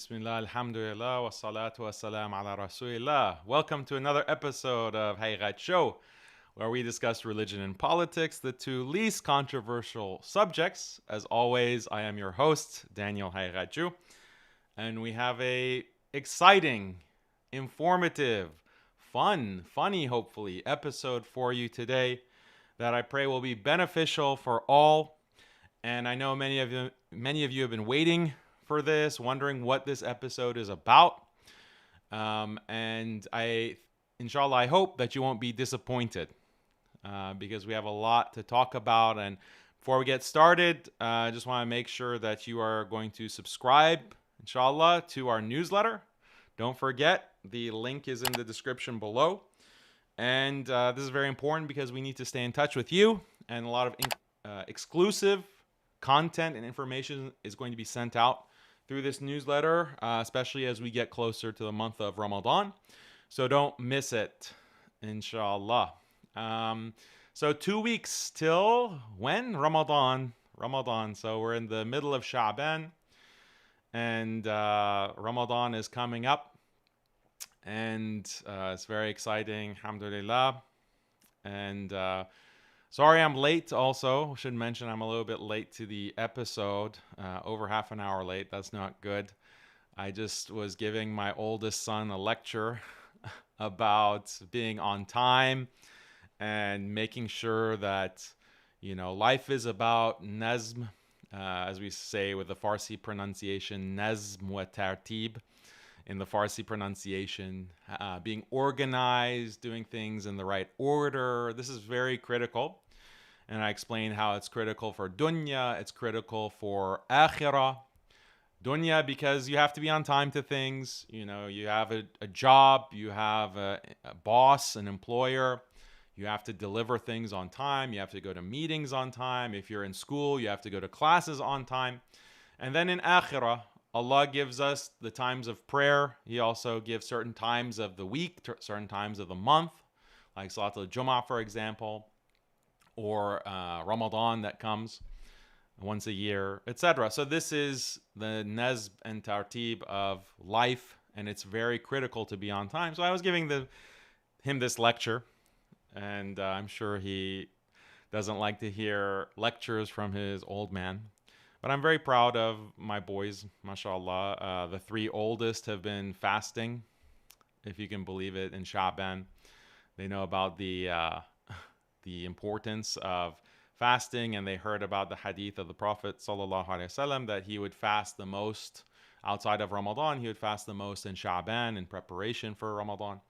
Bismillah, alhamdulillah, wa salatu wa salam ala rasulillah. Welcome to another episode of Haqiqatjou, where we discuss religion and politics, the two least controversial subjects. As always, I am your host, Daniel Haqiqatjou, and we have a exciting, informative, funny, hopefully, episode for you today that I pray will be beneficial for all. And I know many of you have been waiting for this, wondering what this episode is about. And inshallah, I hope that you won't be disappointed because we have a lot to talk about. And before we get started, I just want to make sure that you are going to subscribe, inshallah, to our newsletter. Don't forget, the link is in the description below. And this is very important because we need to stay in touch with you. And a lot of exclusive content and information is going to be sent out through this newsletter, especially as we get closer to the month of Ramadan. So don't miss it, inshallah. So 2 weeks till when? Ramadan. So we're in the middle of Sha'ban, and Ramadan is coming up, and it's very exciting, alhamdulillah. And sorry I'm late also. Should mention I'm a little bit late to the episode, over half an hour late. That's not good. I just was giving my oldest son a lecture about being on time and making sure that, life is about nazm, as we say with the Farsi pronunciation, nazm wa tartib. In the Farsi pronunciation, being organized, doing things in the right order. This is very critical. And I explain how it's critical for dunya, it's critical for akhirah. Dunya, because you have to be on time to things. You have a job, you have a boss, an employer. You have to deliver things on time. You have to go to meetings on time. If you're in school, you have to go to classes on time. And then in akhirah, Allah gives us the times of prayer. He also gives certain times of the week, certain times of the month, like Salatul Jum'ah, for example, or Ramadan that comes once a year, etc. So this is the nazb and tartib of life, and it's very critical to be on time. So I was giving him this lecture, and I'm sure he doesn't like to hear lectures from his old man. But I'm very proud of my boys, mashallah. The 3 oldest have been fasting, if you can believe it, in Sha'ban. They know about the importance of fasting, and they heard about the hadith of the Prophet sallallahu alaihi wasallam that he would fast the most outside of Ramadan. He would fast the most in Sha'ban in preparation for Ramadan.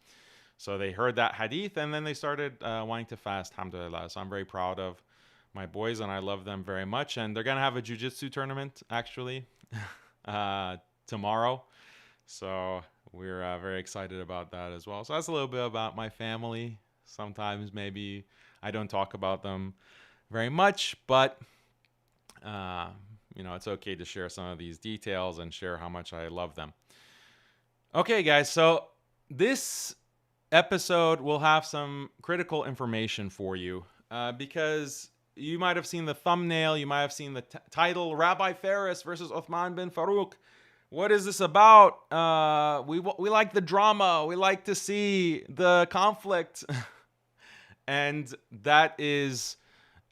So they heard that hadith, and then they started wanting to fast, alhamdulillah. So I'm very proud of my boys, and I love them very much. And they're going to have a jiu-jitsu tournament, actually, tomorrow. So we're very excited about that as well. So that's a little bit about my family. Sometimes maybe I don't talk about them very much, but, it's okay to share some of these details and share how much I love them. Okay, guys, so this episode will have some critical information for you because you might have seen the thumbnail, you might have seen the title, Rabbi Ferris versus UTHMAN bin FAROOQ. What is this about? We like the drama. We like to see the conflict. And that is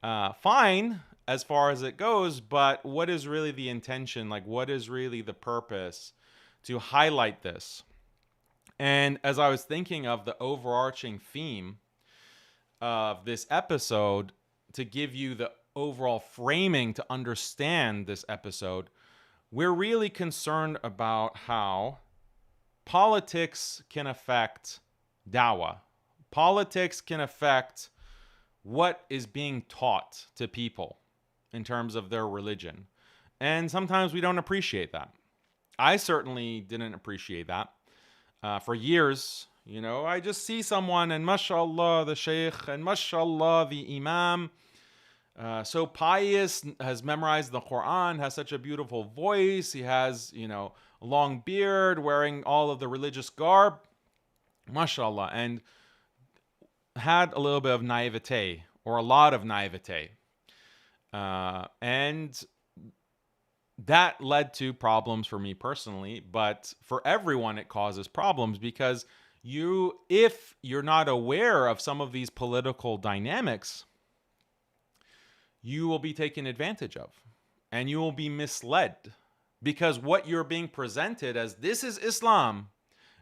fine as far as it goes, but what is really the intention? Like, what is really the purpose to highlight this? And as I was thinking of the overarching theme of this episode, to give you the overall framing to understand this episode, we're really concerned about how politics can affect dawah. Politics can affect what is being taught to people in terms of their religion. And sometimes we don't appreciate that. I certainly didn't appreciate that. For years, I just see someone, and mashallah, the sheikh, and mashallah, the imam, so pious, has memorized the Quran, has such a beautiful voice. He has, a long beard, wearing all of the religious garb, mashallah, and had a little bit of naivete, or a lot of naivete. And that led to problems for me personally, but for everyone it causes problems because if you're not aware of some of these political dynamics, you will be taken advantage of and you will be misled because what you're being presented as, this is Islam,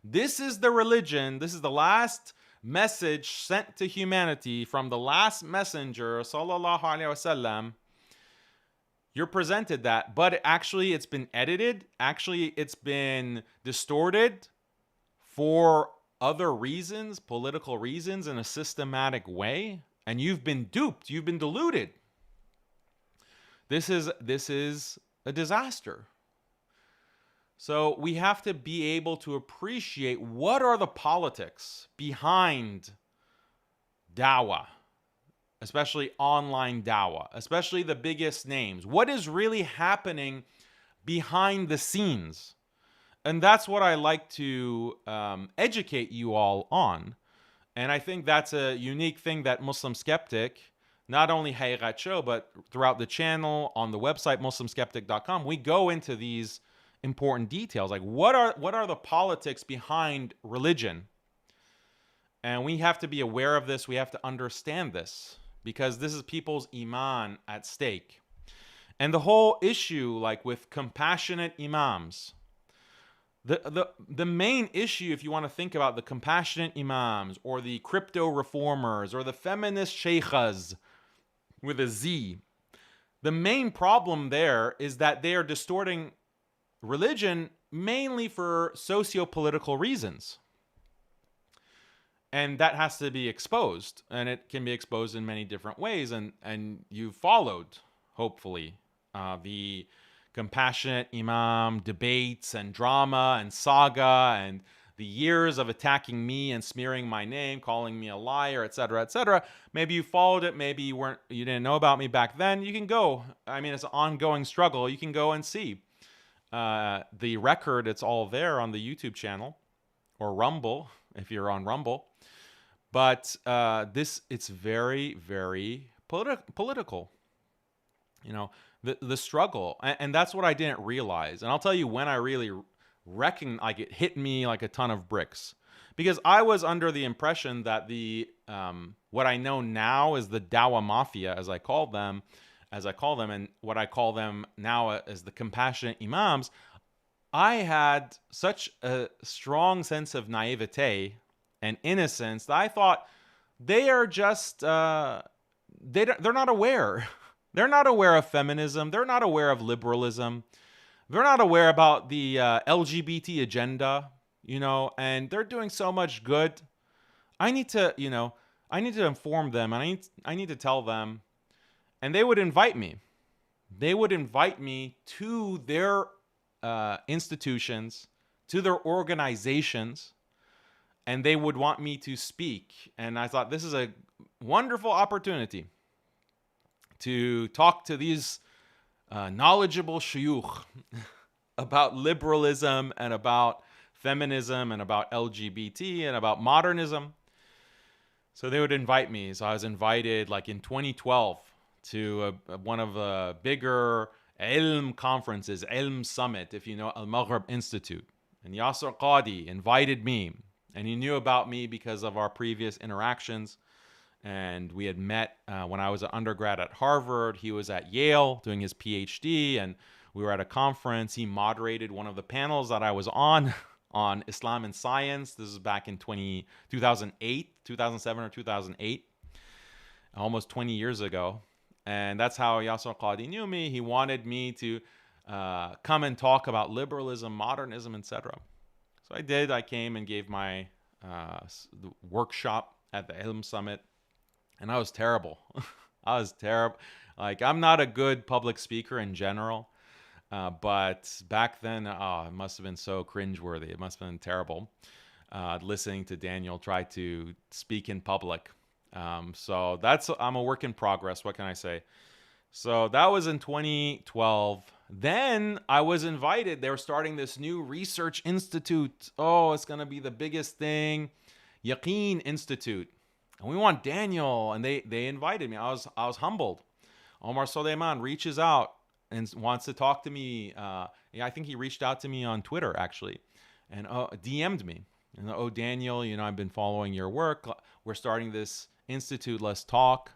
this is the religion, this is the last message sent to humanity from the last messenger, sallallahu alaihi wasallam. You're presented that, but actually it's been edited. Actually, it's been distorted for other reasons, political reasons, in a systematic way. And you've been duped. You've been deluded. This is a disaster. So we have to be able to appreciate what are the politics behind dawah, especially online dawah, especially the biggest names. What is really happening behind the scenes? And that's what I like to educate you all on. And I think that's a unique thing that MuslimSkeptic, not only Haqiqatjou, but throughout the channel, on the website, MuslimSkeptic.com, we go into these important details. Like, what are the politics behind religion? And we have to be aware of this. We have to understand this, because this is people's iman at stake. And the whole issue, like with compassionate imams, the main issue, if you want to think about the compassionate imams or the crypto reformers or the feminist sheikhas with a Z, the main problem there is that they are distorting religion mainly for socio-political reasons. And that has to be exposed, and it can be exposed in many different ways. And you've followed, hopefully, the compassionate imam debates and drama and saga and the years of attacking me and smearing my name, calling me a liar, etc., etc. Maybe you followed it. Maybe you didn't know about me back then. You can go. I mean, it's an ongoing struggle. You can go and see the record. It's all there on the YouTube channel or Rumble if you're on Rumble. But it's very, very political. You know, the struggle, and that's what I didn't realize. And I'll tell you when I really reckoned, like, it hit me like a ton of bricks, because I was under the impression that the what I know now is the Dawah Mafia, as I call them, and what I call them now as the compassionate imams. I had such a strong sense of naivete and innocence that I thought they are just they're not aware. They're not aware of feminism. They're not aware of liberalism. They're not aware about the LGBT agenda, you know, and they're doing so much good. I need to inform them, and I need to tell them. And they would invite me. They would invite me to their institutions, to their organizations, and they would want me to speak. And I thought, this is a wonderful opportunity to talk to these knowledgeable shuyukh about liberalism and about feminism and about LGBT and about modernism. So they would invite me. So I was invited, like, in 2012 to one of the bigger ilm conferences, ilm summit, if you know, Al-Maghrib Institute. And Yasser Qadi invited me, and he knew about me because of our previous interactions. And we had met when I was an undergrad at Harvard. He was at Yale doing his PhD, and we were at a conference. He moderated one of the panels that I was on Islam and science. This is back in 2008, 2007 or 2008, almost 20 years ago. And that's how Yasser Qadi knew me. He wanted me to come and talk about liberalism, modernism, etc. So I did. I came and gave my workshop at the Ilm Summit. And I was terrible. I was terrible. Like, I'm not a good public speaker in general. But back then, it must have been so cringeworthy. It must have been terrible listening to Daniel try to speak in public. So I'm a work in progress. What can I say? So that was in 2012. Then I was invited. They were starting this new research institute. Oh, it's going to be the biggest thing. Yaqeen Institute. And we want Daniel. And they invited me. I was humbled. Omar Soleiman reaches out and wants to talk to me. Yeah, I think he reached out to me on Twitter actually, and DM'd me. And Daniel, I've been following your work. We're starting this institute. Let's talk.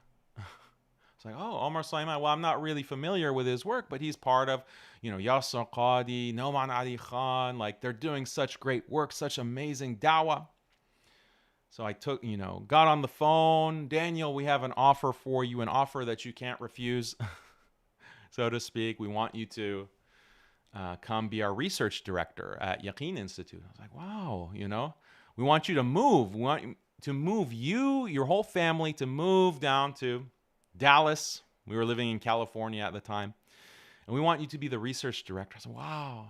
It's like, Omar Sulaiman. Well, I'm not really familiar with his work, but he's part of, Yasser Qadi, Noman Ali Khan. Like, they're doing such great work, such amazing dawah. So I got on the phone. Daniel, we have an offer for you, an offer that you can't refuse, so to speak. We want you to come be our research director at Yaqeen Institute. I was like, wow, we want you to move. We want to move you, your whole family, to move down to Dallas. We were living in California at the time. And we want you to be the research director. I said, wow,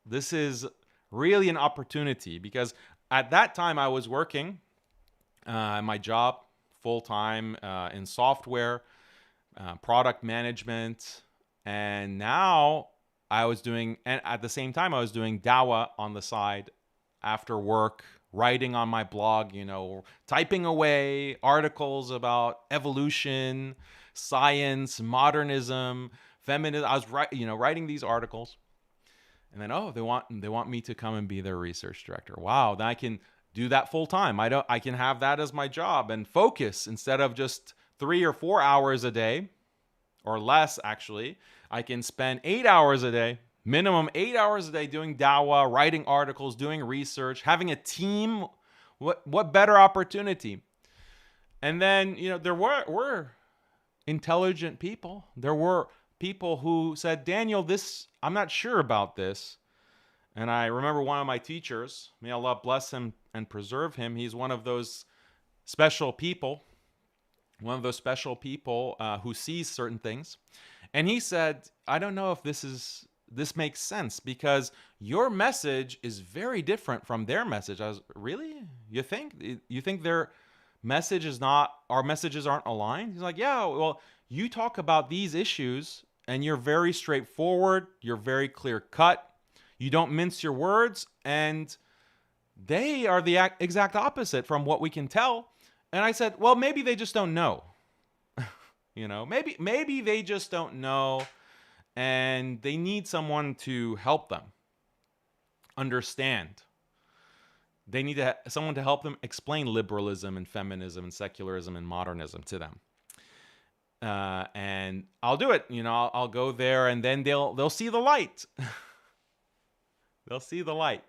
this is really an opportunity, because at that time I was working my job full-time in software, product management. And now and at the same time I was doing dawah on the side after work, writing on my blog, typing away articles about evolution, science, modernism, feminism. I was writing these articles, and then they want me to come and be their research director. Wow, then I can do that full time. I can have that as my job and focus instead of just 3 or 4 hours a day, or less actually. I can spend 8 hours a day. Minimum 8 hours a day doing dawah, writing articles, doing research, having a team. What better opportunity? And then, there were intelligent people. There were people who said, Daniel, I'm not sure about this. And I remember one of my teachers, may Allah bless him and preserve him. He's one of those special people, who sees certain things. And he said, I don't know if this makes sense, because your message is very different from their message. I was, really? You think their message is not, our messages aren't aligned? He's like, yeah, well, you talk about these issues and you're very straightforward. You're very clear cut. You don't mince your words, and they are the exact opposite from what we can tell. And I said, well, maybe they just don't know. Maybe they just don't know, and they need someone to help them understand. They need someone to help them explain liberalism and feminism and secularism and modernism to them. And I'll do it. I'll go there, and then they'll see the light. They'll see the light.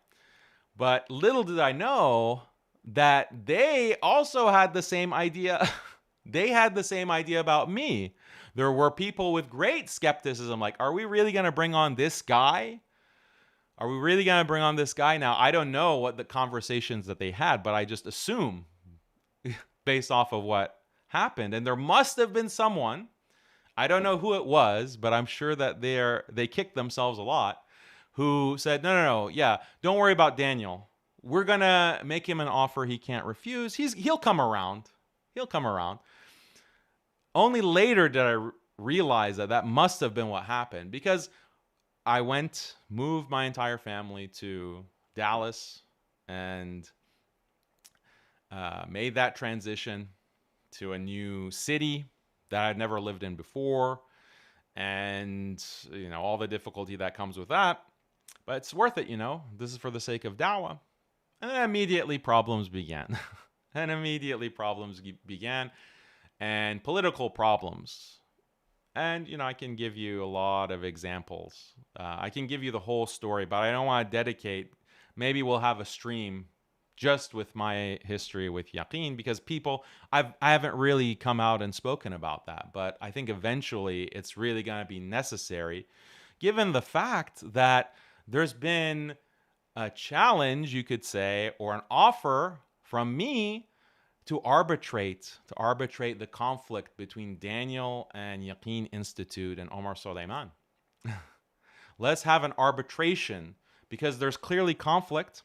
But little did I know that they also had the same idea. They had the same idea about me. There were people with great skepticism, like, are we really going to bring on this guy? Are we really going to bring on this guy? Now, I don't know what the conversations that they had, but I just assume based off of what happened. And there must have been someone, I don't know who it was, but I'm sure that they kicked themselves a lot, who said, no, yeah, don't worry about Daniel. We're going to make him an offer he can't refuse. He'll come around. He'll come around. Only later did I realize that must have been what happened, because I moved my entire family to Dallas and made that transition to a new city that I'd never lived in before, and all the difficulty that comes with that. But it's worth it, This is for the sake of dawah. And then immediately problems began. And political problems. And, I can give you a lot of examples. I can give you the whole story, but I don't want to dedicate. Maybe we'll have a stream just with my history with Yaqeen, because I haven't really come out and spoken about that. But I think eventually it's really going to be necessary, given the fact that there's been a challenge, you could say, or an offer from me to arbitrate the conflict between Daniel and Yaqeen Institute and Omar Sulaiman. Let's have an arbitration, because there's clearly conflict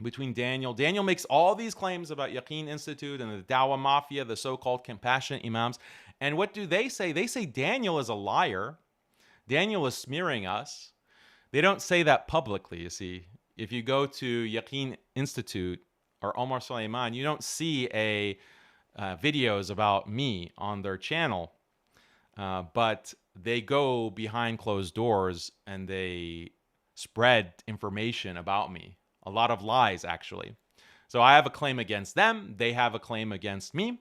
between Daniel. Daniel makes all these claims about Yaqeen Institute and the Dawah Mafia, the so-called compassionate imams. And what do they say? They say Daniel is a liar. Daniel is smearing us. They don't say that publicly, you see. If you go to Yaqeen Institute or Omar Sulaiman, you don't see videos about me on their channel. But they go behind closed doors and they spread information about me. A lot of lies, actually. So I have a claim against them. They have a claim against me.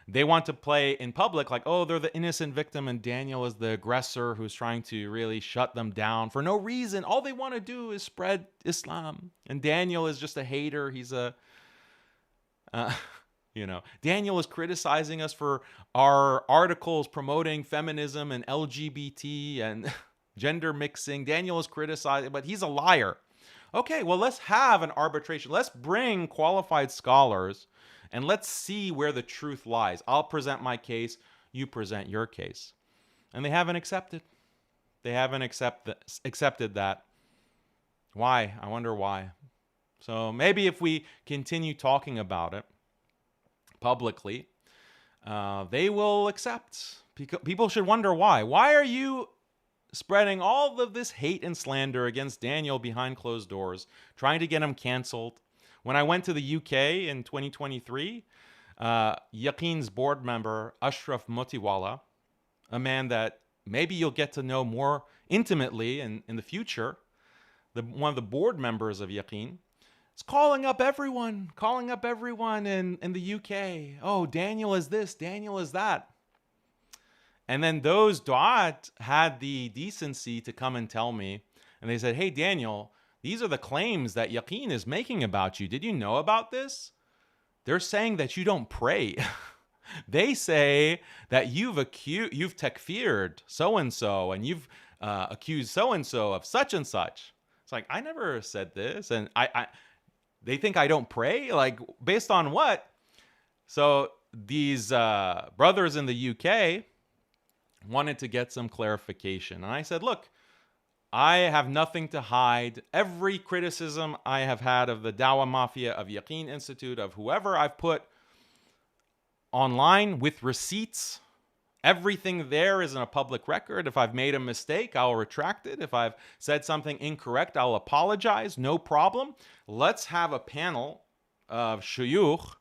They want to play in public like, oh, they're the innocent victim and Daniel is the aggressor who's trying to really shut them down for no reason. All they want to do is spread Islam. And Daniel is just a hater. He's a, Daniel is criticizing us for our articles promoting feminism and LGBT and gender mixing. Daniel is criticizing, but he's a liar. Okay, well, let's have an arbitration. Let's bring qualified scholars and let's see where the truth lies. I'll present my case. You present your case. And they haven't accepted. They haven't accepted that. Why? I wonder why. So maybe if we continue talking about it publicly, they will accept. People should wonder why. Why are you spreading all of this hate and slander against Daniel behind closed doors, trying to get him canceled? When I went to the UK in 2023, Yaqeen's board member, Ashraf Motiwala, a man that maybe you'll get to know more intimately in the future, one of the board members of Yaqeen, is calling up everyone in the UK. Oh, Daniel is this, Daniel is that. And then those du'at had the decency to come and tell me, and they said, hey, Daniel, these are the claims that Yaqeen is making about you. Did you know about this? They're saying that you don't pray. They say that you've takfired so-and-so, and you've accused so-and-so of such and such. It's like, I never said this. And they think I don't pray? Like, based on what? So these brothers in the UK wanted to get some clarification. And I said, look, I have nothing to hide. Every criticism I have had of the Dawah Mafia, of Yaqeen Institute, of whoever I've put online with receipts, everything there is in a public record. If I've made a mistake, I'll retract it. If I've said something incorrect, I'll apologize. No problem. Let's have a panel of shuyukh,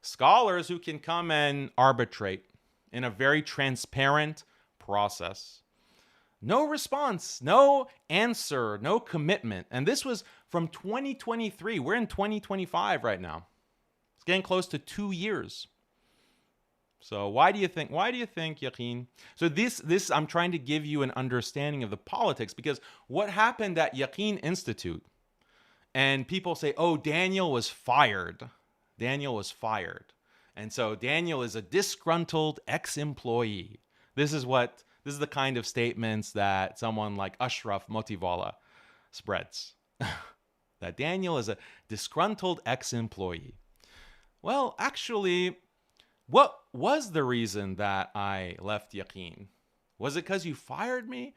scholars who can come and arbitrate in a very transparent process. No response, no answer, no commitment. And this was from 2023. We're in 2025 right now. It's getting close to 2 years. So why do you think, Yaqeen? So this I'm trying to give you an understanding of the politics, because what happened at Yaqeen Institute, and people say, oh, Daniel was fired. Daniel was fired. And so Daniel is a disgruntled ex-employee. This is the kind of statements that someone like Ashraf Motiwala spreads. That Daniel is a disgruntled ex-employee. Well, actually, what was the reason that I left Yaqeen? Was it because you fired me?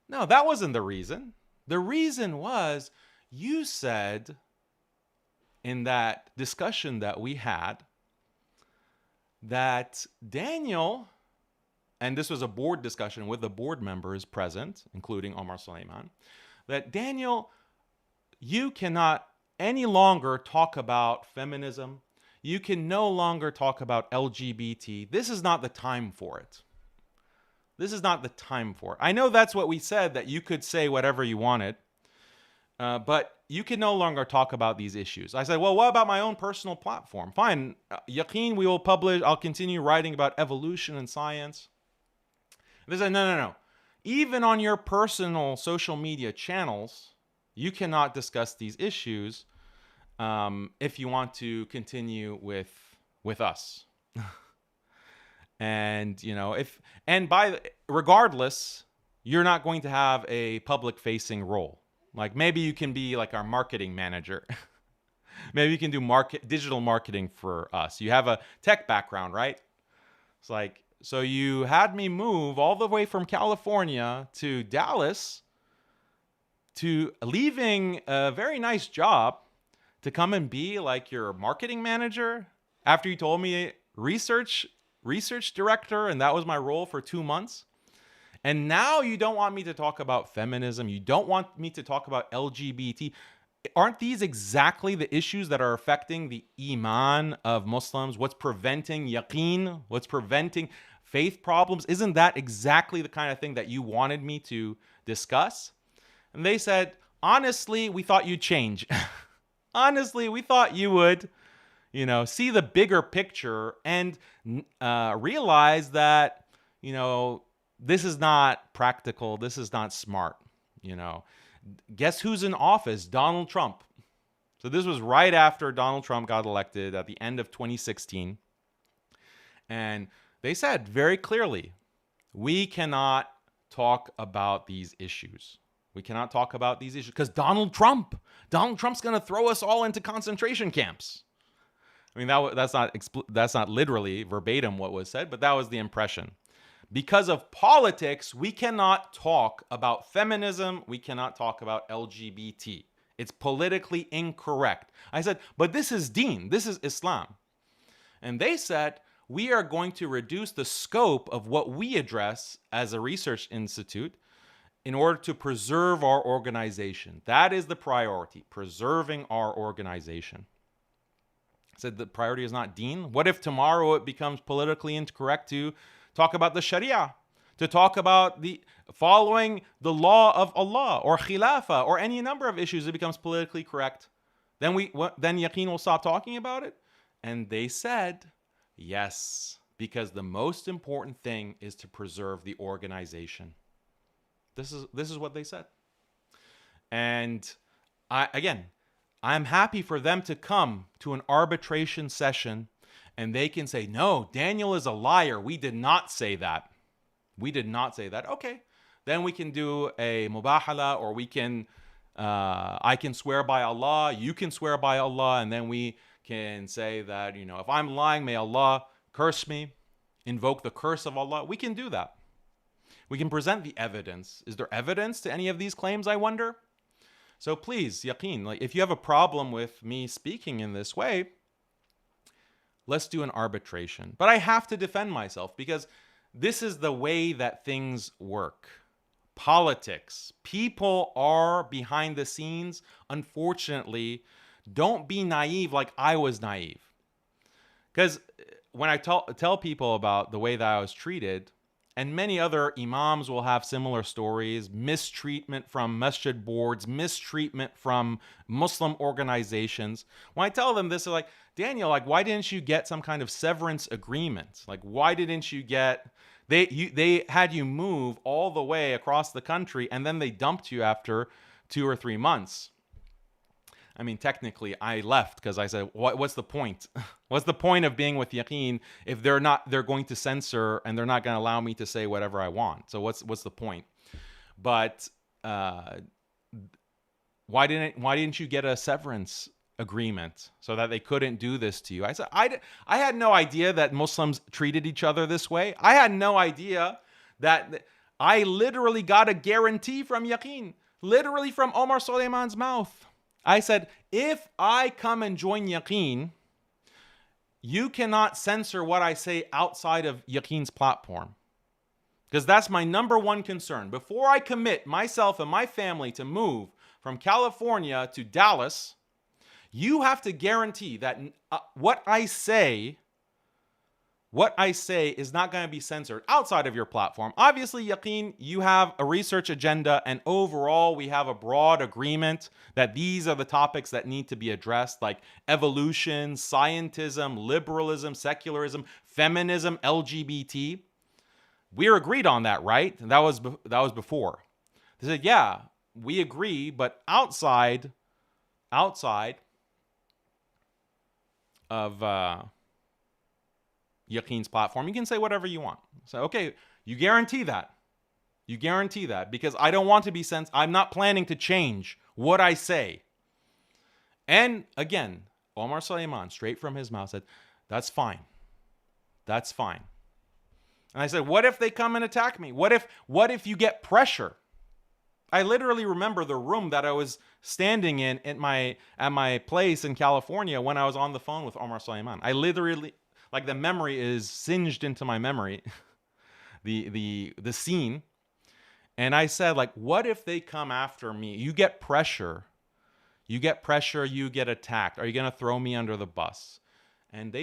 No, that wasn't the reason. The reason was you said in that discussion that we had that Daniel, and this was a board discussion with the board members present, including Omar Suleiman, that Daniel, you cannot any longer talk about feminism. You can no longer talk about LGBT. This is not the time for it. This is not the time for it. I know that's what we said, that you could say whatever you wanted, but you can no longer talk about these issues. I said, well, what about my own personal platform? Fine, Yaqeen, we will publish, I'll continue writing about evolution and science. They said, no. Even on your personal social media channels, you cannot discuss these issues if you want to continue with us. And, regardless, you're not going to have a public-facing role. Like, maybe you can be like our marketing manager. Maybe you can do digital marketing for us. You have a tech background, right? It's like, so you had me move all the way from California to Dallas, to leaving a very nice job to come and be like your marketing manager after you told me research director, and that was my role for 2 months. And now you don't want me to talk about feminism. You don't want me to talk about LGBT. Aren't these exactly the issues that are affecting the iman of Muslims? What's preventing yaqeen? What's preventing faith problems? Isn't that exactly the kind of thing that you wanted me to discuss? And they said, honestly, we thought you'd change. Honestly, we thought you would, see the bigger picture and realize that, this is not practical. This is not smart. Guess who's in office? Donald Trump. So this was right after Donald Trump got elected at the end of 2016. And they said very clearly, we cannot talk about these issues. We cannot talk about these issues because Donald Trump's going to throw us all into concentration camps. I mean, that's not literally verbatim what was said, but that was the impression. Because of politics, we cannot talk about feminism. We cannot talk about LGBT. It's politically incorrect. I said, but this is Deen. This is Islam. And they said, we are going to reduce the scope of what we address as a research institute in order to preserve our organization. That is the priority, preserving our organization. I said the priority is not Deen. What if tomorrow it becomes politically incorrect to talk about the Sharia, to talk about the following the law of Allah or Khilafah or any number of issues? It becomes politically correct. Then Yaqeen will stop talking about it. And they said, yes, because the most important thing is to preserve the organization. This is what they said. And I'm happy for them to come to an arbitration session and they can say, no, Daniel is a liar. We did not say that. We did not say that. Okay. Then we can do a mubahala, or I can swear by Allah, you can swear by Allah, and then we can say that, if I'm lying, may Allah curse me, invoke the curse of Allah. We can do that. We can present the evidence. Is there evidence to any of these claims, I wonder? So please, Yaqeen, if you have a problem with me speaking in this way, let's do an arbitration. But I have to defend myself because this is the way that things work. Politics. People are behind the scenes. Unfortunately, don't be naive like I was naive. Because when I tell people about the way that I was treated, and many other imams will have similar stories, mistreatment from masjid boards, mistreatment from Muslim organizations. When I tell them this, they're like, Daniel, why didn't you get some kind of severance agreement? Why didn't you get... They had you move all the way across the country, and then they dumped you after 2 or 3 months. I mean, technically, I left because I said, what's the point? What's the point of being with Yaqeen if they're going to censor and they're not going to allow me to say whatever I want? So what's the point? But why didn't you get a severance agreement so that they couldn't do this to you? I said, I had no idea that Muslims treated each other this way. I had no idea that I literally got a guarantee from Yaqeen, literally from Omar Suleiman's mouth. I said, if I come and join Yaqeen, you cannot censor what I say outside of Yaqeen's platform. Because that's my number one concern. Before I commit myself and my family to move from California to Dallas, you have to guarantee that what I say is not going to be censored outside of your platform. Obviously, Yaqeen, you have a research agenda, and overall, we have a broad agreement that these are the topics that need to be addressed, like evolution, scientism, liberalism, secularism, feminism, LGBT. We're agreed on that, right? And that was before. They said, yeah, we agree, but outside of Yaqeen's platform, you can say whatever you want. So, okay, you guarantee that. You guarantee that because I don't want to be censored. I'm not planning to change what I say. And again, Omar Suleiman, straight from his mouth, said, that's fine. That's fine. And I said, what if they come and attack me? What if you get pressure? I literally remember the room that I was standing in at my place in California when I was on the phone with Omar Suleiman. I literally, the memory is singed into my memory, the scene. And I said, what if they come after me? You get pressure, you get attacked. Are you going to throw me under the bus? And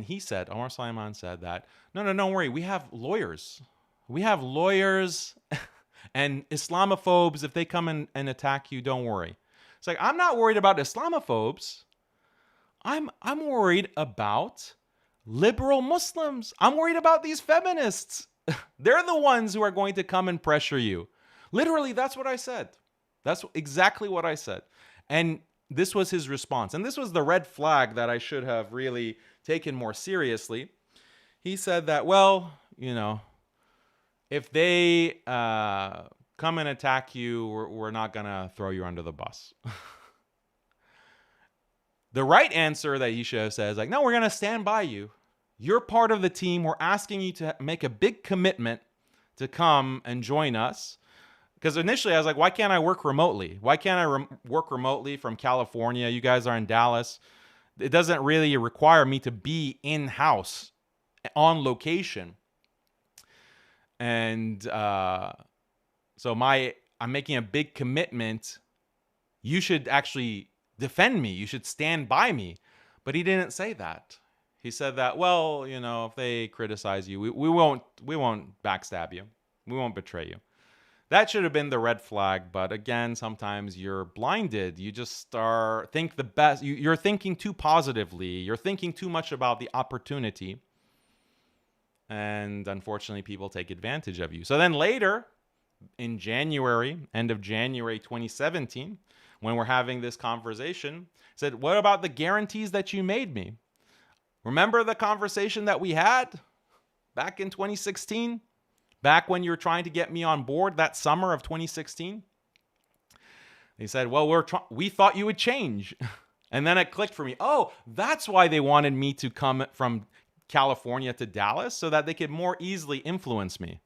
he said, Omar Sulaiman said that, no, don't worry. We have lawyers. We have lawyers and Islamophobes. If they come and attack you, don't worry. It's like, I'm not worried about Islamophobes. I'm worried about liberal Muslims. I'm worried about these feminists. They're the ones who are going to come and pressure you. Literally, that's what I said. That's exactly what I said. And this was his response. And this was the red flag that I should have really taken more seriously. He said that, well, if they come and attack you, we're not going to throw you under the bus. The right answer that he should have said is like, no, we're going to stand by you. You're part of the team. We're asking you to make a big commitment to come and join us. Because initially I was like, why can't I work remotely? Why can't I work remotely from California? You guys are in Dallas. It doesn't really require me to be in-house on location. And so I'm making a big commitment. You should actually defend me. You should stand by me. But he didn't say that. He said that, well, if they criticize you, we won't backstab you. We won't betray you. That should have been the red flag. But again, sometimes you're blinded. You just think the best. You're thinking too positively. You're thinking too much about the opportunity. And unfortunately, people take advantage of you. So then later, in January, end of January 2017, when we're having this conversation, said, what about the guarantees that you made me? Remember the conversation that we had back in 2016? Back when you were trying to get me on board that summer of 2016? They said, well, we thought you would change. And then it clicked for me. Oh, that's why they wanted me to come from California to Dallas, so that they could more easily influence me.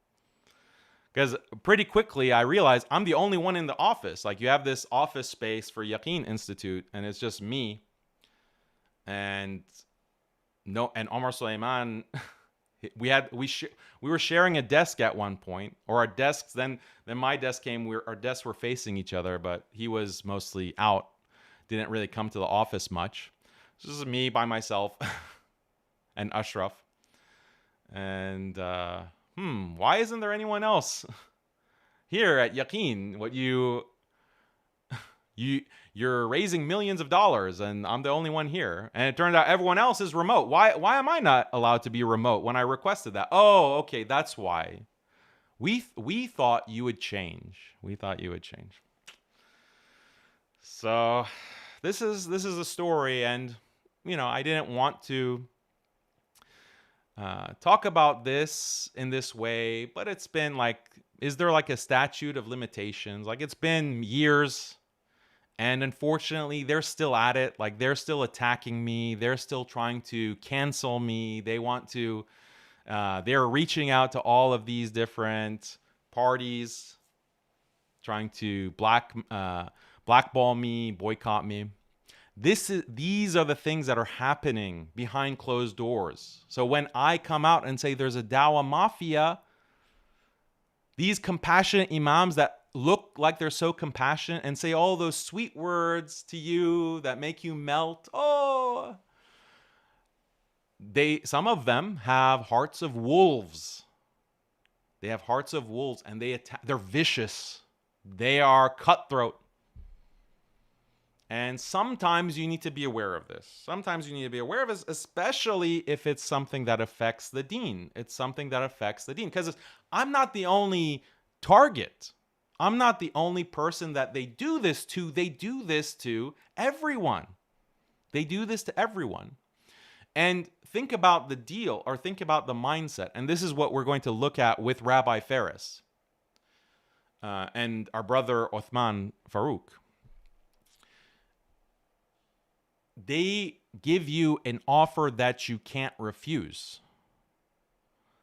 Because pretty quickly I realized I'm the only one in the office. Like, you have this office space for Yaqeen Institute, and it's just me and Omar Sulaiman. We were sharing a desk at one point, or our desks. Then my desk came. Our desks were facing each other, but he was mostly out. Didn't really come to the office much. This is me by myself and Ashraf. And why isn't there anyone else here at Yaqeen? You're raising millions of dollars, and I'm the only one here. And it turned out everyone else is remote. Why am I not allowed to be remote when I requested that? Oh, okay, that's why. We thought you would change. We thought you would change. So this is a story, and I didn't want to talk about this in this way, but it's been like, is there like a statute of limitations? Like, it's been years. And unfortunately, they're still at it. Like, they're still attacking me. They're still trying to cancel me. They want to, they're reaching out to all of these different parties, trying to blackball me, boycott me. These are the things that are happening behind closed doors. So when I come out and say there's a dawah mafia, these compassionate imams that look like they're so compassionate and say all those sweet words to you that make you melt. Oh, some of them have hearts of wolves. They have hearts of wolves, and they're vicious. They are cutthroat. And sometimes you need to be aware of this. Sometimes you need to be aware of this, especially if it's something that affects the deen. It's something that affects the deen. Because I'm not the only target. I'm not the only person that they do this to. They do this to everyone. They do this to everyone. And think about the deal, or think about the mindset. And this is what we're going to look at with Rabbi Ferris and our brother UTHMAN FAROOQ. They give you an offer that you can't refuse.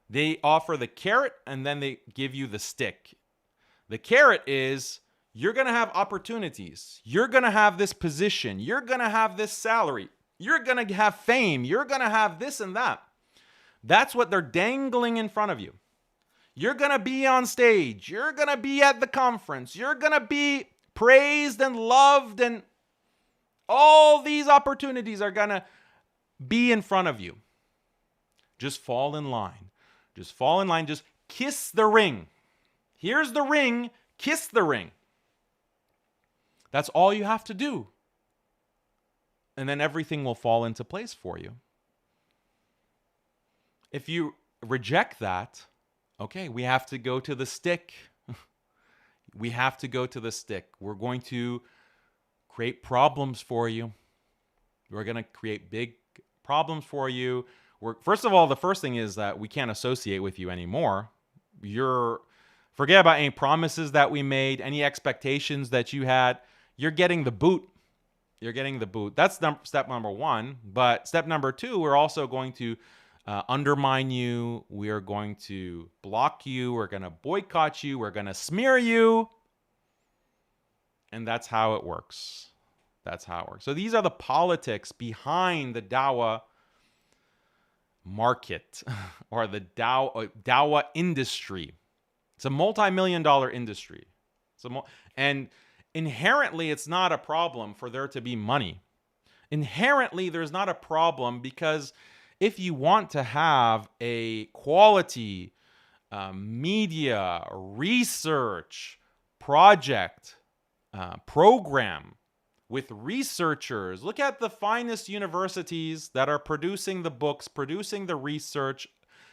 They offer the carrot, and then they give you the stick. The carrot is, you're going to have opportunities. You're going to have this position. You're going to have this salary. You're going to have fame. You're going to have this and that. That's what they're dangling in front of you. You're going to be on stage. You're going to be at the conference. You're going to be praised and loved, and all these opportunities are going to be in front of you. Just fall in line. Just fall in line. Just kiss the ring. Here's the ring. Kiss the ring. That's all you have to do. And then everything will fall into place for you. If you reject that, okay, we have to go to the stick. We have to go to the stick. We're going to create problems for you. We're going to create big problems for you. First of all, the first thing is that we can't associate with you anymore. Forget about any promises that we made, any expectations that you had. You're getting the boot. You're getting the boot. That's step number one. But step number two, we're also going to undermine you. We are going to block you. We're going to boycott you. We're going to smear you. And that's how it works. That's how it works. So these are the politics behind the dawah market or the dawah industry. It's a multi-million-dollar industry. And inherently, it's not a problem for there to be money. Inherently, there's not a problem because if you want to have a quality media, research, project, program with researchers, look at the finest universities that are producing the books, producing the research,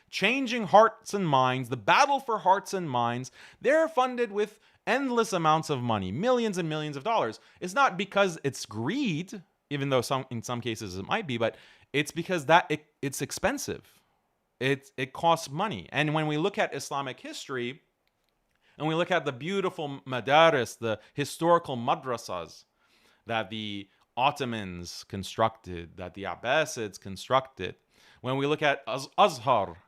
changing hearts and minds, the battle for hearts and minds. They're funded with endless amounts of money, millions and millions of dollars. It's not because it's greed, even though in some cases it might be, but it's because it's expensive. It costs money. And when we look at Islamic history, and we look at the beautiful madaris, the historical madrasas that the Ottomans constructed, that the Abbasids constructed, when we look at Azhar,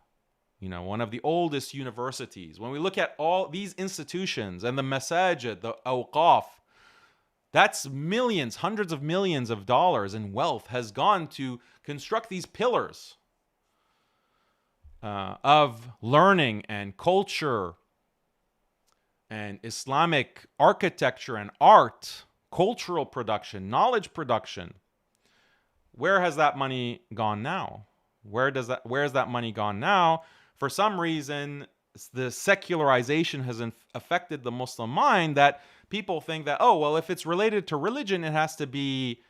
one of the oldest universities, when we look at all these institutions and the masajid, the awqaf, that's millions, hundreds of millions of dollars in wealth has gone to construct these pillars of learning and culture and Islamic architecture and art, cultural production, knowledge production. Where has that money gone now? Where is that money gone now? For some reason, the secularization has affected the Muslim mind that people think that, oh, well, if it's related to religion, it has to be,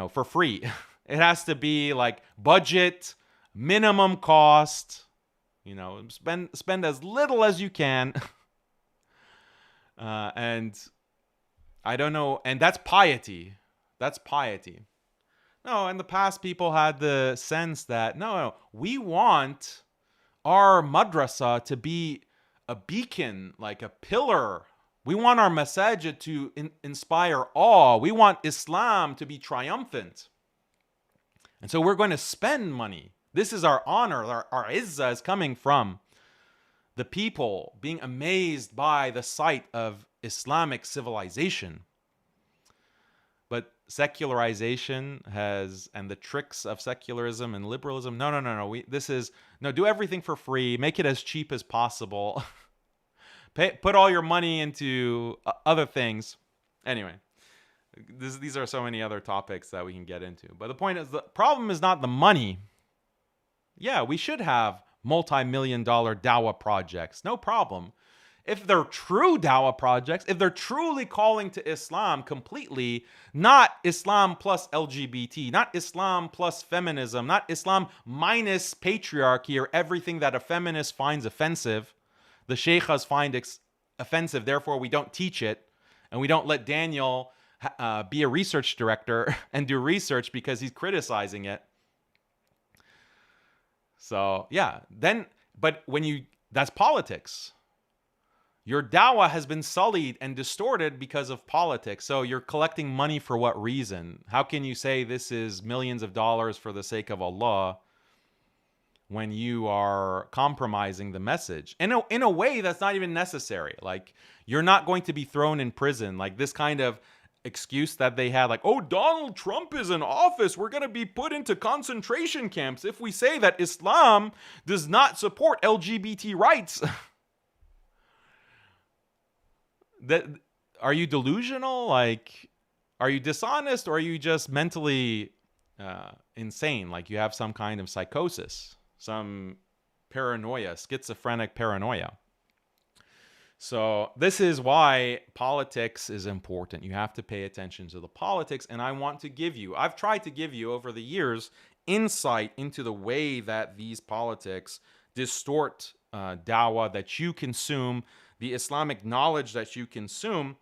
for free. It has to be like budget, minimum cost, spend as little as you can. And I don't know. And that's piety. That's piety. No, in the past, people had the sense that, no, we want our madrasa to be a beacon, like a pillar. We want our masajid to inspire awe. We want Islam to be triumphant. And so we're going to spend money. This is our honor. Our izzah is coming from the people being amazed by the sight of Islamic civilization. But secularization and the tricks of secularism and liberalism, no. Do everything for free. Make it as cheap as possible. Put all your money into other things. Anyway, these are so many other topics that we can get into. But the point is, the problem is not the money. Yeah, we should have multi-million-dollar dawah projects. No problem. If they're true dawah projects, if they're truly calling to Islam completely, not Islam plus LGBT, not Islam plus feminism, not Islam minus patriarchy or everything that a feminist finds offensive, the sheikhs find offensive, therefore we don't teach it, and we don't let Daniel be a research director and do research because he's criticizing it. So, yeah, that's politics. Your dawah has been sullied and distorted because of politics. So you're collecting money for what reason? How can you say this is millions of dollars for the sake of Allah when you are compromising the message? In a way that's not even necessary. Like, you're not going to be thrown in prison. Like this kind of excuse that they had, like, oh, Donald Trump is in office, we're going to be put into concentration camps if we say that Islam does not support LGBT rights. Are you delusional? Like, are you dishonest, or are you just mentally insane, like you have some kind of psychosis, some paranoia, schizophrenic paranoia. So this is why politics is important. You have to pay attention to the politics. And I want to give you, I've tried to give you over the years, insight into the way that these politics distort dawah that you consume, the Islamic knowledge that you consume.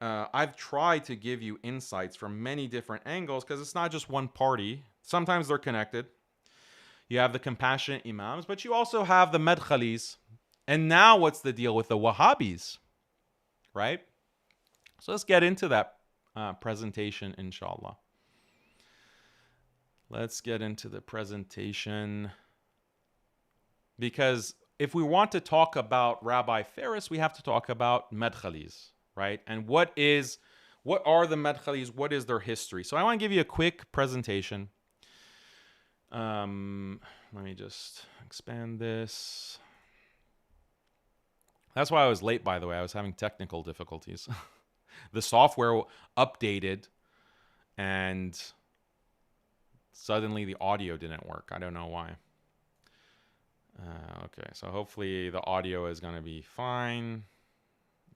I've tried to give you insights from many different angles because it's not just one party. Sometimes they're connected. You have the compassionate imams, but you also have the Madkhalis. And now what's the deal with the Wahhabis, right? So let's get into that presentation, inshallah. Let's get into the presentation. Because if we want to talk about Rabbi Ferris, we have to talk about Madkhalis, right? And what are the Madkhalis? What is their history? So I want to give you a quick presentation. Let me just expand this. That's why I was late, by the way. I was having technical difficulties. The software updated and suddenly the audio didn't work. I don't know why. Okay, so hopefully the audio is going to be fine.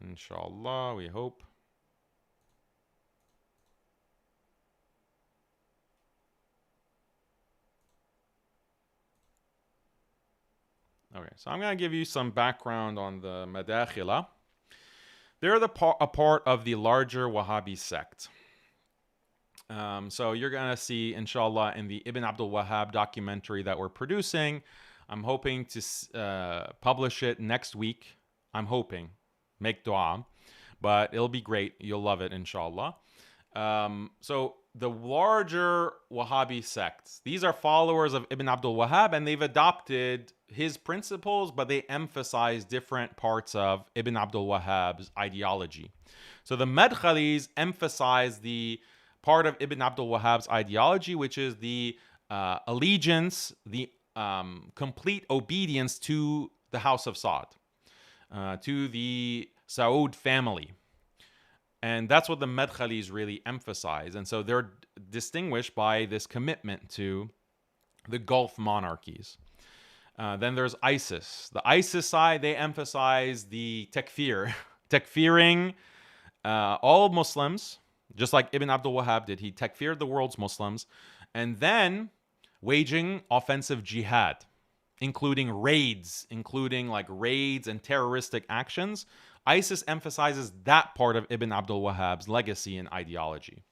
Inshallah, we hope. Okay, so I'm going to give you some background on the Madakhila. They're a part of the larger Wahhabi sect. So you're going to see, inshallah, in the Ibn Abdul Wahhab documentary that we're producing. I'm hoping to publish it next week. I'm hoping. Make dua. But it'll be great. You'll love it, inshallah. So the larger Wahhabi sects, these are followers of Ibn Abdul Wahhab, and they've adopted his principles, but they emphasize different parts of Ibn Abdul Wahhab's ideology. So the Madkhalis emphasize the part of Ibn Abdul Wahhab's ideology, which is the allegiance, the complete obedience to the House of Saud, to the Saud family. And that's what the Madkhalis really emphasize. And so they're distinguished by this commitment to the Gulf monarchies. Then there's ISIS. The ISIS side, they emphasize the takfir. Takfiring all Muslims, just like Ibn Abdul Wahhab did. He takfired the world's Muslims. And then waging offensive jihad, including raids and terroristic actions. ISIS emphasizes that part of Ibn Abdul Wahhab's legacy and ideology.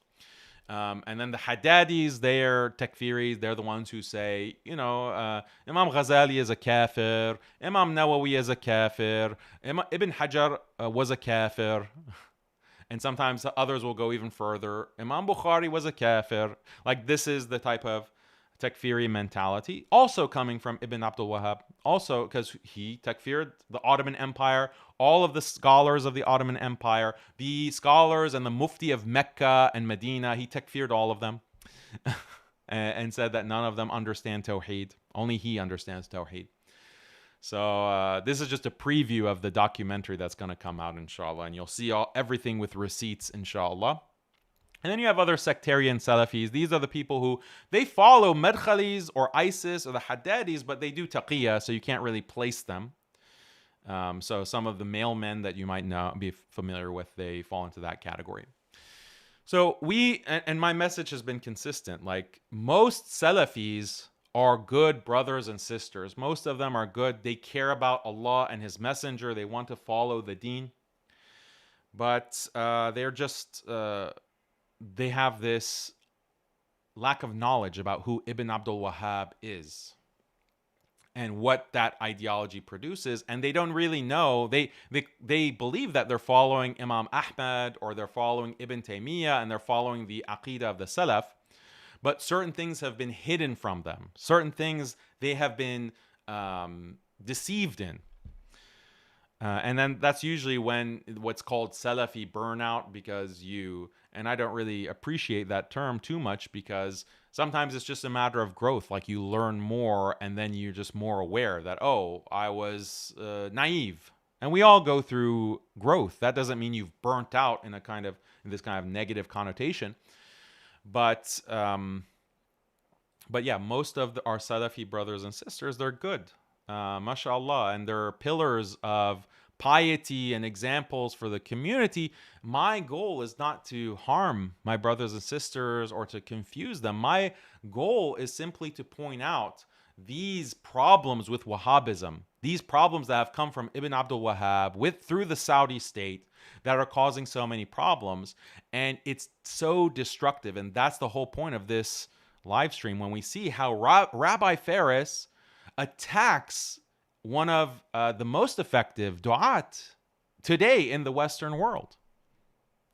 And then the Haddadis, they're takfiris. They're the ones who say, Imam Ghazali is a kafir. Imam Nawawi is a kafir. Ibn Hajar was a kafir. And sometimes others will go even further. Imam Bukhari was a kafir. Like, this is the type of takfiri mentality, also coming from Ibn Abdul Wahhab, also because he takfired the Ottoman Empire, all of the scholars of the Ottoman Empire, the scholars and the mufti of Mecca and Medina, he takfired all of them and said that none of them understand Tawheed. Only he understands Tawheed. So this is just a preview of the documentary that's going to come out, inshallah, and you'll see everything with receipts, inshallah. And then you have other sectarian Salafis. These are the people who, they follow Madkhalis or ISIS or the Haddadis, but they do taqiyya, so you can't really place them. So some of the male men that you might be familiar with, they fall into that category. So and my message has been consistent. Like, most Salafis are good brothers and sisters. Most of them are good. They care about Allah and His Messenger. They want to follow the deen. But they're just... they have this lack of knowledge about who Ibn Abdul Wahhab is and what that ideology produces, and they don't really know. They believe that they're following Imam Ahmad or they're following Ibn Taymiyyah and they're following the Aqidah of the Salaf, but certain things have been hidden from them. Certain things they have been deceived in. And then that's usually when what's called Salafi burnout, because and I don't really appreciate that term too much, because sometimes it's just a matter of growth. Like, you learn more and then you're just more aware that, oh, I was naive. And we all go through growth. That doesn't mean you've burnt out in this kind of negative connotation. But But yeah, most of our Salafi brothers and sisters, they're good, mashallah, and they're pillars of piety and examples for the community. My goal is not to harm my brothers and sisters or to confuse them. My goal is simply to point out these problems with Wahhabism, these problems that have come from Ibn Abdul Wahhab through the Saudi state that are causing so many problems. And it's so destructive. And that's the whole point of this live stream, when we see how Rabbi Ferris attacks one of the most effective du'at today in the Western world,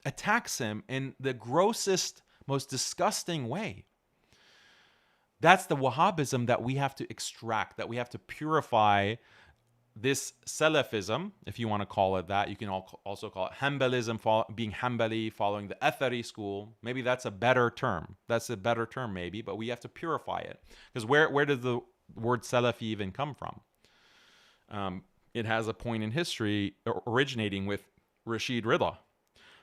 attacks him in the grossest, most disgusting way. That's the Wahhabism that we have to extract, that we have to purify. This Salafism, if you want to call it that. You can also call it Hanbalism, being Hanbali, following the Athari school. Maybe that's a better term. That's a better term, maybe, but we have to purify it. Because where does the word Salafi even come from? It has a point in history originating with Rashid Rida.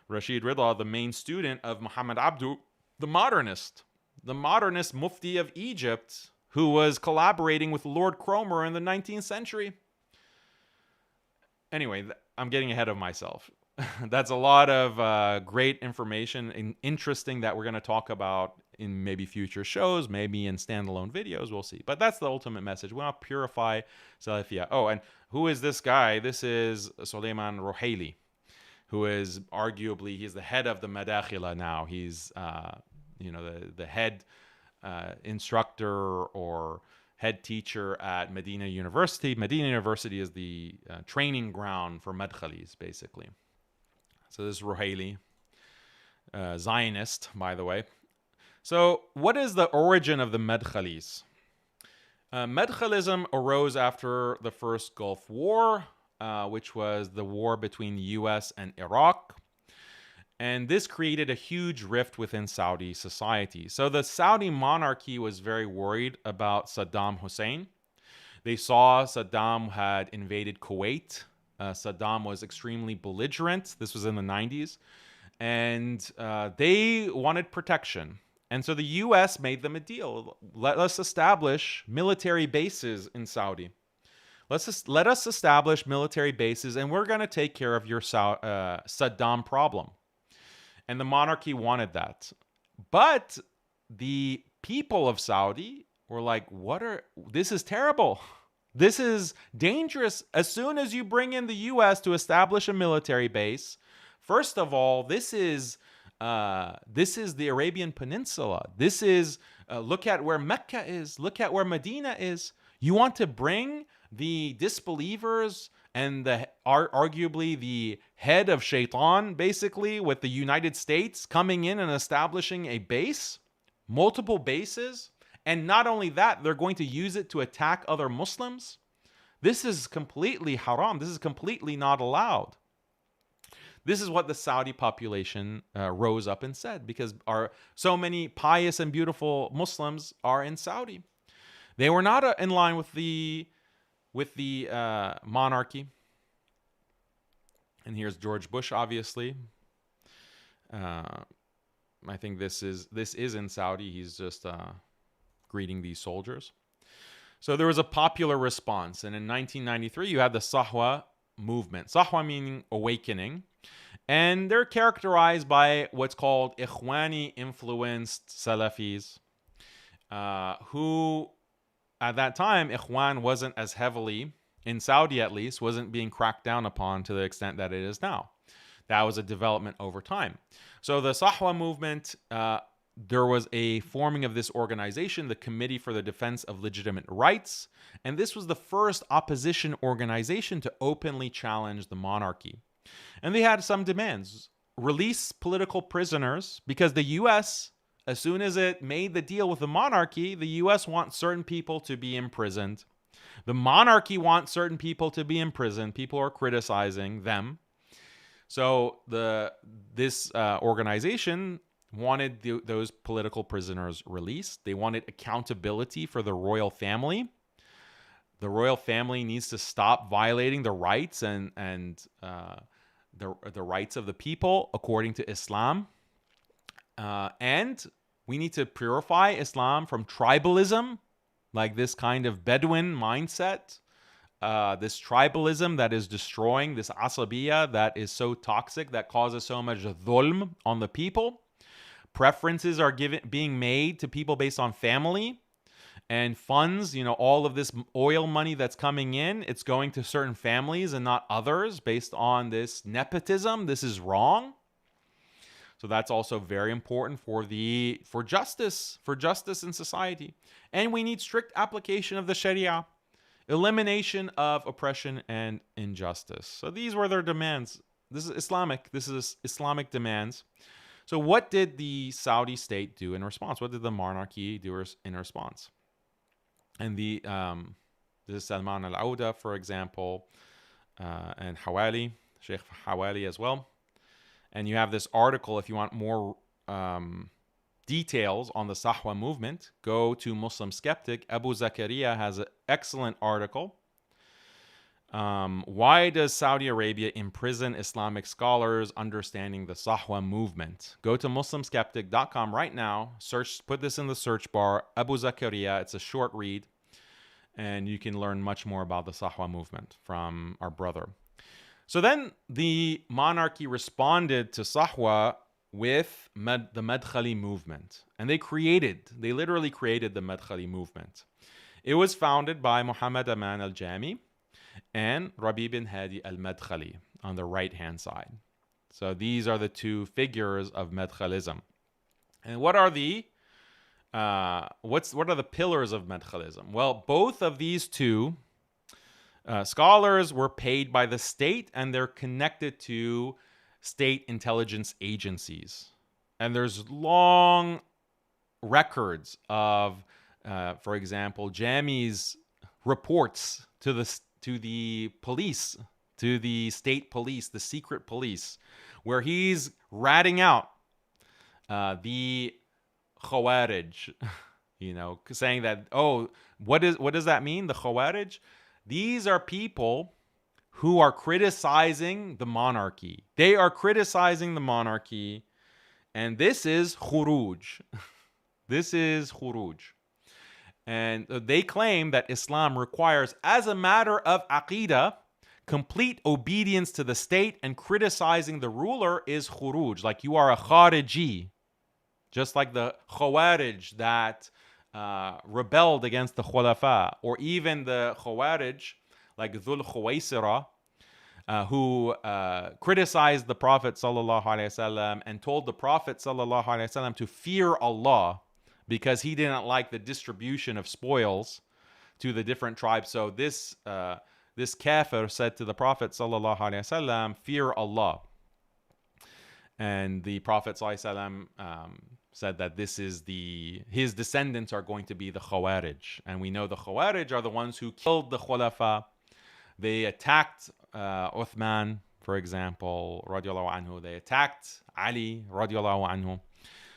Rashid Rida, the main student of Muhammad Abdu, the modernist mufti of Egypt, who was collaborating with Lord Cromer in the 19th century. Anyway, I'm getting ahead of myself. That's a lot of great information and interesting that we're going to talk about in maybe future shows, maybe in standalone videos. We'll see. But that's the ultimate message. We want to purify Salafiyah. Oh, and who is this guy? This is Suleiman Rohaili, who is arguably, he's the head of the Madakhila now. He's, the head instructor or head teacher at Medina University. Medina University is the training ground for Madkhalis, basically. So this is Rohaili, Zionist, by the way. So what is the origin of the Madkhalis? Madkhalism arose after the first Gulf War, which was the war between the US and Iraq. And this created a huge rift within Saudi society. So the Saudi monarchy was very worried about Saddam Hussein. They saw Saddam had invaded Kuwait. Saddam was extremely belligerent. This was in the 90s. And they wanted protection. And so the US made them a deal. Let us establish military bases in Saudi. Let us establish military bases, and we're going to take care of your Saddam problem. And the monarchy wanted that. But the people of Saudi were like, this is terrible. This is dangerous. As soon as you bring in the US to establish a military base, first of all, this is the Arabian Peninsula. This is, look at where Mecca is. Look at where Medina is. You want to bring the disbelievers and arguably the head of Shaitan, basically, with the United States coming in and establishing a base, multiple bases, and not only that, they're going to use it to attack other Muslims. This is completely haram. This is completely not allowed. This is what the Saudi population rose up and said, because so many pious and beautiful Muslims are in Saudi. They were not in line with the monarchy. And here's George Bush, obviously. I think this is in Saudi. He's just greeting these soldiers. So there was a popular response. And in 1993, you had the Sahwa movement. Sahwa meaning awakening. And they're characterized by what's called Ikhwani-influenced Salafis, who at that time, Ikhwan wasn't as heavily, in Saudi at least, wasn't being cracked down upon to the extent that it is now. That was a development over time. So the Sahwa movement, there was a forming of this organization, the Committee for the Defense of Legitimate Rights. And this was the first opposition organization to openly challenge the monarchy. And they had some demands. Release political prisoners, because the U.S., as soon as it made the deal with the monarchy, the U.S. wants certain people to be imprisoned. The monarchy wants certain people to be imprisoned. People are criticizing them. So this organization wanted those political prisoners released. They wanted accountability for the royal family. The royal family needs to stop violating the rights and the rights of the people according to Islam. And We need to purify Islam from tribalism, like this kind of Bedouin mindset, this tribalism that is destroying, this asabiya that is so toxic, that causes so much dhulm on the people. Preferences are being made to people based on family and funds. All of this oil money that's coming in, it's going to certain families and not others based on this nepotism. This is wrong. So that's also very important for justice in society. And we need strict application of the Sharia, elimination of oppression and injustice. So these were their demands. This is Islamic demands. So what did the Saudi state do in response? What did the monarchy do in response? And this is Salman al-Auda, for example, and Hawali, Sheikh Hawali as well. And you have this article, if you want more details on the Sahwa movement, go to MuslimSkeptic. Abu Zakaria has an excellent article. Why does Saudi Arabia imprison Islamic scholars understanding the Sahwa movement? Go to MuslimSkeptic.com right now. Put this in the search bar, Abu Zakaria. It's a short read. And you can learn much more about the Sahwa movement from our brother. So then the monarchy responded to Sahwa with the Madkhali movement. And they literally created the Madkhali movement. It was founded by Muhammad Aman al-Jami and Rabbi bin Hadi al-Madkhali on the right-hand side. So these are the two figures of Madkhalism. And what are the pillars of Madkhalism? Well, both of these two scholars were paid by the state, and they're connected to state intelligence agencies. And there's long records of, for example, Jami's reports to the police, to the state police, the secret police, where he's ratting out the Khawarij, saying that, what does that mean, the Khawarij? These are people who are criticizing the monarchy. They are criticizing the monarchy, and this is khuruj. This is khuruj. And they claim that Islam requires, as a matter of AQIDA, complete obedience to the state, and criticizing the ruler is khuruj. Like you are a khariji, just like the Khawarij that rebelled against the Khulafa, or even the Khawarij like Dhul Khuwaisira, who criticized the Prophet ﷺ and told the Prophet ﷺ to fear Allah because he didn't like the distribution of spoils to the different tribes. So this kafir said to the Prophet ﷺ, fear Allah. And the Prophet ﷺ said that his descendants are going to be the Khawarij. And we know the Khawarij are the ones who killed the Khulafa. They attacked UTHMAN, for example, radiallahu anhu. They attacked Ali, radiallahu anhu.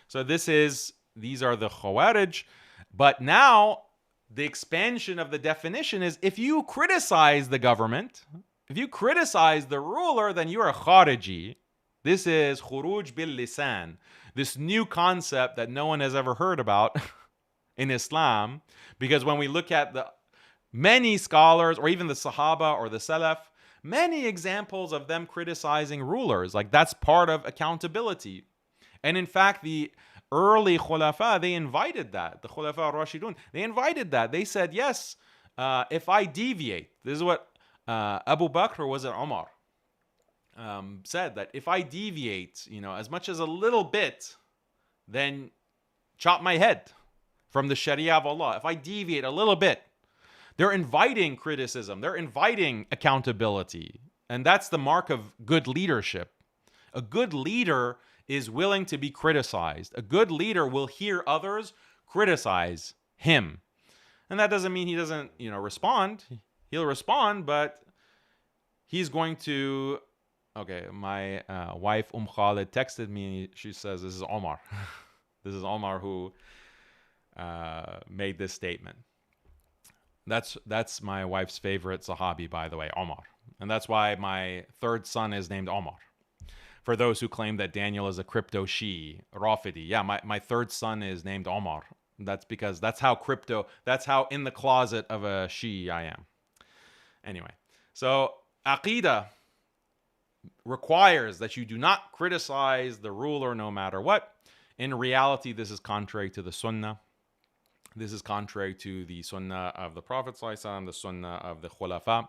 So these are the Khawarij. But now the expansion of the definition is, if you criticize the government, if you criticize the ruler, then you're a Khariji. This is khuruj bil lisan, this new concept that no one has ever heard about in Islam. Because when we look at the many scholars, or even the Sahaba or the Salaf, many examples of them criticizing rulers, like that's part of accountability. And in fact, the early Khulafa, they invited that. The Khulafa al-Rashidun, they invited that. They said, yes, if I deviate, this is what Abu Bakr, or was it Umar, said, that if I deviate, as much as a little bit, then chop my head from the Sharia of Allah. If I deviate a little bit, they're inviting criticism. They're inviting accountability. And that's the mark of good leadership. A good leader is willing to be criticized. A good leader will hear others criticize him. And that doesn't mean he doesn't, respond. He'll respond, but he's going to... Okay, my wife Khalid texted me, and she says, this is Omar. This is Omar who made this statement. That's my wife's favorite Sahabi, by the way, Omar. And that's why my third son is named Omar. For those who claim that Daniel is a crypto Shi, Rafidi. Yeah, my third son is named Omar. That's because that's how in the closet of a Shi I am. Anyway, so AQIDA requires that you do not criticize the ruler no matter what. In reality, this is contrary to the Sunnah. This is contrary to the Sunnah of the Prophet ﷺ, the Sunnah of the Khulafa.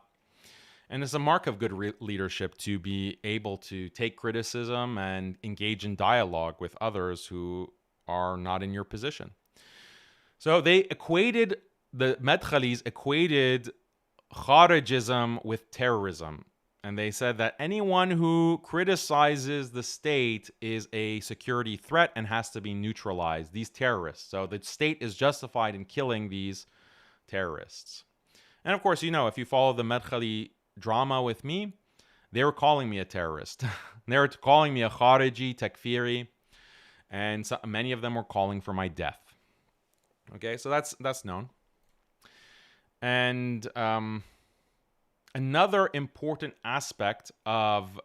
And it's a mark of good leadership to be able to take criticism and engage in dialogue with others who are not in your position. So the Madkhalis equated Kharijism with terrorism. And they said that anyone who criticizes the state is a security threat and has to be neutralized, these terrorists. So the state is justified in killing these terrorists. And of course, if you follow the Madkhali drama with me, they were calling me a terrorist. They were calling me a Khariji, Takfiri, and many of them were calling for my death. Okay, so that's known. And another important aspect of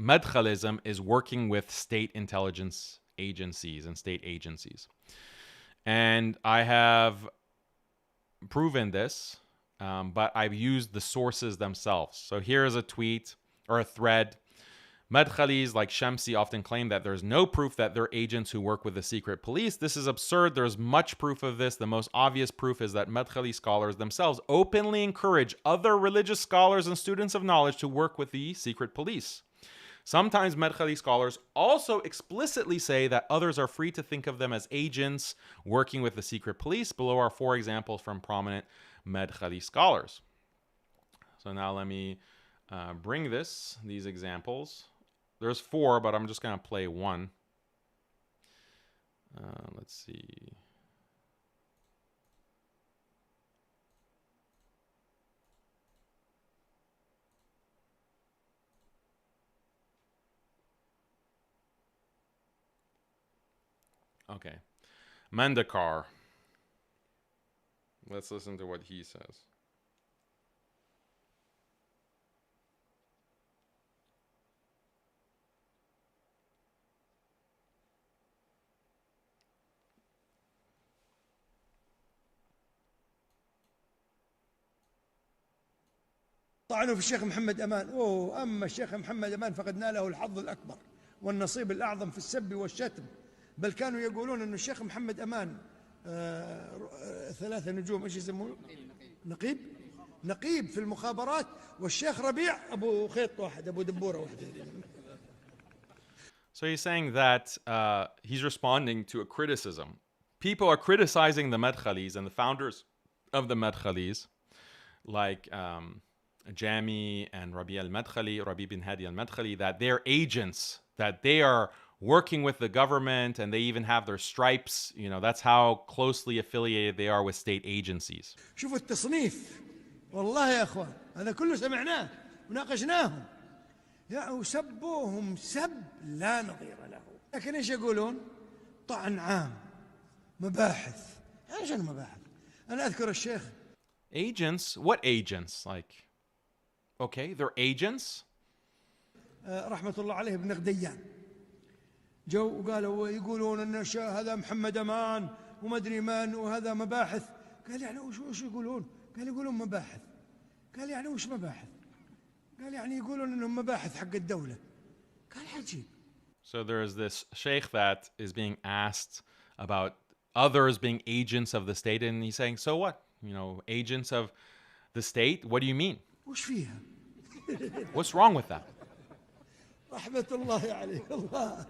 Madkhalism is working with state intelligence agencies and state agencies. And I have proven this, but I've used the sources themselves. So here is a tweet or a thread. Madkhalis like Shamsi often claim that there's no proof that they're agents who work with the secret police. This is absurd. There's much proof of this. The most obvious proof is that Madkhali scholars themselves openly encourage other religious scholars and students of knowledge to work with the secret police. Sometimes Madkhali scholars also explicitly say that others are free to think of them as agents working with the secret police. Below are 4 examples from prominent Madkhali scholars. So now let me bring these examples. There's 4, but I'm just going to play one. Let's see. Okay. Mandakar. Let's listen to what he says. طعنوا في الشيخ محمد أمان. أما الشيخ محمد أمان فقد ناله الحظ الأكبر والنصيب الأعظم في السب والشتم. بل كانوا يقولون أن الشيخ محمد أمان 3 نجوم إيش يسمونه؟ نقيب في المخابرات، والشيخ ربيع أبو خيط واحد، أبو دبورة واحدة. So he's saying that he's responding to a criticism. People are criticizing the Madkhalis and the founders of the Madkhalis, like Jami and Rabbi al-Madkhali, Rabbi bin Hadi al-Madkhali, that they're agents, that they are working with the government, and they even have their stripes. That's how closely affiliated they are with state agencies. شوفوا التصنيف والله يا اخوان هذا كله سمعناه وناقشناهم وسبوهم سب لا نظير له. لكن ايش يقولون؟ طعن عام، مباحث. ايش المباحث؟ انا اذكر الشيخ. Agents? What agents? Okay, they're agents. رحمة الله عليه ابن غديان جو وقالوا يقولون ان هذا محمد امان وما ادري من وهذا مباحث. قال يعني وش يقولون؟ قال يقولون مباحث. قال يعني وش مباحث؟ قال يعني يقولون انهم مباحث حق الدولة. قال عجيب. So there is this sheikh that is being asked about others being agents of the state, and he's saying, so what? Agents of the state? What do you mean? وش فيها؟ What's wrong with that? رحمة الله عليه الله.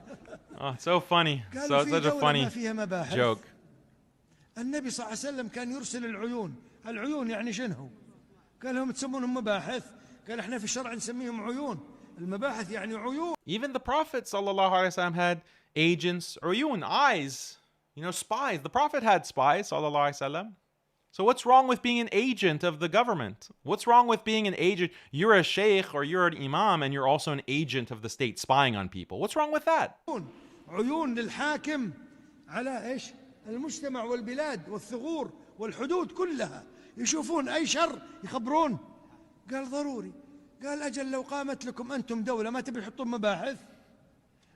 Oh, it's so funny. So it's such a funny joke. النبي صلى الله عليه وسلم كان يرسل العيون يعني شنو؟ قال لهم تسمونهم مباحث؟ قال احنا في الشرع نسميهم عيون. المباحث يعني عيون. Even the Prophet sallallahu alaihi wasallam had agents, عيون, eyes, spies. The Prophet had spies sallallahu alaihi wasallam. So what's wrong with being an agent of the government? What's wrong with being an agent? You're a sheikh or you're an imam and you're also an agent of the state spying on people. What's wrong with that? عيون للحاكم على ايش؟ المجتمع والبلاد والثغور والحدود كلها. يشوفون اي شر يخبرون. قال ضروري. قال أجل لو قامت لكم أنتم دولة ما تبي تحطون مباحث.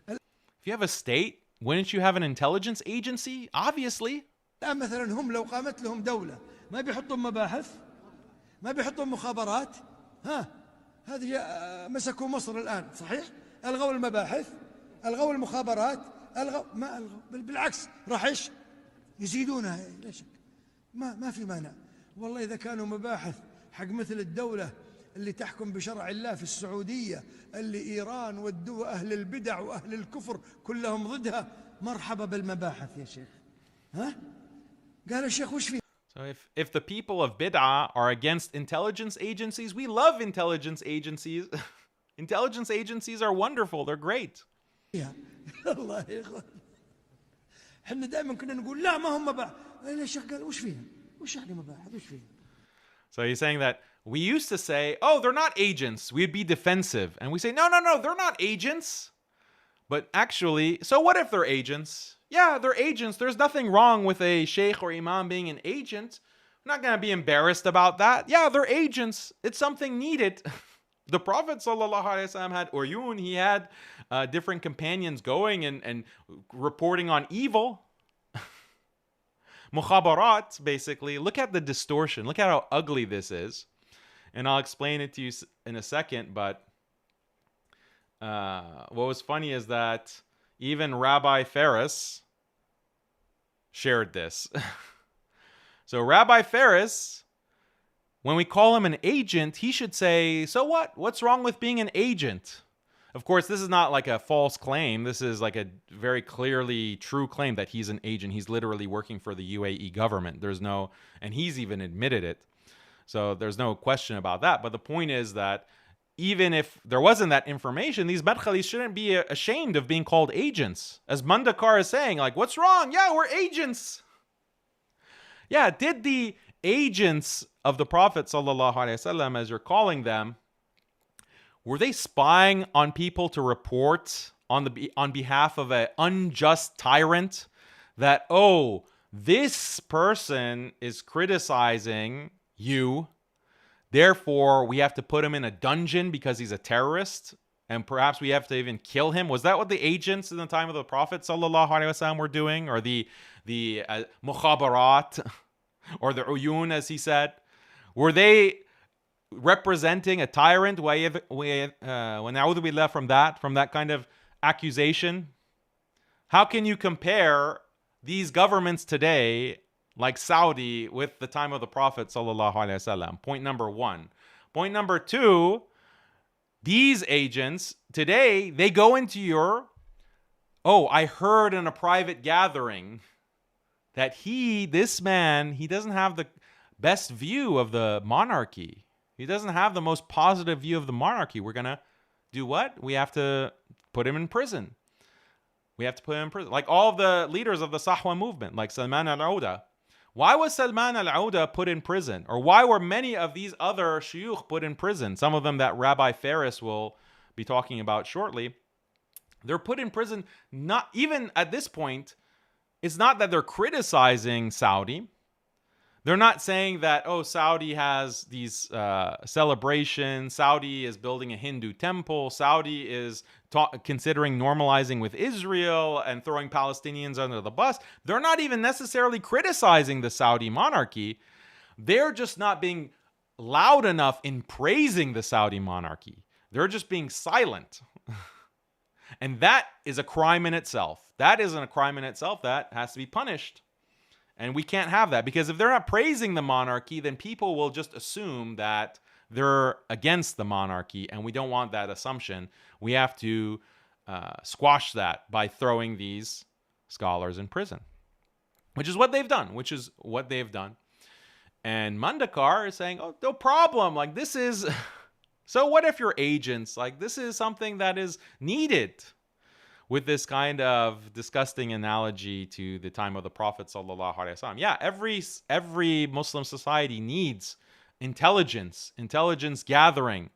If you have a state, wouldn't you have an intelligence agency? Obviously. الآن مثلا هم لو قامت لهم دولة ما بيحطون مباحث، ما بيحطون مخابرات. هذه مسكوا مصر الآن صحيح، ألغوا المباحث، ألغوا المخابرات، ما ألغوا، بالعكس راح إيش يزيدونها. لا شك ما في مانع. والله إذا كانوا مباحث حق مثل الدولة اللي تحكم بشرع الله في السعودية، اللي إيران والدول أهل البدع وأهل الكفر كلهم ضدها، مرحبا بالمباحث يا شيخ. قال الشيخ وش فيه؟ So if the people of bid'ah are against intelligence agencies, we love intelligence agencies. Intelligence agencies are wonderful. They're great. الله يا إخوان، احنا دائما كنا نقول لا ما هم مباحث. الشيخ قال وش فيها؟ وش يعني مباحث؟ وش فيها؟ So he's saying that we used to say, oh, they're not agents. We'd be defensive. And we say, no, they're not agents. But actually, so what if they're agents? Yeah, they're agents. There's nothing wrong with a sheikh or imam being an agent. We're not going to be embarrassed about that. Yeah, they're agents. It's something needed. The Prophet ﷺ had uyun. He had different companions going and reporting on evil. Mukhabarat, basically. Look at the distortion. Look at how ugly this is. And I'll explain it to you in a second. But what was funny is that even Rabbi Ferris shared this. So Rabbi Ferris, when we call him an agent, he should say, so what? What's wrong with being an agent? Of course, this is not like a false claim. This is like a very clearly true claim that he's an agent. He's literally working for the UAE government. And he's even admitted it. So there's no question about that. But the point is that even if there wasn't that information, these Madkhalis shouldn't be ashamed of being called agents. As Mandakar is saying, like, what's wrong? Yeah, we're agents. Yeah, did the agents of the Prophet ﷺ, as you're calling them, were they spying on people to report on behalf of an unjust tyrant that, oh, this person is criticizing you, therefore we have to put him in a dungeon because he's a terrorist, and perhaps we have to even kill him? Was that what the agents in the time of the Prophet ﷺ were doing? Or the mukhabarat, or the uyun, as he said? Were they representing a tyrant? وَنَعُوذُ بِاللَّهِ from that kind of accusation? How can you compare these governments today, like Saudi, with the time of the Prophet ﷺ? Point number one. Point number two, these agents today, they go into your, I heard in a private gathering that this man, he doesn't have the best view of the monarchy. He doesn't have the most positive view of the monarchy. We're going to do what? We have to put him in prison. Like all of the leaders of the Sahwa movement, like Salman al-Auda. Why was Salman al-Auda put in prison? Or why were many of these other shuyukh put in prison? Some of them that Rabbi Ferris will be talking about shortly. They're put in prison, not even at this point. It's not that they're criticizing Saudi. They're not saying that, Saudi has these celebrations. Saudi is building a Hindu temple. Saudi is considering normalizing with Israel and throwing Palestinians under the bus. They're not even necessarily criticizing the Saudi monarchy. They're just not being loud enough in praising the Saudi monarchy. They're just being silent. And that is a crime in itself. That isn't a crime in itself. That has to be punished. And we can't have that, because if they're not praising the monarchy, then people will just assume that they're against the monarchy, and we don't want that assumption. We have to squash that by throwing these scholars in prison, which is what they've done. And Mandakar is saying, no problem. Like, this is... So what if you're agents? Like, this is something that is needed, with this kind of disgusting analogy to the time of the Prophet ﷺ. Yeah, every Muslim society needs intelligence gathering.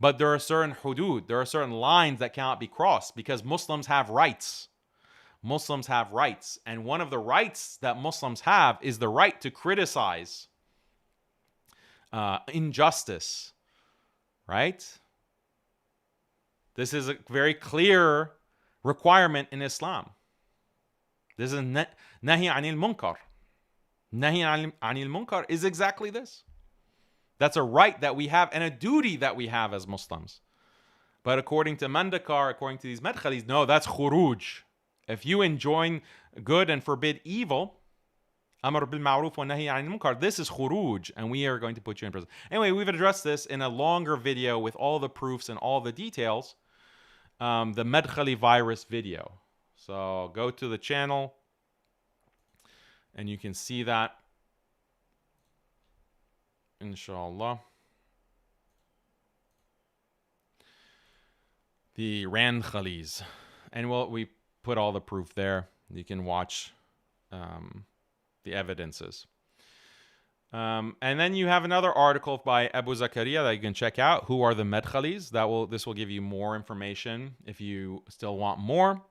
But there are certain hudud, there are certain lines that cannot be crossed, because Muslims have rights. And one of the rights that Muslims have is the right to criticize injustice, right? This is a very clear requirement in Islam. This is nahi anil munkar. Nahi anil munkar is exactly this. That's a right that we have and a duty that we have as Muslims. But according to Mandakar, according to these Madkhalis, no, that's khuruj. If you enjoin good and forbid evil, amr bil ma'ruf wa nahi anil munkar, this is khuruj, and we are going to put you in prison. Anyway, we've addressed this in a longer video with all the proofs and all the details. The Madkhali virus video. So go to the channel and you can see that, inshallah. The Randkhalis. And we put all the proof there. You can watch the evidences. And then you have another article by Abu Zakaria that you can check out. Who are the Madkhalis? This will give you more information if you still want more.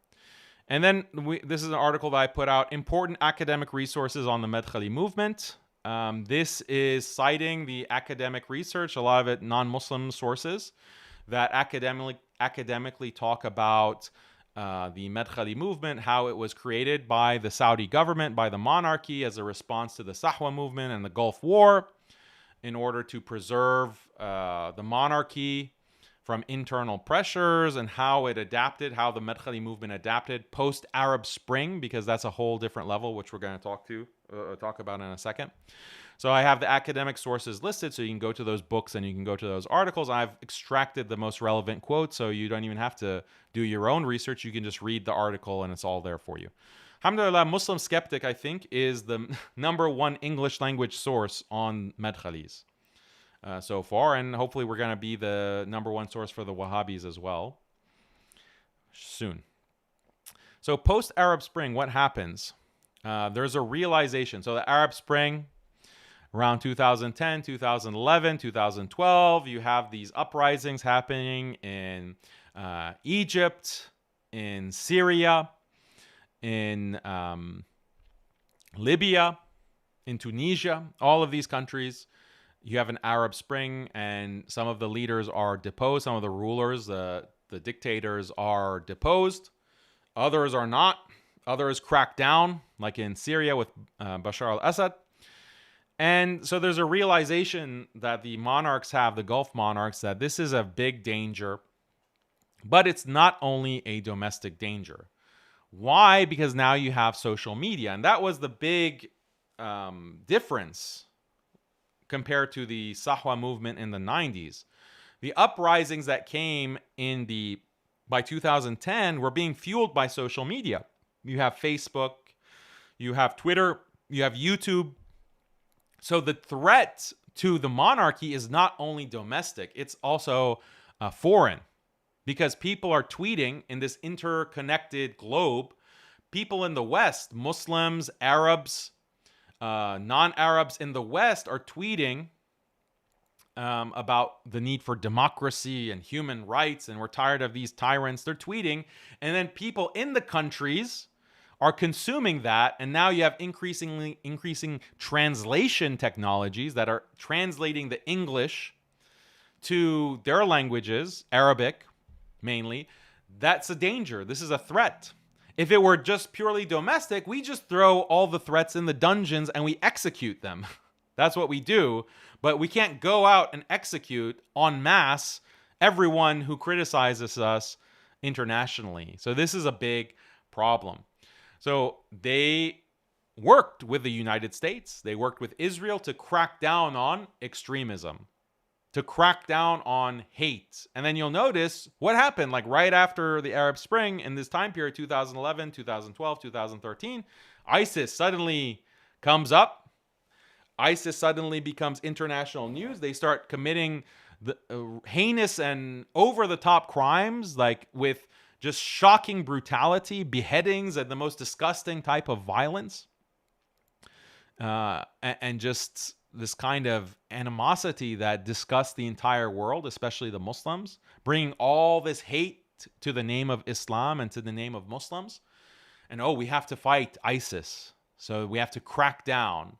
And then this is an article that I put out, important academic resources on the Madkhali movement. This is citing the academic research, a lot of it non-Muslim sources, that academically talk about the Madkhali movement, how it was created by the Saudi government, by the monarchy, as a response to the Sahwa movement and the Gulf War, in order to preserve the monarchy from internal pressures, and how it adapted, how the Madkhali movement adapted post-Arab Spring, because that's a whole different level, which we're going to talk about in a second. So I have the academic sources listed, so you can go to those books and you can go to those articles. I've extracted the most relevant quotes, so you don't even have to do your own research. You can just read the article and it's all there for you. Alhamdulillah, MuslimSkeptic, I think, is the #1 English language source on Madkhalis so far, and hopefully we're going to be the #1 source for the Wahhabis as well soon. So post-Arab Spring, what happens? There's a realization. So the Arab Spring, around 2010, 2011, 2012, you have these uprisings happening in Egypt, in Syria, in Libya, in Tunisia, all of these countries. You have an Arab Spring, and some of the leaders are deposed. Some of the rulers, the dictators, are deposed. Others are not. Others crack down, like in Syria with Bashar al-Assad. And so there's a realization that the monarchs have, the Gulf monarchs, that this is a big danger. But it's not only a domestic danger. Why? Because now you have social media. And that was the big difference compared to the Sahwa movement in the 90s. The uprisings that came by 2010 were being fueled by social media. You have Facebook, you have Twitter, you have YouTube. So the threat to the monarchy is not only domestic, it's also foreign. Because people are tweeting in this interconnected globe. People in the West, Muslims, Arabs, non-Arabs in the West are tweeting about the need for democracy and human rights, and we're tired of these tyrants. They're tweeting, and then people in the countries are consuming that, and now you have increasing translation technologies that are translating the English to their languages, Arabic mainly. That's a danger. This is a threat. If it were just purely domestic, we just throw all the threats in the dungeons and we execute them. That's what we do. But we can't go out and execute en masse everyone who criticizes us internationally. So this is a big problem. So they worked with the United States. They worked with Israel to crack down on extremism, to crack down on hate. And then you'll notice what happened, like right after the Arab Spring, in this time period, 2011, 2012, 2013, ISIS suddenly comes up. ISIS suddenly becomes international news. They start committing the heinous and over-the-top crimes, like with just shocking brutality, beheadings, and the most disgusting type of violence. And just this kind of animosity that disgusts the entire world, especially the Muslims, bringing all this hate to the name of Islam and to the name of Muslims. And we have to fight ISIS. So we have to crack down.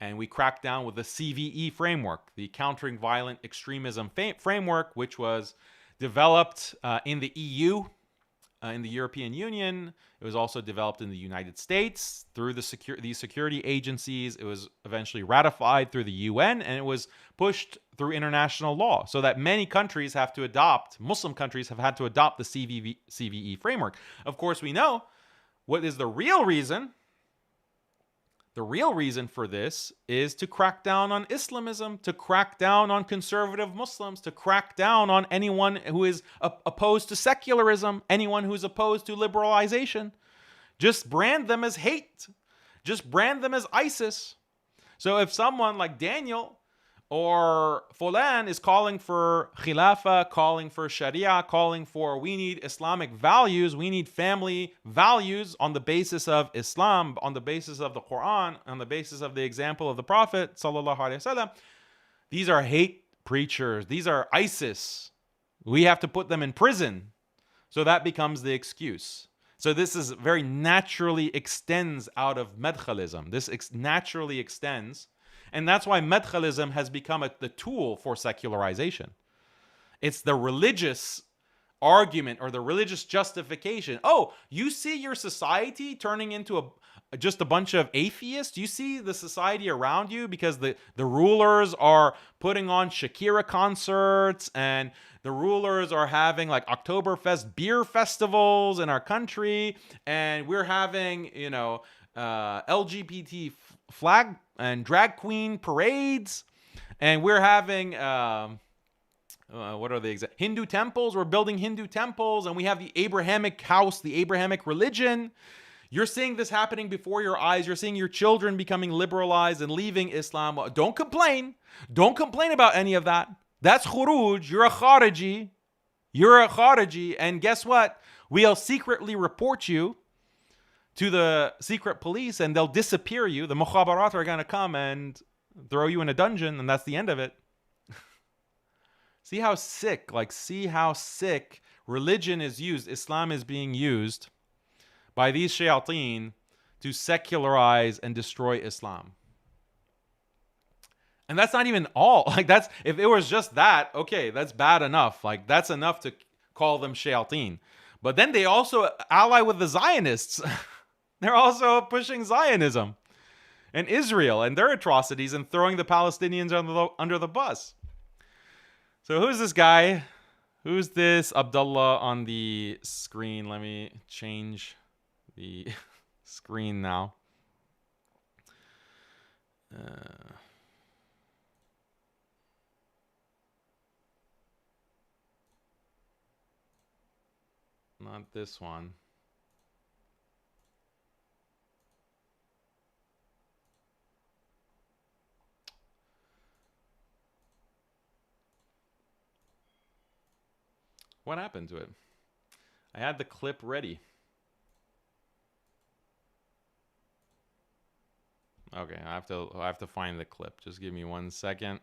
And we cracked down with the CVE framework, the Countering Violent Extremism framework, which was developed in the EU, in the European Union. It was also developed in the United States through these security agencies. It was eventually ratified through the UN, and it was pushed through international law, so that many countries have to adopt, Muslim countries have had to adopt the CVE framework. Of course, we know what is the real reason. The real reason for this is to crack down on Islamism, to crack down on conservative Muslims, to crack down on anyone who is opposed to secularism, anyone who is opposed to liberalization. Just brand them as hate. Just brand them as ISIS. So if someone like Daniel or Fulan is calling for Khilafah, calling for Sharia, calling for we need Islamic values, we need family values on the basis of Islam, on the basis of the Quran, on the basis of the example of the Prophet sallallahu alaihi wasallam, these are hate preachers. These are ISIS. We have to put them in prison. So that becomes the excuse. So this is very naturally extends out of Madkhalism. This naturally extends. And that's why Madkhalism has become the tool for secularization. It's the religious argument or the religious justification. Oh, you see your society turning into just a bunch of atheists? You see the society around you because the rulers are putting on Shakira concerts, and the rulers are having like Oktoberfest beer festivals in our country, and we're having, LGBT flag and drag queen parades, and we're having what are the Hindu temples. We're building Hindu temples, and we have the Abrahamic house, the Abrahamic religion. You're seeing this happening before your eyes. You're seeing your children becoming liberalized and leaving Islam. Don't complain. Don't complain about any of that. That's khuruj. You're a khariji. You're a khariji, and guess what? We'll secretly report you to the secret police, and they'll disappear you. The mukhabarat are going to come and throw you in a dungeon, and that's the end of it. See how sick religion is used, Islam is being used by these shayateen to secularize and destroy Islam. And that's not even all. If it was just that, okay, that's bad enough. That's enough to call them shayateen. But then they also ally with the Zionists. They're also pushing Zionism and Israel and their atrocities and throwing the Palestinians under the bus. So who's this guy? Who's this Abdullah on the screen? Let me change the screen now. Not this one. What happened to it? I had the clip ready. Okay, I have to find the clip. Just give me 1 second.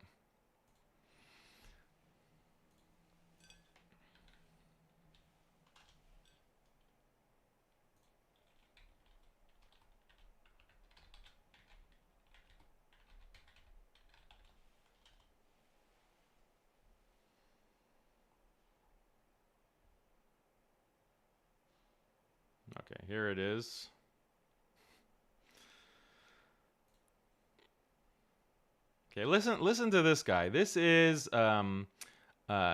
Okay, here it is. Okay, listen to this guy. This is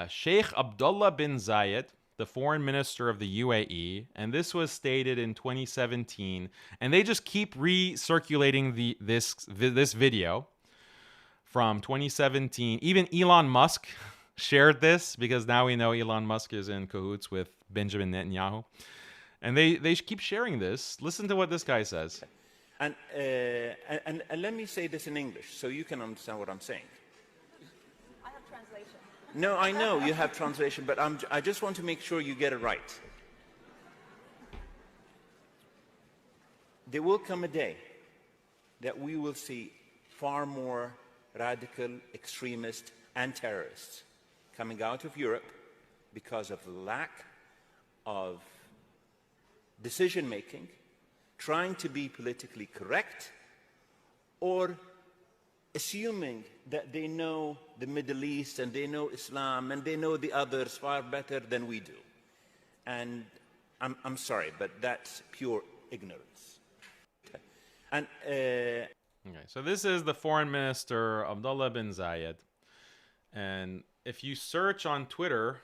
Sheikh Abdullah bin Zayed, the foreign minister of the UAE, and this was stated in 2017. And they just keep recirculating this video from 2017. Even Elon Musk shared this, because now we know Elon Musk is in cahoots with Benjamin Netanyahu. And they keep sharing this. Listen to what this guy says. And let me say this in English so you can understand what I'm saying. I have translation. No, I know you have translation, but I just want to make sure you get it right. There will come a day that we will see far more radical extremists and terrorists coming out of Europe because of the lack of decision-making, trying to be politically correct, or assuming that they know the Middle East and they know Islam and they know the others far better than we do. And I'm sorry, but that's pure ignorance. And Okay, so this is the foreign minister, Abdullah bin Zayed. And if you search on Twitter,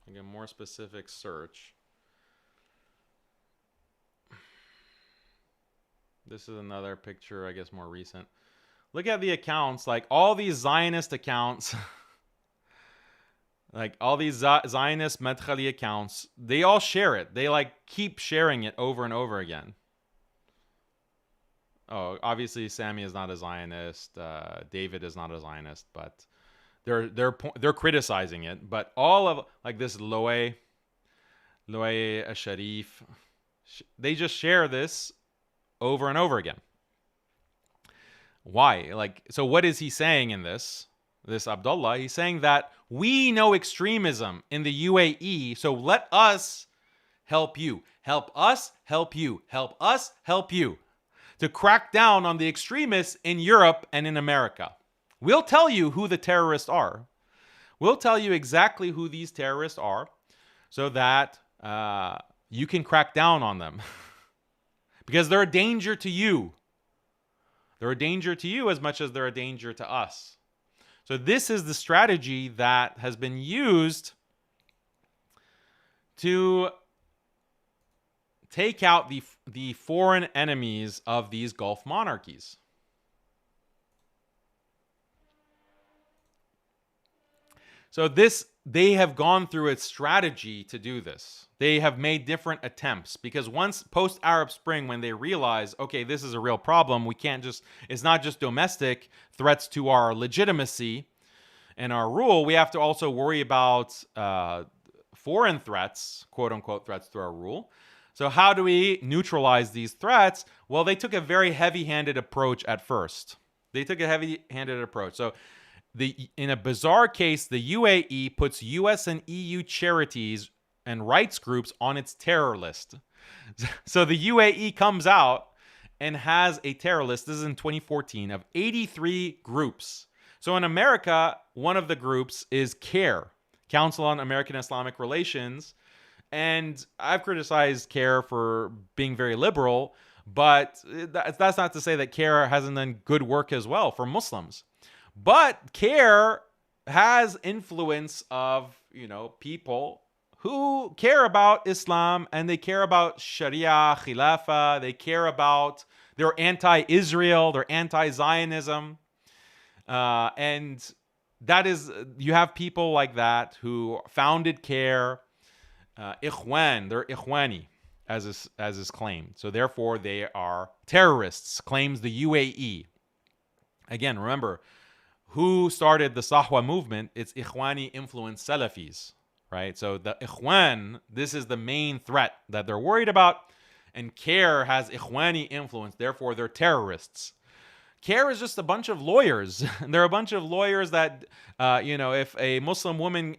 like a more specific search, this is another picture, I guess more recent. Look at the accounts, like all these Zionist accounts, like all these Zionist Madkhali accounts, they all share it. They like keep sharing it over and over again. Oh, obviously Sammy is not a Zionist. David is not a Zionist, but they're criticizing it. But all of like this Loe Sharif, they just share this over and over again. Why? Like, so what is he saying in this Abdullah? He's saying that we know extremism in the UAE, so let us help you. Help us help you. Help us help you. To crack down on the extremists in Europe and in America. We'll tell you who the terrorists are. We'll tell you exactly who these terrorists are so that you can crack down on them. Because they're a danger to you. They're a danger to you as much as they're a danger to us. So this is the strategy that has been used to take out the foreign enemies of these Gulf monarchies. So they have gone through a strategy to do this. They have made different attempts because once post-Arab Spring, when they realize, okay, this is a real problem, we can't just, it's not just domestic threats to our legitimacy and our rule, we have to also worry about foreign threats, quote unquote threats to our rule. So how do we neutralize these threats? Well, they took a very heavy-handed approach at first. So in a bizarre case, the UAE puts US and EU charities and rights groups on its terror list. So the UAE comes out and has a terror list, this is in 2014, of 83 groups. So in America, one of the groups is CARE, Council on American Islamic Relations. And I've criticized CARE for being very liberal, but that's not to say that CARE hasn't done good work as well for Muslims. But CARE has influence of, people who care about Islam and they care about Sharia, Khilafah, they care about, they're anti-Israel, they're anti-Zionism. And that is, you have people like that who founded CARE, Ikhwan, they're Ikhwani, as is claimed. So therefore they are terrorists, claims the UAE. Again, remember, who started the Sahwa movement? It's Ikhwani influenced Salafis, right? So the Ikhwan, this is the main threat that they're worried about. And CARE has Ikhwani influence, therefore they're terrorists. CARE is just a bunch of lawyers. They're a bunch of lawyers that, if a Muslim woman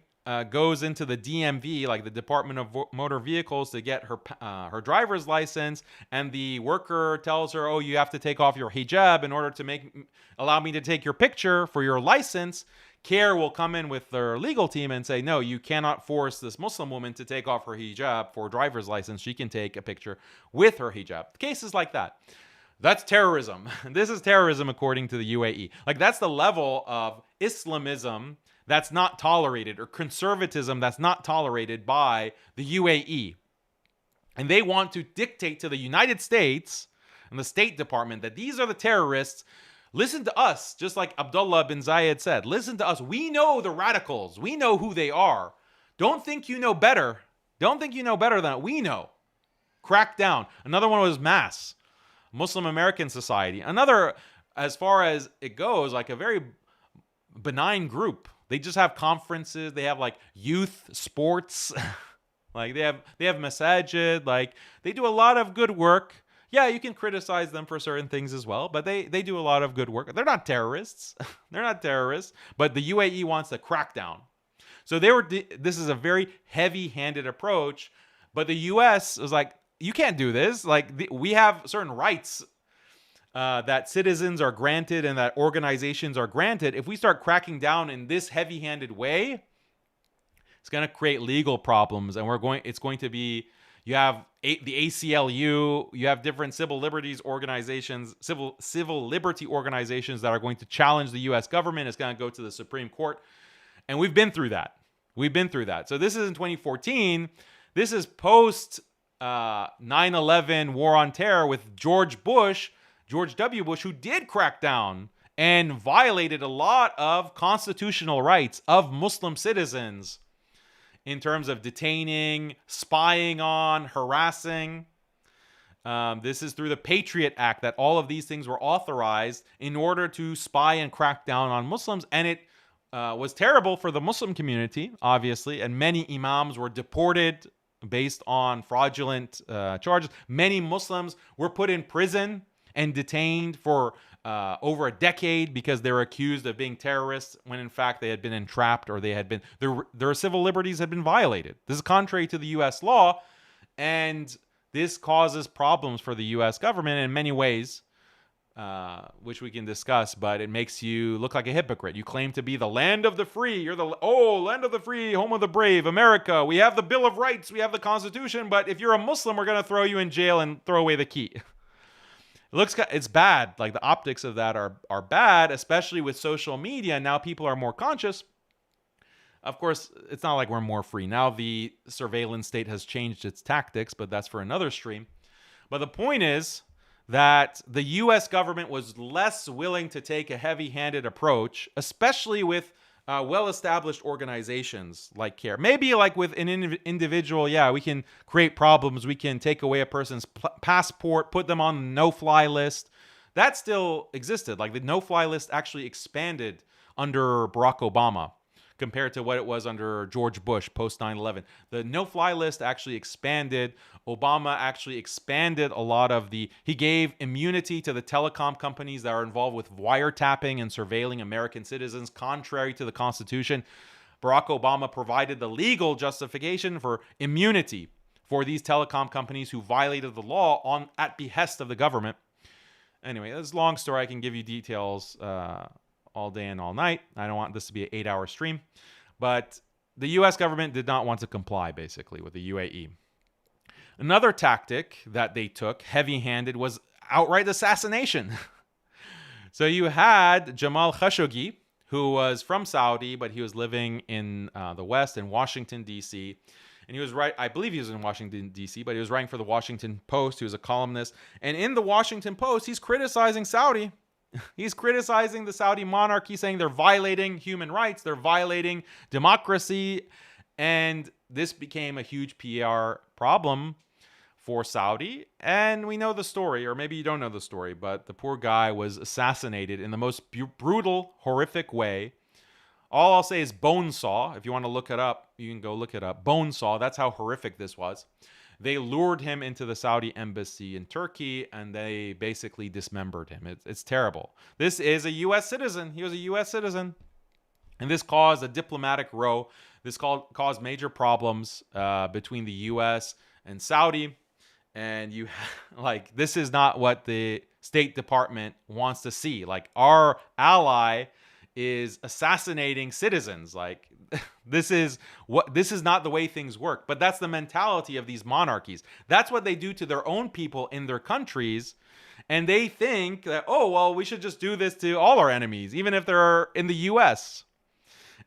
goes into the DMV, like the Department of Motor Vehicles, to get her driver's license, and the worker tells her, "Oh, you have to take off your hijab in order to allow me to take your picture for your license." CARE will come in with their legal team and say, "No, you cannot force this Muslim woman to take off her hijab for a driver's license. She can take a picture with her hijab." Cases like that. That's terrorism. This is terrorism according to the UAE. Like, that's the level of Islamism that's not tolerated, or conservatism that's not tolerated by the UAE. And they want to dictate to the United States and the State Department that these are the terrorists. Listen to us, just like Abdullah bin Zayed said. Listen to us. We know the radicals. We know who they are. Don't think you know better. Don't think you know better than we know. Crack down. Another one was MAS, Muslim American Society. Another, as far as it goes, like a very benign group. They just have conferences. They have like youth sports. Like they have masajid. Like they do a lot of good work. Yeah, you can criticize them for certain things as well, but they do a lot of good work. They're not terrorists. They're not terrorists, but the UAE wants a crackdown. So this is a very heavy-handed approach, but the US was like, you can't do this. Like, we have certain rights that citizens are granted and that organizations are granted. If we start cracking down in this heavy-handed way, it's going to create legal problems, and it's going to be, you have the ACLU, you have different civil liberties organizations, civil liberty organizations that are going to challenge the U.S. government. It's going to go to the Supreme Court, and we've been through that. So this is in 2014. This is post 9/11 war on terror with George W. Bush, who did crack down and violated a lot of constitutional rights of Muslim citizens in terms of detaining, spying on, harassing. This is through the Patriot Act that all of these things were authorized in order to spy and crack down on Muslims. And it was terrible for the Muslim community, obviously. And many imams were deported based on fraudulent charges. Many Muslims were put in prison and detained for over a decade because they were accused of being terrorists when in fact they had been entrapped, or they had been their civil liberties had been violated. This is contrary to the U.S. law, and this causes problems for the U.S. government in many ways, which we can discuss, but it makes you look like a hypocrite. You claim to be the land of the free. You're the land of the free, home of the brave, America. We have the Bill of Rights, we have the Constitution, but if you're a Muslim, we're going to throw you in jail and throw away the key. It's bad. Like, the optics of that are bad, especially with social media. Now people are more conscious. Of course, it's not like we're more free. Now the surveillance state has changed its tactics, but that's for another stream. But the point is that the U.S. government was less willing to take a heavy-handed approach, especially with well-established organizations like CARE. Maybe like with an individual, yeah, we can create problems. We can take away a person's passport, put them on the no-fly list. That still existed. Like, the no-fly list actually expanded under Barack Obama compared to what it was under George Bush post 9/11. The no-fly list actually expanded. Obama actually expanded a lot of he gave immunity to the telecom companies that are involved with wiretapping and surveilling American citizens, contrary to the Constitution. Barack Obama provided the legal justification for immunity for these telecom companies who violated the law at behest of the government. Anyway, that's a long story. I can give you details all day and all night. I don't want this to be an 8-hour stream. But the U.S. government did not want to comply, basically, with the UAE. Another tactic that they took, heavy-handed, was outright assassination. So you had Jamal Khashoggi, who was from Saudi, but he was living in the West, in Washington, D.C., and he was I believe he was in Washington, D.C., but he was writing for the Washington Post. He was a columnist. And in the Washington Post, he's criticizing Saudi. He's criticizing the Saudi monarchy, saying they're violating human rights, they're violating democracy, and this became a huge PR problem for Saudi. And we know the story, or maybe you don't know the story, but the poor guy was assassinated in the most brutal, horrific way. All I'll say is bone saw. If you want to look it up, you can go look it up. Bone saw, that's how horrific this was. They lured him into the Saudi embassy in Turkey, and they basically dismembered him. It's terrible. This is a U.S. citizen. He was a U.S. citizen. And this caused a diplomatic row. This caused major problems between the U.S. and Saudi. And this is not what the State Department wants to see. Like, our ally is assassinating citizens. Like, this is not the way things work. But that's the mentality of these monarchies. That's what they do to their own people in their countries. And they think that, oh, well, we should just do this to all our enemies, even if they're in the U.S.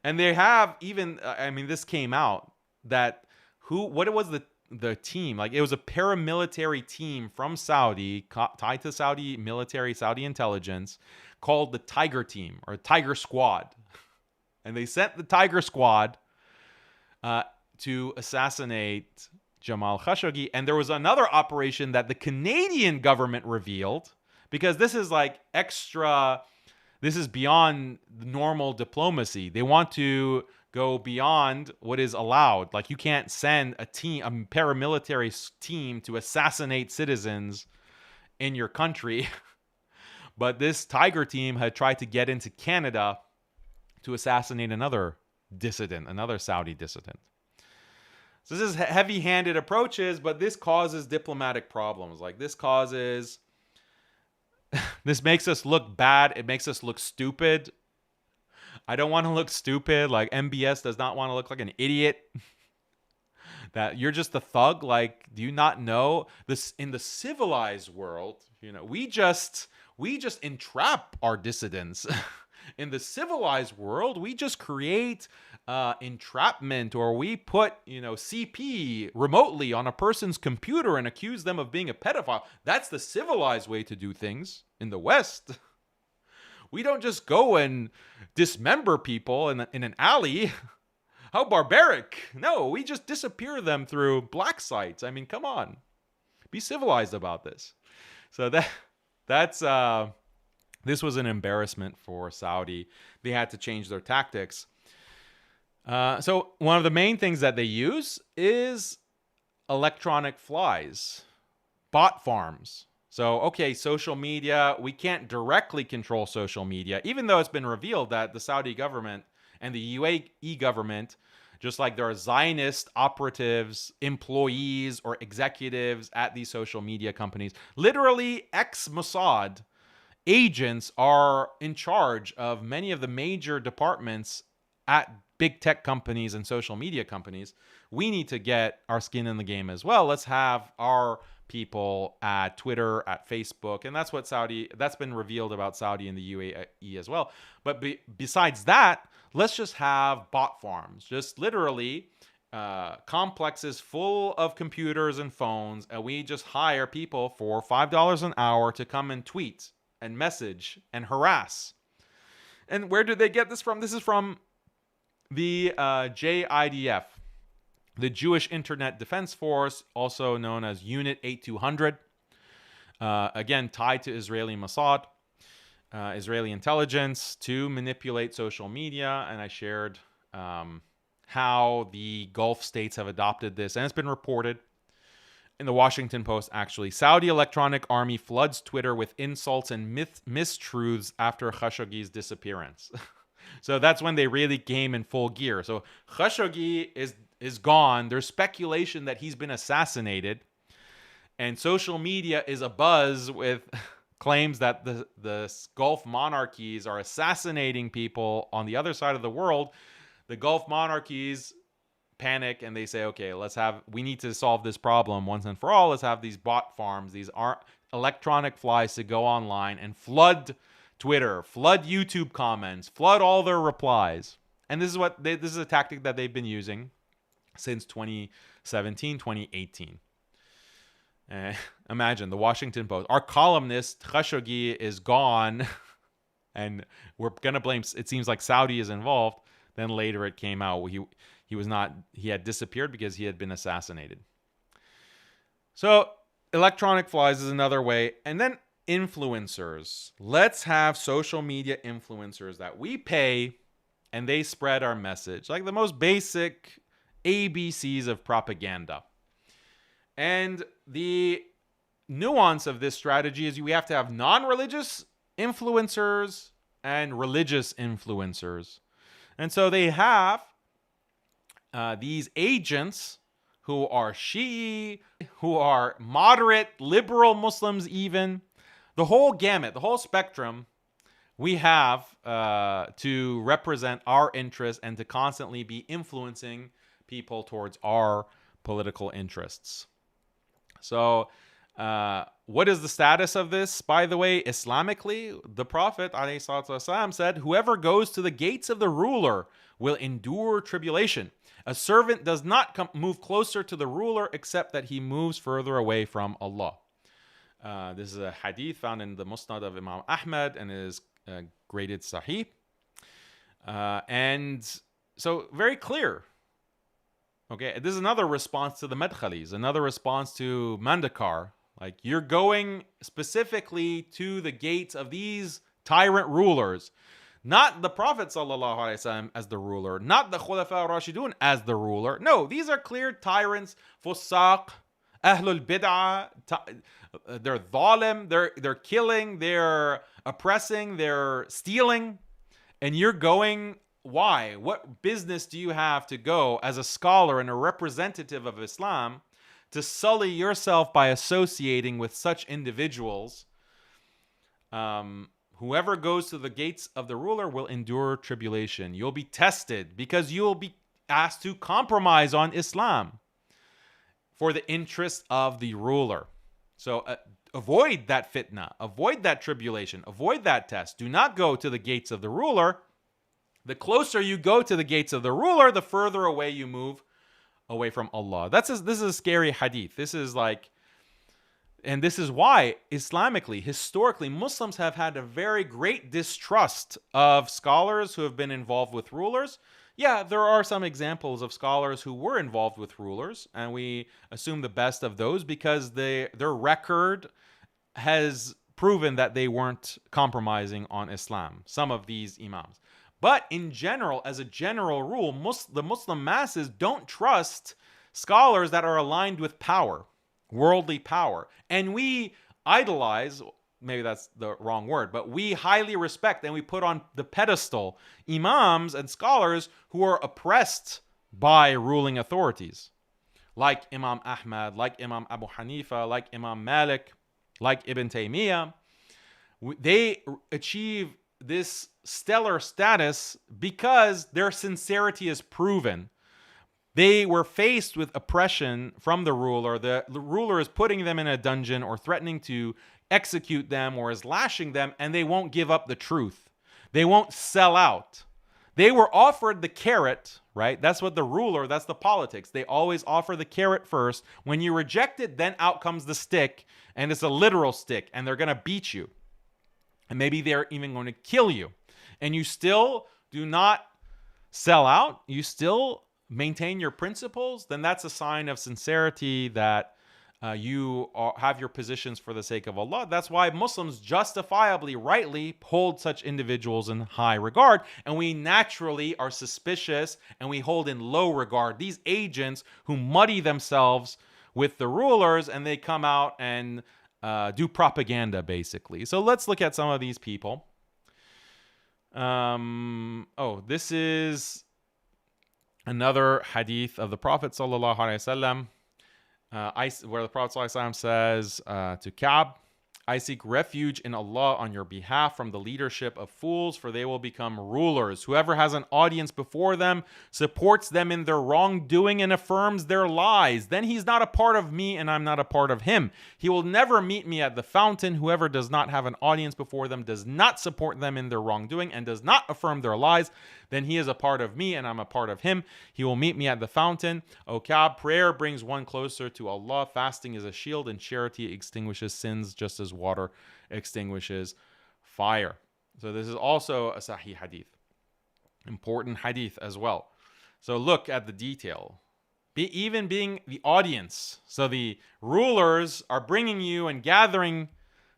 And they have even, this came out that what it was the team, like, it was a paramilitary team from Saudi, tied to Saudi military, Saudi intelligence, called the Tiger Team or Tiger Squad. And they sent the Tiger Squad to assassinate Jamal Khashoggi. And there was another operation that the Canadian government revealed, because this is like extra, this is beyond normal diplomacy. They want to go beyond what is allowed. Like, you can't send a paramilitary team to assassinate citizens in your country. But this Tiger Team had tried to get into Canada to assassinate another dissident, another Saudi dissident. So this is heavy-handed approaches, but this causes diplomatic problems. Like this makes us look bad. It makes us look stupid. I don't want to look stupid. Like MBS does not want to look like an idiot. That you're just a thug. Like, do you not know this? In the civilized world, we just entrap our dissidents. In the civilized world, we just create entrapment, or we put CP remotely on a person's computer and accuse them of being a pedophile. That's the civilized way to do things. In the West, we don't just go and dismember people in an alley. How barbaric. No, we just disappear them through black sites. I mean, come on. Be civilized about this. So this was an embarrassment for Saudi. They had to change their tactics. So one of the main things that they use is electronic flies, bot farms. So, okay, social media, we can't directly control social media, even though it's been revealed that the Saudi government and the UAE government, just like there are Zionist operatives, employees, or executives at these social media companies, literally ex-Mossad agents are in charge of many of the major departments at big tech companies and social media companies. We need to get our skin in the game as well. Let's have our people at Twitter, at Facebook, and that's been revealed about Saudi and the UAE as well. But besides that, let's just have bot farms, just literally complexes full of computers and phones, and we just hire people for $5 an hour to come and tweet and message and harass. And where did they get this from? This is from the JIDF, the Jewish Internet Defense Force, also known as Unit 8200. Again, tied to Israeli Mossad, Israeli intelligence, to manipulate social media. And I shared how the Gulf states have adopted this. And it's been reported in the Washington Post, actually. Saudi Electronic Army floods Twitter with insults and mistruths after Khashoggi's disappearance. So that's when they really came in full gear. So Khashoggi is gone. There's speculation that he's been assassinated. And social media is abuzz with claims that the Gulf monarchies are assassinating people on the other side of the world. The Gulf monarchies panic and they say, okay, we need to solve this problem once and for all. Let's have these bot farms, these electronic flies to go online and flood Twitter, flood YouTube comments, flood all their replies. And this is a tactic that they've been using since 2017, 2018. Imagine the Washington Post. Our columnist Khashoggi is gone, and we're gonna blame. It seems like Saudi is involved. Then later it came out he was not. He had disappeared because he had been assassinated. So electronic flies is another way, and then influencers. Let's have social media influencers that we pay, and they spread our message, like the most basic ABCs of propaganda. And the nuance of this strategy is we have to have non-religious influencers and religious influencers. And so they have these agents who are Shi'i, who are moderate, liberal Muslims even. The whole gamut, the whole spectrum we have to represent our interests and to constantly be influencing people towards our political interests. So what is the status of this? By the way, Islamically, the Prophet ﷺ said, whoever goes to the gates of the ruler will endure tribulation. A servant does not move closer to the ruler except that he moves further away from Allah. This is a hadith found in the Musnad of Imam Ahmad and is graded Sahih. And so very clear. Okay, this is another response to the Madkhalis, another response to Mandakar. Like, you're going specifically to the gates of these tyrant rulers. Not the Prophet ﷺ as the ruler, not the Khulafa Rashidun as the ruler. No, these are clear tyrants, Fusaq, Ahlul Bid'ah. They're dhalim, they're killing, they're oppressing, they're stealing. And you're going why? What business do you have to go as a scholar and a representative of Islam to sully yourself by associating with such individuals? Whoever goes to the gates of the ruler will endure tribulation. You'll be tested because you'll be asked to compromise on Islam for the interest of the ruler. So avoid that fitna, avoid that tribulation, avoid that test. Do not go to the gates of the ruler. The closer you go to the gates of the ruler, the further away you move away from Allah. This is a scary hadith. This is like, and this is why Islamically, historically, Muslims have had a very great distrust of scholars who have been involved with rulers. Yeah, there are some examples of scholars who were involved with rulers, and we assume the best of those because their record has proven that they weren't compromising on Islam, some of these imams. But in general, as a general rule, the Muslim masses don't trust scholars that are aligned with power, worldly power. And we idolize, maybe that's the wrong word, but we highly respect and we put on the pedestal imams and scholars who are oppressed by ruling authorities, like Imam Ahmad, like Imam Abu Hanifa, like Imam Malik, like Ibn Taymiyyah. They achieve this stellar status because their sincerity is proven. They were faced with oppression from the ruler. The ruler is putting them in a dungeon or threatening to execute them or is lashing them, and they won't give up the truth. They won't sell out. They were offered the carrot, right? That's what the ruler, that's the politics. They always offer the carrot first. When you reject it, then out comes the stick, and it's a literal stick, and they're going to beat you. And maybe they're even going to kill you. And you still do not sell out. You still maintain your principles. Then that's a sign of sincerity that you have your positions for the sake of Allah. That's why Muslims justifiably, rightly hold such individuals in high regard. And we naturally are suspicious and we hold in low regard these agents who muddy themselves with the rulers and they come out and do propaganda, basically. So let's look at some of these people. This is another hadith of the Prophet sallallahu alaihi wasallam, where the Prophet sallallahu alaihi wasallam says to Ka'b, I seek refuge in Allah on your behalf from the leadership of fools, for they will become rulers. Whoever has an audience before them supports them in their wrongdoing and affirms their lies. Then he's not a part of me and I'm not a part of him. He will never meet me at the fountain. Whoever does not have an audience before them, does not support them in their wrongdoing, and does not affirm their lies, then he is a part of me and I'm a part of him. He will meet me at the fountain. O Ka'b, prayer brings one closer to Allah. Fasting is a shield and charity extinguishes sins just as water extinguishes fire. So this is also a Sahih hadith. Important hadith as well. So look at the detail. Even being the audience. So the rulers are bringing you and gathering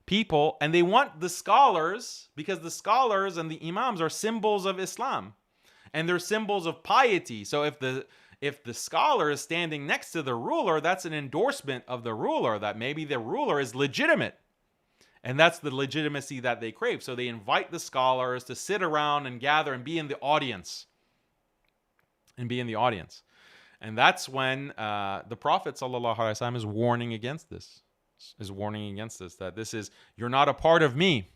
people, and they want the scholars, because the scholars and the imams are symbols of Islam. And they're symbols of piety. So if the scholar is standing next to the ruler, that's an endorsement of the ruler, that maybe the ruler is legitimate. And that's the legitimacy that they crave. So they invite the scholars to sit around and gather and be in the audience. And that's when the Prophet ﷺ is warning against this. That this is, you're not a part of me.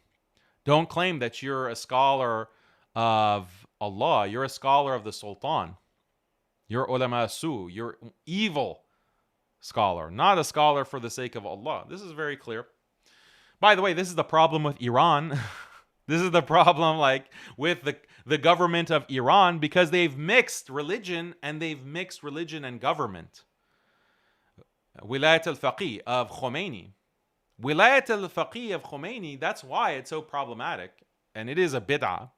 Don't claim that you're a scholar of Allah. You're a scholar of the Sultan. You're ulama su. You're evil scholar, not a scholar for the sake of Allah. This is very clear. By the way, this is the problem with Iran. This is the problem with the government of Iran, because they've mixed religion and government. Wilayat al-Faqih of Khomeini. Wilayat al-Faqih of Khomeini, that's why it's so problematic, and it is a bid'ah,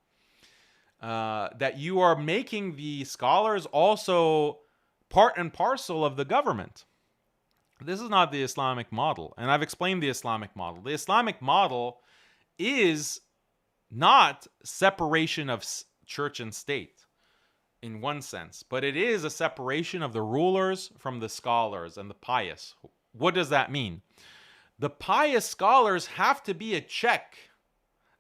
that you are making the scholars also part and parcel of the government. This is not the Islamic model, and I've explained the Islamic model. The Islamic model is not separation of church and state in one sense, but it is a separation of the rulers from the scholars and the pious. What does that mean? The pious scholars have to be a check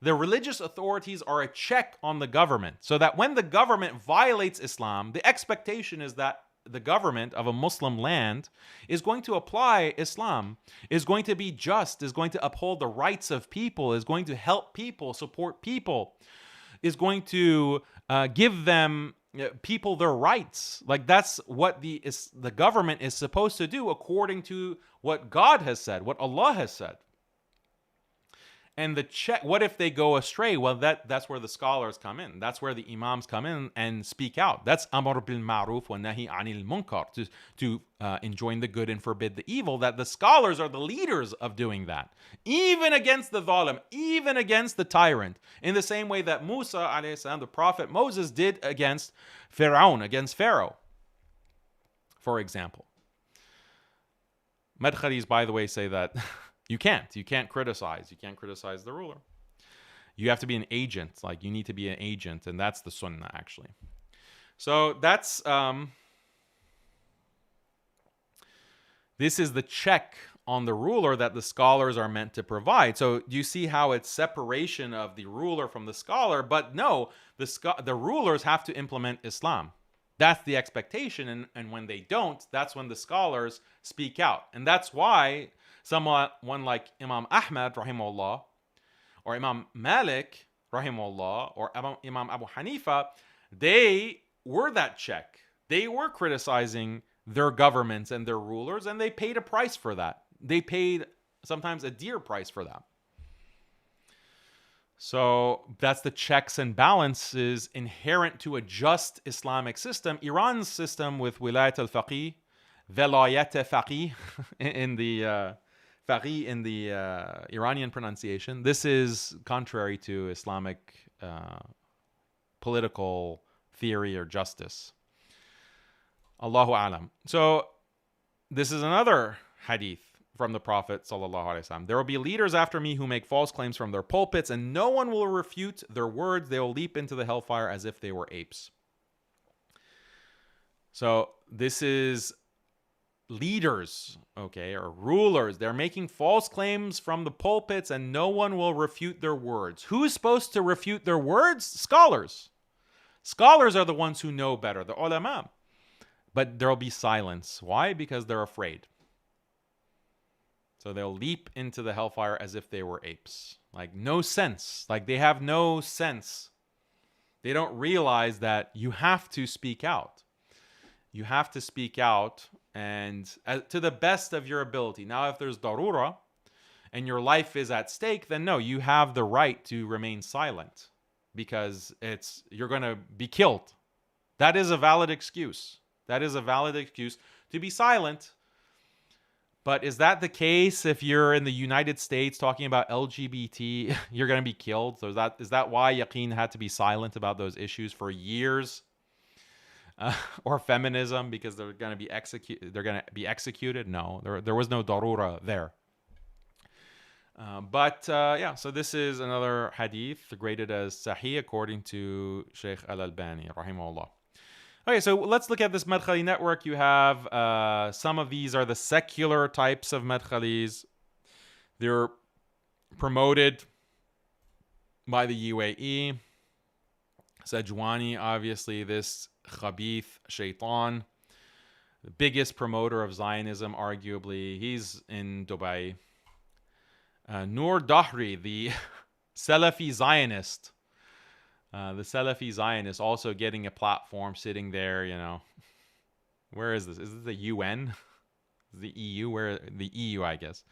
the religious authorities are a check on the government, so that when the government violates Islam, the expectation is that the government of a Muslim land is going to apply Islam, is going to be just, is going to uphold the rights of people, is going to help people, support people, is going to give them people their rights. Like, that's what the government is supposed to do according to what God has said, what Allah has said. And the check, what if they go astray? Well, that's where the scholars come in. That's where the imams come in and speak out. That's amr bil ma'ruf wa nahi anil munkar, to enjoin the good and forbid the evil. That the scholars are the leaders of doing that, even against the zalim, even against the tyrant, in the same way that Musa alayhi salam, the prophet Moses, did against Pharaoh, for example. Madkhalis, by the way, say that you can't criticize the ruler. You have to be an agent. Like, you need to be an agent, and that's the sunnah, actually. So that's this is the check on the ruler that the scholars are meant to provide. So do you see how it's separation of the ruler from the scholar? But no, the rulers have to implement Islam. That's the expectation, and when they don't, that's when the scholars speak out. And that's why someone like Imam Ahmad, rahimahullah, or Imam Malik, rahimahullah, or Imam Abu Hanifa, they were that check. They were criticizing their governments and their rulers, and they paid a price for that. They paid sometimes a dear price for that. So that's the checks and balances inherent to a just Islamic system. Iran's system with wilayat al-faqih, velayat al-faqih in the faqih in the Iranian pronunciation, this is contrary to Islamic political theory or justice. Allahu alam. So this is another hadith from the Prophet sallallahu alaihi wasallam. There will be leaders after me who make false claims from their pulpits, and no one will refute their words. They will leap into the hellfire as if they were apes. So this is leaders, okay, or rulers. They're making false claims from the pulpits, and no one will refute their words. Who's supposed to refute their words? Scholars. Scholars are the ones who know better, the ulama. But there'll be silence. Why? Because they're afraid. So they'll leap into the hellfire as if they were apes. Like, no sense. Like, they have no sense. They don't realize that you have to speak out. You have to speak out, and to the best of your ability. Now, if there's darura and your life is at stake, then no, you have the right to remain silent, because you're going to be killed. That is a valid excuse. That is a valid excuse to be silent. But is that the case if you're in the United States talking about LGBT, you're going to be killed? So is that why Yaqeen had to be silent about those issues for years? Or feminism, because they're going to be executed? No, there was no darura there. Yeah, so this is another hadith graded as sahih according to Sheikh Al-Albani, rahimahullah. Okay, so let's look at this Madkhali network. You have some of these are the secular types of Madkhalis. They're promoted by the UAE. Sajwani, obviously, this Khabith Shaitan, the biggest promoter of Zionism, arguably. He's in Dubai. Noor Dahri, the Salafi Zionist. The Salafi Zionist also getting a platform, sitting there, you know. Where is this? Is this the UN? The EU? Where? The EU, I guess.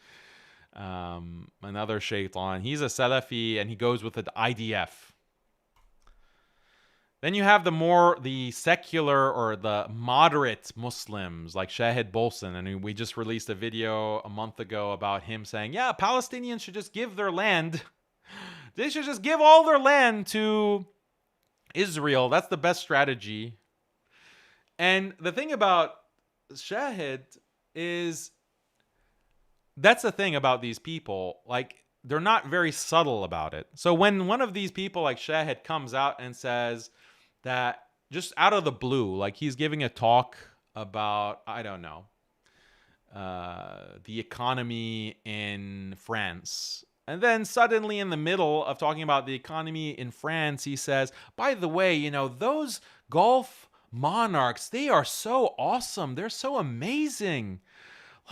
Another shaitan. He's a Salafi, and he goes with the IDF. Then you have the secular or the moderate Muslims, like Shahid Bolson. And we just released a video a month ago about him saying, yeah, Palestinians should just give their land. They should just give all their land to Israel. That's the best strategy. And the thing about Shahid is, that's the thing about these people. Like, they're not very subtle about it. So when one of these people like Shahid comes out and says that, just out of the blue, like he's giving a talk about, I don't know, the economy in France, And then suddenly in the middle of talking about the economy in France, he says, by the way, you know, those Gulf monarchs, they are so awesome. They're so amazing.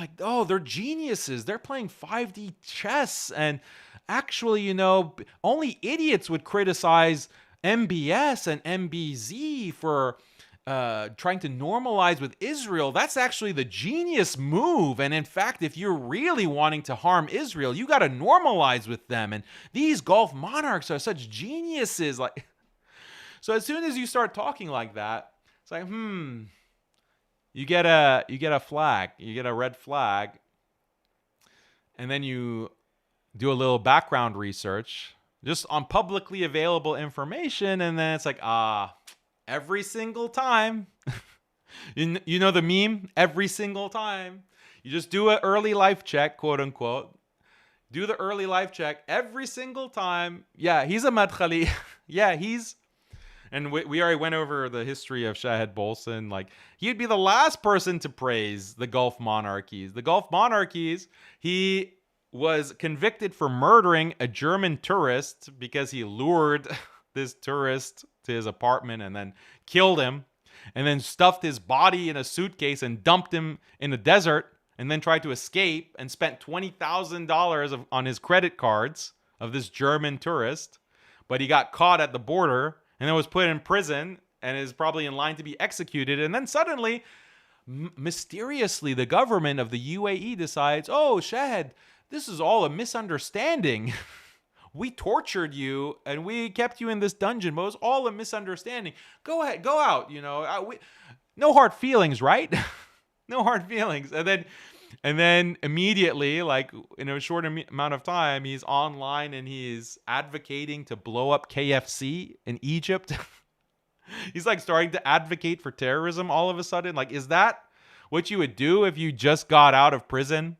Like, oh, they're geniuses. They're playing 5D chess. And actually, you know, only idiots would criticize MBS and MBZ for trying to normalize with Israel. That's actually the genius move. And in fact, if you're really wanting to harm Israel, you got to normalize with them. And these Gulf monarchs are such geniuses. Like, so as soon as you start talking like that, it's like, you get a flag, you get a red flag, and then you do a little background research just on publicly available information, and then it's like, every single time, you know the meme? Every single time. You just do an early life check, quote unquote. Do the early life check every single time. Yeah, he's a Madkhali. Yeah, and we already went over the history of Shahed Bolson. Like, he'd be the last person to praise the Gulf monarchies. The Gulf monarchies, he was convicted for murdering a German tourist because he lured this tourist to his apartment and then killed him, and then stuffed his body in a suitcase and dumped him in the desert, and then tried to escape and spent $20,000 on his credit cards of this German tourist. But he got caught at the border and then was put in prison and is probably in line to be executed. And then suddenly, mysteriously, the government of the UAE decides, oh, Shahed, this is all a misunderstanding. We tortured you and we kept you in this dungeon, but it was all a misunderstanding. Go ahead, go out, you know. No hard feelings, right? No hard feelings. And then immediately, like in a short amount of time, he's online and he's advocating to blow up KFC in Egypt. He's like starting to advocate for terrorism all of a sudden. Like, is that what you would do if you just got out of prison?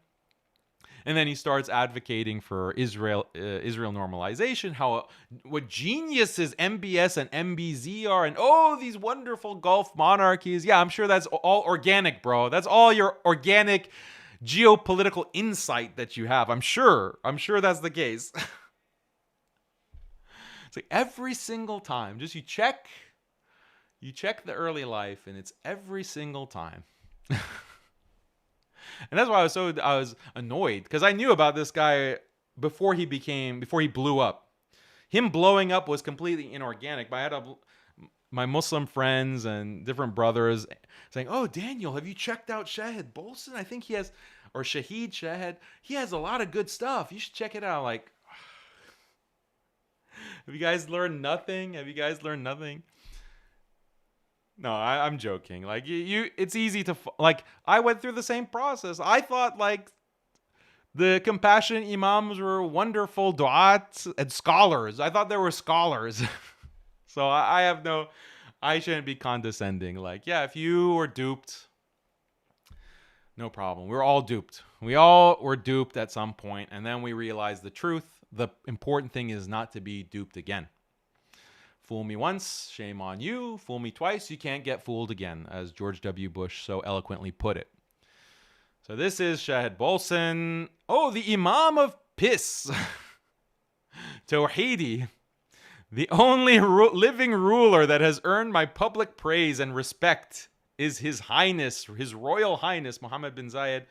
And then he starts advocating for Israel normalization, what geniuses MBS and MBZ are, and these wonderful Gulf monarchies. Yeah, I'm sure that's all organic, bro. That's all your organic geopolitical insight that you have. I'm sure that's the case. It's like every single time, just you check the early life, and it's every single time. And that's why I was annoyed, because I knew about this guy before he blew up. Him blowing up was completely inorganic. But I had my Muslim friends and different brothers saying, "Oh, Daniel, have you checked out Shahed Bolson? I think he has, or Shahid Shahed. He has a lot of good stuff. You should check it out." Like, have you guys learned nothing? No, I'm joking. Like, it's easy to, like, I went through the same process. I thought, like, the compassionate imams were wonderful du'at and scholars. I thought they were scholars. So I shouldn't be condescending. Like, yeah, if you were duped, no problem. We're all duped. We all were duped at some point, and then we realized the truth. The important thing is not to be duped again. Fool me once, shame on you. Fool me twice, you can't get fooled again, as George W. Bush so eloquently put it. So this is Shahed Bolson. Oh, the Imam of Piss. Tawheedi. The only living ruler that has earned my public praise and respect is His Highness, His Royal Highness, Mohammed bin Zayed.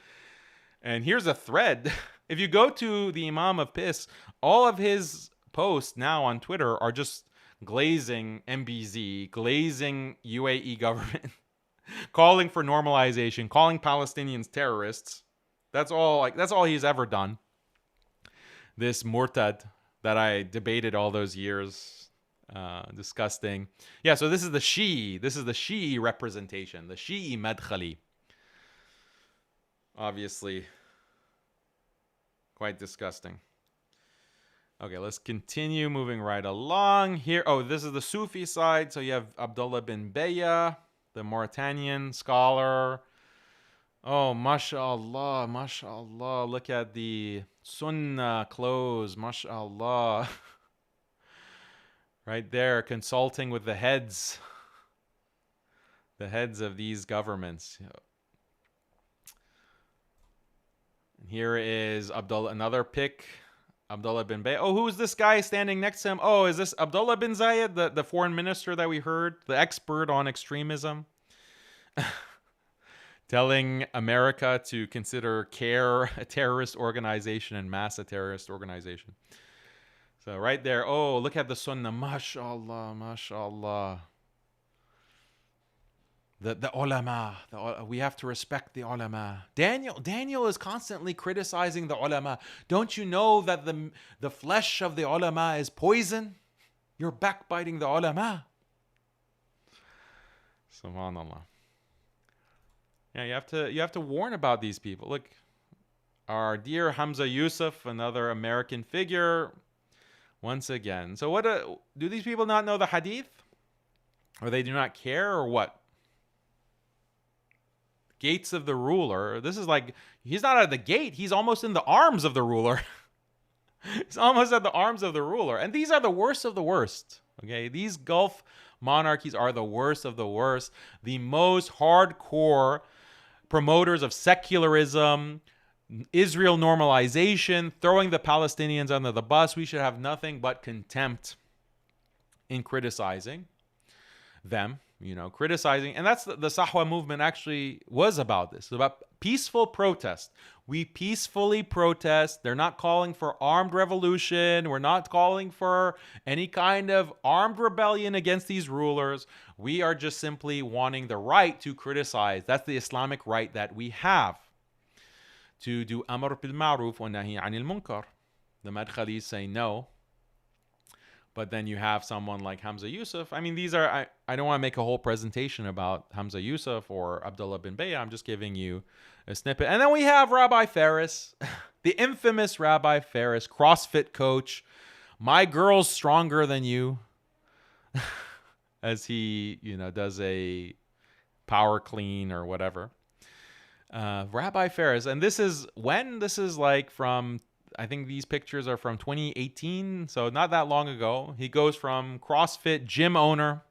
And here's a thread. If you go to the Imam of Piss, all of his posts now on Twitter are just glazing MBZ, glazing UAE government, calling for normalization, calling Palestinians terrorists. That's all he's ever done. This Murtad that I debated all those years, disgusting. Yeah, so this is the Shi'i representation, the Shi'i Madkhali. Obviously, quite disgusting. Okay, let's continue moving right along here. Oh, this is the Sufi side. So you have Abdullah bin Bayya, the Mauritanian scholar. Oh, mashallah, mashallah. Look at the sunnah clothes, mashallah. Right there, consulting with the heads of these governments. And here is Abdullah, another pic. Abdullah bin Bay. Oh, who's this guy standing next to him? Oh, is this Abdullah bin Zayed, the foreign minister that we heard, the expert on extremism? Telling America to consider CARE a terrorist organization and mass a terrorist organization. So right there, oh, look at the sunnah. MashaAllah, MashaAllah. The ulama. We have to respect the ulama. Daniel is constantly criticizing the ulama. Don't you know that the flesh of the ulama is poison? You're backbiting the ulama. Subhanallah. Yeah, you have to warn about these people. Look, our dear Hamza Yusuf, another American figure, once again. So what do these people not know the hadith? Or they do not care, or what? Gates of the ruler. This is like, he's not at the gate, he's almost in the arms of the ruler. He's almost at the arms of the ruler. And these are the worst of the worst. Okay, these Gulf monarchies are the worst of the worst. The most hardcore promoters of secularism, Israel normalization, throwing the Palestinians under the bus. We should have nothing but contempt in criticizing them, criticizing. And that's the Sahwa movement actually was about this. It's about peaceful protest. We peacefully protest. They're not calling for armed revolution. We're not calling for any kind of armed rebellion against these rulers. We are just simply wanting the right to criticize. That's the Islamic right that we have. To do amr bil ma'ruf wa nahi anil munkar. The Madkhalis say no. But then you have someone like Hamza Yusuf. I mean, these are, I don't want to make a whole presentation about Hamza Yusuf or Abdullah bin Bay. I'm just giving you a snippet. And then we have Rabbi Ferris, the infamous Rabbi Ferris, CrossFit coach. My girl's stronger than you. As he, does a power clean or whatever. Rabbi Ferris. And this is when? This is like from, I think these pictures are from 2018, so not that long ago. He goes from CrossFit gym owner.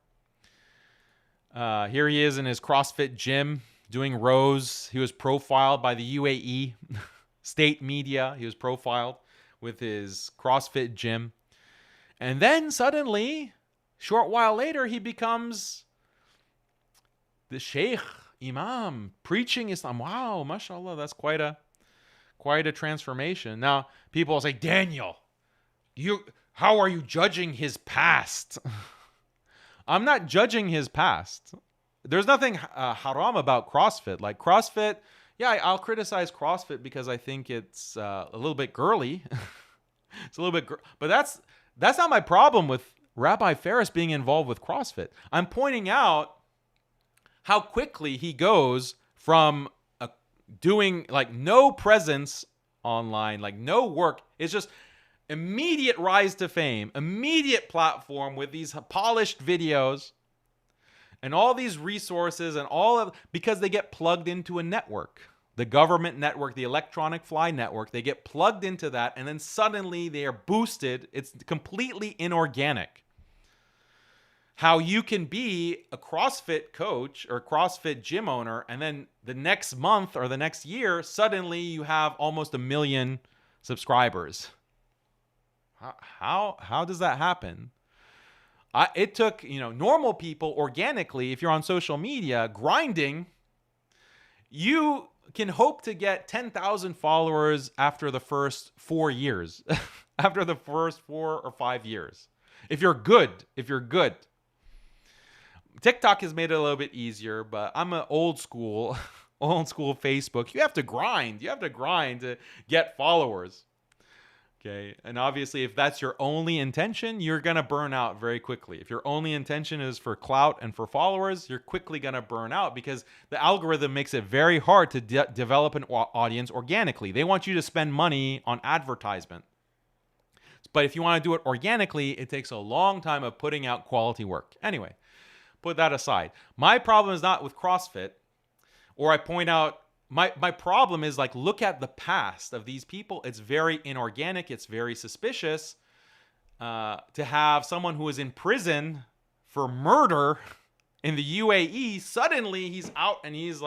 Here he is in his CrossFit gym doing rows. He was profiled by the UAE state media. He was profiled with his CrossFit gym. And then suddenly, short while later, he becomes the Sheikh, Imam, preaching Islam. Wow, mashallah, that's quite a transformation. Now, people will say, Daniel, how are you judging his past? I'm not judging his past. There's nothing haram about CrossFit. Like CrossFit, yeah, I'll criticize CrossFit because I think it's a little bit girly. It's a little bit, but that's not my problem with Rabbi Ferris being involved with CrossFit. I'm pointing out how quickly he goes from doing like no presence online, like no work. It's just immediate rise to fame, immediate platform with these polished videos and all these resources and because they get plugged into a network, the government network, the electronic fly network. They get plugged into that and then suddenly they are boosted. It's completely inorganic. How you can be a CrossFit coach or CrossFit gym owner, and then the next month or the next year, suddenly you have almost 1 million subscribers. How does that happen? It took, normal people organically, if you're on social media, grinding, you can hope to get 10,000 followers after the first 4 years, after the first 4 or 5 years. If you're good. TikTok has made it a little bit easier, but I'm an old school Facebook. You have to grind. You have to grind to get followers. Okay. And obviously, if that's your only intention, you're going to burn out very quickly. If your only intention is for clout and for followers, you're quickly going to burn out because the algorithm makes it very hard to develop an audience organically. They want you to spend money on advertisement. But if you want to do it organically, it takes a long time of putting out quality work. Anyway. Put that aside. My problem is not with CrossFit, or I point out my problem is like, look at the past of these people. It's very inorganic. It's very suspicious to have someone who is in prison for murder in the UAE. Suddenly he's out and he's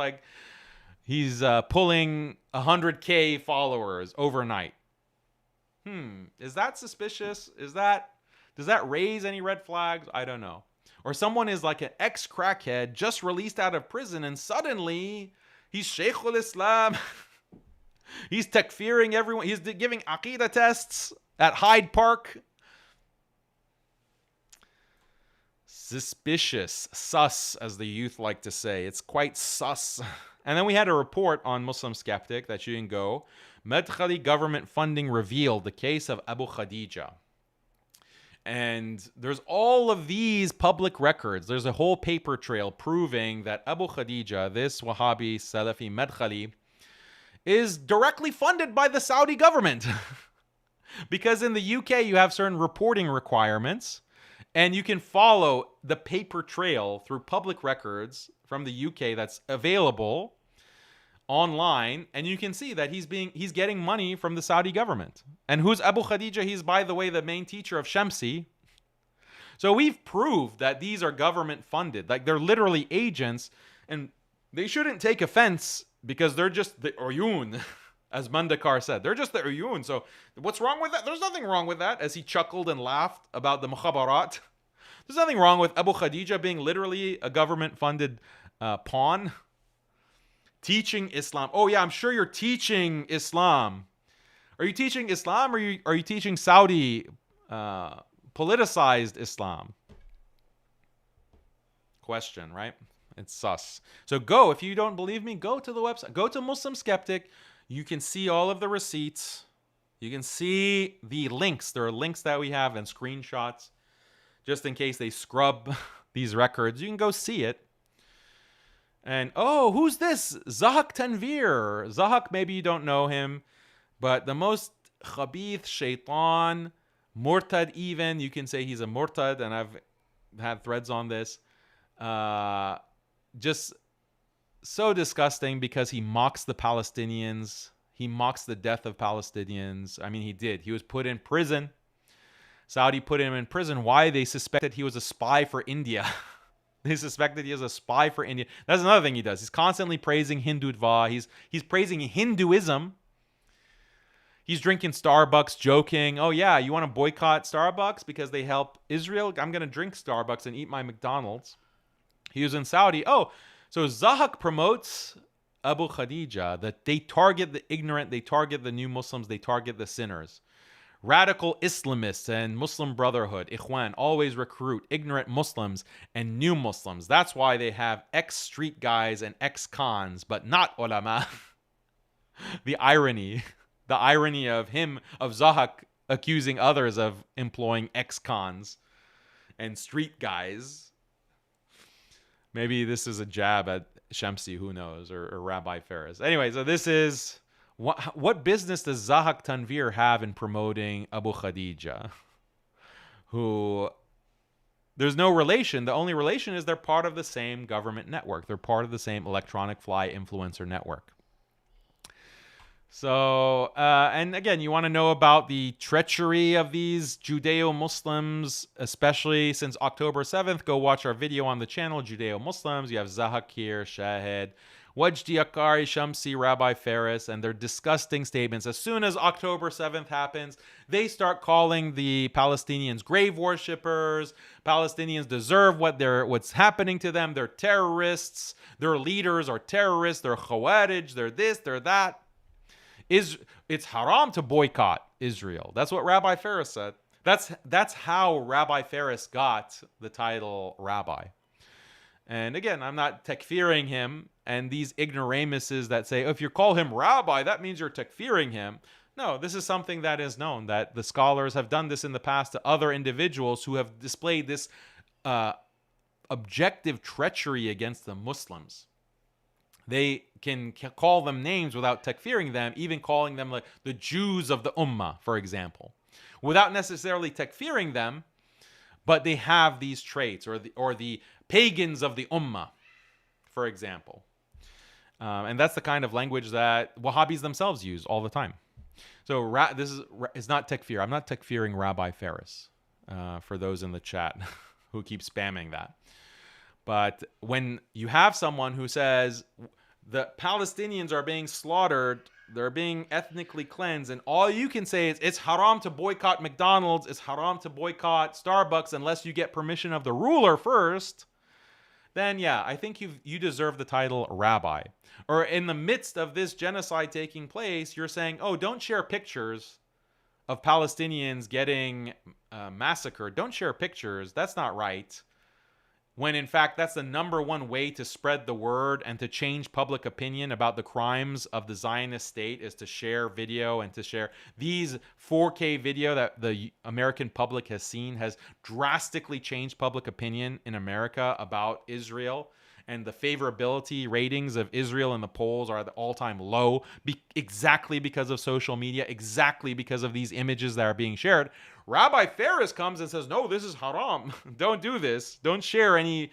pulling 100K followers overnight. Is that suspicious? Does that raise any red flags? I don't know. Or someone is like an ex-crackhead just released out of prison and suddenly he's Sheikhul Islam. He's takfiring everyone. He's giving AQIDA tests at Hyde Park. Suspicious. Sus, as the youth like to say. It's quite sus. And then we had a report on MuslimSkeptic that you can go. Madkhali government funding revealed the case of Abu Khadija. And there's all of these public records. There's a whole paper trail proving that Abu Khadija, this Wahhabi Salafi Madkhali, is directly funded by the Saudi government. Because in the UK, you have certain reporting requirements, and you can follow the paper trail through public records from the UK that's available online, and you can see that he's getting money from the Saudi government. And who's Abu Khadija? He's, by the way, the main teacher of Shamsi. So we've proved that these are government funded. Like, they're literally agents, and they shouldn't take offense because they're just the uyun, as Mandakar said. They're just the uyun. So what's wrong with that? There's nothing wrong with that, as he chuckled and laughed about the mukhabarat. There's nothing wrong with Abu Khadija being literally a government funded pawn. Teaching Islam. Oh yeah, I'm sure you're teaching Islam. Are you teaching Islam, or are you teaching Saudi politicized Islam? Question, right? It's sus. So go, if you don't believe me, go to the website. Go to MuslimSkeptic. You can see all of the receipts. You can see the links. There are links that we have and screenshots. Just in case they scrub these records, you can go see it. And, oh, who's this? Zahak Tanvir. Zahak, maybe you don't know him, but the most khabith, shaitan, murtad even. You can say he's a murtad, and I've had threads on this. Just so disgusting because he mocks the Palestinians. He mocks the death of Palestinians. I mean, he did. He was put in prison. Saudi put him in prison. Why? They suspected he was a spy for India. They suspected he was a spy for India. That's another thing he does. He's constantly praising Hindutva. He's praising Hinduism. He's drinking Starbucks, joking. Oh, yeah, you want to boycott Starbucks because they help Israel? I'm going to drink Starbucks and eat my McDonald's. He was in Saudi. Oh, so Zahak promotes Abu Khadija, that they target the ignorant, they target the new Muslims, they target the sinners. Radical Islamists and Muslim Brotherhood, Ikhwan, always recruit ignorant Muslims and new Muslims. That's why they have ex-street guys and ex-cons, but not ulama. The irony of Zahak accusing others of employing ex-cons and street guys. Maybe this is a jab at Shamsi, who knows, or Rabbi Ferris. Anyway, so this is... What business does Zahak Tanvir have in promoting Abu Khadija? Who, there's no relation. The only relation is they're part of the same government network. They're part of the same electronic fly influencer network. So, and again, you want to know about the treachery of these Judeo-Muslims, especially since October 7th, go watch our video on the channel, Judeo-Muslims. You have Zahak here, Shahid, Wajdi Akari, Shamsi, Rabbi Ferris, and their disgusting statements. As soon as October 7th happens, they start calling the Palestinians grave worshippers. Palestinians deserve what's happening to them. They're terrorists. Their leaders are terrorists. They're Khawarij. They're this, they're that. It's haram to boycott Israel. That's what Rabbi Ferris said. That's how Rabbi Ferris got the title rabbi. And again, I'm not takfiring him. And these ignoramuses that say, if you call him rabbi, that means you're takfiring him. No, this is something that is known, that the scholars have done this in the past to other individuals who have displayed this objective treachery against the Muslims. They can call them names without takfiring them, even calling them like the Jews of the Ummah, for example, without necessarily takfiring them, but they have these traits, or the pagans of the Ummah, for example. And that's the kind of language that Wahhabis themselves use all the time. So this is not takfir. I'm not takfiring Rabbi Ferris, for those in the chat who keep spamming that. But when you have someone who says the Palestinians are being slaughtered They're being ethnically cleansed, and all you can say is it's haram to boycott McDonald's, it's haram to boycott Starbucks unless you get permission of the ruler first. Then yeah, I think you deserve the title rabbi. Or in the midst of this genocide taking place, you're saying, oh, don't share pictures of Palestinians getting massacred. Don't share pictures. That's not right. When in fact, that's the number one way to spread the word and to change public opinion about the crimes of the Zionist state is to share video and to share these 4K video that the American public has seen has drastically changed public opinion in America about Israel. And the favorability ratings of Israel in the polls are at the all-time low exactly because of social media, exactly because of these images that are being shared. Rabbi Ferris comes and says, no, this is haram. Don't do this. Don't share any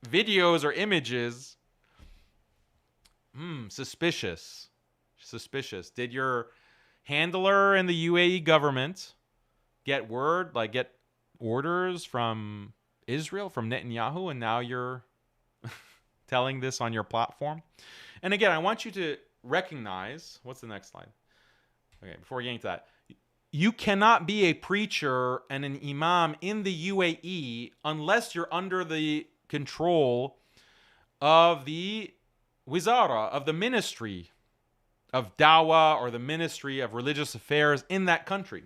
videos or images. Suspicious. Suspicious. Did your handler in the UAE government get orders from Israel, from Netanyahu, and now you're telling this on your platform? And again, I want you to recognize, what's the next slide? Okay, before getting to that, you cannot be a preacher and an imam in the UAE unless you're under the control of the wizara, of the ministry of dawah or the ministry of religious affairs in that country.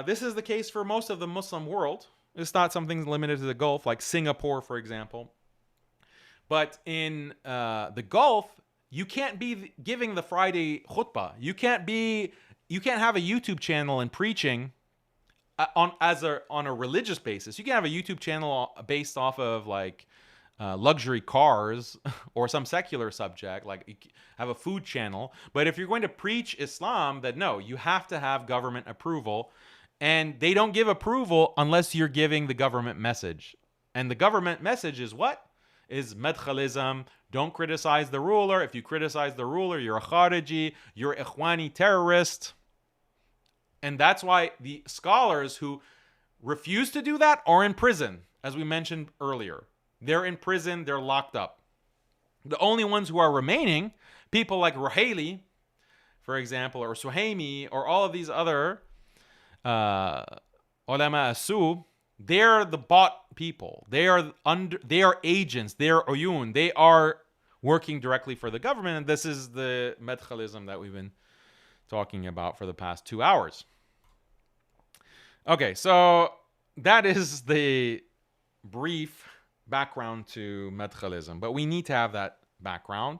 This is the case for most of the Muslim world. It's not something limited to the Gulf, like Singapore, for example. But in the Gulf, you can't be giving the Friday khutbah. You can't have a YouTube channel and preaching on a religious basis. You can have a YouTube channel based off of like luxury cars or some secular subject, like you have a food channel. But if you're going to preach Islam, then no, you have to have government approval. And they don't give approval unless you're giving the government message. And the government message is what? Is Madkhalism. Don't criticize the ruler. If you criticize the ruler, you're a Khariji, you're an Ikhwani terrorist. And that's why the scholars who refuse to do that are in prison, as we mentioned earlier. They're in prison, they're locked up. The only ones who are remaining, people like Ruhaili, for example, or Suhaimi, or all of these other ulama as-su, they're the bought people. They are agents. They are uyun. They are working directly for the government. And this is the Madkhalism that we've been talking about for the past 2 hours. Okay, so that is the brief background to Madkhalism. But we need to have that background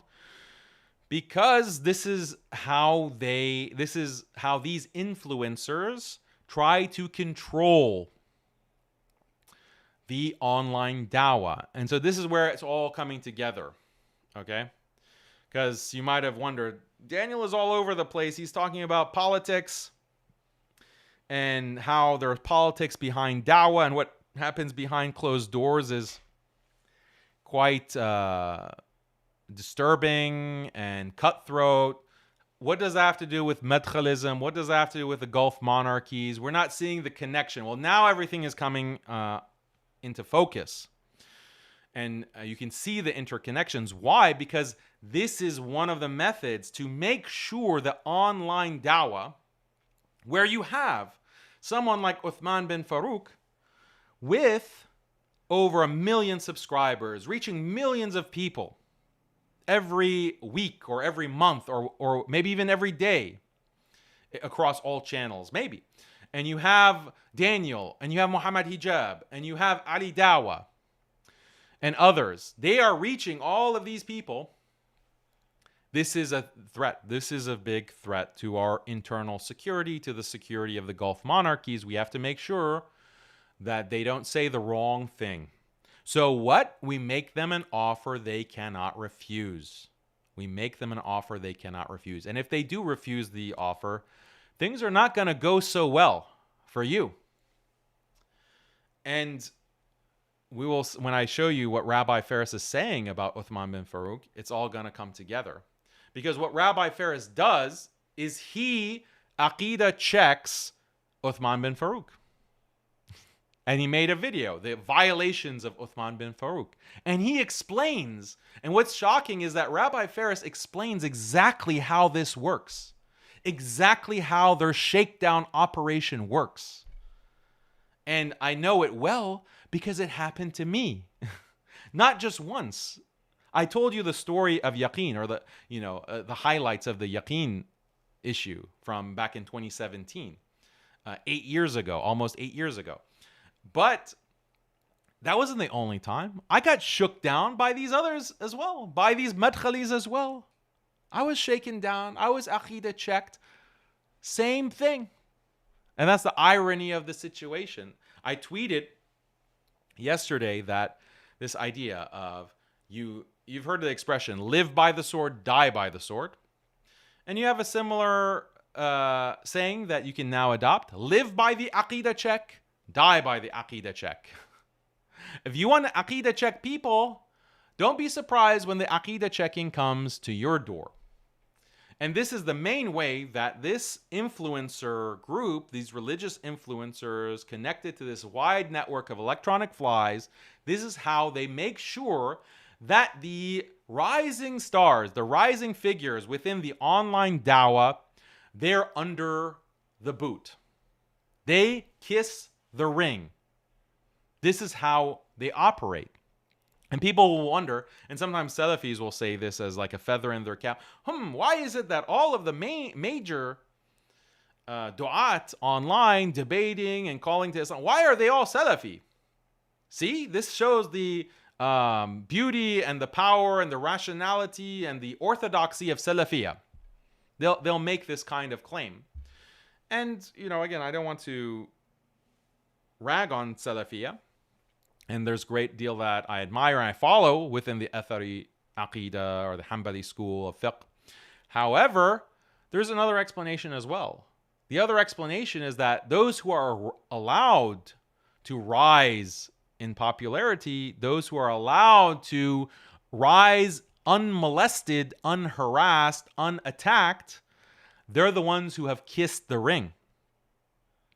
because this is how these influencers try to control the online dawah. And so this is where it's all coming together, okay? Because you might have wondered, Daniel is all over the place. He's talking about politics and how there's politics behind dawah, and what happens behind closed doors is quite disturbing and cutthroat. What does that have to do with Madkhalism? What does that have to do with the Gulf monarchies? We're not seeing the connection. Well, now everything is coming into focus. And you can see the interconnections. Why? Because this is one of the methods to make sure that online dawah, where you have someone like UTHMAN bin FAROOQ with over 1 million subscribers, reaching millions of people every week or every month or maybe even every day across all channels, maybe. And you have Daniel, and you have Muhammad Hijab, and you have Ali Dawah, and others. They are reaching all of these people. This is a threat. This is a big threat to our internal security, to the security of the Gulf monarchies. We have to make sure that they don't say the wrong thing. So what? We make them an offer they cannot refuse. We make them an offer they cannot refuse. And if they do refuse the offer, things are not going to go so well for you. And we will, when I show you what Rabbi Ferris is saying about UTHMAN bin FAROOQ, it's all going to come together. Because what Rabbi Ferris does is he AQIDA checks UTHMAN bin FAROOQ. And he made a video, the violations of Uthman bin FAROOQ. And he explains, and what's shocking is that Rabbi Ferris explains exactly how this works, exactly how their shakedown operation works. And I know it well because it happened to me. Not just once. I told you the story of Yaqeen, or the highlights of the Yaqeen issue from back in 2017, 8 years ago, almost 8 years ago. But that wasn't the only time. I got shook down by these others as well, by these Madkhalis as well. I was shaken down. I was AQIDA checked. Same thing. And that's the irony of the situation. I tweeted yesterday that this idea of you've heard the expression, live by the sword, die by the sword. And you have a similar saying that you can now adopt, live by the AQIDA check, die by the AQIDA check. If you want to AQIDA check people, don't be surprised when the AQIDA checking comes to your door. And this is the main way that this influencer group, these religious influencers connected to this wide network of electronic flies, this is how they make sure that the rising stars, the rising figures within the online dawah, they're under the boot. They kiss the ring. This is how they operate. And people will wonder, and sometimes Salafis will say this as like a feather in their cap, why is it that all of the major du'at online debating and calling to Islam, why are they all Salafi? See, this shows the beauty and the power and the rationality and the orthodoxy of Salafiyah. They'll make this kind of claim. And, again, I don't want to rag on Salafiyah. And there's a great deal that I admire and I follow within the Athari Aqidah or the Hanbali school of fiqh. However, there's another explanation as well. The other explanation is that those who are allowed to rise in popularity, those who are allowed to rise unmolested, unharassed, unattacked, they're the ones who have kissed the ring.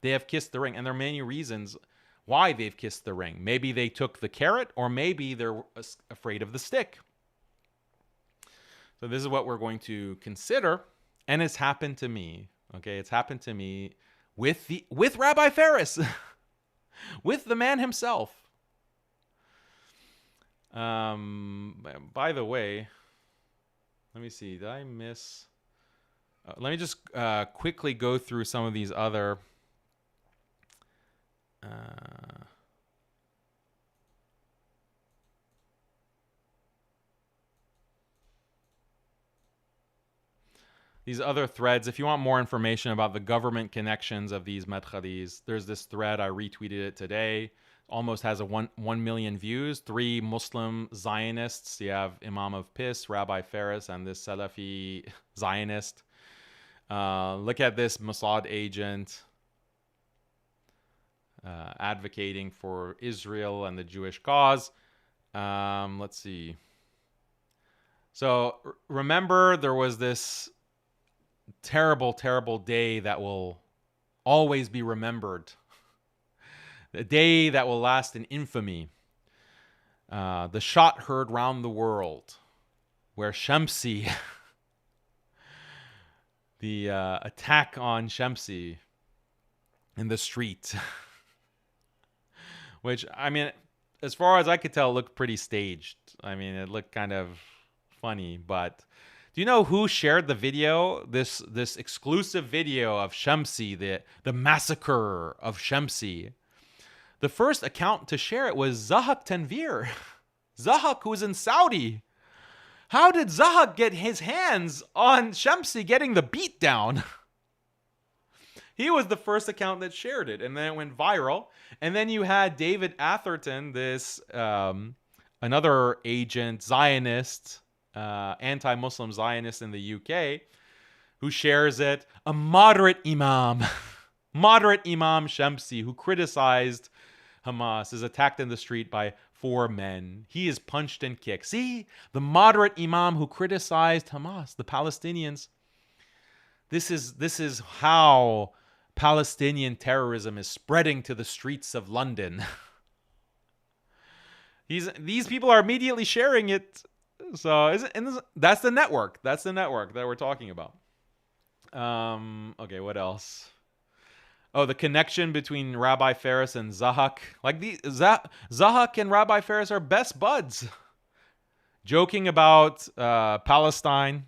They have kissed the ring. And there are many reasons why they've kissed the ring. Maybe they took the carrot, or maybe they're afraid of the stick. So this is what we're going to consider. And it's happened to me. Okay, it's happened to me with Rabbi Ferris, with the man himself. By the way, let me see. Did I miss? Let me just quickly go through some of these other. These other threads, if you want more information about the government connections of these Madkhalis, there's this thread, I retweeted it today, almost has a 1 million views, 3 Muslim Zionists. You have Imam of Piss, Rabbi Ferris, and this Salafi Zionist. Look at this Mossad agent advocating for Israel and the Jewish cause. Let's see. So remember, there was this terrible, terrible day that will always be remembered. The day that will last in infamy. The shot heard round the world, where Shamsi, the attack on Shamsi in the street, which, I mean, as far as I could tell, looked pretty staged. I mean, it looked kind of funny, but do you know who shared the video? This exclusive video of Shamsi, the massacre of Shamsi. The first account to share it was Zahak Tanvir. Zahak, who was in Saudi. How did Zahak get his hands on Shamsi getting the beat down? He was the first account that shared it, and then it went viral. And then you had David Atherton, this another agent, Zionist, anti-Muslim Zionist in the UK, who shares it. A moderate Imam Shamsi, who criticized Hamas, is attacked in the street by 4 men. He is punched and kicked. See, the moderate Imam who criticized Hamas, the Palestinians. This is how Palestinian terrorism is spreading to the streets of London. These people are immediately sharing it. So that's the network. That's the network that we're talking about. Okay, what else? Oh, the connection between Rabbi Ferris and Zahak. Like Zahak and Rabbi Ferris are best buds. Joking about Palestine.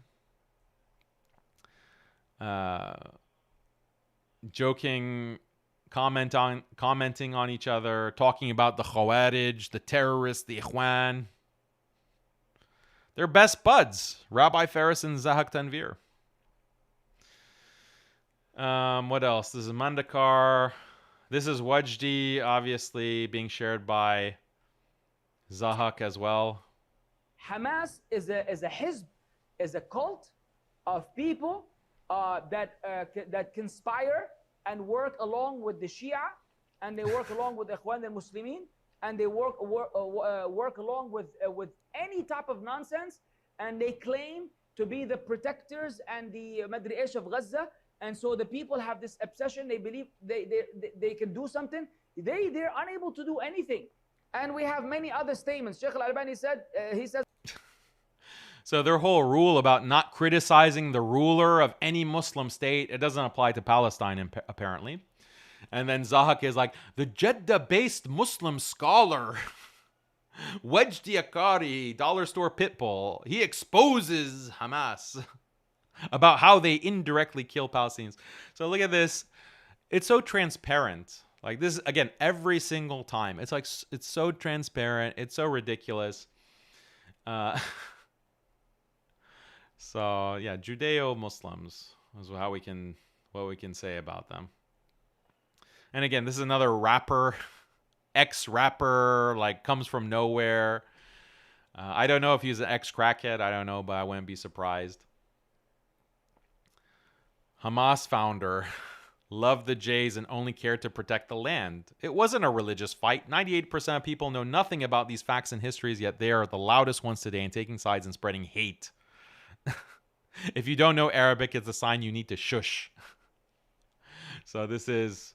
Commenting on each other, talking about the Khawarij, the terrorists, the Ikhwan. They're best buds, Rabbi Ferris and Zahak Tanvir. What else? This is Mandakar. This is Wajdi, obviously being shared by Zahak as well. Hamas is a hizb, is a cult of people that conspire and work along with the Shia, and they work along with Ikhwan al-Muslimin, and they work along with any type of nonsense, and they claim to be the protectors and the Madri Ish of Gaza. And so the people have this obsession. They believe they can do something. They're unable to do anything. And we have many other statements. Sheikh Al-Albani said, he says. So their whole rule about not criticizing the ruler of any Muslim state, it doesn't apply to Palestine apparently. And then Zahak is like, the Jeddah-based Muslim scholar, Wajdi Akari, dollar store pitbull, he exposes Hamas about how they indirectly kill Palestinians. So look at this. It's so transparent. Like this, again, every single time. It's like, it's so transparent. It's so ridiculous. So yeah, Judeo-Muslims is what we can say about them. And again, this is another rapper, ex-rapper, like comes from nowhere. I don't know if he's an ex-crackhead. I don't know, but I wouldn't be surprised. Hamas founder loved the Jays and only cared to protect the land. It wasn't a religious fight. 98% of people know nothing about these facts and histories, yet they are the loudest ones today in taking sides and spreading hate. If you don't know Arabic, it's a sign you need to shush. So this is...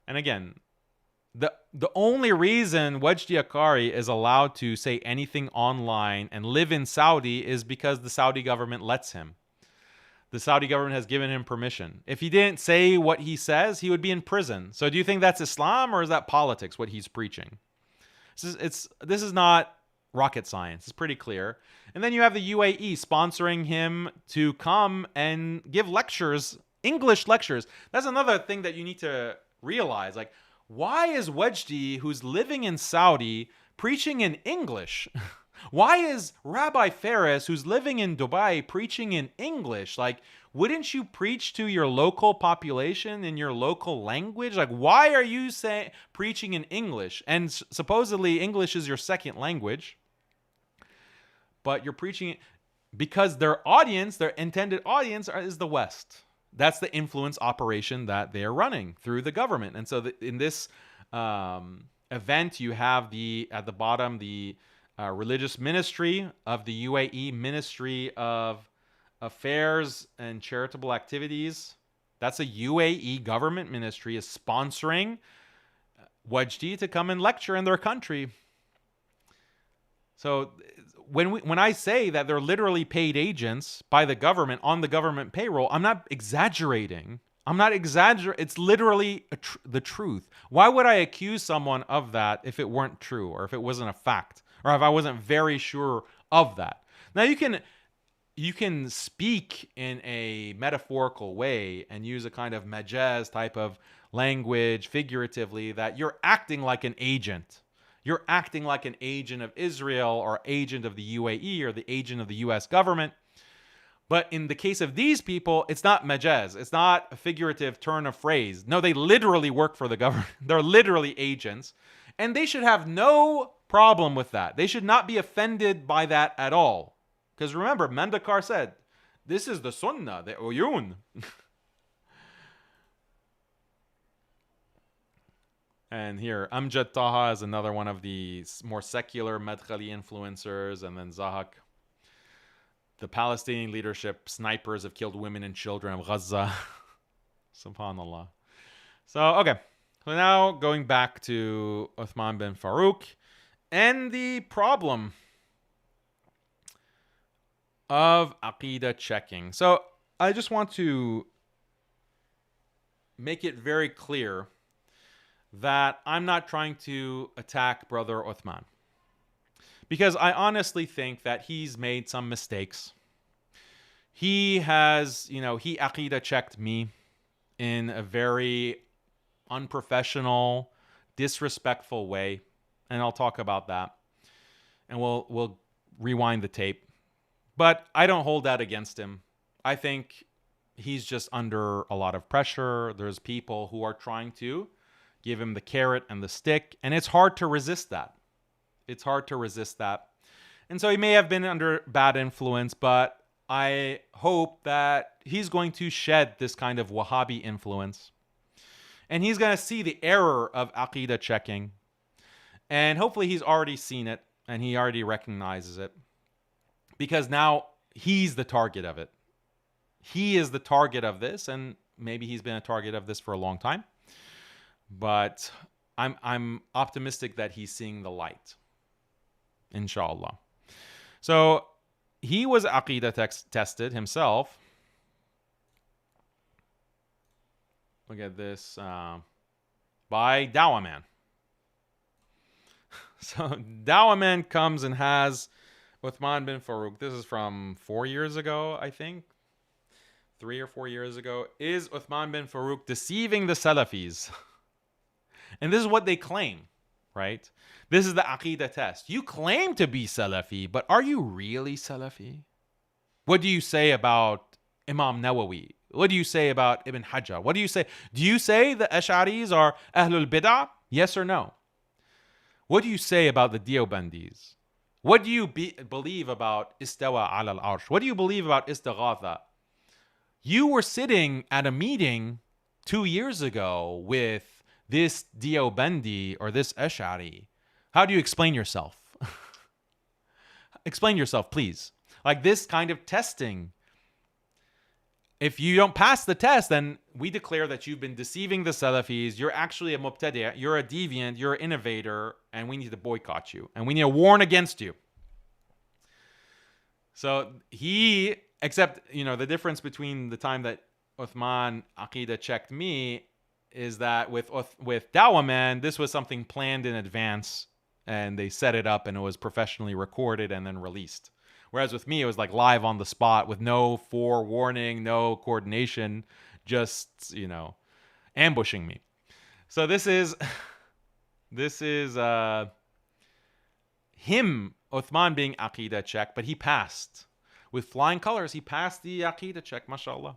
And again, the only reason Wajdi Akari is allowed to say anything online and live in Saudi is because the Saudi government lets him. The Saudi government has given him permission. If he didn't say what he says, he would be in prison. So do you think that's Islam or is that politics, what he's preaching? This is not rocket science. It's pretty clear. And then you have the UAE sponsoring him to come and give lectures, English lectures. That's another thing that you need to realize. Like, why is Wajdi, who's living in Saudi, preaching in English? Why is Rabbi Ferris, who's living in Dubai, preaching in English? Like, wouldn't you preach to your local population in your local language? Like, why are you preaching in English? And supposedly English is your second language. But you're preaching because their audience, their intended audience is the West. That's the influence operation that they are running through the government. And so in this event, you have at the bottom, the religious ministry of the UAE, Ministry of Affairs and Charitable Activities. That's a UAE government ministry is sponsoring Wajdi to come and lecture in their country. So when I say that they're literally paid agents by the government on the government payroll, I'm not exaggerating. It's literally the truth. Why would I accuse someone of that if it weren't true or if it wasn't a fact or if I wasn't very sure of that? Now you can speak in a metaphorical way and use a kind of majaz type of language figuratively that you're acting like an agent. You're acting like an agent of Israel or agent of the UAE or the agent of the US government. But in the case of these people, it's not majaz. It's not a figurative turn of phrase. No, they literally work for the government. They're literally agents. And they should have no problem with that. They should not be offended by that at all. Because remember, Mandakar said, this is the sunnah, the uyun. And here, Amjad Taha is another one of the more secular Madkhali influencers. And then Zahak. the Palestinian leadership snipers have killed women and children of Gaza. Subhanallah. So, okay. So now going back to Uthman bin FAROOQ and the problem of Aqidah checking. So I just want to make it very clear that I'm not trying to attack Brother Uthman, because I honestly think that he's made some mistakes. He has, he Aqidah checked me in a very unprofessional, disrespectful way, and I'll talk about that, and we'll rewind the tape. But I don't hold that against him. I think he's just under a lot of pressure. There's people who are trying to give him the carrot and the stick, and it's hard to resist that. It's hard to resist that. And so he may have been under bad influence, but I hope that he's going to shed this kind of Wahhabi influence. And he's going to see the error of Aqidah checking. And hopefully he's already seen it and he already recognizes it. Because now he's the target of it. He is the target of this, and maybe he's been a target of this for a long time. But I'm optimistic that he's seeing the light. Inshallah. So he was Aqidah tested himself. Look at this. By Dawah Man. So Dawah Man comes and has Uthman bin FAROOQ. This is from 4 years ago, I think. 3 or 4 years ago. Is Uthman bin FAROOQ deceiving the Salafis? And this is what they claim, right? This is the Aqidah test. You claim to be Salafi, but are you really Salafi? What do you say about Imam Nawawi? What do you say about Ibn Hajjah? What do you say? Do you say the Ash'aris are Ahlul Bid'ah? Yes or no? What do you say about the Deobandis? What do you believe about Istawa ala al-Arsh? What do you believe about Istighatha? You were sitting at a meeting 2 years ago with this Deobandi or this Ash'ari. How do you explain yourself? Explain yourself, please. Like this kind of testing. If you don't pass the test, then we declare that you've been deceiving the Salafis. You're actually a mubtadi', you're a deviant, you're an innovator, and we need to boycott you. And we need to warn against you. So he, except, the difference between the time that Uthman Aqidah checked me is that with Dawah Man, this was something planned in advance, and they set it up and it was professionally recorded and then released. Whereas with me, it was like live on the spot with no forewarning, no coordination, just, ambushing me. So this is him, Uthman, being Aqidah checked, but he passed. With flying colors, he passed the Aqidah check, mashallah.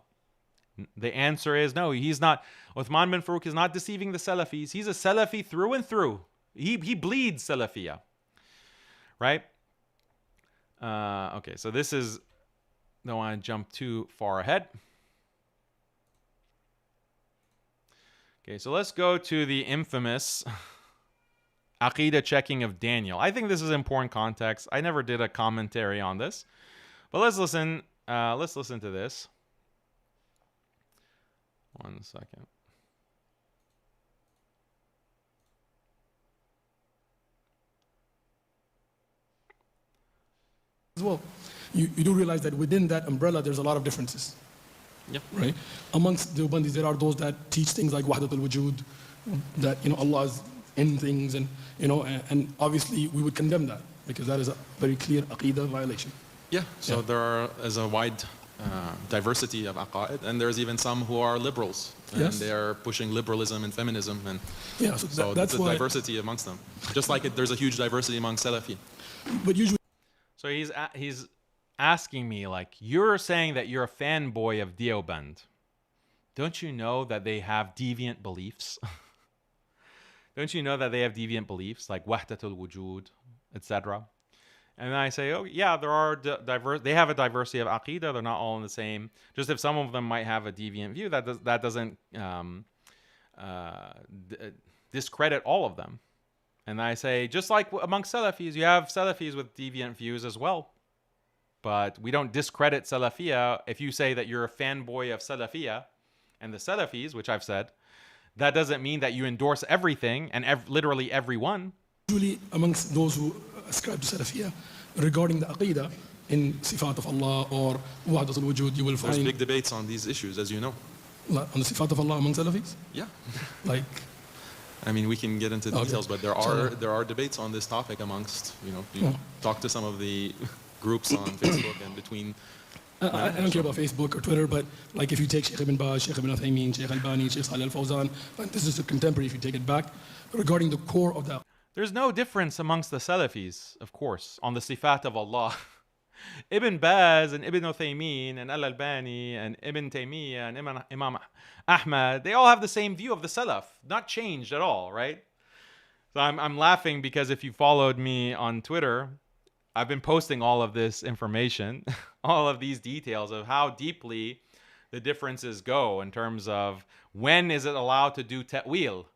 The answer is no, he's not. Uthman bin FAROOQ is not deceiving the Salafis. He's a Salafi through and through. He bleeds Salafiyah. Right? Okay, so this is, don't want to jump too far ahead. Okay, so let's go to the infamous Aqidah checking of Daniel. I think this is important context. I never did a commentary on this, but let's listen to this. 1 second. As well, you do realize that within that umbrella, there's a lot of differences. Yep. Right? Amongst the Deobandis, there are those that teach things like Wahdat al-Wujud, that Allah is in things, and and obviously we would condemn that because that is a very clear Aqidah violation. Yeah. So there is a wide diversity of aqaid, and there's even some who are liberals, and Yes. they're pushing liberalism and feminism, and Yeah, so that's there's a why. diversity amongst them. Just like there's a huge diversity among Salafi. But usually, So he's asking me, like, you're saying that you're a fanboy of Deoband. Don't you know that they have deviant beliefs? Don't you know that they have deviant beliefs like Wahdatul Wujud, etc.? And I say, oh yeah, there are they have a diversity of Aqidah. They're not all in the same. Just if some of them might have a deviant view, that doesn't discredit all of them. And I say, just like among Salafis, you have Salafis with deviant views as well. but we don't discredit Salafiyya. If you say that you're a fanboy of Salafiyya and the Salafis, which I've said, that doesn't mean that you endorse everything and literally everyone. Usually amongst those who ascribe to Salafiyya, regarding the Aqidah in Sifat of Allah or Wahdat al-Wujud, you will There's find big debates on these issues, as you know. on the Sifat of Allah among Salafis. Yeah. Like, I mean, we can get into Okay. details, but there are debates on this topic amongst, you talk to some of the groups on Facebook and between. I don't care about Facebook or Twitter, but like if you take Sheikh Ibn Baz, Sheikh Ibn Uthaymeen, Sheikh Albani, Sheikh Salih Al-Fawzan, and this is a contemporary if you take it back, regarding the core of that. There's no difference amongst the Salafis, of course, on the Sifat of Allah. Ibn Baz and Ibn Uthaymeen and Al-Albani and Ibn Taymiyyah and Imam Ahmad, they all have the same view of the Salaf, not changed at all, right? So I'm laughing because if you followed me on Twitter, I've been posting all of this information, all of these details of how deeply the differences go in terms of when is it allowed to do ta'wil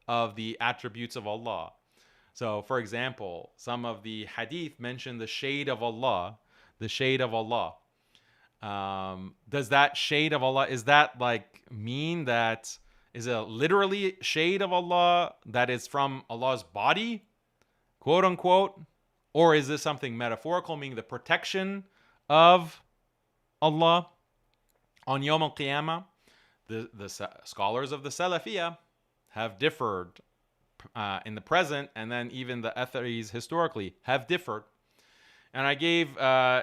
of the attributes of Allah. So, for example, some of the hadith mention the shade of Allah, the shade of Allah. Does that shade of Allah, is that like mean that, is it literally shade of Allah that is from Allah's body, quote unquote? Or is this something metaphorical, meaning the protection of Allah on Yawm al-Qiyamah? The scholars of the Salafiyya have differed in the present, and then even the Atharis historically have differed. And I gave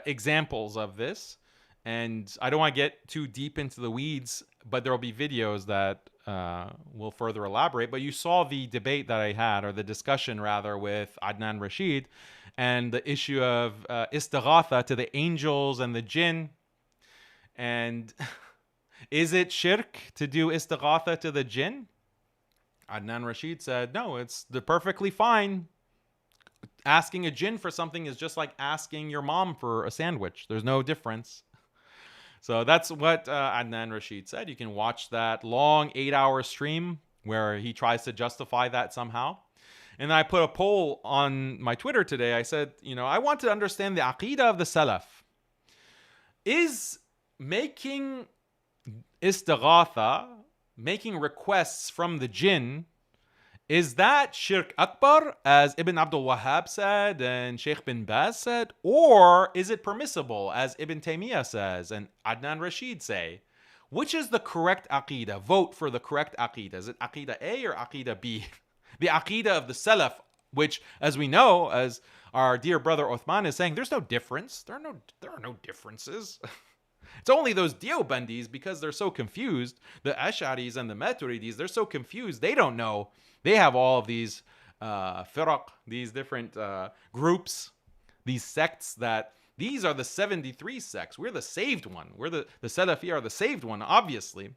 examples of this, and I don't want to get too deep into the weeds, but there will be videos that will further elaborate. But you saw the debate that I had, or the discussion rather, with Adnan Rashid, and the issue of istighatha to the angels and the jinn. And is it shirk to do istighatha to the jinn? Adnan Rashid said, no, it's perfectly fine. Asking a jinn for something is just like asking your mom for a sandwich. There's no difference. So that's what Adnan Rashid said. You can watch that long 8-hour stream where he tries to justify that somehow. And I put a poll on my Twitter today. I said, I want to understand the Aqidah of the Salaf. Is making istighatha, making requests from the jinn, is that shirk akbar, as Ibn Abdul Wahhab said and Sheikh bin Baz said? Or is it permissible, as Ibn Taymiyyah says and Adnan Rashid say? Which is the correct Aqidah? Vote for the correct Aqidah. Is it Aqidah A or Aqidah B? The Aqidah of the Salaf, which, as we know, as our dear brother UTHMAN is saying, there's no difference. There are no differences. It's only those Deobandis, because they're so confused, the Ash'aris and the Maturidis, they're so confused, they don't know. They have all of these firaq, these different groups, these sects that, these are the 73 sects. We're the saved one. We're the Salafi are the saved one, obviously.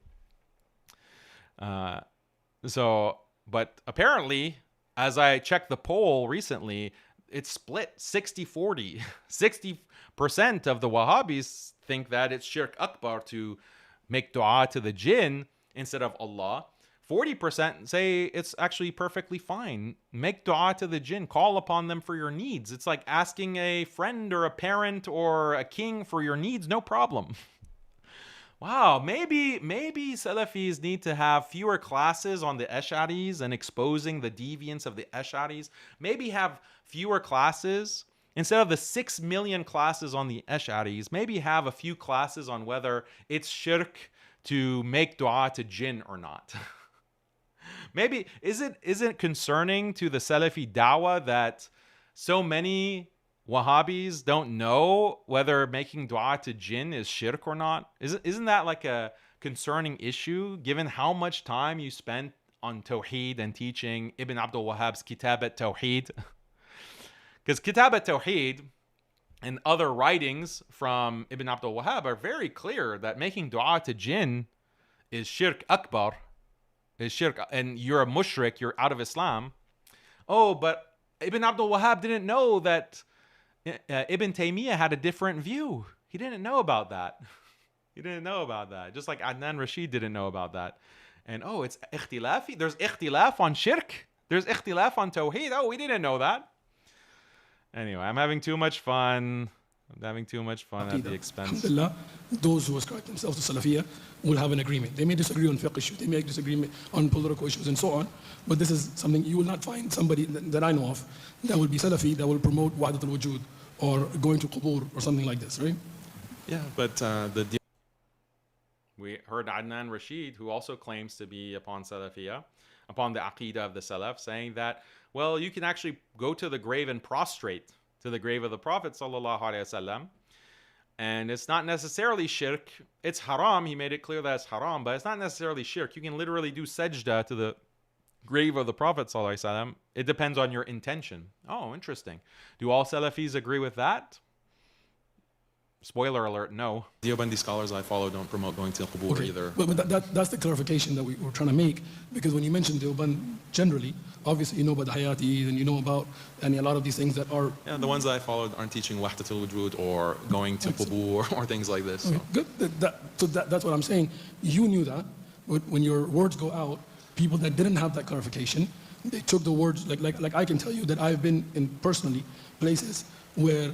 But apparently, as I checked the poll recently, it's split 60-40. 60% of the Wahhabis think that it's shirk akbar to make dua to the jinn instead of Allah. 40% say it's actually perfectly fine. Make dua to the jinn. Call upon them for your needs. It's like asking a friend or a parent or a king for your needs. No problem. Wow, maybe Salafis need to have fewer classes on the Ash'aris and exposing the deviance of the Ash'aris. Maybe have fewer classes. Instead of the 6 million classes on the Ash'aris, maybe have a few classes on whether it's shirk to make dua to jinn or not. Maybe, is it concerning to the Salafi dawah that so many Wahhabis don't know whether making dua to jinn is shirk or not? Isn't that like a concerning issue, given how much time you spent on Tawheed and teaching Ibn Abdul Wahhab's Kitab at-Tawheed? Because Kitab at-Tawheed and other writings from Ibn Abdul Wahhab are very clear that making dua to jinn is shirk akbar, is shirk, and you're a mushrik, you're out of Islam. Oh, but Ibn Abdul Wahhab didn't know that Ibn Taymiyyah had a different view. He didn't know about that. He didn't know about that. Just like Adnan Rashid didn't know about that. And it's ikhtilafi. There's ikhtilaf on shirk. There's ikhtilaf on tawheed. Oh, we didn't know that. Anyway, I'm having too much fun. having too much fun at the expense. Alhamdulillah, those who ascribe themselves to Salafiyah will have an agreement. They may disagree on fiqh issues, they may disagree on political issues and so on, but this is something you will not find somebody that I know of that will be Salafi that will promote Wahdat al-Wujud or going to Qubur or something like this, right? Yeah, but We heard Adnan Rashid, who also claims to be upon Salafiyah, upon the Aqidah of the Salaf, saying that, well, you can actually go to the grave and prostrate to the grave of the Prophet sallallahu alaihi wasallam, and it's not necessarily shirk. It's haram. He made it clear that it's haram, but it's not necessarily shirk. You can literally do sajda to the grave of the Prophet sallallahu alaihi wasallam. It depends on your intention. Oh, interesting. Do all Salafis agree with that? Spoiler alert, no. Deobandi scholars I follow don't promote going to Qubur either. But that's the clarification that we're trying to make, because when you mention Deoband generally, obviously you know about the Hayatis and you know about a lot of these things that are... Yeah, the ones that I followed aren't teaching Wahdat al-Wujud or going to Qubur or things like this. Okay, good. That's what I'm saying. You knew that, but when your words go out, people that didn't have that clarification, they took the words, like I can tell you that I've been in personally places where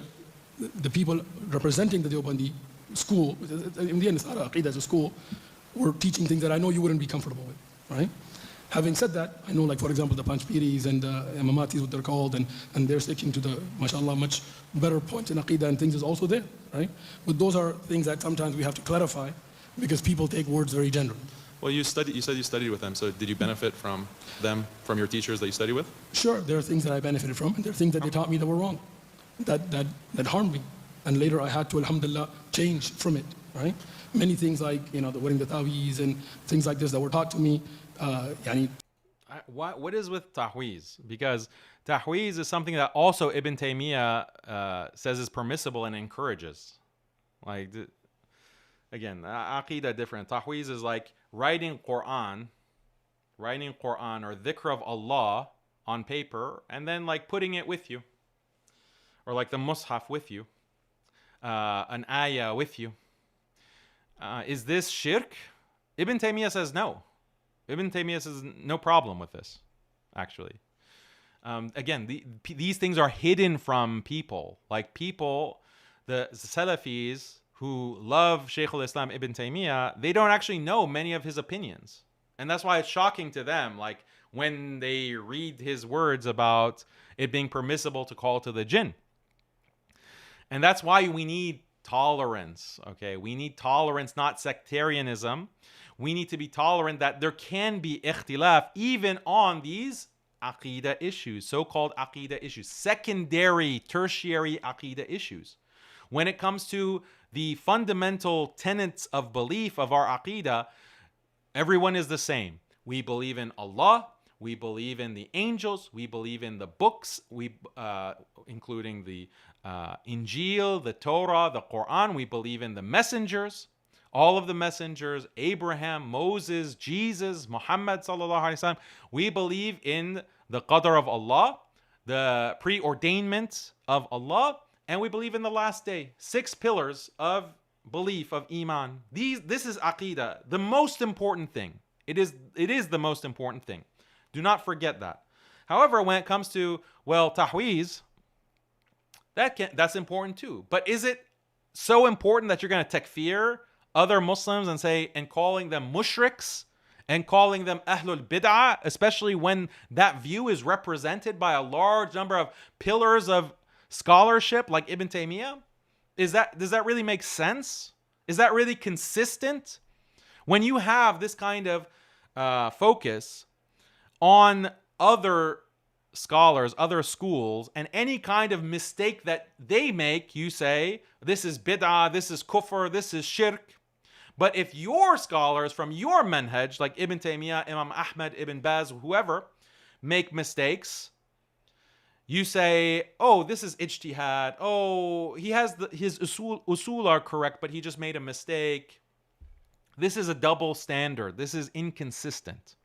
the people representing the Deobandi school, in the end it's not Aqidah, it's a school, were teaching things that I know you wouldn't be comfortable with, right? Having said that, I know, like, for example, the Panchpiris and Imamatis, what they're called, and they're sticking to the, mashallah, much better points in Aqidah and things is also there, right? But those are things that sometimes we have to clarify because people take words very generally. Well, you said you studied with them, so did you benefit from them, from your teachers that you studied with? Sure, there are things that I benefited from, and there are things that they taught me that were wrong, that harmed me. And later I had to, alhamdulillah, change from it, right? Many things like, the wearing the taweez and things like this that were taught to me. What is with tahweez? Because tahweez is something that also Ibn Taymiyyah says is permissible and encourages. Like, again, Aqidah different. Tahweez is like writing Quran or dhikr of Allah on paper and then like putting it with you. Or like the mushaf with you. An ayah with you. Is this shirk? Ibn Taymiyyah says no. Ibn Taymiyyah says no problem with this, actually. Again, these things are hidden from people. Like people, the Salafis who love Shaykh al-Islam Ibn Taymiyyah, they don't actually know many of his opinions. And that's why it's shocking to them, like when they read his words about it being permissible to call to the jinn. And that's why we need tolerance, okay? We need tolerance, not sectarianism. We need to be tolerant that there can be ikhtilaf even on these aqidah issues, so-called aqidah issues, secondary, tertiary aqidah issues. When it comes to the fundamental tenets of belief of our aqidah, everyone is the same. We believe in Allah, we believe in the angels, we believe in the books, including the Injil, the Torah, the Quran. We believe in the messengers, all of the messengers, Abraham, Moses, Jesus, Muhammad sallallahu alaihi wasallam. We believe in the qadr of Allah, the preordainment of Allah, and we believe in the last day. 6 pillars of belief of iman. This is aqidah, the most important thing. It is the most important thing. Do not forget that. However, when it comes to, tahweez, that's important too. But is it so important that you're going to takfir other Muslims and calling them mushriks and calling them ahlul bid'ah, especially when that view is represented by a large number of pillars of scholarship like Ibn Taymiyyah? Does that really make sense? Is that really consistent? When you have this kind of focus on other scholars, other schools, and any kind of mistake that they make, you say, this is bid'ah, this is kufr, this is shirk. But if your scholars from your manhaj, like Ibn Taymiyyah, Imam Ahmad, Ibn Baz, whoever, make mistakes, you say, oh, this is ijtihad. Oh, he has his usul are correct, but he just made a mistake. This is a double standard. This is inconsistent.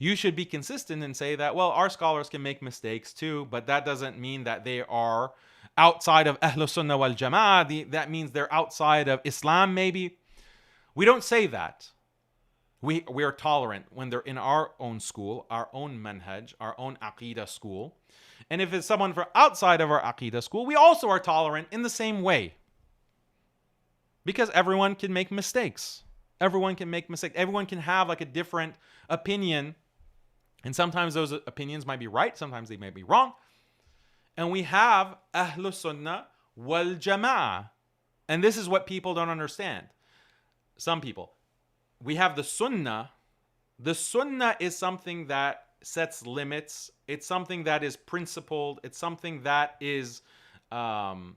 You should be consistent and say that, well, our scholars can make mistakes too, but that doesn't mean that they are outside of Ahlus Sunnah wal Jama'ah. That means they're outside of Islam, maybe. We don't say that. We are tolerant when they're in our own school, our own manhaj, our own aqidah school. And if it's someone from outside of our aqidah school, we also are tolerant in the same way. Because everyone can make mistakes. Everyone can make mistakes. Everyone can have like a different opinion. And sometimes those opinions might be right. Sometimes they may be wrong. And we have Ahlus Sunnah wal Jama'ah. And this is what people don't understand. Some people. We have the Sunnah. The Sunnah is something that sets limits. It's something that is principled. It's something that is normative,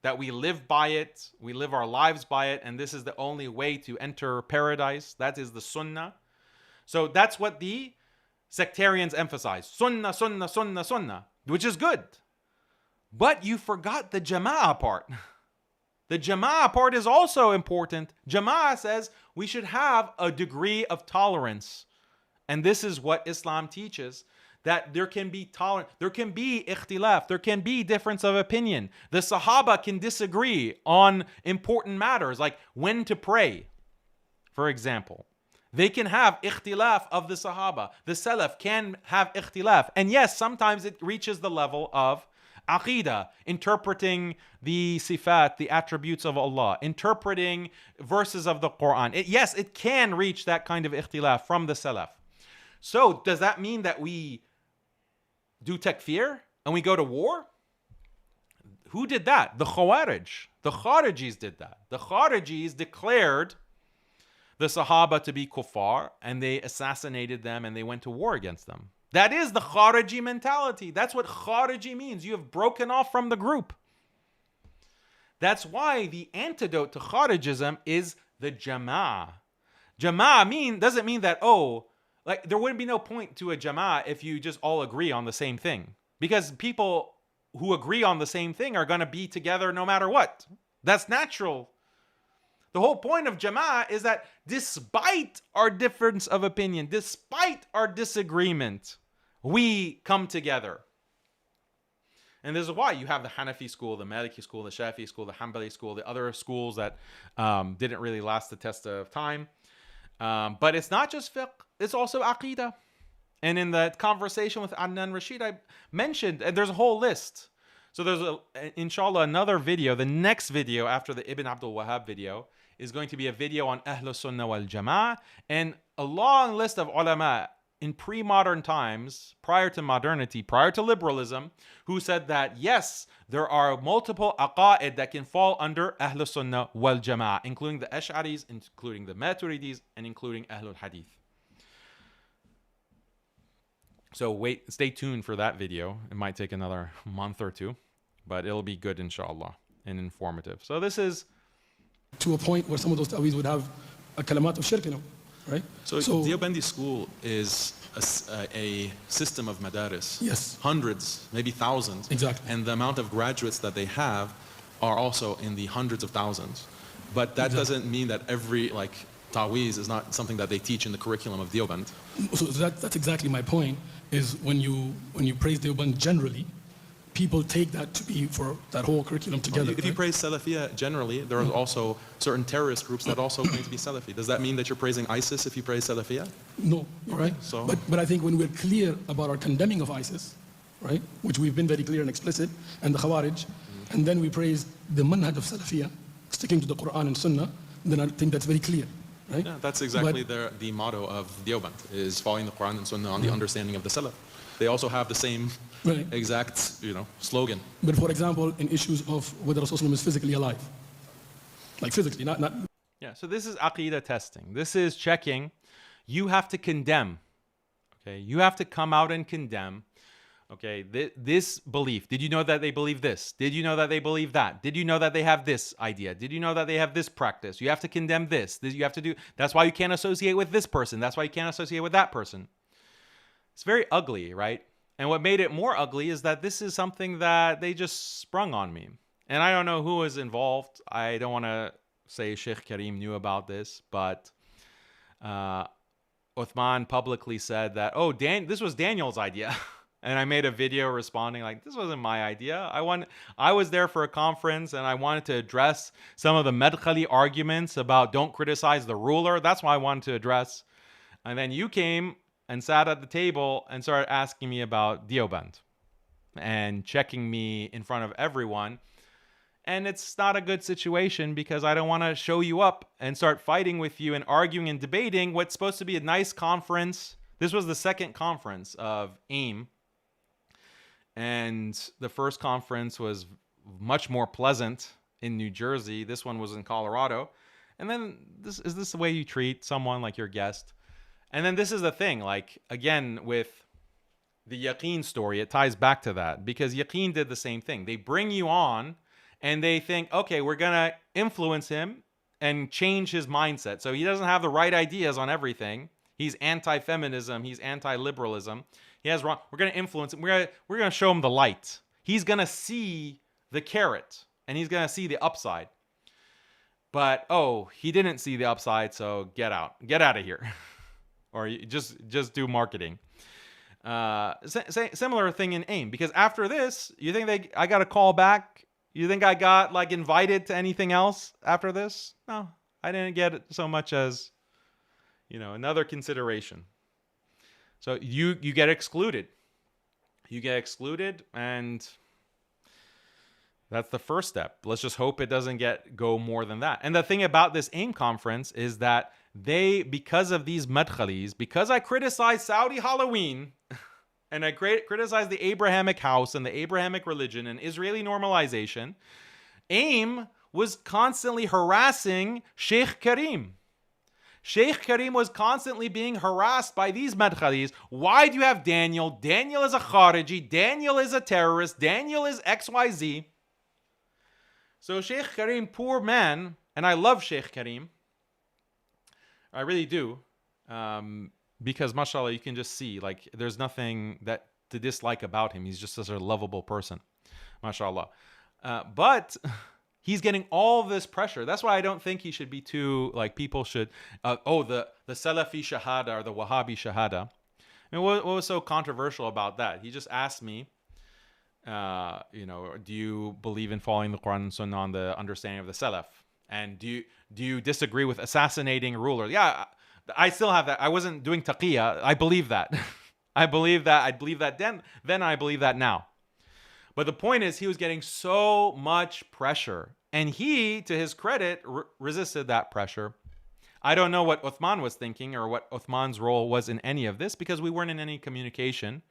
that we live by it. We live our lives by it. And this is the only way to enter paradise. That is the Sunnah. So that's what the sectarians emphasize. Sunnah, Sunnah, Sunnah, Sunnah. Which is good. But you forgot the Jama'ah part. The Jama'ah part is also important. Jama'ah says we should have a degree of tolerance. And this is what Islam teaches. That there can be tolerance, there can be ikhtilaf, there can be difference of opinion. The Sahaba can disagree on important matters like when to pray, for example. They can have ikhtilaf of the Sahaba. The Salaf can have ikhtilaf. And yes, sometimes it reaches the level of AQIDA, interpreting the sifat, the attributes of Allah, interpreting verses of the Quran. Yes, it can reach that kind of ikhtilaf from the Salaf. So does that mean that we do takfir and we go to war? Who did that? The Khawarij. The Kharijis did that. The Kharijis declared the Sahaba to be kuffar and they assassinated them and they went to war against them. That is the Khariji mentality. That's what Khariji means. You have broken off from the group. That's why the antidote to Kharijism is the Jama'ah. Jama'ah doesn't mean that, like there wouldn't be no point to a Jama'ah if you just all agree on the same thing. Because people who agree on the same thing are going to be together no matter what. That's natural. The whole point of Jama'ah is that despite our difference of opinion, despite our disagreement, we come together. And this is why you have the Hanafi school, the Maliki school, the Shafi'i school, the Hanbali school, the other schools that didn't really last the test of time. But it's not just fiqh, it's also aqidah. And in the conversation with Adnan Rashid, I mentioned, and there's a whole list. So there's, inshallah, another video. The next video after the Ibn Abdul Wahhab video is going to be a video on Ahlus Sunnah wal Jama'ah and a long list of ulama in pre-modern times, prior to modernity, prior to liberalism, who said that, yes, there are multiple aqa'id that can fall under Ahlus Sunnah wal Jama'ah, including the Ash'aris, including the Maturidis, and including Ahlul Hadith. So stay tuned for that video. It might take another month or two, but it'll be good, inshallah, and informative. So this is to a point where some of those ta'weez would have a kalamat of shirk in them, right? So Deobandi school is a system of madaris. Yes. Hundreds, maybe thousands. Exactly. And the amount of graduates that they have are also in the hundreds of thousands. But that doesn't mean that every ta'weez is not something that they teach in the curriculum of Deoband. So that's exactly my point, is when you praise Deoband generally, people take that to be for that whole curriculum together. If you praise Salafiyah generally, there are also certain terrorist groups that also claim to be Salafi. Does that mean that you're praising ISIS if you praise Salafiyah? No, right? So, but I think when we're clear about our condemning of ISIS, right, which we've been very clear and explicit, and the Khawarij, and then we praise the manhaj of Salafiyah, sticking to the Quran and Sunnah, then I think that's very clear. Right? Yeah, that's exactly the motto of Deoband, is following the Quran and Sunnah on the understanding of the Salaf. They also have the same exact slogan. But for example, in issues of whether Rasulullah is physically alive, like physically, not. Yeah, so this is aqidah testing. This is checking. You have to condemn. Okay, you have to come out and condemn. Okay, this belief. Did you know that they believe this? Did you know that they believe that? Did you know that they have this idea? Did you know that they have this practice? You have to condemn this. You have to do. That's why you can't associate with this person. That's why you can't associate with that person. It's very ugly, right? And what made it more ugly is that this is something that they just sprung on me. And I don't know who was involved. I don't want to say Sheikh Karim knew about this, but UTHMAN publicly said that, this was Daniel's idea. And I made a video responding like, this wasn't my idea. I was there for a conference and I wanted to address some of the Madkhali arguments about don't criticize the ruler. That's what I wanted to address. And then you came and sat at the table and started asking me about Deoband and checking me in front of everyone. And it's not a good situation because I don't want to show you up and start fighting with you and arguing and debating what's supposed to be a nice conference. This was the second conference of AIM. And the first conference was much more pleasant in New Jersey. This one was in Colorado. And then is this the way you treat someone like your guest? And then this is the thing, like, again, with the Yaqeen story, it ties back to that because Yaqeen did the same thing. They bring you on and they think, okay, we're going to influence him and change his mindset. So he doesn't have the right ideas on everything. He's anti-feminism. He's anti-liberalism. He has wrong. We're going to influence him. We're going to show him the light. He's going to see the carrot and he's going to see the upside. But, oh, he didn't see the upside, so get out. Get out of here. Or you just do marketing. Similar thing in AIM. Because after this, you think I got a call back? You think I got like invited to anything else after this? No, I didn't get it so much as, another consideration. So you get excluded. You get excluded, and that's the first step. Let's just hope it doesn't go more than that. And the thing about this AIM conference is that because of these Madkhalis, because I criticized Saudi Halloween, and I criticized the Abrahamic house and the Abrahamic religion and Israeli normalization, AIM was constantly harassing Sheikh Karim. Sheikh Karim was constantly being harassed by these Madkhalis. Why do you have Daniel? Daniel is a Khariji. Daniel is a terrorist. Daniel is XYZ. So Sheikh Karim, poor man, and I love Sheikh Karim. I really do. Because, mashallah, you can just see, like, there's nothing to dislike about him. He's just such a lovable person, mashallah. But he's getting all this pressure. That's why I don't think he should be too, like, people should, the Salafi Shahada or the Wahhabi Shahada. I mean, what was so controversial about that? He just asked me, do you believe in following the Quran and Sunnah on the understanding of the Salaf? And do you disagree with assassinating rulers? Yeah, I still have that. I wasn't doing taqiyya. I believe that. I believe that. I believe that then I believe that now. But the point is, he was getting so much pressure. And he, to his credit, resisted that pressure. I don't know what Uthman was thinking or what Uthman's role was in any of this because we weren't in any communication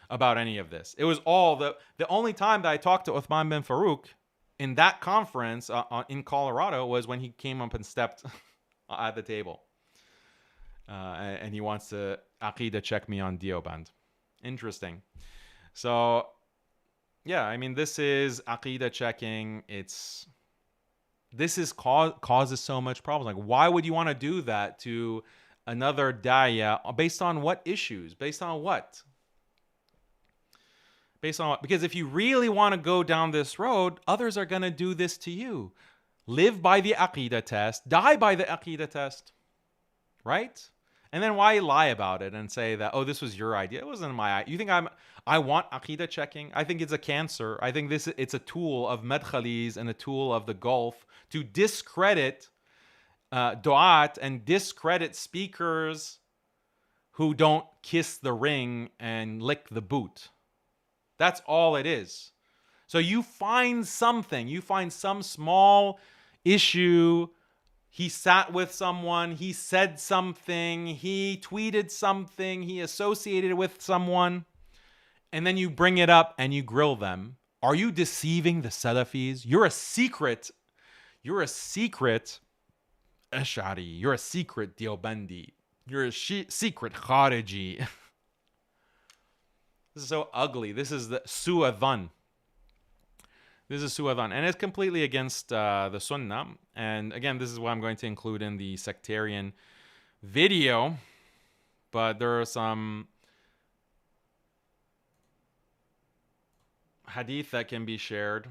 about any of this. It was all the only time that I talked to Uthman bin FAROOQ in that conference in Colorado was when he came up and stepped at the table. And he wants to AQIDA check me on Deoband. Interesting. So, yeah, I mean, this is AQIDA checking. This causes so much problems. Like, why would you want to do that to another da'iyah? Based on what issues? Based on what? Based on what? Because if you really want to go down this road, others are going to do this to you. Live by the AQIDA test. Die by the AQIDA test. Right? And then why lie about it and say that, oh, this was your idea? It wasn't my idea. You think I want AQIDA checking? I think it's a cancer. I think it's a tool of Madkhalis and a tool of the Gulf to discredit du'at and discredit speakers who don't kiss the ring and lick the boot. That's all it is. So you find something. You find some small issue. He sat with someone, he said something, he tweeted something, he associated with someone, and then you bring it up and you grill them. Are you deceiving the Salafis? You're a secret Ash'ari. You're a secret Deobandi. You're a secret Khariji. This is so ugly. This is the su'adhan. This is su'adhan. And it's completely against the Sunnah. And again, this is what I'm going to include in the sectarian video. But there are some hadith that can be shared.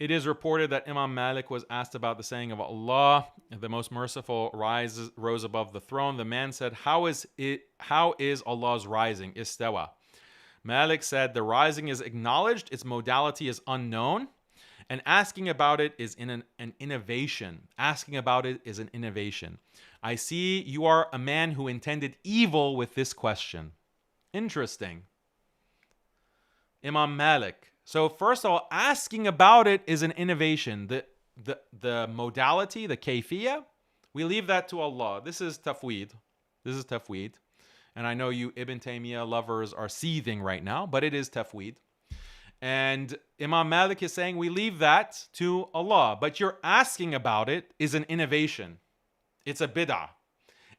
It is reported that Imam Malik was asked about the saying of Allah, the most merciful rose above the throne. The man said, how is Allah's rising? Istawa. Malik said, the rising is acknowledged, its modality is unknown, and asking about it is an innovation. Asking about it is an innovation. I see you are a man who intended evil with this question. Interesting. Imam Malik. So first of all, asking about it is an innovation. The modality, the kayfiyah, we leave that to Allah. This is tafweed. This is tafweed. And I know you Ibn Taymiyyah lovers are seething right now, but it is tafweed. And Imam Malik is saying we leave that to Allah. But your asking about it is an innovation. It's a bid'ah.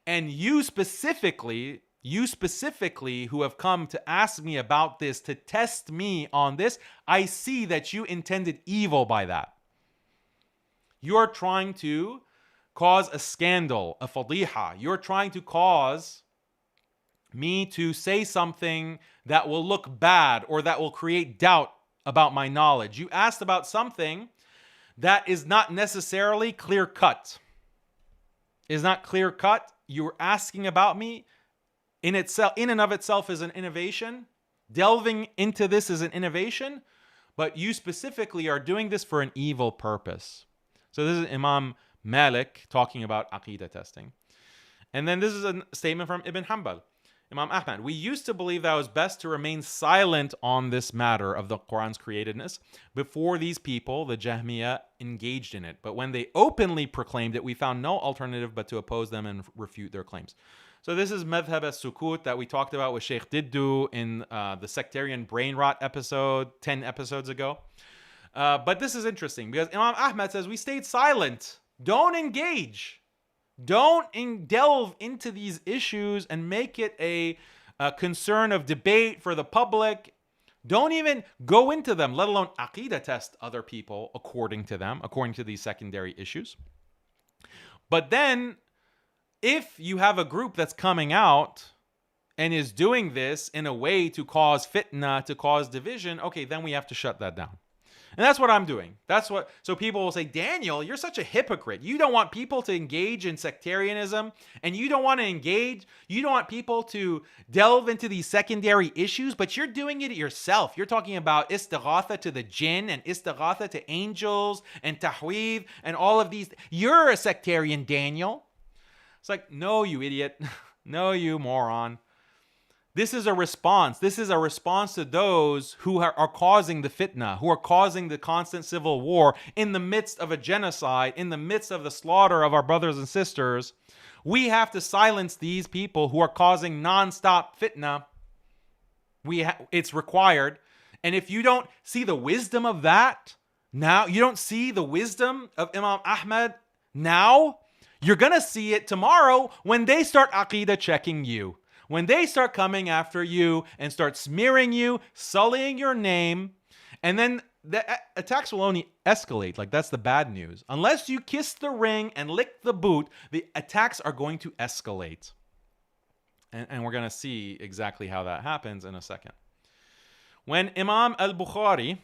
And you specifically who have come to ask me about this, to test me on this, I see that you intended evil by that. You're trying to cause a scandal, a fadiha. You're trying to cause me to say something that will look bad or that will create doubt about my knowledge. You asked about something that is not necessarily clear-cut. Is not clear-cut. You're asking about me in and of itself is an innovation. Delving into this is an innovation, but you specifically are doing this for an evil purpose. So this is Imam Malik talking about Aqidah testing. And then this is a statement from Ibn Hanbal. Imam Ahmad, we used to believe that it was best to remain silent on this matter of the Quran's createdness before these people, the Jahmiyyah, engaged in it. But when they openly proclaimed it, we found no alternative but to oppose them and refute their claims. So this is Madhhab as-Sukut that we talked about with Sheikh Diddu in the sectarian brain rot episode 10 episodes ago. But this is interesting because Imam Ahmad says we stayed silent. Don't engage. Don't delve into these issues and make it a concern of debate for the public. Don't even go into them, let alone Aqidah test other people according to them, according to these secondary issues. But then, if you have a group that's coming out and is doing this in a way to cause fitna, to cause division, okay, then we have to shut that down. And that's what I'm doing. So people will say, Daniel, you're such a hypocrite. You don't want people to engage in sectarianism, and you don't want people to delve into these secondary issues, but you're doing it yourself. You're talking about istighatha to the jinn and istighatha to angels and tahweed and all of these. You're a sectarian, Daniel. It's like, no, you idiot. No, you moron. This is a response. This is a response to those who are causing the fitna, who are causing the constant civil war in the midst of a genocide, in the midst of the slaughter of our brothers and sisters. We have to silence these people who are causing nonstop fitna. It's required. And if you don't see the wisdom of that now, you don't see the wisdom of Imam Ahmad now, you're going to see it tomorrow when they start Aqidah checking you. When they start coming after you and start smearing you, sullying your name, and then the attacks will only escalate. Like, that's the bad news. Unless you kiss the ring and lick the boot, the attacks are going to escalate. And we're going to see exactly how that happens in a second. When Imam al-Bukhari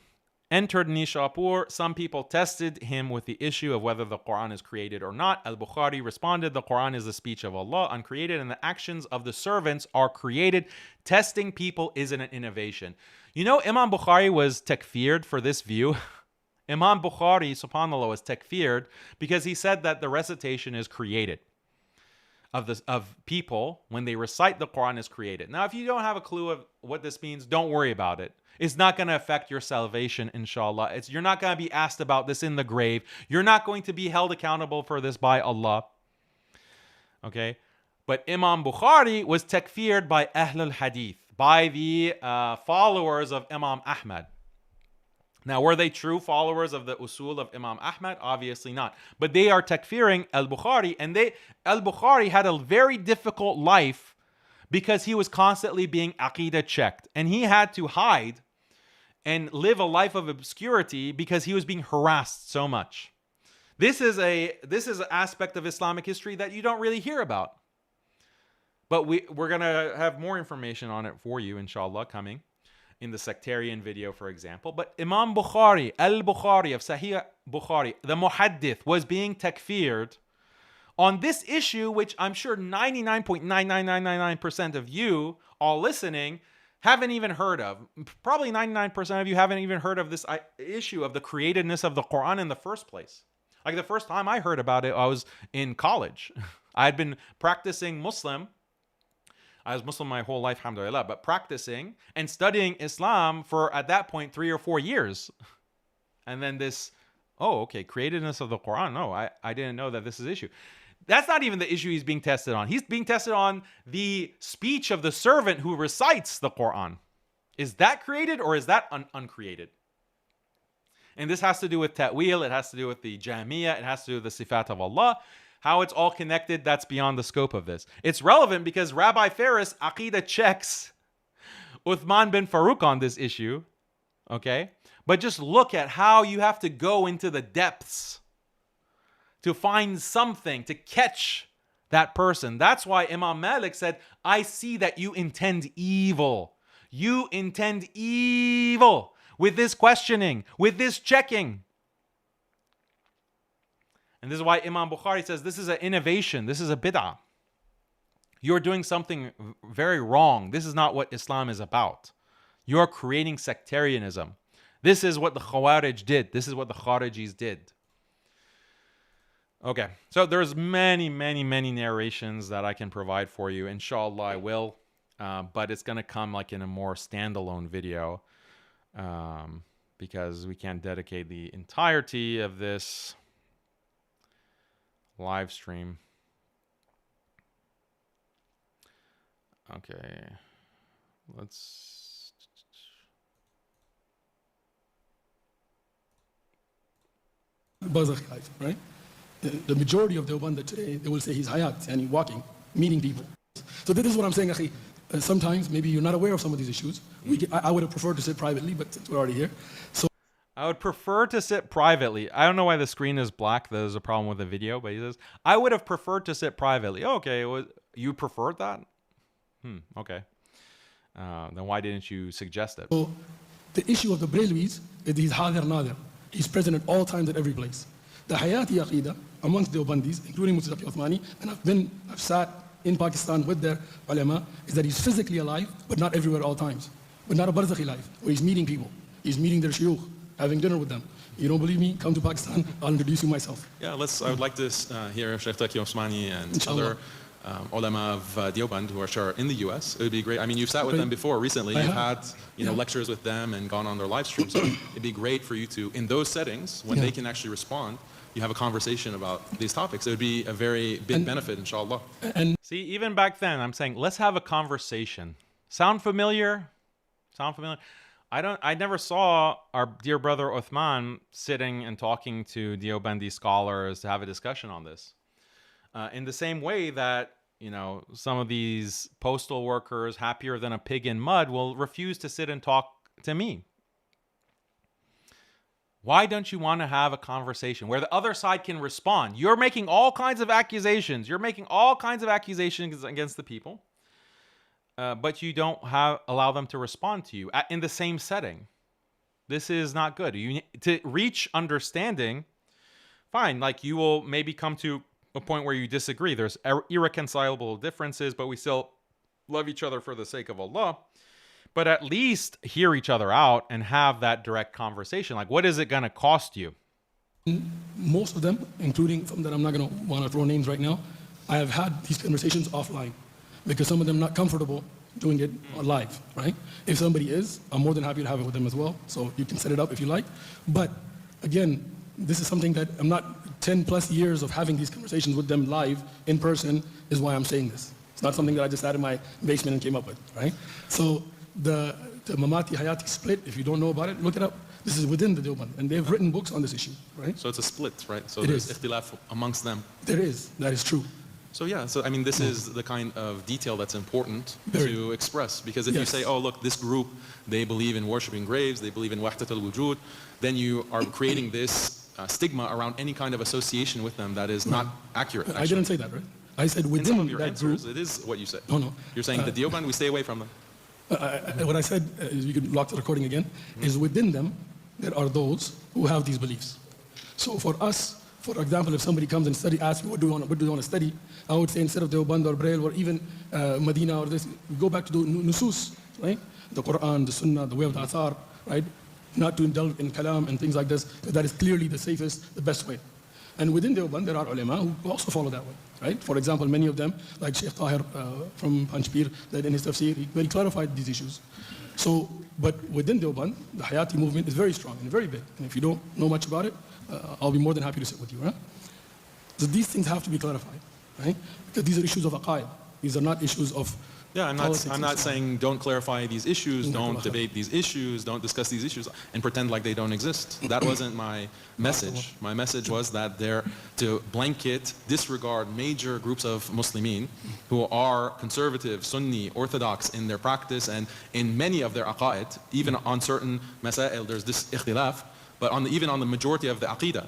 entered Nishapur, some people tested him with the issue of whether the Quran is created or not. Al-Bukhari responded, the Quran is the speech of Allah, uncreated, and the actions of the servants are created. Testing people isn't an innovation. You know, Imam Bukhari was takfired for this view. Imam Bukhari, subhanAllah, was takfired because he said that the recitation is created. Of people, when they recite the Quran, is created. Now, if you don't have a clue of what this means, don't worry about it. It's not going to affect your salvation, inshallah. You're not going to be asked about this in the grave. You're not going to be held accountable for this by Allah. Okay? But Imam Bukhari was takfired by Ahlul Hadith, by the followers of Imam Ahmad. Now, were they true followers of the usul of Imam Ahmad? Obviously not. But they are takfiring al-Bukhari, and al-Bukhari had a very difficult life because he was constantly being Aqidah checked. And he had to hide and live a life of obscurity because he was being harassed so much. This is an aspect of Islamic history that you don't really hear about. But we're going to have more information on it for you, inshallah, coming in the sectarian video, for example. But Imam Bukhari, al-Bukhari of Sahih Bukhari, the muhaddith, was being takfired on this issue, which I'm sure 99.99999% of you all listening haven't even heard of. Probably 99% of you haven't even heard of this issue of the createdness of the Quran in the first place. Like, the first time I heard about it, I was in college. I had been practicing Muslim. I was Muslim my whole life, alhamdulillah, but practicing and studying Islam for, at that point, 3 or 4 years. And then this, oh, okay, createdness of the Quran. No, I didn't know that this is an issue. That's not even the issue he's being tested on. He's being tested on the speech of the servant who recites the Quran. Is that created or is that uncreated? And this has to do with ta'wil, it has to do with the jamiyah, it has to do with the sifat of Allah. How it's all connected, that's beyond the scope of this. It's relevant because Rabbi Ferris, AQIDA checks UTHMAN bin FAROOQ on this issue, okay? But just look at how you have to go into the depths to find something, to catch that person. That's why Imam Malik said, I see that you intend evil. You intend evil with this questioning, with this checking. And this is why Imam Bukhari says this is an innovation, this is a bid'ah. You're doing something very wrong. This is not what Islam is about. You're creating sectarianism. This is what the Khawarij did. This is what the Kharijis did. Okay, so there's many narrations that I can provide for you. Inshallah, I will. But it's going to come like in a more standalone video because we can't dedicate the entirety of this live stream. Okay, let's... Barzakh life, right? The majority of the Deobanda today, they will say he's hayat, and he's walking, meeting people. So this is what I'm saying, akhi. Sometimes maybe you're not aware of some of these issues. I would have preferred to sit privately, but since we're already here. So I would prefer to sit privately. I don't know why the screen is black. There's a problem with the video, but he says, I would have preferred to sit privately. Okay, you preferred that? Okay. Then why didn't you suggest it? So the issue of the Brelwis is he's hadir nadir. He's present at all times at every place. The Hayati Aqidah amongst the Deobandis, including Mufti Uthmani, and I've sat in Pakistan with their ulama, is that he's physically alive, but not everywhere at all times. But not a barzakhi life, where he's meeting people. He's meeting their shuyukh, having dinner with them. You don't believe me? Come to Pakistan, I'll introduce you myself. Yeah, I would like to hear Sheikh Taqi Osmani and Inshallah. other ulama of Deoband who are in the US. It would be great. I mean, you've sat with them before recently. You've had lectures with them and gone on their live stream. So it'd be great for you to, in those settings, when they can actually respond, you have a conversation about these topics. It would be a very big benefit, inshallah. See, even back then, I'm saying, let's have a conversation. Sound familiar? Sound familiar? I never saw our dear brother Uthman sitting and talking to Deobandi scholars to have a discussion on this. In the same way that, you know, some of these postal workers, happier than a pig in mud, will refuse to sit and talk to me. Why don't you want to have a conversation where the other side can respond? You're making all kinds of accusations. You're making all kinds of accusations against the people, but you don't allow them to respond to you in the same setting. This is not good. To reach understanding, fine, like you will maybe come to a point where you disagree. There's irreconcilable differences, but we still love each other for the sake of Allah. But at least hear each other out and have that direct conversation. Like, what is it going to cost you? Most of them, including some that I'm not going to want to throw names right now, I have had these conversations offline because some of them are not comfortable doing it live, right? If somebody is, I'm more than happy to have it with them as well. So you can set it up if you like. But again, this is something that I'm not 10 plus years of having these conversations with them live in person is why I'm saying this. It's not something that I just sat in my basement and came up with, right? So the Mamati Hayati split, if you don't know about it, look it up. This is within the Deoband, and they've written books on this issue, right? So it's a split, right? So it there's is. ikhtilaf amongst them. There is, that is true. So yeah, so I mean, this is the kind of detail that's important to express, because if you say, oh look, this group, they believe in worshiping graves, they believe in wahdat al-wujud, then you are creating this stigma around any kind of association with them that is not accurate. I didn't say that, right? I said within some of your that answers, group. it is what you said. No. You're saying the Deoband, we stay away from them. What I said, you can lock the recording again, is within them, there are those who have these beliefs. So for us, for example, if somebody comes and asks me, what do you want to study? I would say instead of Deoband or Braille or even Medina or this, we go back to the nusus, right? The Quran, the Sunnah, the way of the Athar, right? Not to indulge in kalam and things like this, because that is clearly the safest, the best way. And within Deoband, there are ulama who also follow that way, right? For example, many of them, like Sheikh Tahir from Panjpir, that in his tafsir, he very clarified these issues. So, but within Deoband, the Hayati movement is very strong and very big. And if you don't know much about it, I'll be more than happy to sit with you, right? So these things have to be clarified, right? Because these are issues of aqaid. These are not issues of Yeah, I'm not saying don't clarify these issues, don't debate these issues, don't discuss these issues, and pretend like they don't exist. That wasn't my message. My message was that they're to blanket, disregard major groups of Muslimin who are conservative, Sunni, Orthodox in their practice and in many of their aqaid, even on certain masail, there's this ikhtilaf, but even on the majority of the aqidah,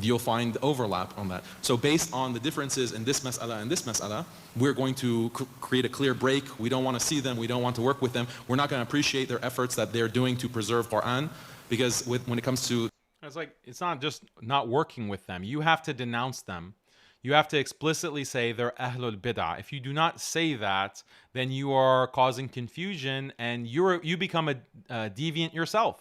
you'll find overlap on that. So based on the differences in this mas'ala and this mas'ala, we're going to create a clear break. We don't want to see them. We don't want to work with them. We're not going to appreciate their efforts that they're doing to preserve Quran, because when it comes to... It's like, it's not just not working with them. You have to denounce them. You have to explicitly say they're Ahlul Bid'ah. If you do not say that, then you are causing confusion and you become a deviant yourself.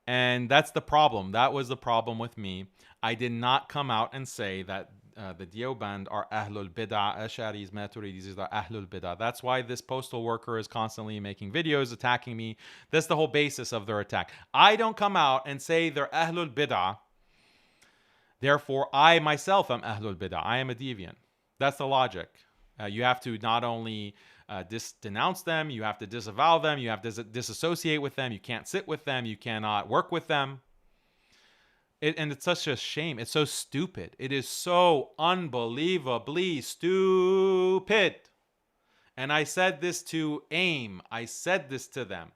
And that's the problem. That was the problem with me. I did not come out and say that the Deoband are Ahlul Bid'ah, Ash'aris, Maturidis are Ahlul Bid'ah. That's why this postal worker is constantly making videos, attacking me. That's the whole basis of their attack. I don't come out and say they're Ahlul Bid'ah. Therefore, I myself am Ahlul Bid'ah. I am a deviant. That's the logic. You have to not only denounce them, you have to disavow them, you have to disassociate with them, you can't sit with them, you cannot work with them. And it's such a shame. It's so stupid. It is so unbelievably stupid. And I said this to AIM. I said this to them.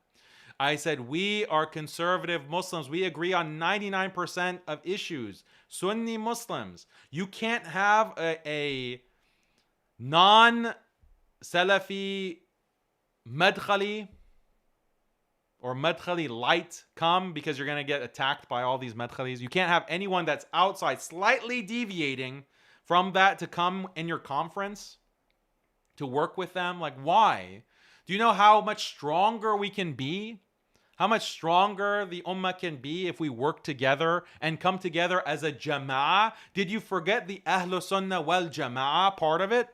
I said, we are conservative Muslims. We agree on 99% of issues. Sunni Muslims. You can't have a non-Salafi Madkhali or Madkhali light come, because you're going to get attacked by all these Madkhalis. You can't have anyone that's outside, slightly deviating from that, to come in your conference to work with them. Like, why? Do you know how much stronger we can be? How much stronger the ummah can be if we work together and come together as a jama'ah? Did you forget the Ahlus Sunnah wal Jama'ah part of it?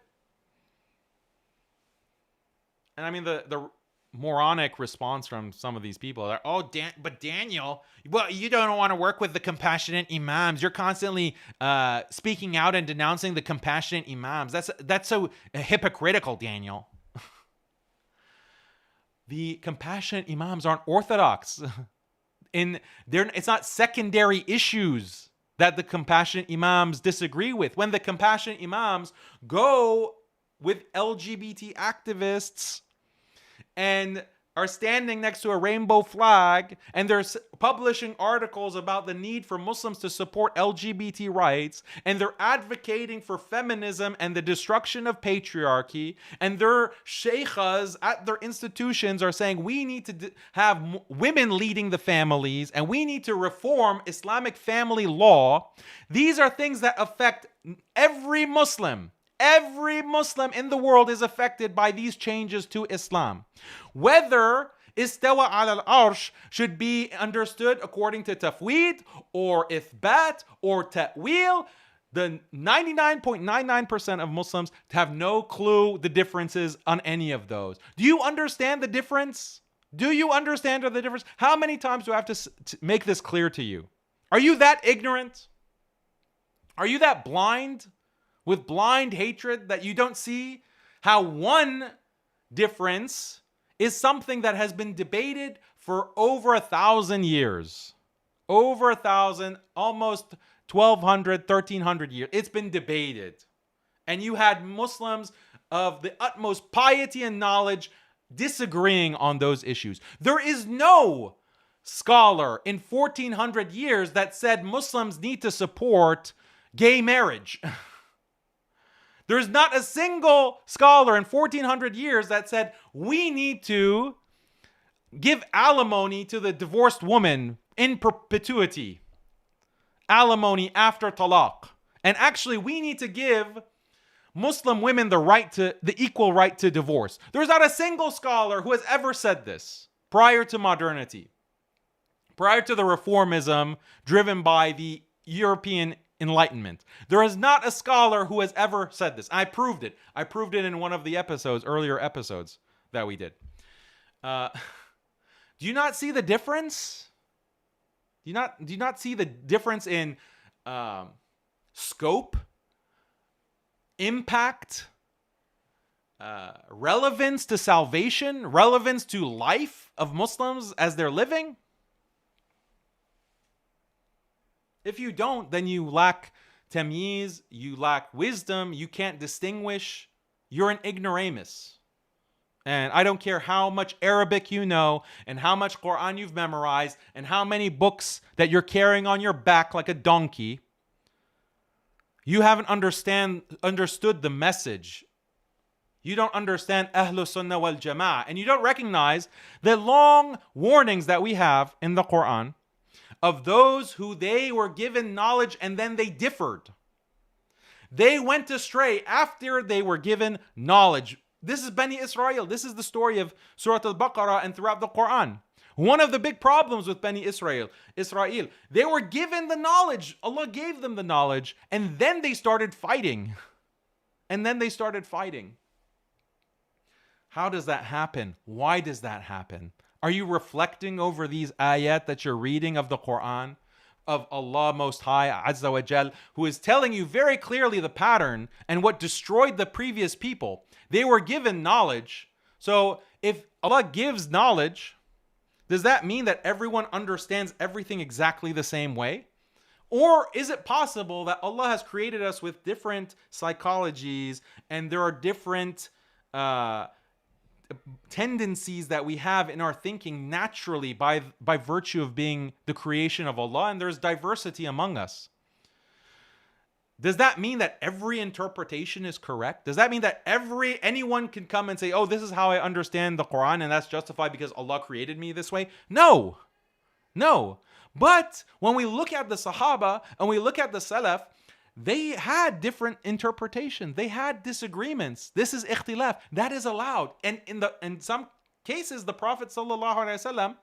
And I mean, the moronic response from some of these people are, oh, but Daniel, well, you don't want to work with the compassionate imams. You're constantly speaking out and denouncing the compassionate imams. That's so hypocritical, Daniel. The compassionate imams aren't orthodox. It's not secondary issues that the compassionate imams disagree with. When the compassionate imams go with LGBT activists and are standing next to a rainbow flag and they're publishing articles about the need for Muslims to support LGBT rights, and they're advocating for feminism and the destruction of patriarchy, and their sheikhs at their institutions are saying we need to have women leading the families and we need to reform Islamic family law. These are things that affect every Muslim. Every Muslim in the world is affected by these changes to Islam. Whether istawa al-arsh should be understood according to tafweed or ithbat or ta'wil, the 99.99% of Muslims have no clue the differences on any of those. Do you understand the difference? Do you understand the difference? How many times do I have to make this clear to you? Are you that ignorant? Are you that blind? With blind hatred that you don't see how one difference is something that has been debated for over 1,000 years. Over 1,000, almost 1,200, 1,300 years. It's been debated. And you had Muslims of the utmost piety and knowledge disagreeing on those issues. There is no scholar in 1,400 years that said Muslims need to support gay marriage. There's not a single scholar in 1,400 years that said we need to give alimony to the divorced woman in perpetuity. Alimony after talaq. And actually, we need to give Muslim women the equal right to divorce. There's not a single scholar who has ever said this prior to modernity, prior to the reformism driven by the European enlightenment. There is not a scholar who has ever said this. I proved it. I proved it in one of the earlier episodes that we did. Do you not see the difference? Do you not see the difference in scope, impact, relevance to salvation, relevance to life of Muslims as they're living? If you don't, then you lack tamyiz, you lack wisdom, you can't distinguish, you're an ignoramus. And I don't care how much Arabic you know, and how much Quran you've memorized, and how many books that you're carrying on your back like a donkey. You haven't understood the message. You don't understand Ahlus Sunnah wal Jama'ah, and you don't recognize the long warnings that we have in the Quran of those who they were given knowledge and then they differed. They went astray after they were given knowledge. This is Bani Israel. This is the story of Surah Al-Baqarah and throughout the Quran. One of the big problems with Bani Israel, they were given the knowledge. Allah gave them the knowledge, and then they started fighting. How does that happen? Why does that happen? Are you reflecting over these ayat that you're reading of the Quran, of Allah Most High, Azza wa Jal, who is telling you very clearly the pattern and what destroyed the previous people? They were given knowledge. So if Allah gives knowledge, does that mean that everyone understands everything exactly the same way? Or is it possible that Allah has created us with different psychologies and there are different tendencies that we have in our thinking naturally by virtue of being the creation of Allah, and there's diversity among us? Does that mean that every interpretation is correct? Does that mean that anyone can come and say, oh, this is how I understand the Quran and that's justified because Allah created me this way? No. But when we look at the Sahaba and we look at the Salaf, they had different interpretations. They had disagreements. This is ikhtilaf. That is allowed. And in some cases, the Prophet ﷺ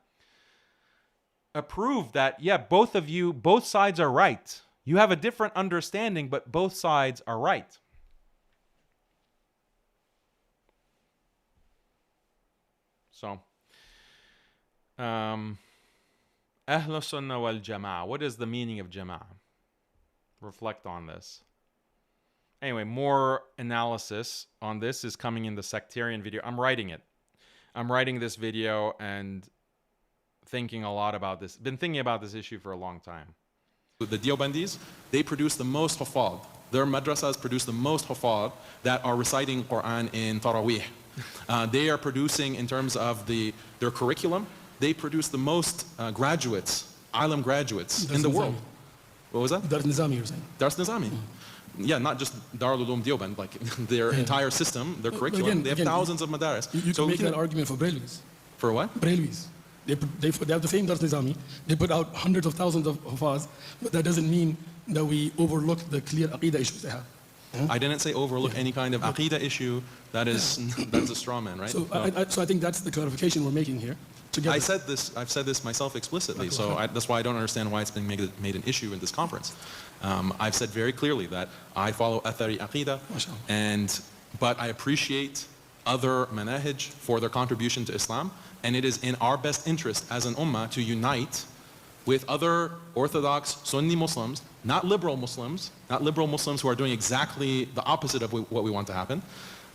approved that, yeah, both sides are right. You have a different understanding, but both sides are right. So, Ahlus Sunnah wal Jama'ah. What is the meaning of Jama'ah? Reflect on this. Anyway, more analysis on this is coming in the sectarian video. I'm writing this video and thinking a lot about this. Been thinking about this issue for a long time. The Deobandis, they produce the most hafad. Their madrasas produce the most hafad that are reciting Quran in Taraweeh. They are producing, in terms of their curriculum, they produce the most graduates, alim graduates in the world. What was that? Dars Nizami, you're saying? Dars Nizami. Yeah, not just Darul Uloom Deoband, like their entire system, their curriculum. They have thousands of madaris. You can make that argument for Brailwis. For what? Brailwis. They have the same Dars Nizami. They put out hundreds of thousands of hafaz, but that doesn't mean that we overlook the clear Aqidah issues they have. I didn't say overlook any kind of Aqidah issue. That's a straw man, right? So I think that's the clarification we're making here. Together. I've said this myself explicitly, so that's why I don't understand why it's being made an issue in this conference. I've said very clearly that I follow Athari Aqidah, but I appreciate other manahij for their contribution to Islam, and it is in our best interest as an ummah to unite with other Orthodox Sunni Muslims, not liberal Muslims who are doing exactly the opposite of what we want to happen.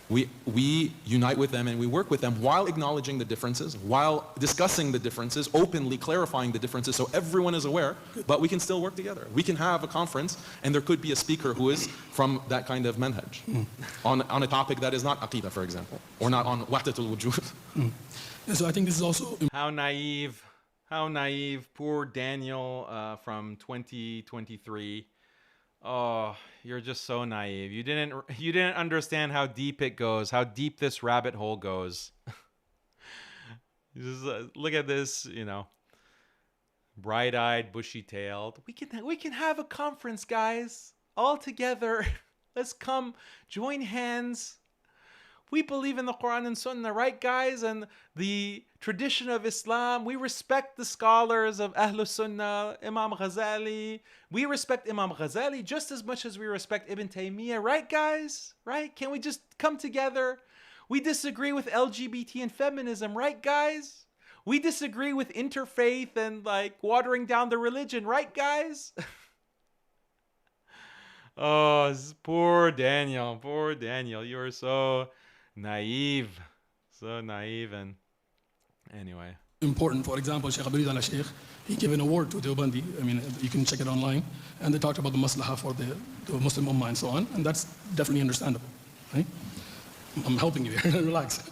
We unite with them and we work with them while acknowledging the differences, while discussing the differences, openly clarifying the differences so everyone is aware, but we can still work together. We can have a conference and there could be a speaker who is from that kind of manhaj on a topic that is not Aqidah, for example, or not on Wahdatul Wujud. So I think this is also... How naive, poor Daniel from 2023. Oh, you're just so naive. You didn't understand how deep it goes, how deep this rabbit hole goes. Just look at this, bright-eyed, bushy-tailed. We can have a conference, guys, all together. Let's come join hands We believe in the Quran and Sunnah, right, guys? And the tradition of Islam. We respect the scholars of Ahlus Sunnah, Imam Ghazali. We respect Imam Ghazali just as much as we respect Ibn Taymiyyah, right, guys? Right? Can we just come together? We disagree with LGBT and feminism, right, guys? We disagree with interfaith and like watering down the religion, right, guys? Oh, poor Daniel. Poor Daniel. You are so naive. So naive. And anyway. Important. For example, Sheikh Abdul Al Sheikh, he gave an award to Deobandi. I mean, you can check it online. And they talked about the maslahah for the Muslim ummah and so on. And that's definitely understandable. Right? I'm helping you here. Relax.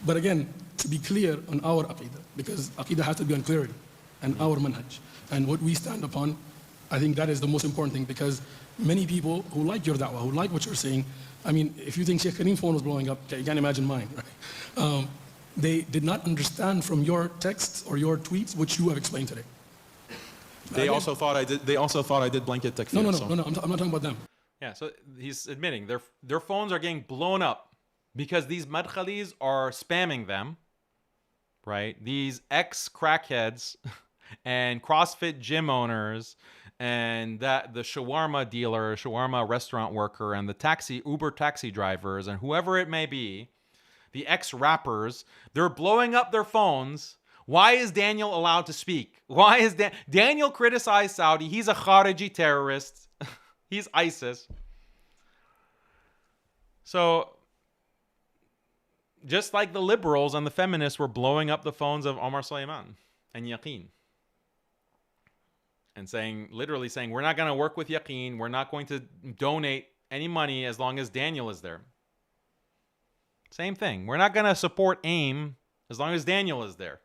But again, to be clear on our aqidah, because aqidah has to be on clarity and our manhaj. And what we stand upon, I think that is the most important thing, because many people who like your da'wah, who like what you're saying, I mean, if you think Sheikh Kareem's phone was blowing up, okay, you can't imagine mine, right? They did not understand from your texts or your tweets what you have explained today. They also thought I did. They also thought I did blanket takfir. No. I'm not talking about them. Yeah, so he's admitting their phones are getting blown up because these Madkhalis are spamming them, right? These ex-crackheads and CrossFit gym owners and the shawarma dealer, shawarma restaurant worker, and the Uber taxi drivers, and whoever it may be, the ex-rappers, they're blowing up their phones. Why is Daniel allowed to speak? Why is Daniel criticized Saudi? He's a Khariji terrorist. He's ISIS. So, just like the liberals and the feminists were blowing up the phones of Omar Suleiman and Yaqeen. And literally saying, we're not going to work with Yaqeen. We're not going to donate any money as long as Daniel is there. Same thing. We're not going to support AIM as long as Daniel is there.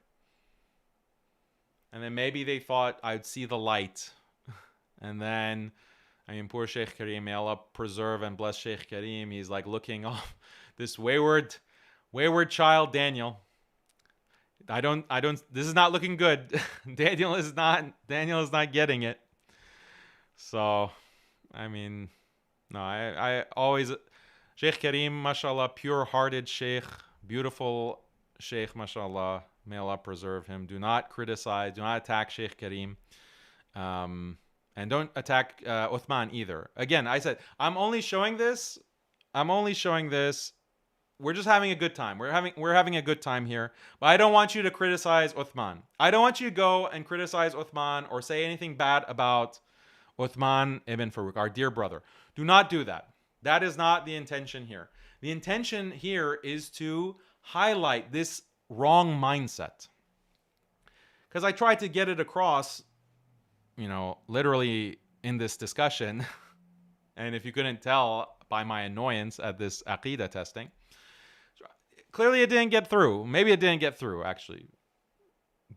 And then maybe they thought I'd see the light. And then, I mean, poor Sheikh Kareem, may Allah preserve and bless Sheikh Kareem. He's like looking off this wayward child, Daniel. This is not looking good. Daniel is not getting it. So, I mean, no, I always, Sheikh Kareem, mashallah, pure-hearted Sheikh, beautiful Sheikh, mashallah. May Allah preserve him. Do not criticize, do not attack Sheikh Kareem. And don't attack UTHMAN either. Again, I said, I'm only showing this. We're just having a good time. We're having a good time here. But I don't want you to criticize UTHMAN. I don't want you to go and criticize UTHMAN or say anything bad about UTHMAN ibn FAROOQ, our dear brother. Do not do that. That is not the intention here. The intention here is to highlight this wrong mindset. Because I tried to get it across, literally in this discussion. And if you couldn't tell by my annoyance at this AQIDA testing, clearly it didn't get through. Maybe it didn't get through, actually.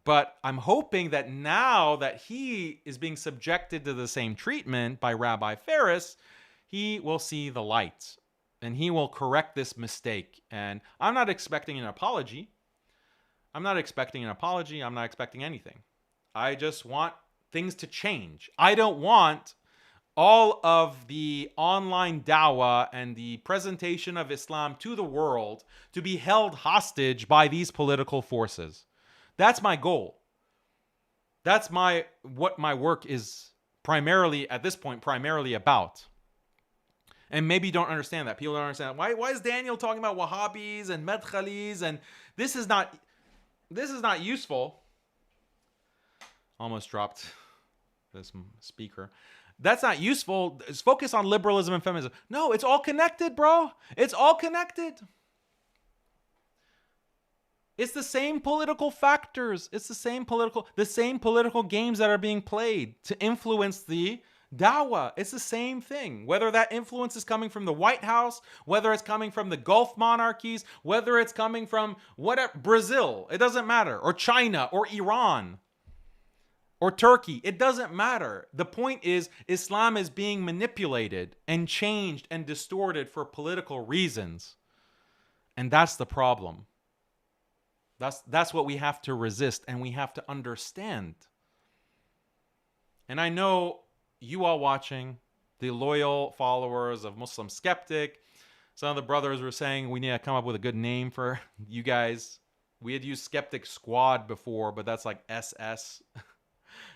But I'm hoping that now that he is being subjected to the same treatment by Rabbi Ferris, he will see the light and he will correct this mistake. And I'm not expecting an apology. I'm not expecting anything. I just want things to change. I don't want all of the online dawah and the presentation of Islam to the world to be held hostage by these political forces. That's my goal. That's what my work is primarily, at this point, about. And maybe you don't understand that. People don't understand. Why is Daniel talking about Wahhabis and Madkhalis? And this is not useful. Almost dropped this speaker. That's not useful. Focus on liberalism and feminism. No, it's all connected, bro. It's all connected. It's the same political factors. It's the same political games that are being played to influence the dawah. It's the same thing. Whether that influence is coming from the White House, whether it's coming from the Gulf monarchies, whether it's coming from Brazil, it doesn't matter, or China, or Iran, or Turkey, it doesn't matter. The point is, Islam is being manipulated and changed and distorted for political reasons. And that's the problem. That's what we have to resist and we have to understand. And I know you all watching, the loyal followers of MuslimSkeptic, some of the brothers were saying we need to come up with a good name for you guys. We had used Skeptic Squad before, but that's like SS.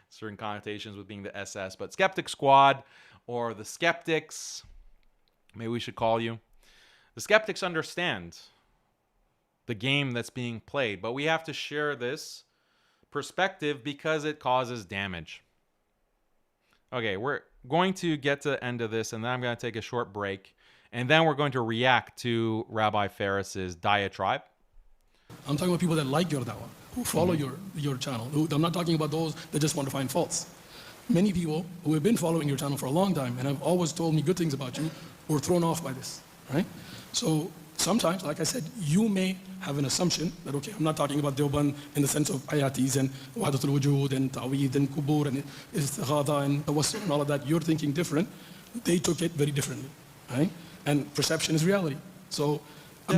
Certain connotations with being the SS. But Skeptic Squad or the Skeptics, maybe we should call you. The Skeptics understand the game that's being played, but we have to share this perspective because it causes damage. Okay, we're going to get to the end of this, and then I'm going to take a short break, and then we're going to react to Rabbi Ferris's diatribe. I'm talking about people that like your dawah, who follow your channel. I'm not talking about those that just want to find faults. Many people who have been following your channel for a long time and have always told me good things about you were thrown off by this, right? So sometimes, like I said, you may have an assumption that, okay, I'm not talking about Deoband in the sense of ayatis and wahdatul wujud and ta'weed and kubur and istighada and tawassul and all of that. You're thinking different. They took it very differently, right? And perception is reality. So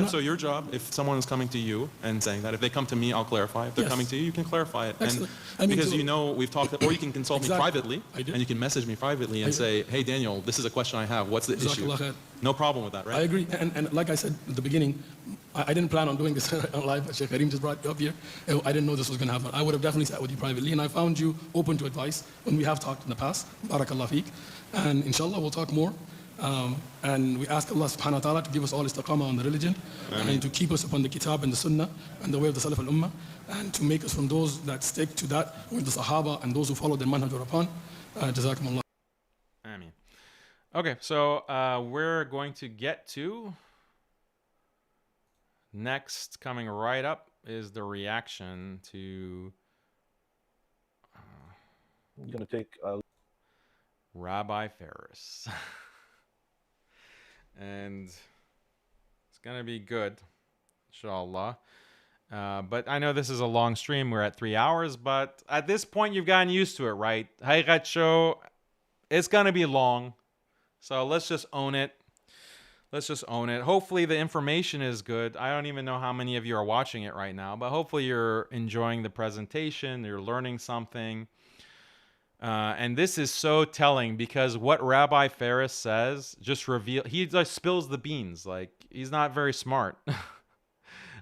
so your job, if someone is coming to you and saying that, if they come to me, I'll clarify. If they're coming to you, you can clarify it. Excellent. And because you know we've talked, or you can consult me privately, I do. and you can message me privately and say, hey, Daniel, this is a question I have. What's the issue? No problem with that, right? I agree. And like I said at the beginning, I didn't plan on doing this live. Sheikh Karim just brought you up here. I didn't know this was going to happen. I would have definitely sat with you privately, and I found you open to advice when we have talked in the past. Barakallah feek. And inshallah, we'll talk more. And we ask Allah subhanahu wa ta'ala to give us all istiqamah on the religion, and to keep us upon the kitab and the sunnah and the way of the salaf al-ummah, and to make us from those that stick to that with the sahaba and those who follow their manhaj upon. Jazakumullah. Ameen. Okay, so we're going to get to next, coming right up, is the reaction to I'm going to take Rabbi Ferris. And it's going to be good, inshallah. But I know this is a long stream. We're at 3 hours, but at this point, you've gotten used to it, right? Haqiqatjou, it's going to be long. So let's just own it. Let's just own it. Hopefully the information is good. I don't even know how many of you are watching it right now, but hopefully you're enjoying the presentation. You're learning something. And this is so telling because what Rabbi Ferris says just he just spills the beans. Like, he's not very smart.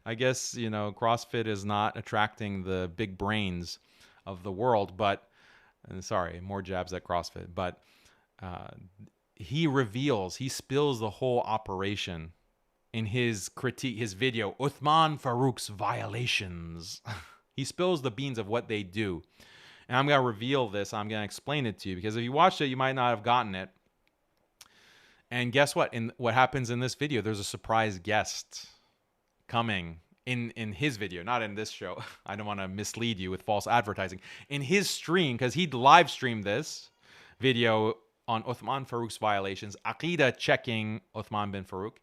I guess, you know, CrossFit is not attracting the big brains of the world, but, sorry, more jabs at CrossFit, but he spills the whole operation in his critique, his video, UTHMAN FAROOQ's violations. He spills the beans of what they do. And I'm going to reveal this. I'm going to explain it to you because if you watched it, you might not have gotten it. And guess what? What happens in this video, there's a surprise guest coming in his video, not in this show. I don't want to mislead you with false advertising. In his stream, because he'd live streamed this video on UTHMAN FAROOQ's violations, AQIDA checking Uthman bin Farooq.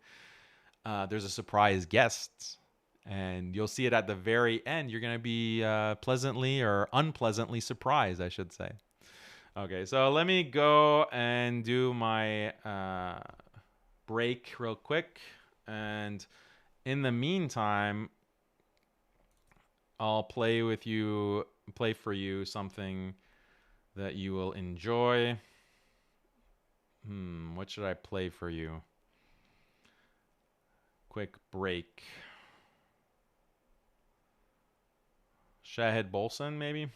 There's a surprise guest. And you'll see it at the very end. You're going to be pleasantly or unpleasantly surprised, I should say. Okay, so let me go and do my break real quick. And in the meantime, I'll play for you something that you will enjoy. What should I play for you? Quick break. Shahid Bolson, maybe?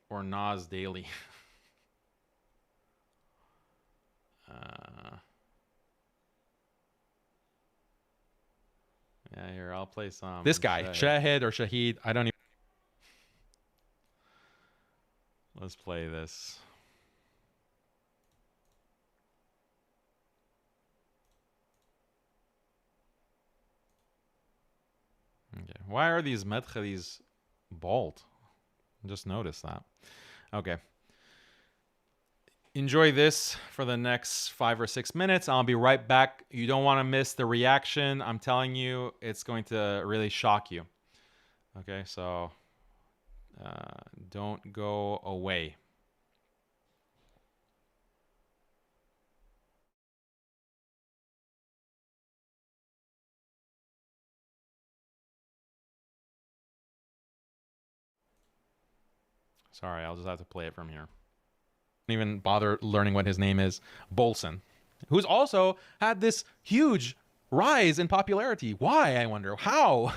Or Nas Daily. Yeah, here, I'll play some. This guy, Shahid or Shahid, I don't even... Let's play this. Okay. Why are these Madkhalis bald? Just noticed that. Okay. Enjoy this for the next 5 or 6 minutes. I'll be right back. You don't want to miss the reaction. I'm telling you, it's going to really shock you. Okay, so don't go away. Sorry, I'll just have to play it from here. even bother learning what his name is, Bolson, who's also had this huge rise in popularity. Why, I wonder? How?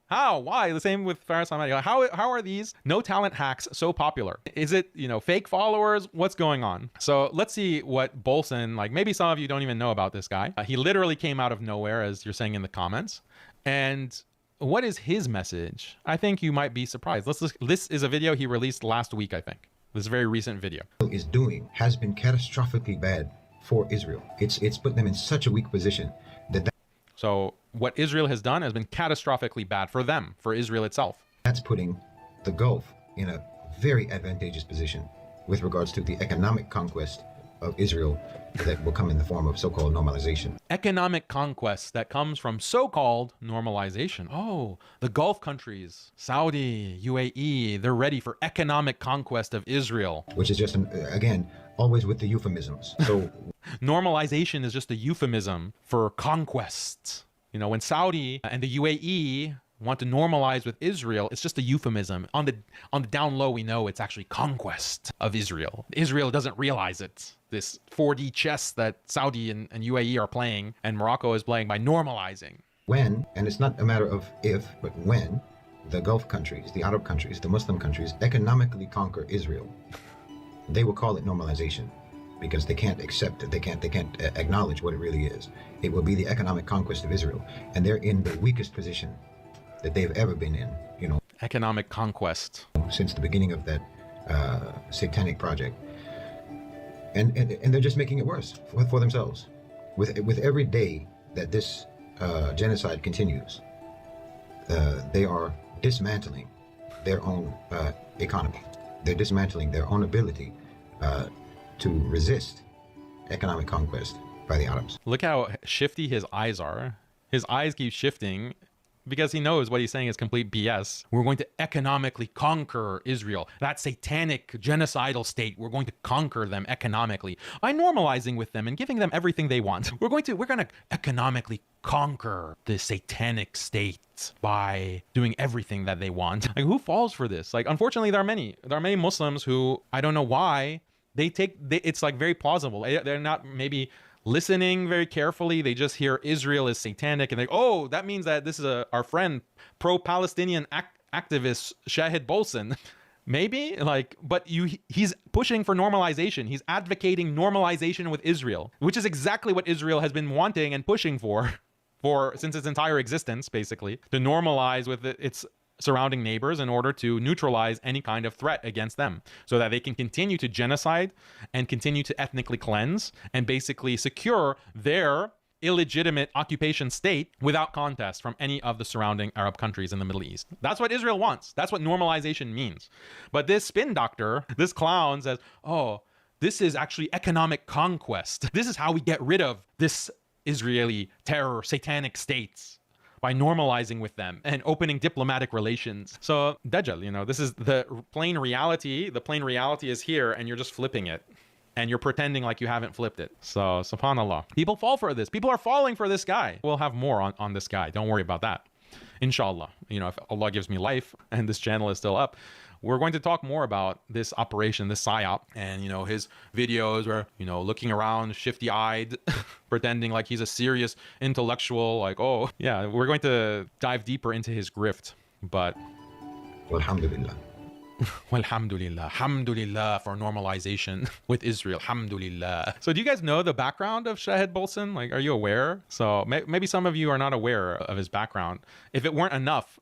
Why? The same with Faris. How are these no talent hacks so popular? Is it, fake followers? What's going on? So let's see what Bolson, like maybe some of you don't even know about this guy. He literally came out of nowhere, as you're saying in the comments. And what is his message? I think you might be surprised. This is a video he released last week, I think. This very recent video. Is doing has been catastrophically bad for Israel. It's put them in such a weak position that so what Israel has done has been catastrophically bad for them, for Israel itself. That's putting the Gulf in a very advantageous position with regards to the economic conquest of Israel that will come in the form of so-called normalization. Economic conquest that comes from so-called normalization. Oh, the Gulf countries, Saudi, UAE, they're ready for economic conquest of Israel. Which is just, again, always with the euphemisms. So normalization is just a euphemism for conquest. When Saudi and the UAE want to normalize with Israel, it's just a euphemism. On the down low, we know it's actually conquest of Israel. Israel doesn't realize it. This 4D chess that Saudi and UAE are playing and Morocco is playing by normalizing. When, and it's not a matter of if, but when, the Gulf countries, the Arab countries, the Muslim countries economically conquer Israel, they will call it normalization because they can't accept it. They can't acknowledge what it really is. It will be the economic conquest of Israel. And they're in the weakest position that they've ever been in, economic conquest since the beginning of that satanic project, and they're just making it worse for themselves. With every day that this genocide continues, they are dismantling their own economy. They're dismantling their own ability to resist economic conquest by the Arabs. Look how shifty his eyes are. His eyes keep shifting because he knows what he's saying is complete BS. We're going to economically conquer Israel, that satanic genocidal state. We're going to conquer them economically by normalizing with them and giving them everything they want. We're going to economically conquer the satanic state by doing everything that they want. Like, who falls for this? Like, unfortunately, there are many Muslims who, I don't know why, it's like very plausible. They're not maybe listening very carefully. They just hear Israel is satanic and they, oh, that means that this is our friend, pro-Palestinian activist Shahid Bolson. Maybe, but he's pushing for normalization. He's advocating normalization with Israel, which is exactly what Israel has been wanting and pushing for since its entire existence, basically, to normalize with its surrounding neighbors in order to neutralize any kind of threat against them so that they can continue to genocide and continue to ethnically cleanse and basically secure their illegitimate occupation state without contest from any of the surrounding Arab countries in the Middle East. That's what Israel wants. That's what normalization means. But this spin doctor, this clown says, oh, this is actually economic conquest. This is how we get rid of this Israeli terror, satanic states, by normalizing with them and opening diplomatic relations. So Dajjal, this is the plain reality. The plain reality is here and you're just flipping it. And you're pretending like you haven't flipped it. So subhanAllah. People fall for this. People are falling for this guy. We'll have more on this guy. Don't worry about that. Inshallah. If Allah gives me life and this channel is still up, we're going to talk more about this operation, this psyop, and his videos where looking around shifty-eyed, pretending like he's a serious intellectual, like, oh yeah, we're going to dive deeper into his grift. But alhamdulillah. Alhamdulillah. Alhamdulillah for normalization with Israel. Alhamdulillah. So do you guys know the background of Shahid Bolson? Like, are you aware? So maybe some of you are not aware of his background. If it weren't enough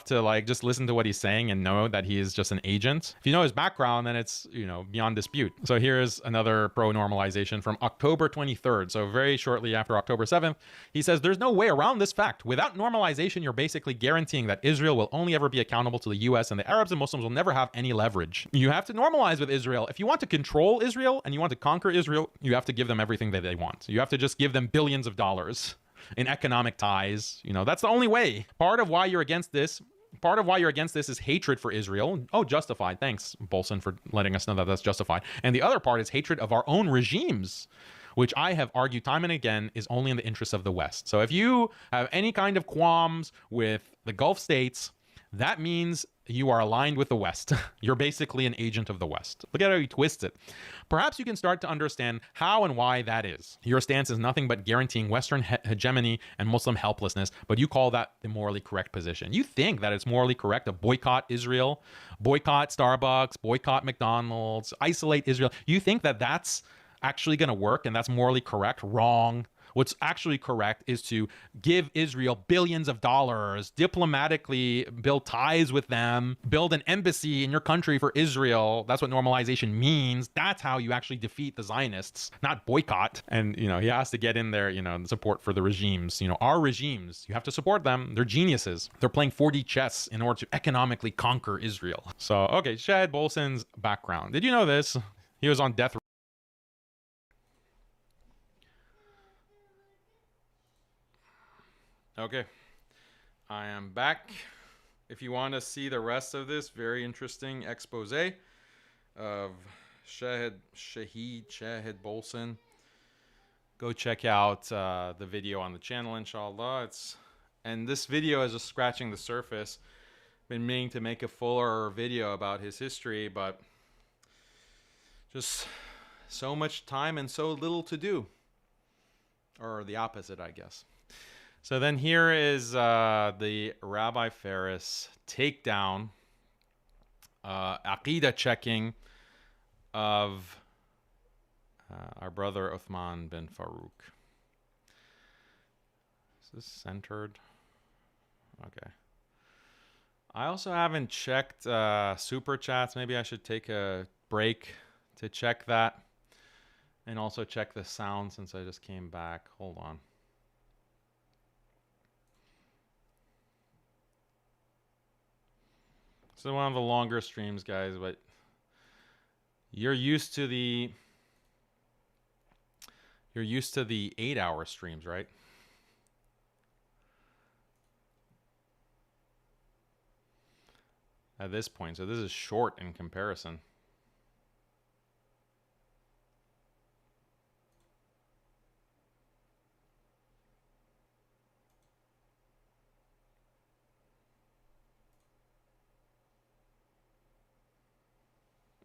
to just listen to what he's saying and know that he is just an agent, if you know his background, then it's, beyond dispute. So here's another pro-normalization from October 23rd. So very shortly after October 7th, he says, there's no way around this fact. Without normalization, you're basically guaranteeing that Israel will only ever be accountable to the US and the Arabs and Muslims will never have any leverage. You have to normalize with Israel. If you want to control Israel and you want to conquer Israel, you have to give them everything that they want. You have to just give them billions of dollars in economic ties. That's the only way. Part of why you're against this is hatred for Israel. Oh, justified. Thanks, Bolson, for letting us know that that's justified. And the other part is hatred of our own regimes, which I have argued time and again is only in the interests of the West. So if you have any kind of qualms with the Gulf states, that means you are aligned with the West. You're basically an agent of the West. Look at how you twist it. Perhaps you can start to understand how and why that is. Your stance is nothing but guaranteeing Western hegemony and Muslim helplessness, but you call that the morally correct position. You think that it's morally correct to boycott Israel, boycott Starbucks, boycott McDonald's, isolate Israel. You think that that's actually going to work and that's morally correct? Wrong. What's actually correct is to give Israel billions of dollars, diplomatically build ties with them, build an embassy in your country for Israel. That's what normalization means. That's how you actually defeat the Zionists, not boycott. And, you know, he has to get in there, you know, support for the regimes. You know, our regimes, you have to support them. They're geniuses. They're playing 4D chess in order to economically conquer Israel. So, okay, Shahed Bolson's background. Did you know this? He was on death row. Okay, I am back. If you want to see the rest of this very interesting expose of Shahed Bolson, go check out the video on the channel, inshallah. And this video is just scratching the surface. Been meaning to make a fuller video about his history, but just so much time and so little to do. Or the opposite, I guess. So then here is the Rabbi Ferris takedown, AQIDA checking of our brother UTHMAN bin FAROOQ. Is this centered? Okay. I also haven't checked super chats. Maybe I should take a break to check that. And also check the sound since I just came back. Hold on. So one of the longer streams, guys, but you're used to the 8-hour streams, right? At this point, so this is short in comparison.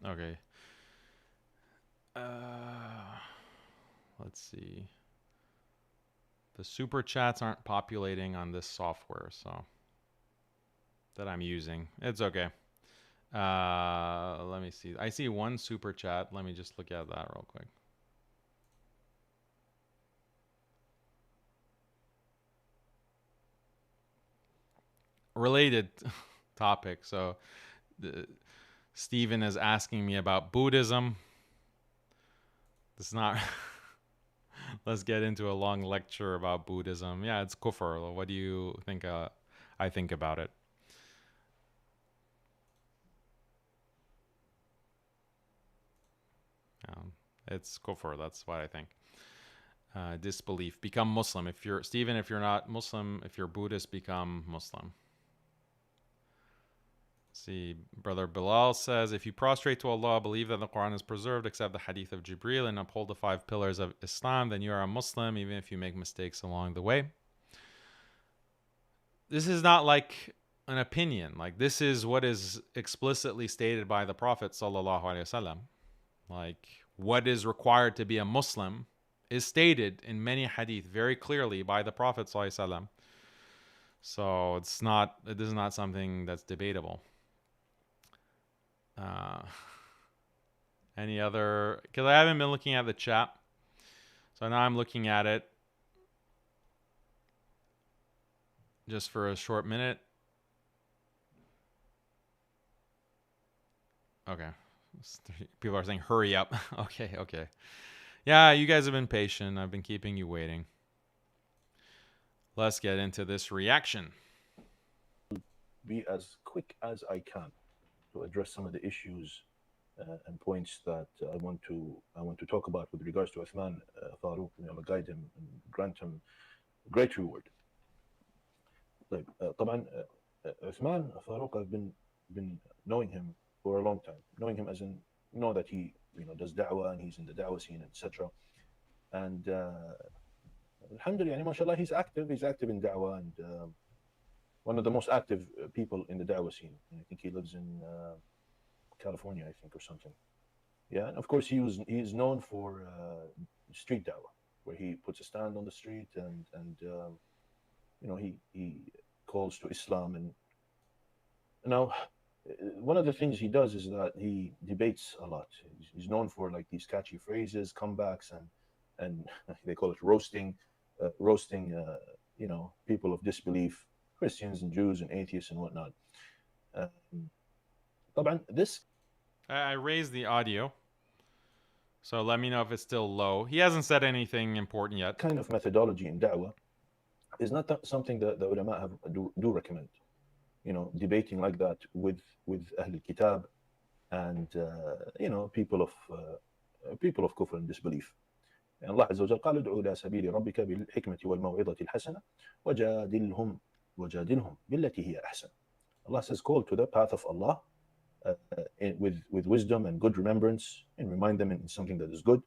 Okay. Let's see. The super chats aren't populating on this software, so that I'm using. It's okay. Let me see. I see one super chat. Let me just look at that real quick. Related topic. So Stephen is asking me about Buddhism. It's not. Let's get into a long lecture about Buddhism. Yeah, it's kufr. What do you think I think about it? It's kufr. That's what I think. Disbelief. Become Muslim. If you're Stephen, if you're not Muslim, if you're Buddhist, become Muslim. See, Brother Bilal says, if you prostrate to Allah, believe that the Quran is preserved, accept the hadith of Jibreel, and uphold the 5 pillars of Islam, then you are a Muslim, even if you make mistakes along the way. This is not like an opinion. Like, this is what is explicitly stated by the Prophet sallallahu alaihi wasallam. Like, what is required to be a Muslim is stated in many hadith very clearly by the Prophet sallallahu alaihi wasallam. So it is not something that's debatable. Any other, because I haven't been looking at the chat, so now I'm looking at it just for a short minute. Okay, people are saying hurry up. Okay, yeah, you guys have been patient. I've been keeping you waiting. Let's get into this reaction. Be as quick as I can to address some of the issues and points that I want to talk about with regards to Uthman FAROOQ. May Allah guide him and grant him great reward. طيب, طبعا Uthman FAROOQ, I've been knowing him for a long time. Knowing him as in know that he does da'wah and he's in the da'wah scene, etc. And alhamdulillah, mashallah, he's active in da'wah, and one of the most active people in the da'wah scene. I think he lives in California, I think, or something. Yeah, and of course he's known for street da'wah, where he puts a stand on the street and he calls to Islam. And now one of the things he does is that he debates a lot. He's known for like these catchy phrases, comebacks, and they call it roasting people of disbelief, Christians and Jews and atheists and whatnot. I raised the audio, so let me know if it's still low. He hasn't said anything important yet. Kind of methodology in da'wah is not something that the ulama do recommend. Debating like that with Ahl al-Kitab and people of kufr and disbelief. And Allah Azza wa Jalla قال ادعوا إلى سبيل ربك بالحكمة والموعظة الحسنة وجادلهم بالتي هي أحسن. Allah says, call to the path of Allah with wisdom and good remembrance, and remind them in something that is good.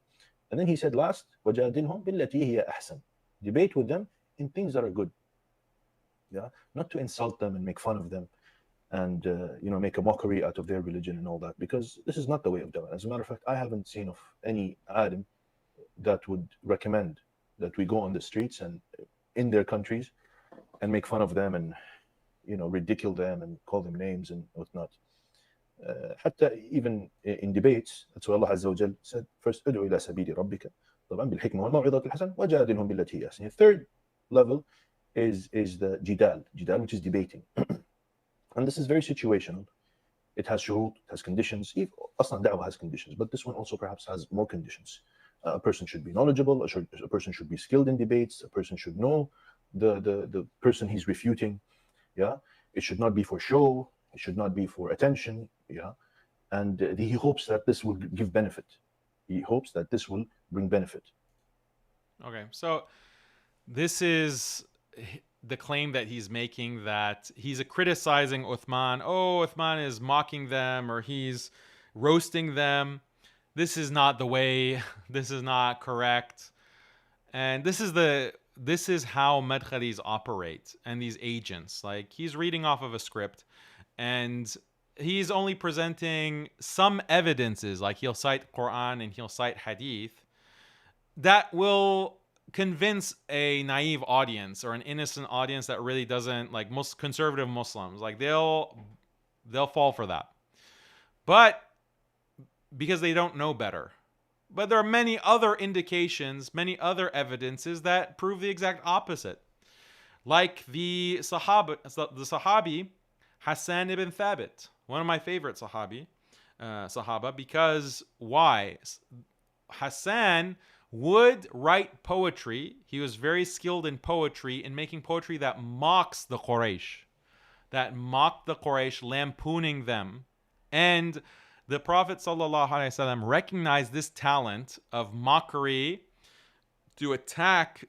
And then he said last, وجادلهم بالتي هي أحسن. Debate with them in things that are good. Yeah, not to insult them and make fun of them and make a mockery out of their religion and all that, because this is not the way of da'wah. As a matter of fact, I haven't seen of any alim that would recommend that we go on the streets and in their countries and make fun of them and ridicule them and call them names and whatnot. حتى even in debates, that's why Allah Azza wa Jal said first ادعو إلى سبيل ربك طبعا بالحكمة والموعظة الحسنة وجادلهم بالتي هي أحسن. The third level is the jidal, which is debating. And this is very situational. It has shurut, it has conditions. Aslan da'wah has conditions, but this one also perhaps has more conditions. A person should be knowledgeable, a person should be skilled in debates, a person should know the person he's refuting. Yeah, it should not be for show, it should not be for attention. Yeah, and he hopes that this will give benefit. He hopes that this will bring benefit. Okay, so this is the claim that he's making, that he's criticizing Uthman. Oh, Uthman is mocking them, or he's roasting them. This is not the way. This is not correct. And this is how Madkhalis operate, and these agents. Like, he's reading off of a script, and he's only presenting some evidences. Like, he'll cite Quran and he'll cite Hadith that will convince a naive audience or an innocent audience that really doesn't, like, most conservative Muslims, like, they'll fall for that, but because they don't know better. But there are many other indications, many other evidences that prove the exact opposite, like the Sahabi Hassan ibn Thabit, one of my favorite Sahaba, because why? Hassan would write poetry. He was very skilled in poetry, in making poetry that mocks the Quraysh, lampooning them. And the Prophet ﷺ recognized this talent of mockery to attack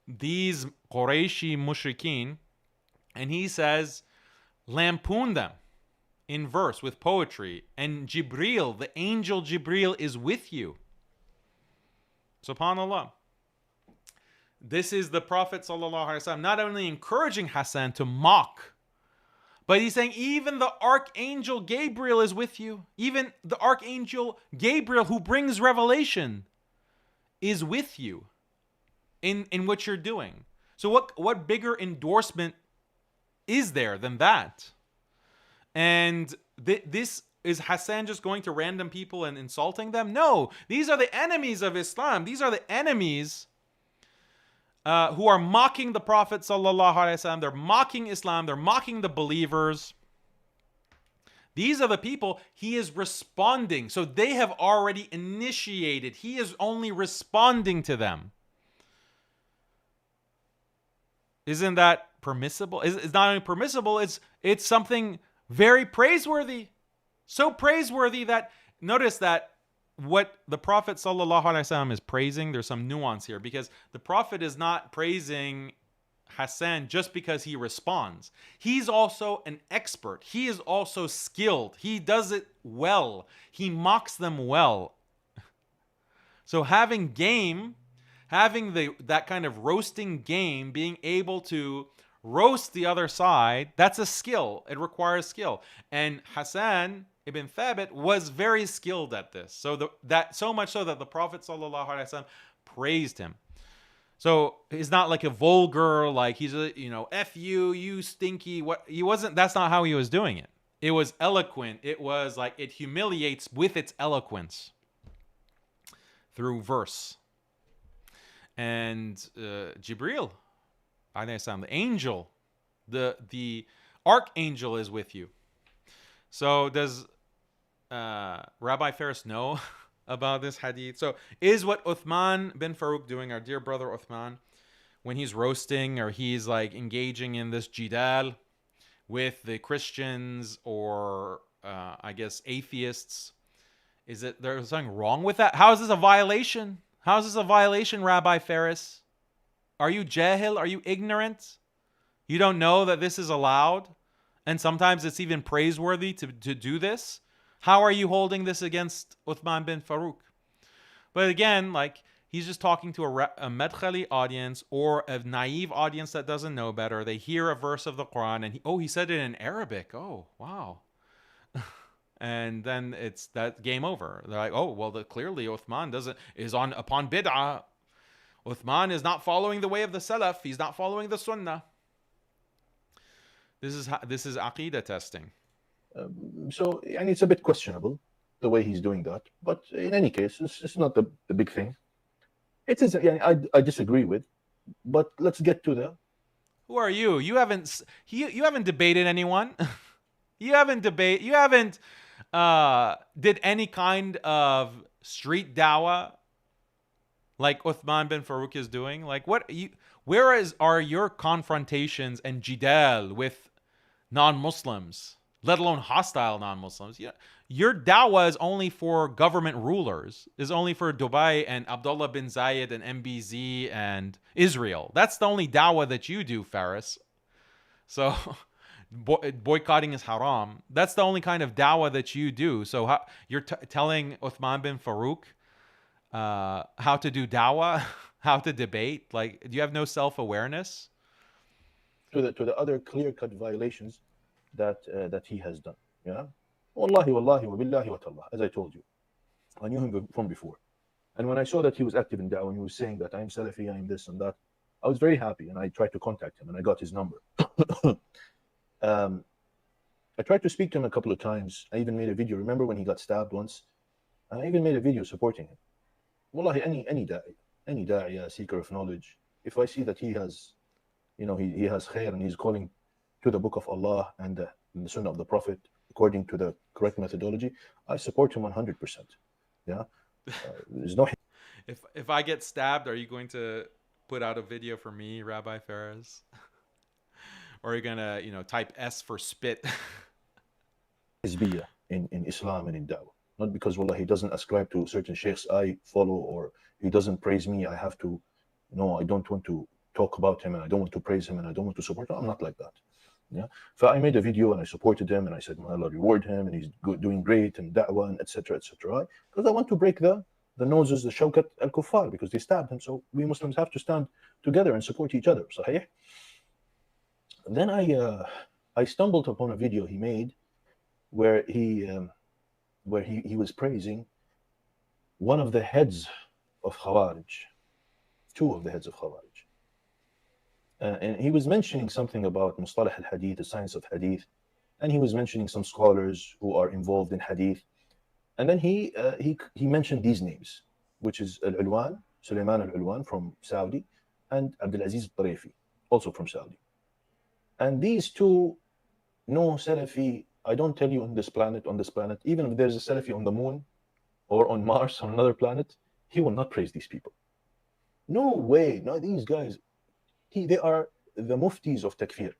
these Qurayshi mushrikeen, and he says, lampoon them in verse with poetry, and Jibril, the angel Jibril, is with you. SubhanAllah. This is the Prophet ﷺ not only encouraging Hassan to mock, but he's saying even the Archangel Gabriel is with you. Even the Archangel Gabriel, who brings revelation, is with you in what you're doing. So what bigger endorsement is there than that? And this is Hassan just going to random people and insulting them? No, these are the enemies of Islam. These are the enemies who are mocking the Prophet ﷺ. They're mocking Islam. They're mocking the believers. These are the people he is responding. So they have already initiated. He is only responding to them. Isn't that permissible? It's not only permissible, it's something very praiseworthy. So praiseworthy that, notice that what the Prophet ﷺ is praising, there's some nuance here, because the Prophet is not praising Hassan just because he responds. He's also an expert. He is also skilled. He does it well. He mocks them well. So having that kind of roasting game, being able to roast the other side, that's a skill. It requires skill. And Hassan ibn Thabit was very skilled at this. So so much so that the Prophet ﷺ praised him. So he's not like a vulgar, like he's a, F you, you stinky. What he wasn't, that's not how he was doing it. It was eloquent. It was like it humiliates with its eloquence through verse. And Jibril, the angel, the archangel is with you. So does Rabbi Ferris know about this hadith? So is what Uthman bin Farooq doing, our dear brother Uthman, when he's roasting or he's like engaging in this jidal with the Christians or I guess atheists, is it there's something wrong with that? How is this a violation? How is this a violation, Rabbi Ferris? Are you jahil? Are you ignorant? You don't know that this is allowed? And sometimes it's even praiseworthy to do this? How are you holding this against Uthman bin Farooq? But again, like, he's just talking to a Madkhali audience or a naive audience that doesn't know better. They hear a verse of the Quran and he said it in Arabic. Oh, wow. And then it's that game over. They're like, oh, well, clearly Uthman is upon bid'ah. Uthman is not following the way of the Salaf. He's not following the Sunnah. This is Aqidah testing. So, and it's a bit questionable the way he's doing that. But in any case, it's not the big thing. It is. I disagree with. But let's get to the. Who are you? You haven't debated anyone. You haven't did any kind of street dawah like Uthman bin Farooq is doing. Like, are your confrontations and jidal with non-Muslims, let alone hostile non-Muslims? Your dawah is only for government rulers, is only for Dubai and Abdullah bin Zayed and MBZ and Israel. That's the only dawah that you do, Ferris. So boycotting is haram. That's the only kind of dawah that you do. So you're telling Uthman bin Farooq how to do dawah, how to debate? Like, do you have no self-awareness? To the other clear-cut violations that he has done. Yeah, wallahi wa billahi wa tallah. As I told you, I knew him from before, and when I saw that he was active in da'wah and he was saying that I'm Salafi, I'm this and that, I was very happy, and I tried to contact him and I got his number. I tried to speak to him a couple of times. I even made a video. Remember when he got stabbed once? I even made a video supporting him. Wallahi, any da'i, seeker of knowledge, if I see that he has, he has khair and he's calling to the book of Allah and the Sunnah of the Prophet according to the correct methodology, I support him 100%. Yeah, there's no. If I get stabbed, are you going to put out a video for me, Rabbi Ferris? Or are you gonna, type S for spit? Hizbiyah in Islam and in da'wah. Not because, wallah, he doesn't ascribe to certain sheikhs I follow, or he doesn't praise me, I have to, I don't want to talk about him and I don't want to praise him and I don't want to support him. I'm not like that. Yeah. So I made a video and I supported him and I said, Allah reward him and he's doing great and da'wah and etc. Right? Because I want to break the noses, the shawkat al-kuffar, because they stabbed him. So we Muslims have to stand together and support each other. Sahih? Then I stumbled upon a video he made where he was praising one of the heads of Khawarij, two of the heads of Khawarij. And he was mentioning something about Mustalah al-Hadith, the science of Hadith, and he was mentioning some scholars who are involved in Hadith. And then he mentioned these names, which is Al-Ulwan, Sulaiman Al-Ulwan from Saudi, and Abdulaziz al-Tarifi, also from Saudi. And these two, no Salafi, I don't tell you on this planet, even if there's a Salafi on the moon or on Mars, on another planet, he will not praise these people. No way. No, these guys, they are the muftis of takfir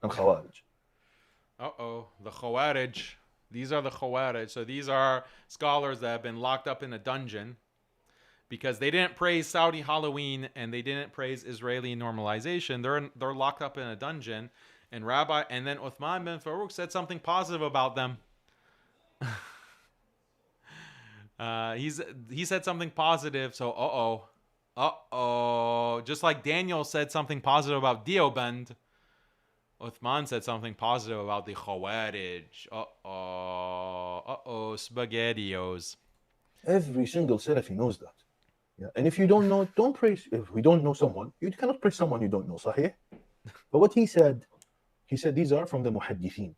and Khawarij. The Khawarij. These are the Khawarij. So these are scholars that have been locked up in a dungeon because they didn't praise Saudi Halloween and they didn't praise Israeli normalization. They're locked up in a dungeon, and then Uthman bin Farooq said something positive about them. He said something positive, so just like Daniel said something positive about Deoband, Uthman said something positive about the Khawarij. Spaghettios. Every single Salafi knows that. Yeah. And if you don't know, don't praise. If we don't know someone, you cannot praise someone you don't know. Sahih? But what he said these are from the muhaddithin.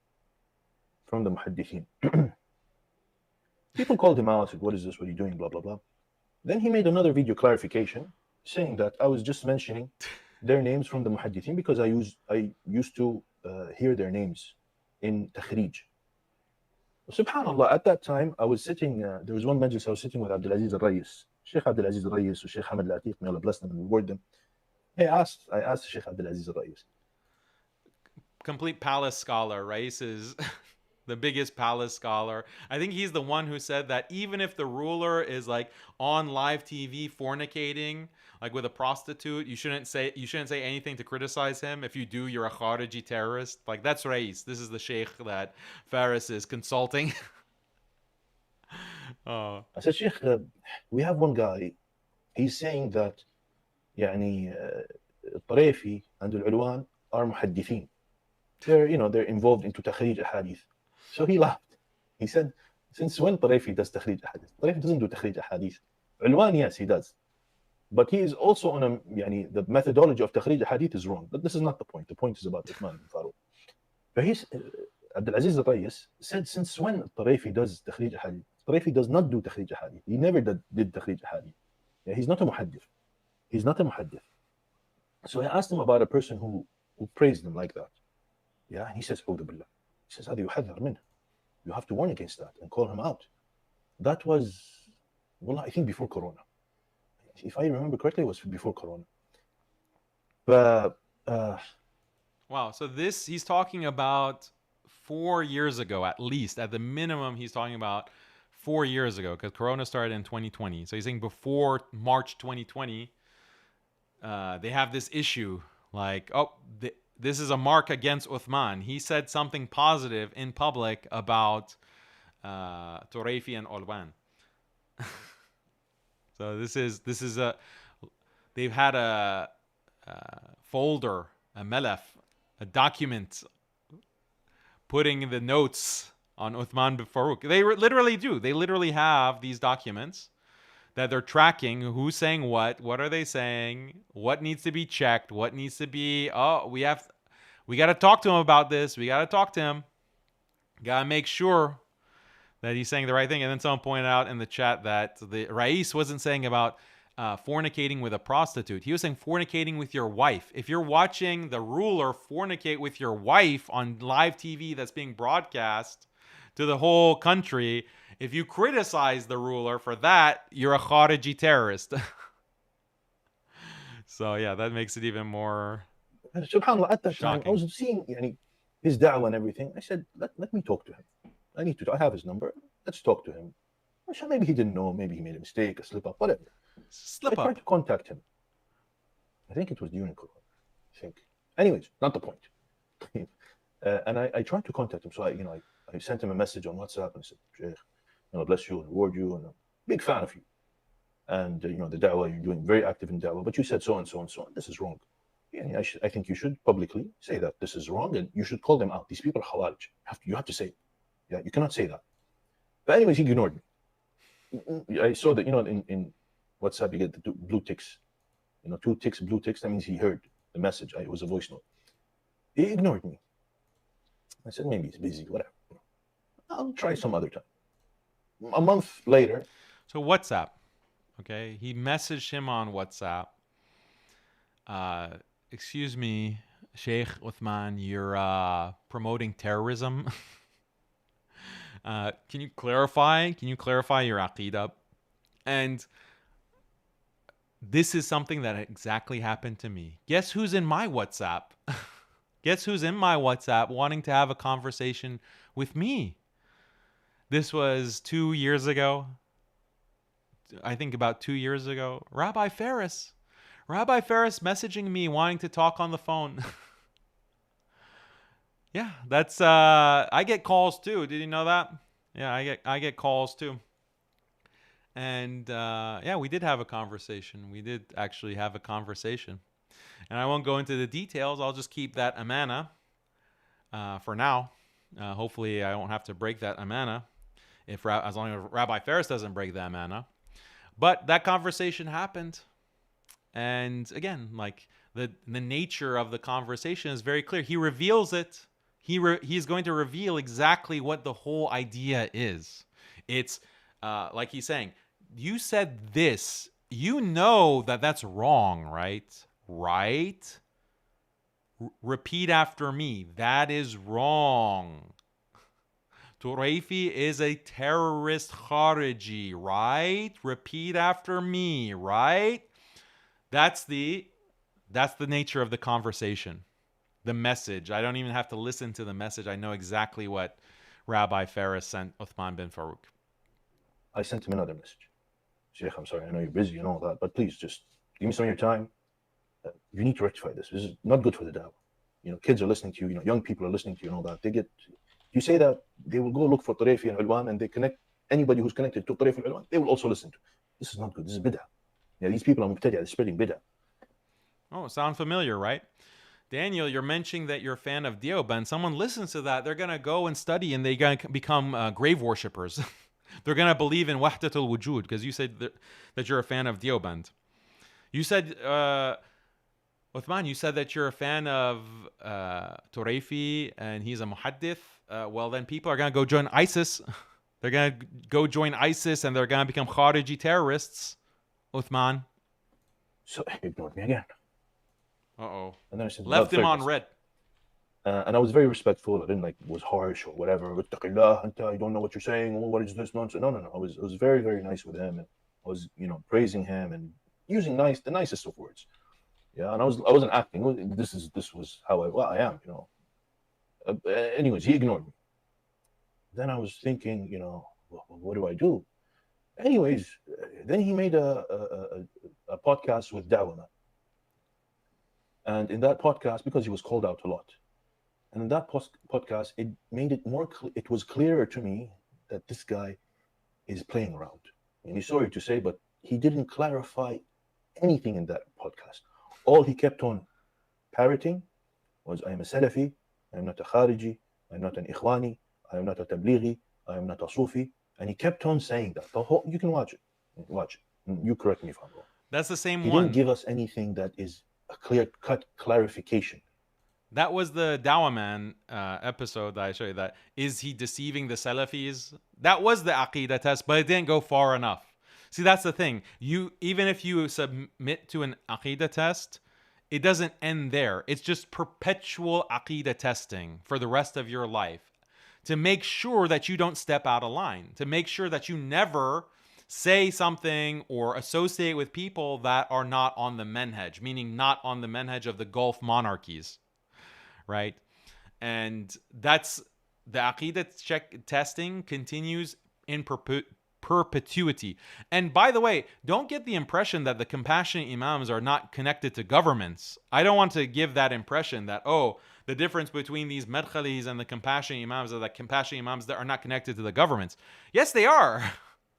From the muhaddithin. People called him out, said, what is this? What are you doing? Blah, blah, blah. Then he made another video clarification saying that I was just mentioning their names from the muhaddithin because I used to hear their names in takhrij. Subhanallah, at that time, I was sitting, there was one majlis, I was sitting with Abdulaziz al-Rayis, Sheikh Abdulaziz al-Rayis, Sheikh Hamad al-Atiq, may Allah bless them and reward them. I asked Sheikh Abdulaziz al-Rayis. Complete palace scholar. Rais is the biggest palace scholar. I think he's the one who said that even if the ruler is like on live TV fornicating, like with a prostitute, you shouldn't say anything to criticize him. If you do, you're a Khariji terrorist. Like, that's Rais. This is the sheikh that Faris is consulting. I said, Sheikh, we have one guy. He's saying that يعني الطريفي and العلوان are muhaddithin. They're involved into takhrij ahadith. So he laughed. He said, since when Tarefi does takhrij ahadith? Tarefi doesn't do takhrij ahadith. Ulwan, yes, he does. But he is also on the methodology of takhrij ahadith is wrong. But this is not the point. The point is about Uthman bin Farooq. But Abdulaziz al-Rayis said, since when Tarefi does takhrij ahadith? Tarefi does not do takhrij ahadith. He never did takhrij ahadith. Yeah, he's not a muhaddith. He's not a muhaddith. So I asked him about a person who praised him like that. Yeah, and he says, A'udhu billah. He says, هذا يحذر منه. You have to warn against that and call him out. That was, I think before Corona. If I remember correctly, it was before Corona. But, wow, so this, he's talking about 4 years ago, at least. At the minimum, he's talking about 4 years ago, because Corona started in 2020. So he's saying before March 2020, they have this issue, like, this is a mark against Uthman. He said something positive in public about Turefi and Ulwan. So they've had a folder, a malaf, a document putting the notes on Uthman bin Farooq. They literally do. They literally have these documents that they're tracking who's saying what are they saying, what needs to be checked, what needs to be, we got to talk to him about this, we got to talk to him, got to make sure that he's saying the right thing. And then someone pointed out in the chat that the Rais wasn't saying about fornicating with a prostitute. He was saying fornicating with your wife. If you're watching the ruler fornicate with your wife on live TV that's being broadcast to the whole country, if you criticize the ruler for that, you're a Khariji terrorist. So yeah, that makes it even more SubhanAllah, at that shocking. time, I was seeing his da'wah and everything. I said, let me talk to him. I have his number. Let's talk to him. Maybe he didn't know. Maybe he made a mistake, a slip up, whatever. I tried to contact him. I think it was during Corona. I think. Anyways, not the point. And I tried to contact him. So I sent him a message on WhatsApp and I said, Sheikh, bless you and reward you, and I'm a big fan of you. And the da'wah, you're doing very active in da'wah, but you said so and so and so, and this is wrong. Yeah, I think you should publicly say that this is wrong, and you should call them out. These people are Khawarij. You have to say it. Yeah, you cannot say that. But anyways, he ignored me. I saw that, in WhatsApp, you get the two blue ticks. Two ticks, blue ticks, that means he heard the message. It was a voice note. He ignored me. I said, maybe he's busy, whatever. I'll try some other time. A month later. So WhatsApp, okay? He messaged him on WhatsApp. Excuse me, Sheikh Uthman, you're promoting terrorism. Can you clarify? Can you clarify your AQIDA? And this is something that exactly happened to me. Guess who's in my WhatsApp? Guess who's in my WhatsApp wanting to have a conversation with me? This was 2 years ago. I think about 2 years ago. Rabbi Ferris. Rabbi Ferris messaging me wanting to talk on the phone. Yeah, that's I get calls too. Did you know that? Yeah, I get calls too. And yeah, we did have a conversation. We did actually have a conversation. And I won't go into the details. I'll just keep that amana. for now. Hopefully, I won't have to break that amana as long as Rabbi Ferris doesn't break the amana. But that conversation happened. And again, like the nature of the conversation is very clear. He reveals it. He's going to reveal exactly what the whole idea is. It's like he's saying, you said this. You know that that's wrong, right? Right? Repeat after me. That is wrong. Turaifi is a terrorist khariji, right? Repeat after me, right? That's the nature of the conversation. The message. I don't even have to listen to the message. I know exactly what Rabbi Ferris sent Uthman bin FAROOQ. I sent him another message. Sheikh, I'm sorry, I know you're busy and all that, but please just give me some of your time. You need to rectify this. This is not good for the dawah. You know, kids are listening to you, young people are listening to you and all that. You say that, they will go look for Turayfi and Ulwan, and they connect anybody who's connected to Turayfi and Ulwan, they will also listen to. This is not good. This is bid'ah. Yeah, these people are mubtadi'ah, they're spreading bid'ah. Oh, sound familiar, right? Daniel, you're mentioning that you're a fan of Deoband. Someone listens to that, they're going to go and study, and they're going to become grave worshippers. They're going to believe in Wahdatul Wujud, because you said that you're a fan of Deoband. You said, Uthman, you said that you're a fan of Turayfi, and he's a muhaddith. Well, then people are going to go join ISIS. They're going to go join ISIS, and they're going to become Khariji terrorists. Uthman. So he ignored me again. Uh-oh. And then I said, left him on red. And I was very respectful. I didn't was harsh or whatever. You don't know what you're saying. What is this nonsense? No. I was very, very nice with him, and I was, praising him and using the nicest of words. Yeah, and I wasn't acting. This was how I am. Anyways, he ignored me. Then I was thinking, what do I do? Anyways, then he made a podcast with Dawah. And in that podcast, because he was called out a lot, and in that podcast, it made it more. It was clearer to me that this guy is playing around. And he's sorry to say, but he didn't clarify anything in that podcast. All he kept on parroting was, I am a Salafi, I am not a Khariji, I am not an Ikhwani, I am not a Tablighi, I am not a Sufi. And he kept on saying that. You can watch it. You correct me if I'm wrong. That's the same one. He didn't give us anything that is a clear-cut clarification. That was the Dawah Man episode that I showed you. That is he deceiving the Salafis? That was the AQIDA test, but it didn't go far enough. See, that's the thing. Even if you submit to an AQIDA test, it doesn't end there. It's just perpetual AQIDA testing for the rest of your life to make sure that you don't step out of line, to make sure that you never say something or associate with people that are not on the manhaj, meaning not on the manhaj of the Gulf monarchies, right? And that's the Aqidah testing continues in perpetuity. And by the way, don't get the impression that the compassionate imams are not connected to governments. I don't want to give that impression that, the difference between these Madkhalis and the compassionate imams are the compassionate imams that are not connected to the governments. Yes, they are.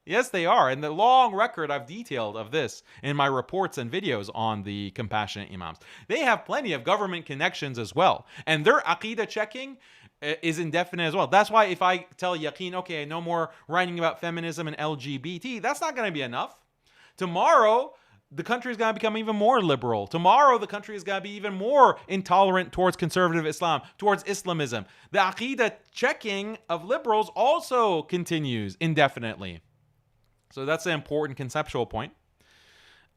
Yes, they are. And the long record I've detailed of this in my reports and videos on the compassionate imams. They have plenty of government connections as well. And their Aqidah checking is indefinite as well. That's why if I tell Yaqeen, okay, no more writing about feminism and LGBT, that's not going to be enough. Tomorrow, the country is going to become even more liberal. Tomorrow, the country is going to be even more intolerant towards conservative Islam, towards Islamism. The Aqidah checking of liberals also continues indefinitely. So that's an important conceptual point,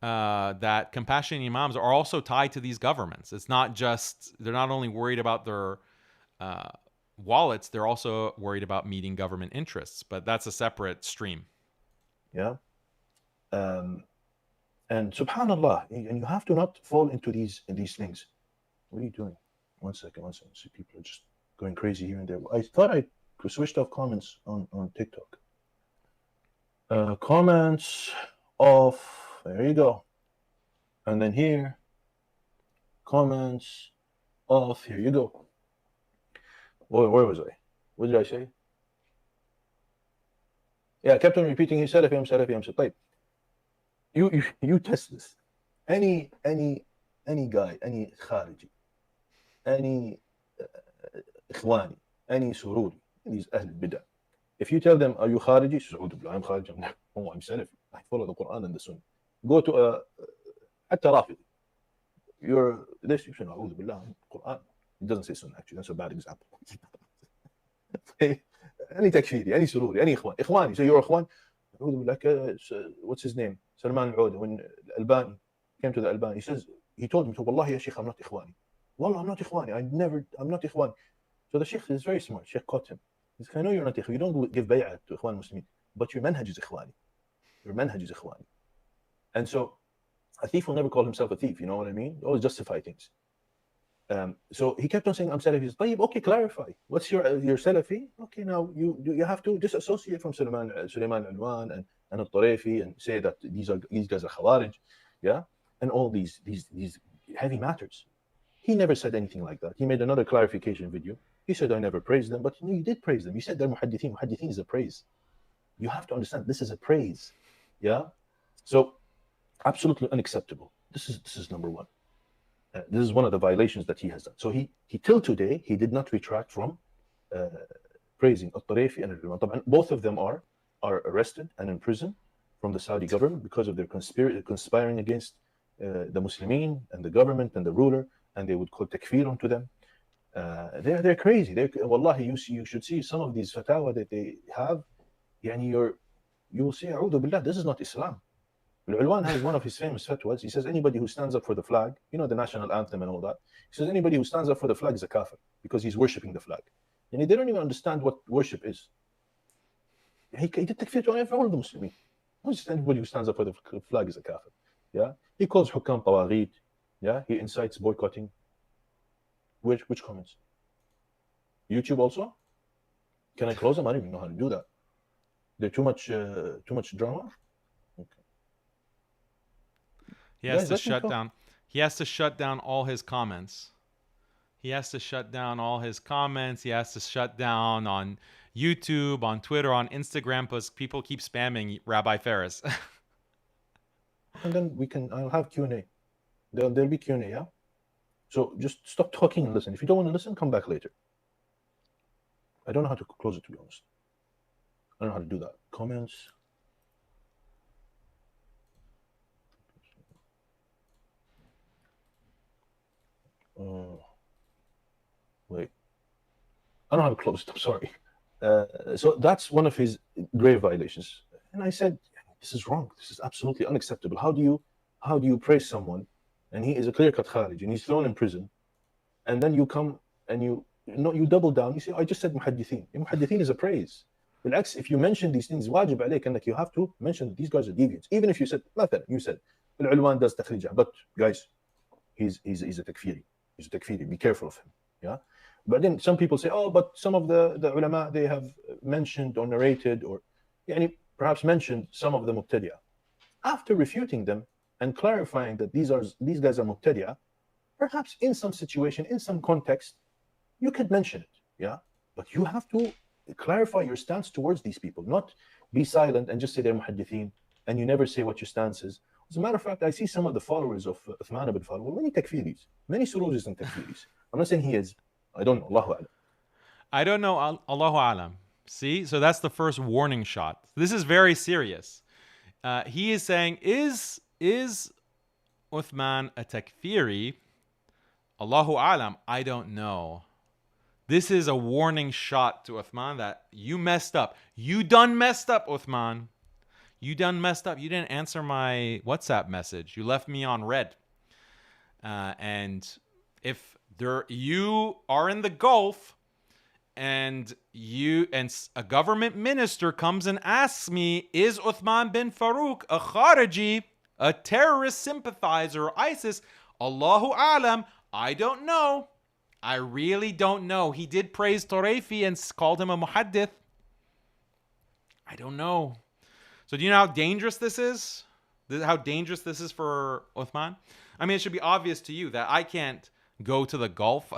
that compassionate imams are also tied to these governments. It's not just, they're not only worried about their wallets, they're also worried about meeting government interests. But that's a separate stream. Yeah. And subhanAllah, and you have to not fall into these things. What are you doing? One second. See, people are just going crazy here and there. I thought I switched off comments on TikTok. Comments off. There you go. And then here, comments off. Here you go. Where was I? What did I say? Yeah, I kept on repeating, he said, I'm Salafi. You test this. Any guy, any Khariji, any إخواني, any sururi, these Ahl Bid'ah. If you tell them, are you Khariji? I'm Khariji. Oh, I'm Salafi. I follow the Quran and the Sunnah. Go to a حتى رافضي. You're this, you say, أعوذ بالله, Quran. It doesn't say Sunnah, actually. That's a bad example. Any takfiri, any sururi, any ikhwan. Ikhwan, you say you're ikhwan. What's his name? Salman al-Auda. When Albani came to the Albani, he told him, Wallahi ya Sheikh, I'm not ikhwani. Wallah, I'm not ikhwani. I'm not ikhwani. So the Sheikh is very smart. Sheikh caught him. He said, I know you're not ikhwani. You don't give bay'ah to ikhwan Muslimin, but your manhaj is ikhwani. Your manhaj is ikhwani. And so a thief will never call himself a thief. You know what I mean? Always justify things. So he kept on saying, I'm Salafi. He said, okay, clarify. What's your Salafi? Okay, now you have to disassociate from Sulaiman al-Alwan and al-Tarifi and say that these guys are Khawarij, yeah, and all these heavy matters. He never said anything like that. He made another clarification video. He said, I never praised them, but you did praise them. You said they're muhaddithin. Muhaddithin is a praise. You have to understand this is a praise, yeah. So absolutely unacceptable. This is number one. This is one of the violations that he has done. So he till today, he did not retract from praising al-Tarifi and al-Ulama. Both of them are arrested and in prison from the Saudi government because of their conspiring against the Muslimin and the government and the ruler, and they would call takfir onto them. They're crazy. Wallahi, you should see some of these fatwa that they have. You will say, A'udhu billah, this is not Islam. Al-Ulwan has one of his famous fatwas. He says anybody who stands up for the flag, you know, the national anthem and all that. He says anybody who stands up for the flag is a kafir because he's worshipping the flag. And they don't even understand what worship is. He did takfir to all the Muslims. Anybody who stands up for the flag is a kafir. Yeah. He calls hukam tawaghit. Yeah. He incites boycotting. Which comments? YouTube also? Can I close them? I don't even know how to do that. They're too much drama. He has to shut down. He has to shut down all his comments. He has to shut down all his comments. He has to shut down on YouTube, on Twitter, on Instagram, because people keep spamming Rabbi Ferris. And then I'll have Q&A. There'll be Q&A, yeah? So just stop talking and listen. If you don't want to listen, come back later. I don't know how to close it, to be honest. I don't know how to do that. Comments. Wait. I don't know how to close it. I'm sorry. So that's one of his grave violations. And I said, this is wrong. This is absolutely unacceptable. How do you praise someone and he is a clear-cut Kharij and he's thrown in prison, and then you come and you double down. You say, I just said muhaddithin. Muhaddithin is a praise. Relax, if you mention these things, wajib alayk, and you have to mention that these guys are deviants. Even if you said, Al-Ulwan does takhrij, but guys, he's a takfiri. He's a takfiri. Be careful of him. Yeah. But then some people say, oh, but some of the ulama, they have mentioned or narrated or perhaps mentioned some of the mubtadi'ah. After refuting them and clarifying that these guys are mubtadi'ah, perhaps in some situation, in some context, you could mention it. Yeah. But you have to clarify your stance towards these people, not be silent and just say they're muhaddithin and you never say what your stance is. As a matter of fact, I see some of the followers of Uthman ibn Farooq, many takfiris, many surujis and takfiris. I'm not saying he is. I don't know. Allahu A'lam. I don't know. Allahu A'lam. See? So that's the first warning shot. This is very serious. He is saying, is Uthman a takfiri? Allahu A'lam. I don't know. This is a warning shot to Uthman that you messed up. You done messed up, Uthman. You done messed up. You didn't answer my WhatsApp message. You left me on red. And if you are in the Gulf and a government minister comes and asks me, is Uthman bin Farooq a Khariji, a terrorist sympathizer of ISIS? Allahu A'lam. I don't know. I really don't know. He did praise Tarifi and called him a muhaddith. I don't know. So do you know how dangerous this is? How dangerous this is for Uthman? I mean, it should be obvious to you that I can't go to the Gulf.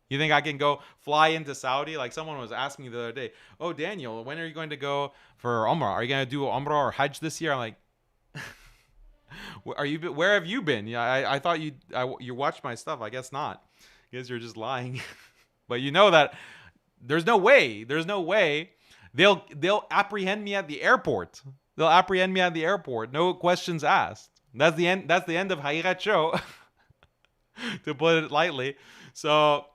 You think I can go fly into Saudi? Like someone was asking me the other day, oh, Daniel, when are you going to go for Umrah? Are you going to do Umrah or Hajj this year? I'm like, where have you been? Yeah, I thought you watched my stuff. I guess not. I guess you're just lying. But you know that there's no way they'll apprehend me at the airport. They'll apprehend me at the airport. No questions asked. That's the end of Haqiqatjou, to put it lightly. So,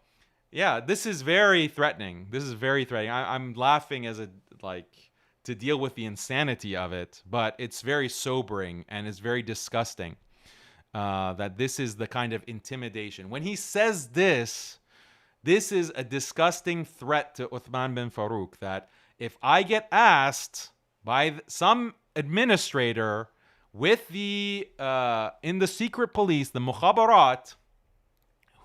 yeah, this is very threatening. I'm laughing to deal with the insanity of it, but it's very sobering and it's very disgusting that this is the kind of intimidation. When he says this is a disgusting threat to Uthman bin FAROOQ, that if I get asked by some administrator with the in the secret police, the mukhabarat,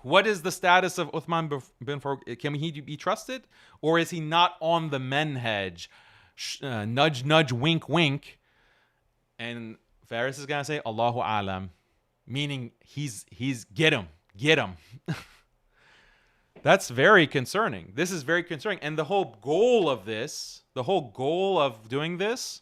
what is the status of Uthman bin FAROOQ? Can he be trusted? Or is he not on the menhaj? Nudge, nudge, wink, wink. And Ferris is going to say, Allahu alam. Meaning he's get him. That's very concerning. This is very concerning. And the whole goal of doing this,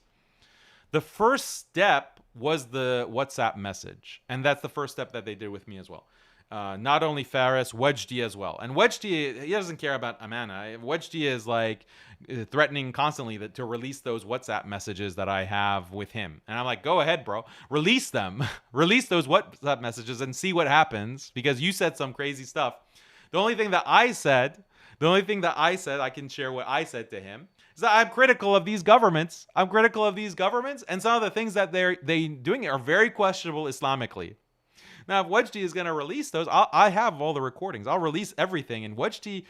the first step was the WhatsApp message. And that's the first step that they did with me as well. Not only Ferris, Wajdi as well. And Wajdi, he doesn't care about Amana. Wajdi is like threatening constantly to release those WhatsApp messages that I have with him. And I'm like, go ahead, bro. Release them. Release those WhatsApp messages and see what happens, because you said some crazy stuff. The only thing that I said, I can share what I said to him, is that I'm critical of these governments. And some of the things that they doing are very questionable Islamically. Now, if Wajdi is going to release those, I have all the recordings. I'll release everything. And Wajdi,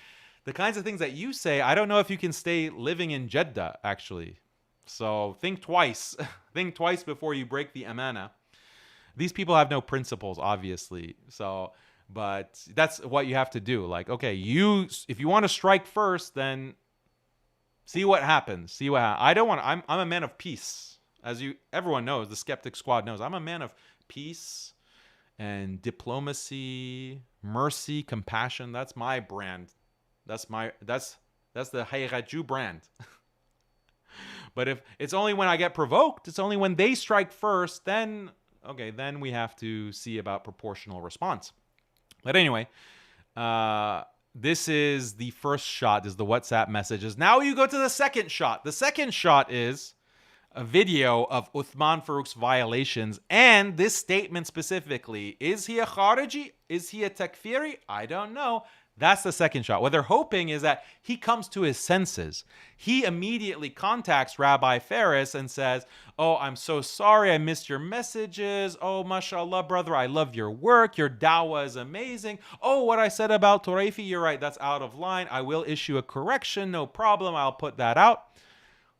the kinds of things that you say, I don't know if you can stay living in Jeddah, actually. So think twice. Think twice before you break the amana. These people have no principles, obviously. So, but that's what you have to do. Like, okay, if you want to strike first, then see what happens. I'm a man of peace. As everyone knows, the Skeptic Squad knows, I'm a man of peace and diplomacy, mercy, compassion. That's my brand. That's the Haqiqatjou brand. But if it's only when I get provoked, it's only when they strike first, then we have to see about proportional response. But anyway, this is the first shot, is the WhatsApp messages. Now you go to the second shot. The second shot is a video of Uthman FAROOQ's violations, and this statement specifically. Is he a Khariji? Is he a Takfiri? I don't know. That's the second shot. What they're hoping is that he comes to his senses. He immediately contacts Rabbi Ferris and says, oh, I'm so sorry I missed your messages. Oh, mashallah, brother, I love your work. Your dawah is amazing. Oh, what I said about Turaifi, you're right, that's out of line. I will issue a correction, no problem. I'll put that out.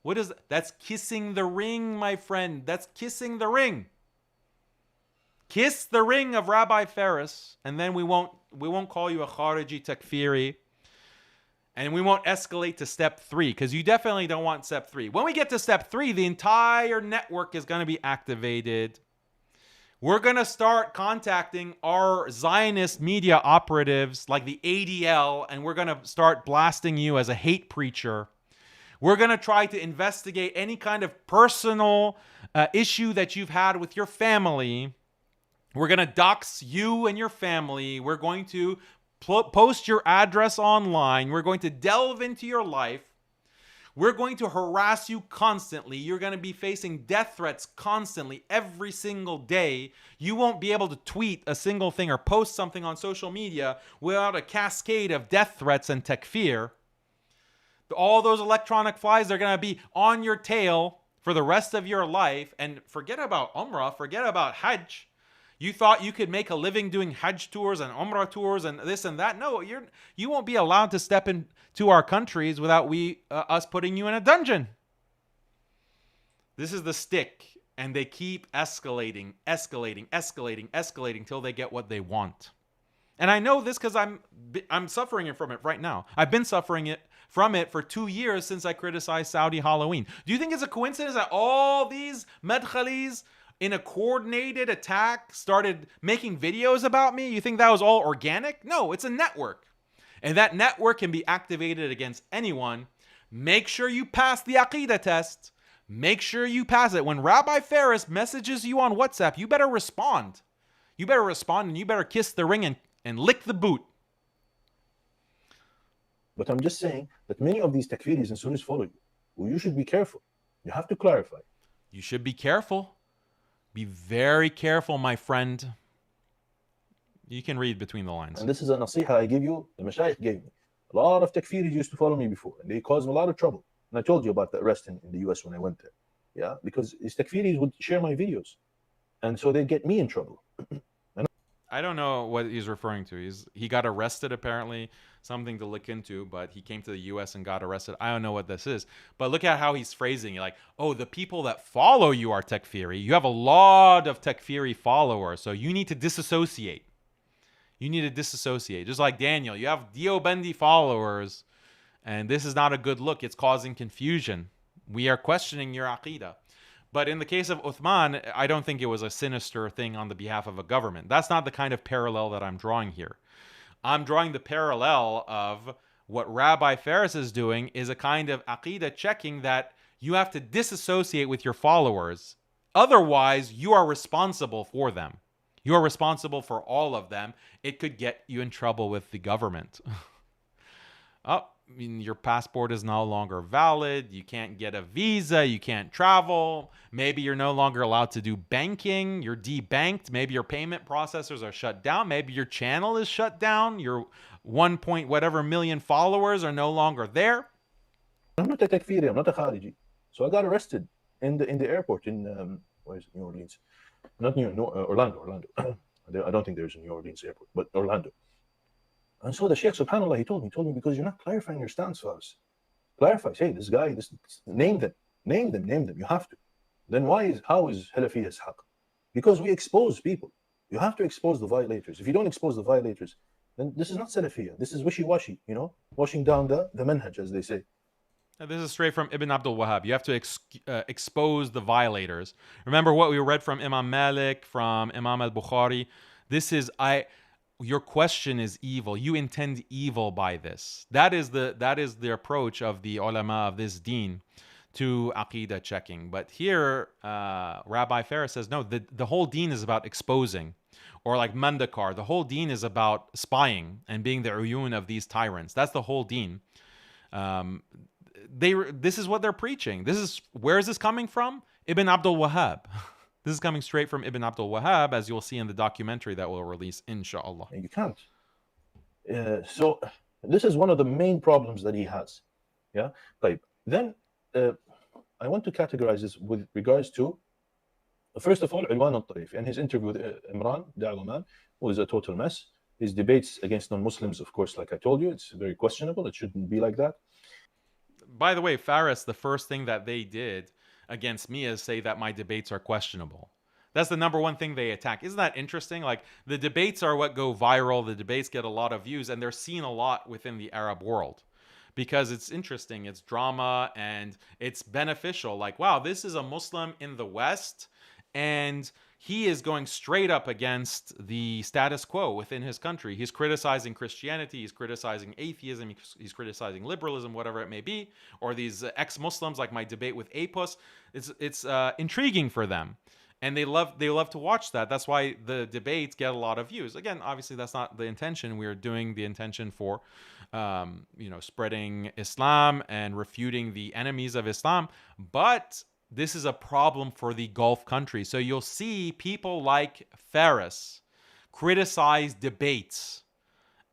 What is that? That's kissing the ring, my friend. That's kissing the ring. Kiss the ring of Rabbi Ferris, and then we won't call you a Khariji Takfiri, and we won't escalate to step 3, because you definitely don't want step 3. When we get to step 3, the entire network is going to be activated. We're going to start contacting our Zionist media operatives like the ADL, and we're going to start blasting you as a hate preacher. We're going to try to investigate any kind of personal issue that you've had with your family. We're going to dox you and your family. We're going to post your address online. We're going to delve into your life. We're going to harass you constantly. You're going to be facing death threats constantly every single day. You won't be able to tweet a single thing or post something on social media without a cascade of death threats and takfir. All those electronic flies are going to be on your tail for the rest of your life. And forget about Umrah, forget about Hajj. You thought you could make a living doing Hajj tours and Umrah tours and this and that. No, you won't be allowed to step into our countries without us putting you in a dungeon. This is the stick, and they keep escalating till they get what they want. And I know this because I'm suffering from it right now. I've been suffering from it for 2 years since I criticized Saudi Halloween. Do you think it's a coincidence that all these Madkhalis in a coordinated attack started making videos about me? You think that was all organic? No, it's a network. And that network can be activated against anyone. Make sure you pass the AQIDA test. Make sure you pass it. When Rabbi Ferris messages you on WhatsApp, you better respond. You better respond, and you better kiss the ring and lick the boot. But I'm just saying that many of these takfiris and Sunnis follow you. Well, you should be careful. You have to clarify. You should be careful. Be very careful, my friend. You can read between the lines. And this is a nasiha I give you, the Mashayikh gave me. A lot of takfiris used to follow me before, and they caused me a lot of trouble. And I told you about the arrest in the US when I went there. Yeah, because these takfiris would share my videos. And so they'd get me in trouble. I don't know what he's referring to. He got arrested, apparently, something to look into, but he came to the U.S. and got arrested. I don't know what this is. But look at how he's phrasing it. Like, oh, the people that follow you are takfiri. You have a lot of takfiri followers, so you need to disassociate. You need to disassociate. Just like Daniel, you have Deobandi followers, and this is not a good look. It's causing confusion. We are questioning your Aqidah. But in the case of Uthman, I don't think it was a sinister thing on the behalf of a government. That's not the kind of parallel that I'm drawing here. I'm drawing the parallel of what Rabbi Ferris is doing is a kind of Aqidah checking that you have to disassociate with your followers. Otherwise, you are responsible for them. You are responsible for all of them. It could get you in trouble with the government. Oh, I mean, your passport is no longer valid. You can't get a visa. You can't travel. Maybe you're no longer allowed to do banking. You're debanked. Maybe your payment processors are shut down. Maybe your channel is shut down. Your 1 point whatever million followers are no longer there. I'm not a takfiri. I'm not a khariji. So I got arrested in the airport in where is it? New Orleans? Not Orlando. I don't think there's a New Orleans airport, but Orlando. And so the Sheikh, subhanAllah, he told me, because you're not clarifying your stance, Faris. Clarify, say, this guy, name them. You have to. Then how is Halafiyah's haq? Because we expose people. You have to expose the violators. If you don't expose the violators, then this is not Salafiyah. This is wishy-washy, washing down the manhaj, as they say. This is straight from Ibn Abdul Wahhab. You have to expose the violators. Remember what we read from Imam Malik, from Imam al-Bukhari. Your question is evil. You intend evil by this. That is the approach of the ulama of this deen to Aqidah checking. But here, Rabbi Ferris says, no, the whole deen is about exposing. Or like Mandakar, the whole deen is about spying and being the uyun of these tyrants. That's the whole deen. This is what they're preaching. Where is this coming from? Ibn Abdul Wahhab. This is coming straight from Ibn Abdul Wahhab, as you'll see in the documentary that we'll release, inshallah. And you can't. So this is one of the main problems that he has. Yeah. Then I want to categorize this with regards to, first of all, Ilwan al-Tarif and his interview with Imran Da'waman was a total mess. His debates against non-Muslims, of course, like I told you, it's very questionable. It shouldn't be like that. By the way, Faris, the first thing that they did against me is say that my debates are questionable. That's the number one thing they attack. Isn't that interesting? Like, the debates are what go viral. The debates get a lot of views, and they're seen a lot within the Arab world because it's interesting. It's drama, and it's beneficial. Like, wow, this is a Muslim in the West, and he is going straight up against the status quo within his country. He's criticizing Christianity, he's criticizing atheism, he's criticizing liberalism, whatever it may be, or these ex-Muslims, like my debate with Apus. It's intriguing for them, and they love to watch that. That's why the debates get a lot of views. Again, obviously that's not the intention. We're doing the intention for spreading Islam and refuting the enemies of Islam, but this is a problem for the Gulf countries. So you'll see people like Ferris criticize debates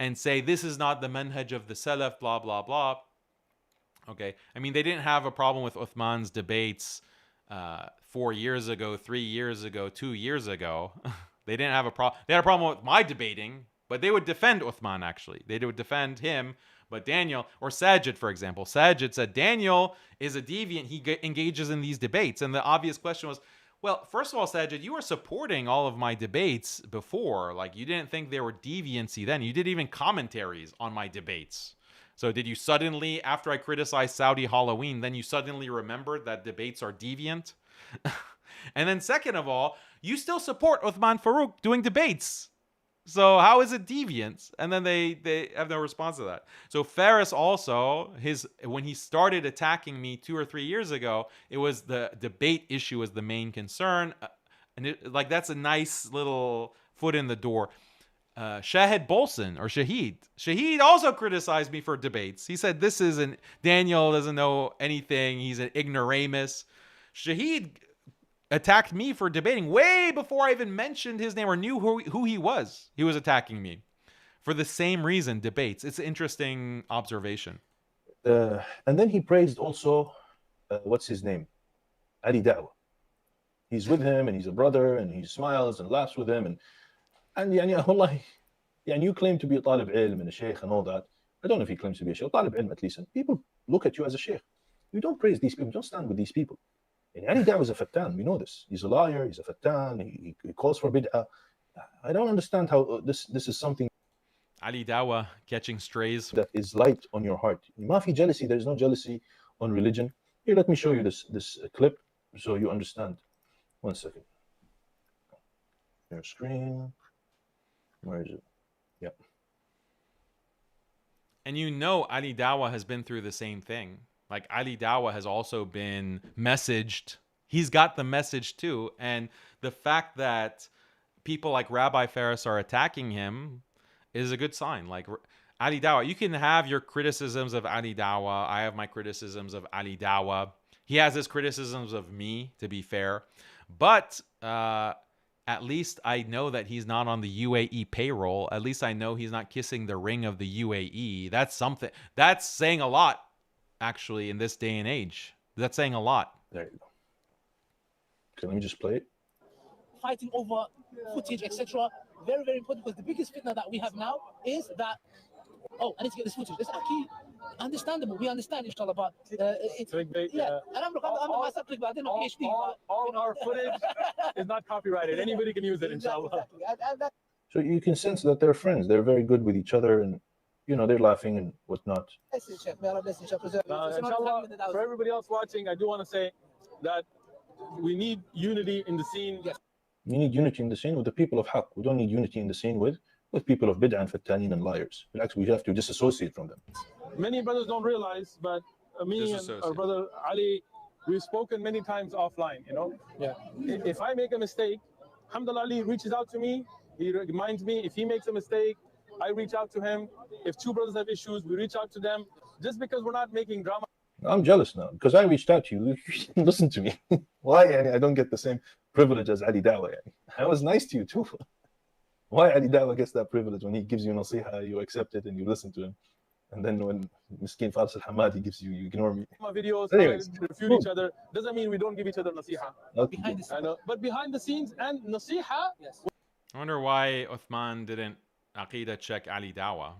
and say this is not the manhaj of the Salaf, blah, blah, blah. Okay, I mean, they didn't have a problem with Uthman's debates 4 years ago, 3 years ago, 2 years ago. They didn't have a problem. They had a problem with my debating, but they would defend Uthman, actually. They would defend him. But Daniel, or Sajid, for example, Sajid said Daniel is a deviant. He engages in these debates. And the obvious question was, well, first of all, Sajid, you were supporting all of my debates before. Like, you didn't think they were deviancy then. You did even commentaries on my debates. So did you suddenly, after I criticized Saudi Halloween, then you suddenly remembered that debates are deviant? And then second of all, you still support Uthman FAROOQ doing debates. So how is it deviance? And then they have no response to that. So Ferris also, when he started attacking me 2 or 3 years ago, it was the debate issue was the main concern. And that's a nice little foot in the door. Shahid Bolson, or Shahid. Shahid also criticized me for debates. He said this isn't, Daniel doesn't know anything. He's an ignoramus. Shahid attacked me for debating way before I even mentioned his name or knew who he was. He was attacking me for the same reason, debates. It's an interesting observation. And then he praised also, what's his name? Ali Dawah. He's with him and he's a brother and he smiles and laughs with him. And يعني والله, يعني you claim to be a talib ilm and a sheikh and all that. I don't know if he claims to be a sheikh, talib ilm at least. And people look at you as a sheikh. You don't praise these people, you don't stand with these people. And Ali Dawah is a fattan, we know this. He's a liar, he's a fattan, he calls for bid'ah. I don't understand how this is something Ali Dawah catching strays that is light on your heart. ما في jealousy, there is no jealousy on religion. Here, let me show you this clip so you understand. 1 second. Your screen. Where is it? Yep. And you know Ali Dawah has been through the same thing. Like Ali Dawah has also been messaged. He's got the message too. And the fact that people like Rabbi Ferris are attacking him is a good sign. Like Ali Dawah, you can have your criticisms of Ali Dawah. I have my criticisms of Ali Dawah. He has his criticisms of me, to be fair. But at least I know that he's not on the UAE payroll. At least I know he's not kissing the ring of the UAE. That's something. That's saying a lot, actually, in this day and age. That's saying a lot. There you go. Okay, let me just play it. Fighting over footage, etc. Very, very important, because the biggest fitna that we have now is that, oh, I need to get this footage. It's actually understandable. We understand, inshallah, but it's clickbait. Yeah, and I'm myself clickbait. I didn't know PhD. All our footage is not copyrighted. Anybody can use it, inshallah. Exactly. So you can sense that they're friends. They're very good with each other, and you know they're laughing and whatnot. Inshallah, for everybody else watching, I do want to say that we need unity in the scene. Yes. We need unity in the scene with the people of haqq. We don't need unity in the scene with people of bid'ah and fattaneen and liars. Actually, we have to disassociate from them. Many brothers don't realize, but me and our brother Ali, we've spoken many times offline, you know? Yeah. If I make a mistake, alhamdulillah, Ali reaches out to me. He reminds me. If he makes a mistake, I reach out to him. If two brothers have issues, we reach out to them. Just because we're not making drama. I'm jealous now because I reached out to you. You listen to me. Why? I don't get the same privilege as Ali Dawah. I was nice to you too. Why Ali Dawah gets that privilege when he gives you nasiha, you accept it and you listen to him, and then when Miskeen Faris al-Hamadi gives you ignore me. My videos refute each other doesn't mean we don't give each other nasiha. Behind the scenes. I know, but behind the scenes and nasiha. Yes. I wonder why UTHMAN didn't AQIDA check Ali Dawah.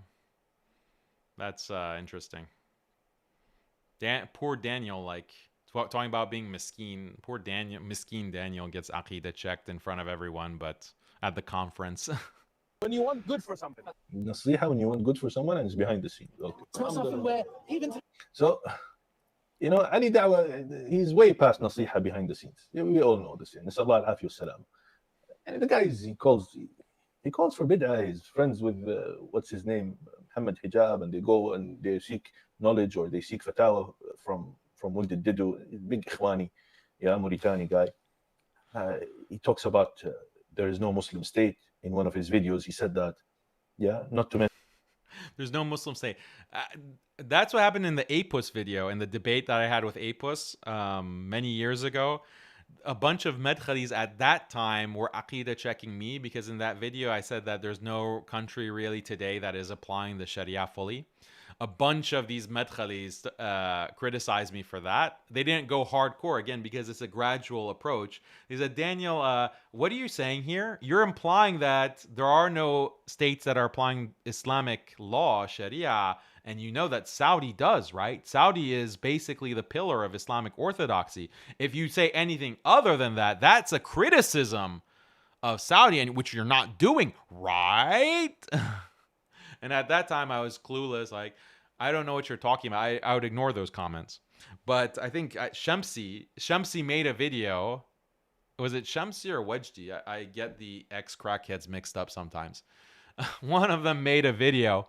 That's interesting. Poor Daniel, like talking about being miskeen. Poor Daniel, miskeen Daniel gets AQIDA checked in front of everyone, but at the conference. When you want good for something. Nasiha when you want good for someone and it's behind the scenes. Okay. It's not something where even. So, you know, Ali Dawah, he's way past nasiha behind the scenes. We all know this. Nasallahu alayhi wa salam. And the guys he calls for bid'ah. He's friends with what's his name, Muhammad Hijab, and they go and they seek knowledge or they seek fatawa from Wuld Didu, big Ikhwani, Mauritani guy. He talks about there is no Muslim state. In one of his videos, he said that, not to mention. There's no Muslim state. That's what happened in the Apus video, in the debate that I had with Apus many years ago. A bunch of Madkhalis at that time were Aqidah checking me because in that video I said that there's no country really today that is applying the Sharia fully. A bunch of these Madkhalis criticized me for that. They didn't go hardcore, again, because it's a gradual approach. They said, Daniel, what are you saying here? You're implying that there are no states that are applying Islamic law, Sharia, and you know that Saudi does, right? Saudi is basically the pillar of Islamic orthodoxy. If you say anything other than that, that's a criticism of Saudi, and which you're not doing, right? And at that time, I was clueless. Like, I don't know what you're talking about. I would ignore those comments. But I think Shamsi made a video. Was it Shamsi or Wajdi? I get the ex-crackheads mixed up sometimes. One of them made a video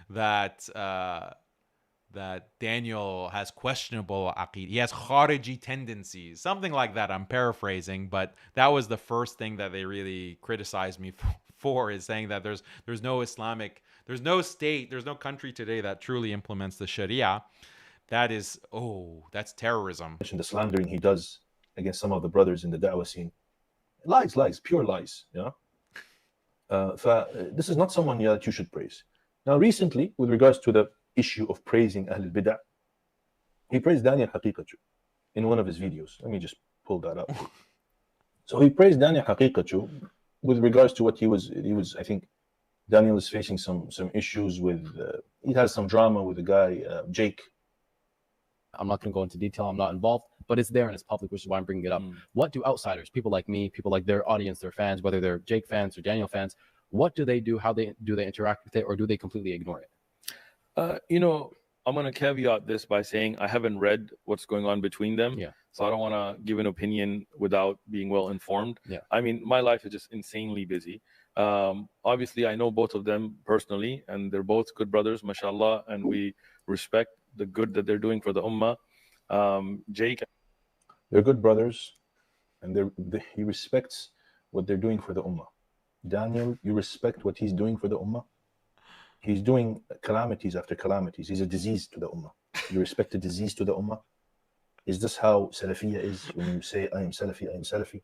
that Daniel has questionable aqid. He has khariji tendencies, something like that. I'm paraphrasing, but that was the first thing that they really criticized me before, is saying that there's no Islamic, there's no state, there's no country today that truly implements the Sharia. That is, that's terrorism. The slandering he does against some of the brothers in the da'wah scene. Lies, pure lies. This is not someone that you should praise. Now, recently, with regards to the issue of praising Ahl al-Bid'ah, he praised Daniel Haqiqatjou in one of his videos. Let me just pull that up. So he praised Daniel Haqiqatjou with regards to what he was. I think Daniel is facing some issues with. He has some drama with the guy Jake. I'm not going to go into detail. I'm not involved, but it's there and it's public, which is why I'm bringing it up. What do outsiders, people like me, people like their audience, their fans, whether they're Jake fans or Daniel fans, what do they do? How do they interact with it, or do they completely ignore it? I'm going to caveat this by saying I haven't read what's going on between them. Yeah. So I don't want to give an opinion without being well informed. Yeah. I mean, my life is just insanely busy. Obviously, I know both of them personally, and they're both good brothers, mashallah, and we respect the good that they're doing for the ummah. Jake, they're good brothers, and he respects what they're doing for the ummah. Daniel, you respect what he's doing for the ummah? He's doing calamities after calamities. He's a disease to the ummah. You respect a disease to the ummah? Is this how Salafiyya is when you say, I am Salafi, I am Salafi?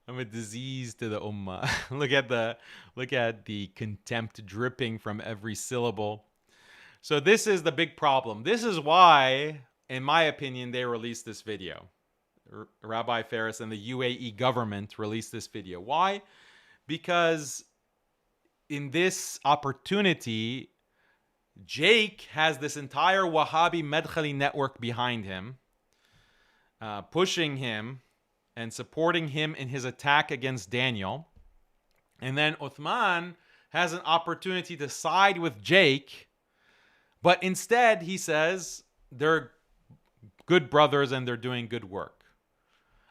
I'm a disease to the ummah. look at the contempt dripping from every syllable. So this is the big problem. This is why, in my opinion, they released this video. Rabbi Ferris and the UAE government released this video. Why? Because in this opportunity, Jake has this entire Wahhabi Madkhali network behind him, pushing him and supporting him in his attack against Daniel. And then UTHMAN has an opportunity to side with Jake, but instead he says they're good brothers and they're doing good work.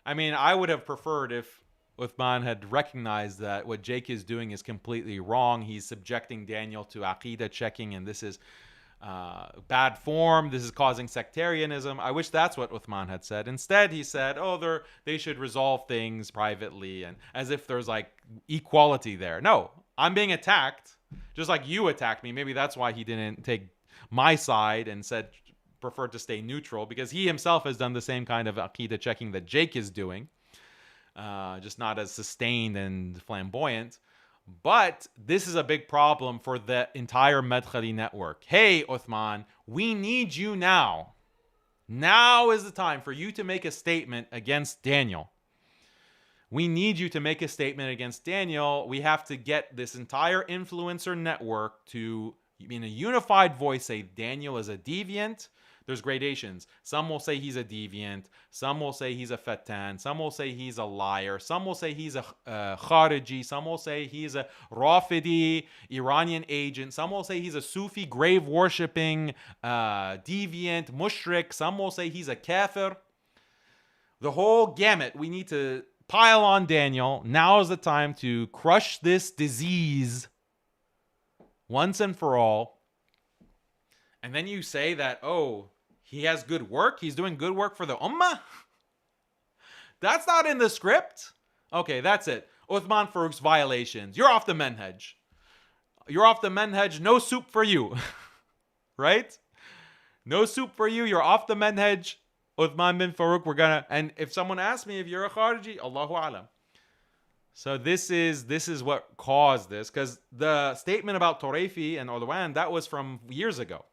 I mean, I would have preferred if UTHMAN had recognized that what Jake is doing is completely wrong. He's subjecting Daniel to AQIDA checking, and this is bad form. This is causing sectarianism. I wish that's what UTHMAN had said. Instead, he said, they should resolve things privately, and as if there's like equality there. No, I'm being attacked, just like you attacked me. Maybe that's why he didn't take my side and preferred to stay neutral, because he himself has done the same kind of AQIDA checking that Jake is doing. Just not as sustained and flamboyant. But this is a big problem for the entire Madkhali network. Hey, UTHMAN, we need you now. Now is the time for you to make a statement against Daniel. We need you to make a statement against Daniel. We have to get this entire influencer network to, in a unified voice, say Daniel is a deviant. There's gradations. Some will say he's a deviant. Some will say he's a fatan. Some will say he's a liar. Some will say he's a khariji. Some will say he's a Rafidi, Iranian agent. Some will say he's a Sufi, grave-worshipping, deviant, mushrik. Some will say he's a kafir. The whole gamut. We need to pile on Daniel. Now is the time to crush this disease once and for all. And then you say that, he has good work. He's doing good work for the ummah. That's not in the script. Okay, that's it. Uthman Farooq's violations. You're off the manhaj. You're off the manhaj. No soup for you. Right? No soup for you. You're off the manhaj. Uthman bin Farooq, and if someone asks me if you're a khariji, Allahu alam. So this is what caused this, because the statement about Toraifi and Ulwan, that was from years ago.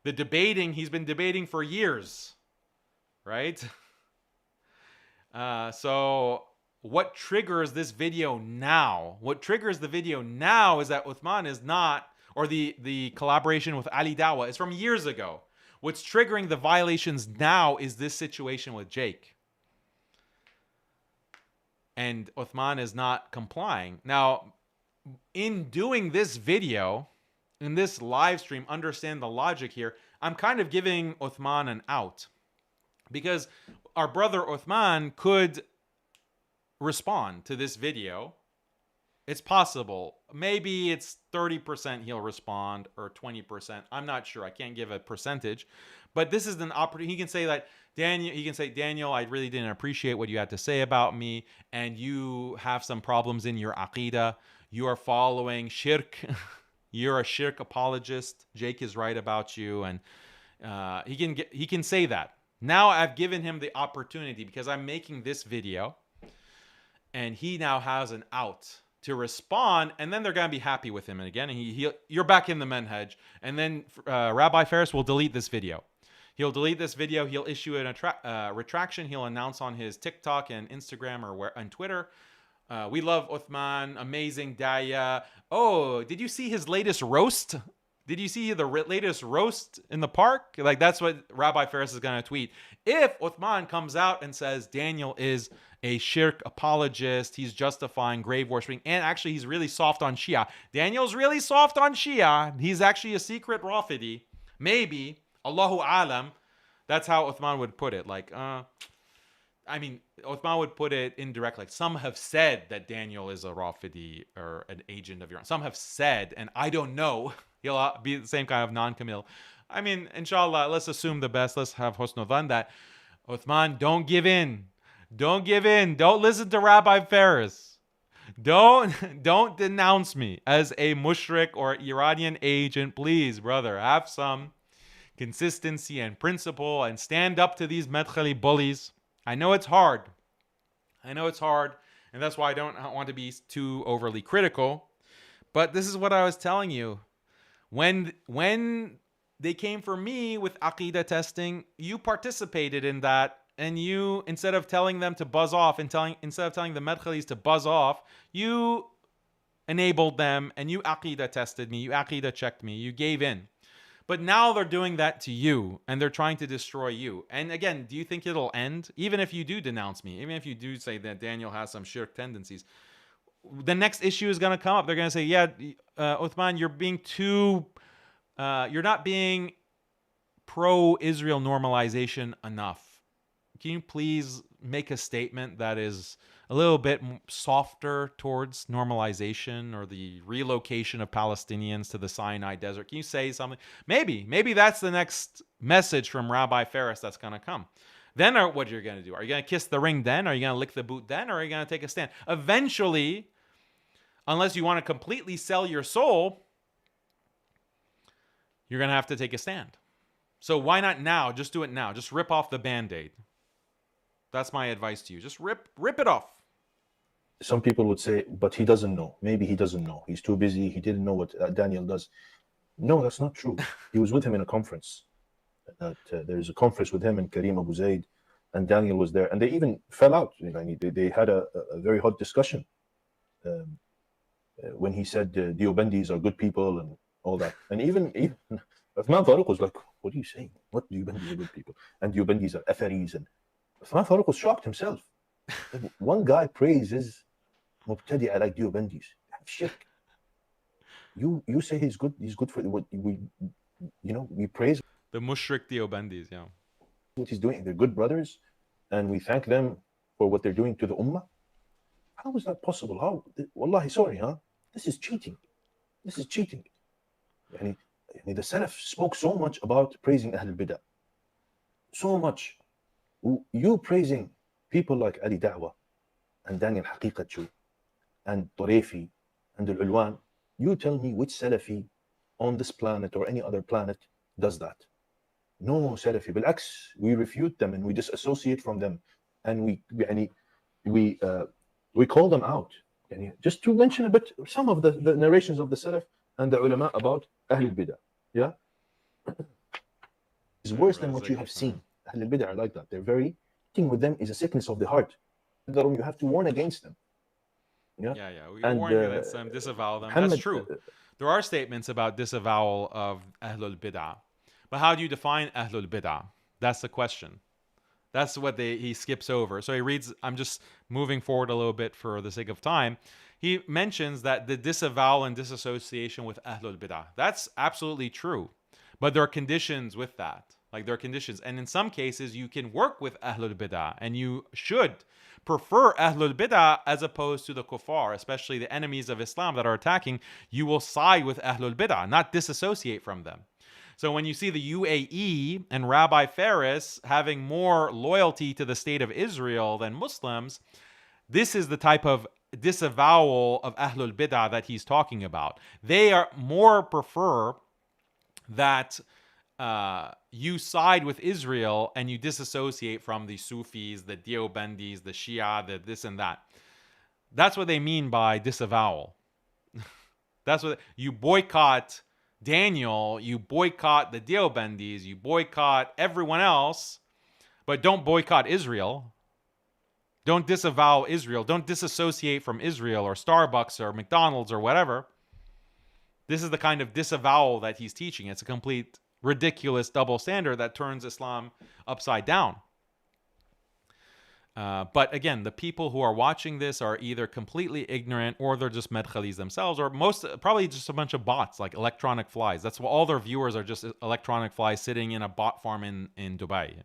The debating, he's been debating for years, right? So what triggers this video now? What triggers the video now is that Uthman is not, or the collaboration with Ali Dawa is from years ago. What's triggering the violations now is this situation with Jake. And Uthman is not complying. Now, in doing this video, in this live stream, understand the logic here, I'm kind of giving Uthman an out. Because our brother Uthman could respond to this video It's possible. Maybe it's 30% he'll respond or 20%. I'm not sure. I can't give a percentage. But this is an opportunity. He can say that, Daniel, I really didn't appreciate what you had to say about me, and you have some problems in your AQIDA. You are following shirk. You're a shirk apologist. Jake is right about you. And he can say that. Now I've given him the opportunity because I'm making this video, and he now has an out to respond, and then they're going to be happy with him. And again, you're back in the manhaj. And then Rabbi Ferris will delete this video. He'll delete this video. He'll issue a retraction. He'll announce on his TikTok and Instagram or on Twitter. We love Uthman, amazing daya. Oh, did you see his latest roast? Did you see the latest roast in the park? Like, that's what Rabbi Ferris is going to tweet. If Uthman comes out and says Daniel is a shirk apologist, he's justifying grave worshiping, and actually he's really soft on Shia. Daniel's really soft on Shia. He's actually a secret Rafidi. Maybe, Allahu Alam, that's how Uthman would put it. Like, Uthman would put it indirectly. Like, some have said that Daniel is a Rafidi or an agent of Iran. Some have said, and I don't know. He'll be the same kind of non-Camille. Inshallah, let's assume the best. Let's have husnul dhan that Uthman, don't give in. Don't give in. Don't listen to Rabbi Ferris. Don't denounce me as a mushrik or Iranian agent. Please, brother, have some consistency and principle and stand up to these Madkhali bullies. I know it's hard. And that's why I don't want to be too overly critical. But this is what I was telling you. When they came for me with Aqidah testing, you participated in that. And you, instead of telling them to buzz off instead of telling the Madkhalis to buzz off, you enabled them and you Aqidah tested me. You Aqidah checked me. You gave in. But now they're doing that to you, and they're trying to destroy you. And again, do you think it'll end? Even if you do denounce me, even if you do say that Daniel has some shirk tendencies, the next issue is going to come up. They're going to say, yeah, Uthman, you're being too, you're not being pro-Israel normalization enough. Can you please make a statement that is a little bit softer towards normalization or the relocation of Palestinians to the Sinai desert? Can you say something? Maybe that's the next message from Rabbi Ferris that's going to come. Then what you're going to do? Are you going to kiss the ring then? Are you going to lick the boot then? Or are you going to take a stand? Eventually, unless you want to completely sell your soul, you're going to have to take a stand. So why not now? Just do it now. Just rip off the Band-Aid. That's my advice to you. Just rip it off. Some people would say, but he doesn't know. Maybe he doesn't know. He's too busy. He didn't know what Daniel does. No, that's not true. He was with him in a conference. There's a conference with him and Karim Abu Zaid, and Daniel was there. And they even fell out. They had a very hot discussion when he said Diobandis are good people and all that. And even Uthman FAROOQ was like, what are you saying? What Diobandis are good people? And Diobandis are FARIS. And Uthman FAROOQ was shocked himself. One guy praises Mubtadi'a like Diobandis. Shirk. You say he's good for what we praise the mushrik Diobandis, yeah. What he's doing. They're good brothers, and we thank them for what they're doing to the ummah. How is that possible? How? Wallahi, sorry, huh? This is cheating. This is cheating. The Salaf spoke so much about praising Ahl al-Bidah. So much. You praising people like Ali Da'wah and Daniel Haqiqatjou and Turefi and Al-Ulwan, you tell me which Salafi on this planet or any other planet does that. No Salafi. Bil'aks, we refute them and we disassociate from them, and we call them out. Just to mention a bit, some of the narrations of the Salaf and the ulama about Ahl al-Bidah. Yeah? It's worse than what you have seen. Ahl al-Bidah are like that. They're very, thing with them is a sickness of the heart. You have to warn against them. Yeah. We warn against them, disavow them. That's true. There are statements about disavowal of Ahlul Bid'ah. But how do you define Ahlul Bid'ah? That's the question. That's what he skips over. So he reads, I'm just moving forward a little bit for the sake of time. He mentions that the disavowal and disassociation with Ahlul Bid'ah. That's absolutely true. But there are conditions with that. Like, there are conditions. And in some cases, you can work with Ahlul Bid'ah, and you should. prefer Ahlul Bid'ah as opposed to the kuffar, especially the enemies of Islam that are attacking. You will side with Ahlul Bid'ah, not disassociate from them. So when you see the UAE and Rabbi Ferris having more loyalty to the state of Israel than Muslims, this is the type of disavowal of Ahlul Bid'ah that he's talking about. They are more prefer that you side with Israel and you disassociate from the Sufis, the Deobandis, the Shia, the this and that. That's what they mean by disavowal. That's what you boycott Daniel, you boycott the Deobandis, you boycott everyone else, but don't boycott Israel. Don't disavow Israel. Don't disassociate from Israel or Starbucks or McDonald's or whatever. This is the kind of disavowal that he's teaching. It's a complete ridiculous double standard that turns Islam upside down. But again, the people who are watching this are either completely ignorant or they're just Madkhalis themselves, or probably just a bunch of bots, like electronic flies. That's what all their viewers are, just electronic flies sitting in a bot farm in Dubai.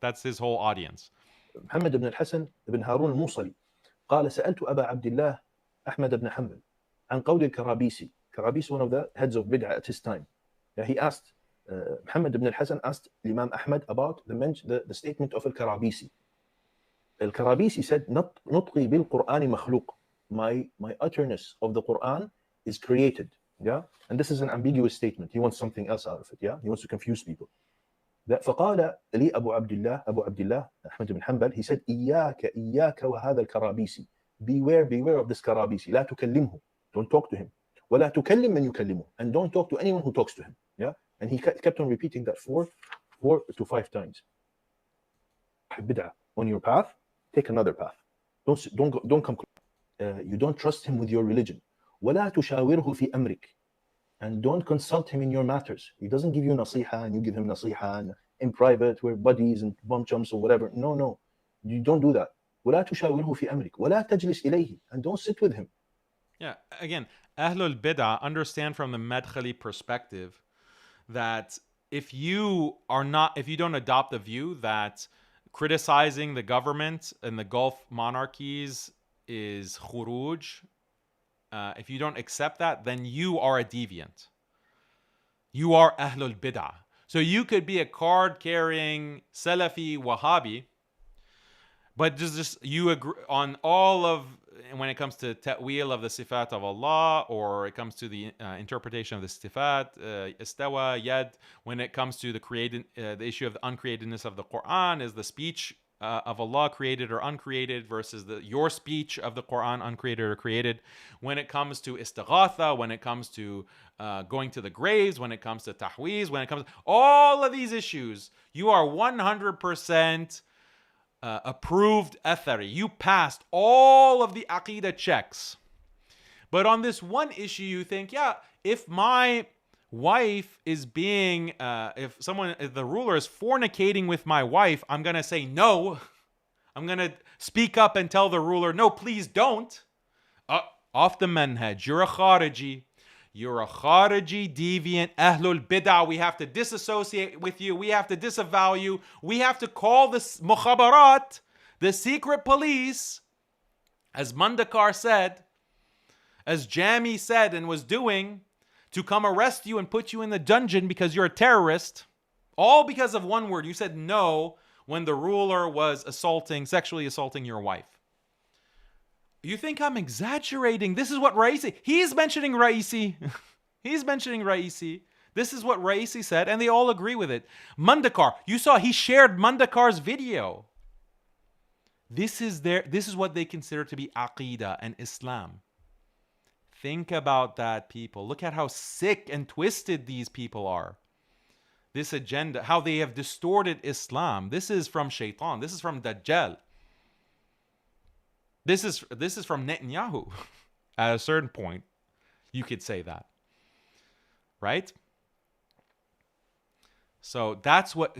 That's his whole audience. محمد بن الحسن بن هارون الموصلي قال سألت أبا عبد الله أحمد بن حنبل عن قول الكرابيسي. Karabisi, one of the heads of bid'ah at his time. He asked, Muhammad ibn al-Hasan asked Imam Ahmad about the statement of al-Karabisi. Al-Karabisi said, نطقي بالقرآن مخلوق. My utterness of the Quran is created. Yeah, and this is an ambiguous statement. He wants something else out of it. Yeah, he wants to confuse people. فقال لي أبو عبد الله أحمد بن حنبل, he said, إياك وهذا الكرابيسي. Beware of this Karabisi. لا تكلمه. Don't talk to him. ولا تكلم من يكلمه. And don't talk to anyone who talks to him. Yeah, and he kept on repeating that 4 to 5 times. بدعة. On your path, take another path. Don't come close. You don't trust him with your religion. ولا تشاوره في أمرك. And don't consult him in your matters. He doesn't give you nasiha and you give him nasiha and in private, we're buddies and bum chumps or whatever. No. You don't do that. ولا تشاوره في أمرك. ولا تجلس إليه. And don't sit with him. Yeah, again, Ahlul Bid'ah understand from the Madkhali perspective that if you don't adopt the view that criticizing the government and the Gulf monarchies is khuruj, if you don't accept that, then you are a deviant. You are Ahlul Bid'ah. So you could be a card-carrying Salafi Wahhabi, but just you agree on all of, when it comes to ta'wil of the sifat of Allah, or it comes to the interpretation of the sifat, istawa, yad, when it comes to the issue of the uncreatedness of the Quran, is the speech of Allah created or uncreated versus your speech of the Quran uncreated or created. When it comes to istighatha, when it comes to going to the graves, when it comes to tahweez, when it comes to all of these issues, you are 100% approved athari. You passed all of the aqidah checks. But on this one issue, you think, yeah, if my wife is being, if the ruler is fornicating with my wife, I'm going to say no. I'm going to speak up and tell the ruler, no, please don't. Off the manhaj. You're a khariji. You're a khariji, deviant, ahlul bid'ah. We have to disassociate with you. We have to disavow you. We have to call the mukhabarat, the secret police, as Mandakar said, as Jami said and was doing, to come arrest you and put you in the dungeon because you're a terrorist, all because of one word. You said no when the ruler was sexually assaulting your wife. You think I'm exaggerating? This is what Raisi, he's mentioning Raisi. He's mentioning Raisi. This is what Raisi said, and they all agree with it. Mandakar, you saw he shared Mandakar's video. This is what they consider to be Aqidah and Islam. Think about that, people. Look at how sick and twisted these people are. This agenda, how they have distorted Islam. This is from Shaitan. This is from Dajjal. This is from Netanyahu. At a certain point, you could say that. Right? So that's what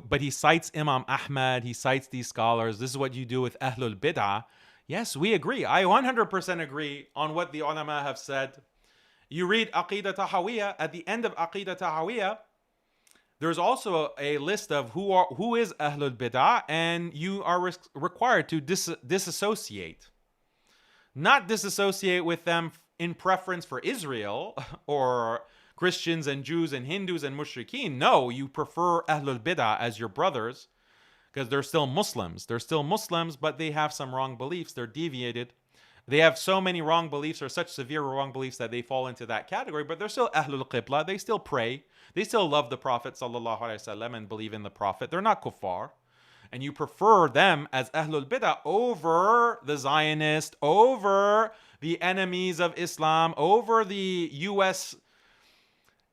but he cites Imam Ahmad, he cites these scholars. This is what you do with Ahlul Bid'ah. Yes, we agree. I 100% agree on what the ulama have said. You read Aqidah Tahawiyah, at the end of Aqidah Tahawiyah, there's also a list of who is Ahlul Bid'ah, and you are required to disassociate. Not disassociate with them in preference for Israel or Christians and Jews and Hindus and Mushrikeen. No, you prefer Ahlul Bid'ah as your brothers because they're still Muslims. They're still Muslims, but they have some wrong beliefs. They're deviated. They have so many wrong beliefs or such severe wrong beliefs that they fall into that category, but they're still Ahlul Qibla. They still pray. They still love the Prophet ﷺ and believe in the Prophet. They're not kuffar. And you prefer them as Ahlul Bid'ah over the Zionists, over the enemies of Islam, over the U.S.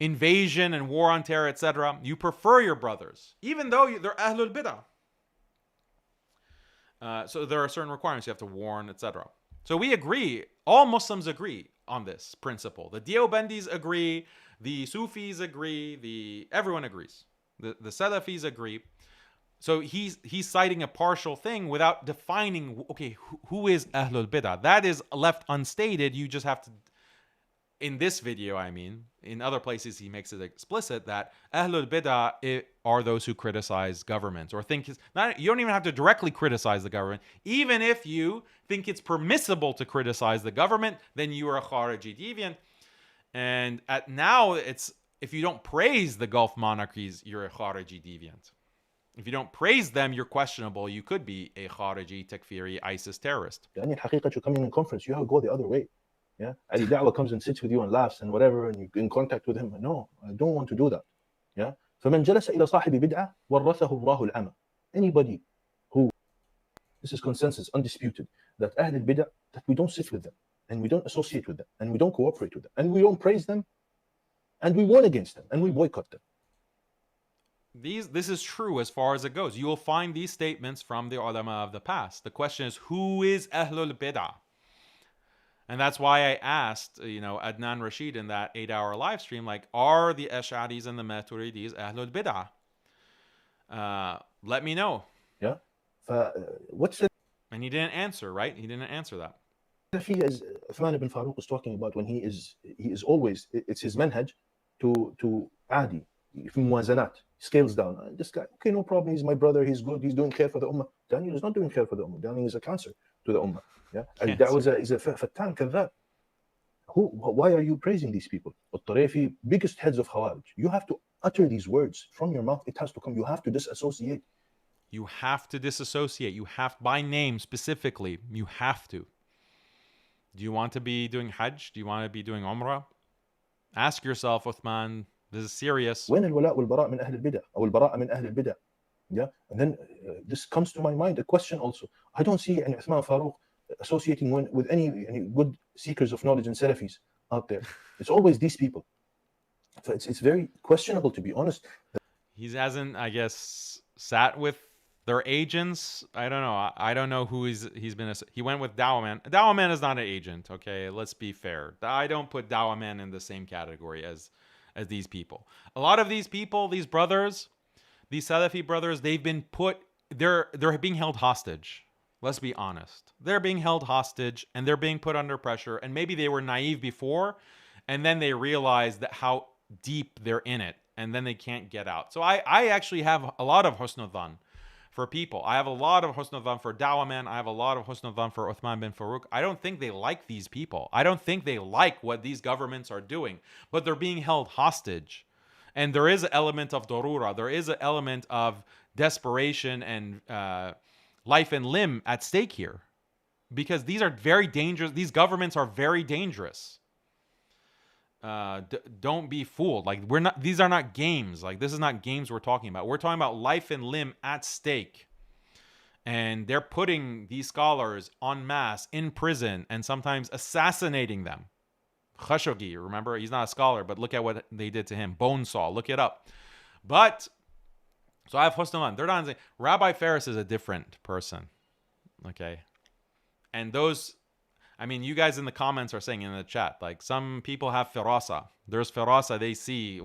invasion and war on terror, etc. You prefer your brothers, even though they're Ahlul Bid'ah. So there are certain requirements you have to warn, etc. So we agree, all Muslims agree on this principle. The Deobandis agree, the Sufis agree, everyone agrees. The Salafis agree. So he's citing a partial thing without defining, okay, who is Ahlul Bid'ah? That is left unstated. You just have to, in this video, I mean, in other places he makes it explicit that Ahlul Bid'ah are those who criticize governments or think you don't even have to directly criticize the government. Even if you think it's permissible to criticize the government, then you are a Khariji deviant. And now if you don't praise the Gulf monarchies, you're a Khariji deviant. If you don't praise them, you're questionable. You could be a Khariji, Takfiri, ISIS terrorist. Haqiqatjou coming in conference, you have to go the other way. Yeah, Ali Da'wah comes and sits with you and laughs and whatever, and you're in contact with him. No, I don't want to do that. Yeah. فمن جلس إلى صاحب بدعة ورثه الله العمى. Anybody who, this is consensus, undisputed, that Ahl al-Bid'ah, that we don't sit with them, and we don't associate with them, and we don't cooperate with them, and we don't praise them, and we warn against them, and we boycott them. This is true as far as it goes. You will find these statements from the ulama of the past. The question is, who is Ahlul Bid'ah? And that's why I asked, Adnan Rashid in that 8-hour live stream, like, are the Ash'aris and the Maturidis Ahlul Bid'ah? Let me know. Yeah. What's it? And he didn't answer, right? He didn't answer that. As Uthman ibn FAROOQ is talking about, when he is always, it's his manhaj to adi, muwazanat, scales down. This guy, okay, no problem, he's my brother, he's good, he's doing khair for the ummah. Daniel is not doing khair for the ummah. Daniel is a cancer to the ummah. Yeah, Al-Da'wah is a fattan kadhab. Why are you praising these people? Al-Tarefi, biggest heads of Khawarij. You have to utter these words from your mouth. It has to come. You have to disassociate. You have to disassociate. You have, by name specifically, you have to. Do you want to be doing Hajj? Do you want to be doing Umrah? Ask yourself, Uthman, this is serious. When al-wala' wal-bara' min ahl al-bid'ah, or al-bara' min ahl al-bid'ah. Yeah, and then this comes to my mind, a question also. I don't see any Uthman FAROOQ associating with any good seekers of knowledge and Salafis out there. It's always these people. So it's very questionable, to be honest. He hasn't, I guess, sat with their agents. I don't know. I don't know who he's been. He went with Dawah Man. Dawah Man is not an agent, okay? Let's be fair. I don't put Dawah Man in the same category as these people. A lot of these people, these brothers, these Salafi brothers, they've been they're being held hostage. Let's be honest. They're being held hostage and they're being put under pressure. And maybe they were naive before, and then they realize that how deep they're in it, and then they can't get out. So I actually have a lot of husn dhan for people. I have a lot of husn dhan for Dawah Man. I have a lot of husn dhan for Uthman bin FAROOQ. I don't think they like these people. I don't think they like what these governments are doing, but they're being held hostage. And there is an element of darura. There is an element of desperation and life and limb at stake here, because these are very dangerous. These governments are very dangerous. Don't be fooled. Like, these are not games. Like, this is not games we're talking about. We're talking about life and limb at stake. And they're putting these scholars en masse in prison and sometimes assassinating them. Khashoggi, remember, he's not a scholar, but look at what they did to him. Bonesaw, look it up. But so I have husn dhan. They're not saying Rabbi Ferris is a different person. Okay. And those, I mean, you guys in the comments are saying in the chat, like, some people have firasa. There's firasa. They see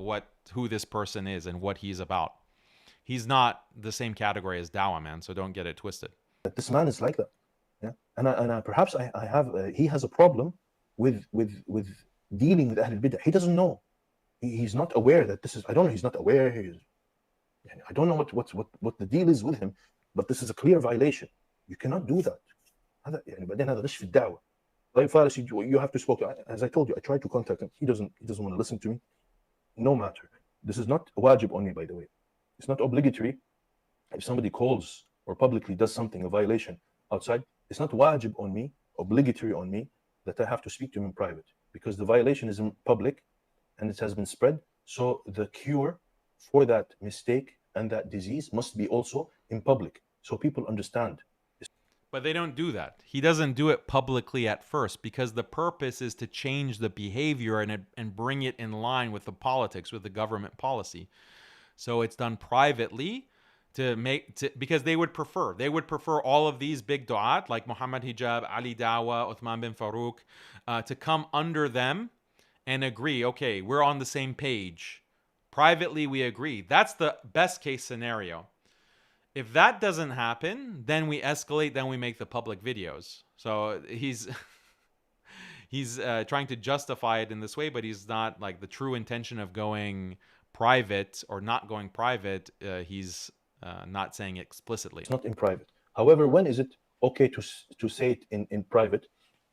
who this person is and what he's about. He's not the same category as Dawah Man, so don't get it twisted. This man is like that. Yeah. And perhaps I have, he has a problem with dealing with Ahl al-Bid'ah. He doesn't know. He's not aware that this is, I don't know, he's not aware. I don't know what the deal is with him, but this is a clear violation. You cannot do that. هذا يعني بعدين هذا غش في الدعوة. طيب فارس, you have to speak. As I told you, I tried to contact him. He doesn't want to listen to me. No matter. This is not wajib on me, by the way. It's not obligatory. If somebody calls or publicly does something, a violation outside, it's not wajib on me, obligatory on me, that I have to speak to him in private, because the violation is in public and it has been spread. So the cure for that mistake and that disease must be also in public, so people understand. But they don't do that. He doesn't do it publicly at first, because the purpose is to change the behavior and bring it in line with the politics, with the government policy. So it's done privately because they would prefer all of these big du'at like Muhammad Hijab, Ali Dawa, Uthman bin FAROOQ to come under them and agree, okay, we're on the same page. Privately, we agree. That's the best case scenario. If that doesn't happen, then we escalate, then we make the public videos. So he's trying to justify it in this way, but he's not, like, the true intention of going private or not going private. He's not saying explicitly. It's not in private. However, when is it okay to say it in private?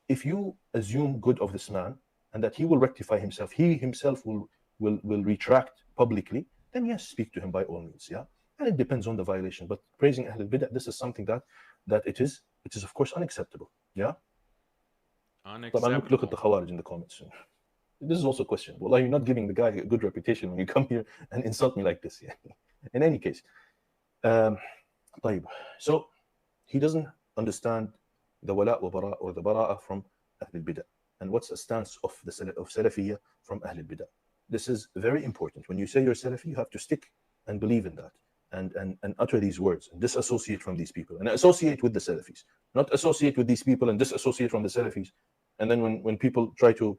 If you assume good of this man and that he will rectify himself, he himself will retract publicly, then yes, speak to him by all means. Yeah. And it depends on the violation. But praising Ahlul Bid'ah, this is something that it is of course unacceptable. Yeah. Unacceptable. Look at the Khawarij in the comments. This is also a question. Well, you're not giving the guy a good reputation when you come here and insult me like this. Yeah. In any case, so he doesn't understand the wala wa bara, or the bara'a from Ahlul Bid'ah, and what's the stance of Salafiyya from Ahlul Bid'ah. This is very important. When you say you're Salafi, you have to stick and believe in that. And utter these words and disassociate from these people and associate with the Salafis, not associate with these people and disassociate from the Salafis. And then when people try to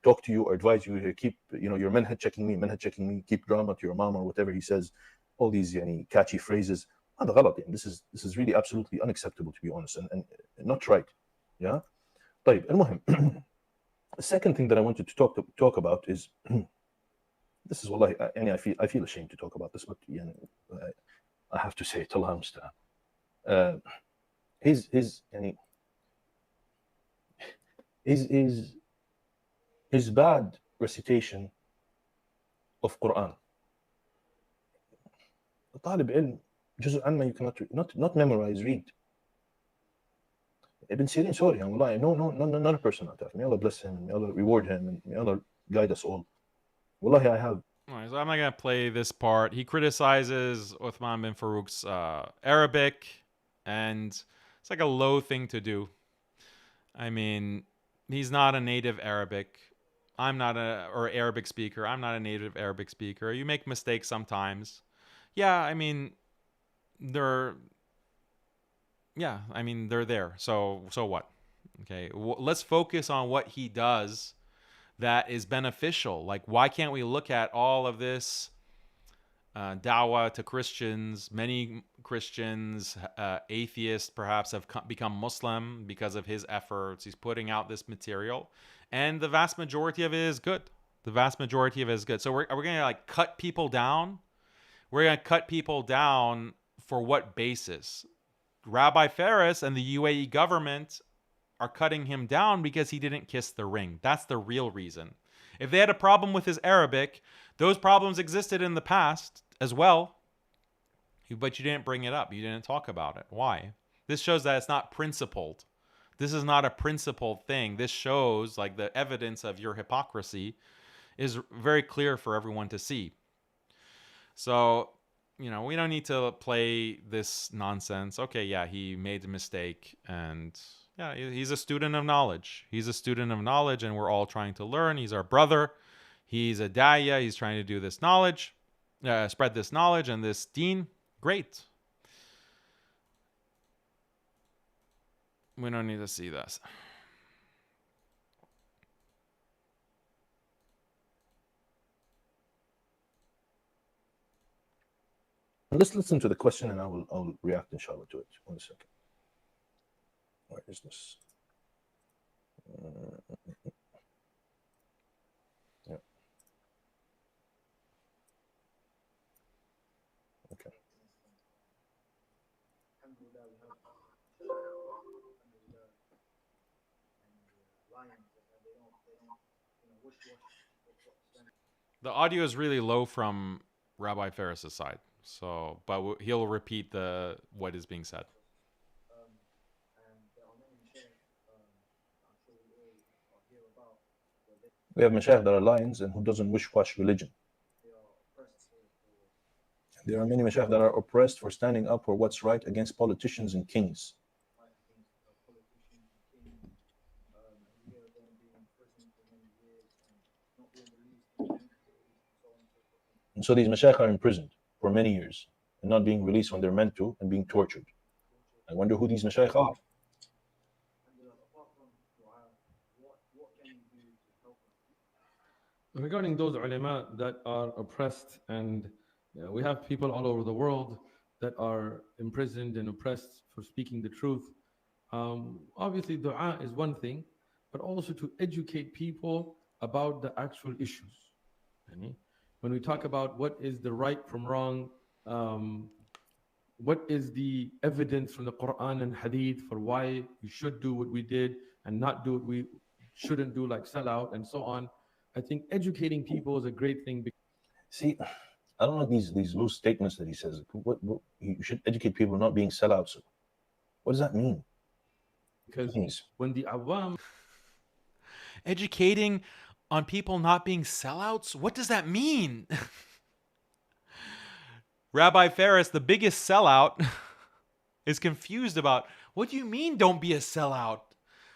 talk to you or advise you, keep your manhaj checking me, keep drama to your mom or whatever he says, all these catchy phrases. This is really absolutely unacceptable, to be honest, and not right. Yeah. طيب المهم, the second thing that I wanted to talk about is this is wallahi, I feel ashamed to talk about this, but I have to say it. Allah musta'an. His bad recitation of Quran. طالب علم جزء عما you cannot not memorize, read. Ibn Sirin, sorry, not a person like that. May Allah bless him, may Allah reward him, and may Allah guide us all. Wallahi, I have. All right, so I'm not going to play this part. He criticizes Uthman bin Farooq's Arabic, and it's like a low thing to do. I mean, he's not a native Arabic. Or Arabic speaker. I'm not a native Arabic speaker. You make mistakes sometimes. Yeah, I mean, they're there. So what? Okay, let's focus on what he does that is beneficial. Like, why can't we look at all of this dawah to Christians? Many Christians, atheists perhaps, have become Muslim because of his efforts. He's putting out this material, and the vast majority of it is good. So we're going to like cut people down. We're going to cut people down for what basis? Rabbi Ferris and the UAE government are cutting him down because he didn't kiss the ring. That's the real reason. If they had a problem with his Arabic, those problems existed in the past as well. But you didn't bring it up. You didn't talk about it. Why? This shows that it's not principled. This is not a principled thing. This shows like the evidence of your hypocrisy is very clear for everyone to see. So, we don't need to play this nonsense. Okay, yeah, he made a mistake, and yeah, he's a student of knowledge. And we're all trying to learn. He's our brother. He's a da'iyah. He's trying to do this knowledge, spread this knowledge and this deen. Great. We don't need to see this. Let's listen to the question, and I'll react inshallah to it. 1 second. Where is this? Yeah. The audio is really low from Rabbi Ferris's side. So, but he'll repeat what is being said. We have mashayikh that are lions and who doesn't wish-wash religion. There are many mashayikh that are oppressed for standing up for what's right against politicians and kings. And so these mashayikh are imprisoned for many years and not being released when they're meant to and being tortured. I wonder who these mashayikh are. Regarding those ulama that are oppressed, and we have people all over the world that are imprisoned and oppressed for speaking the truth. Obviously, dua is one thing, but also to educate people about the actual issues. When we talk about what is the right from wrong, what is the evidence from the Quran and Hadith for why we should do what we did and not do what we shouldn't do, like sell out and so on. I think educating people is a great thing. See, I don't like these loose statements that he says. What you should educate people not being sellouts. What does that mean? Because when the awam educating on people not being sellouts, what does that mean? Rabbi Ferris, the biggest sellout, is confused about, what do you mean don't be a sellout?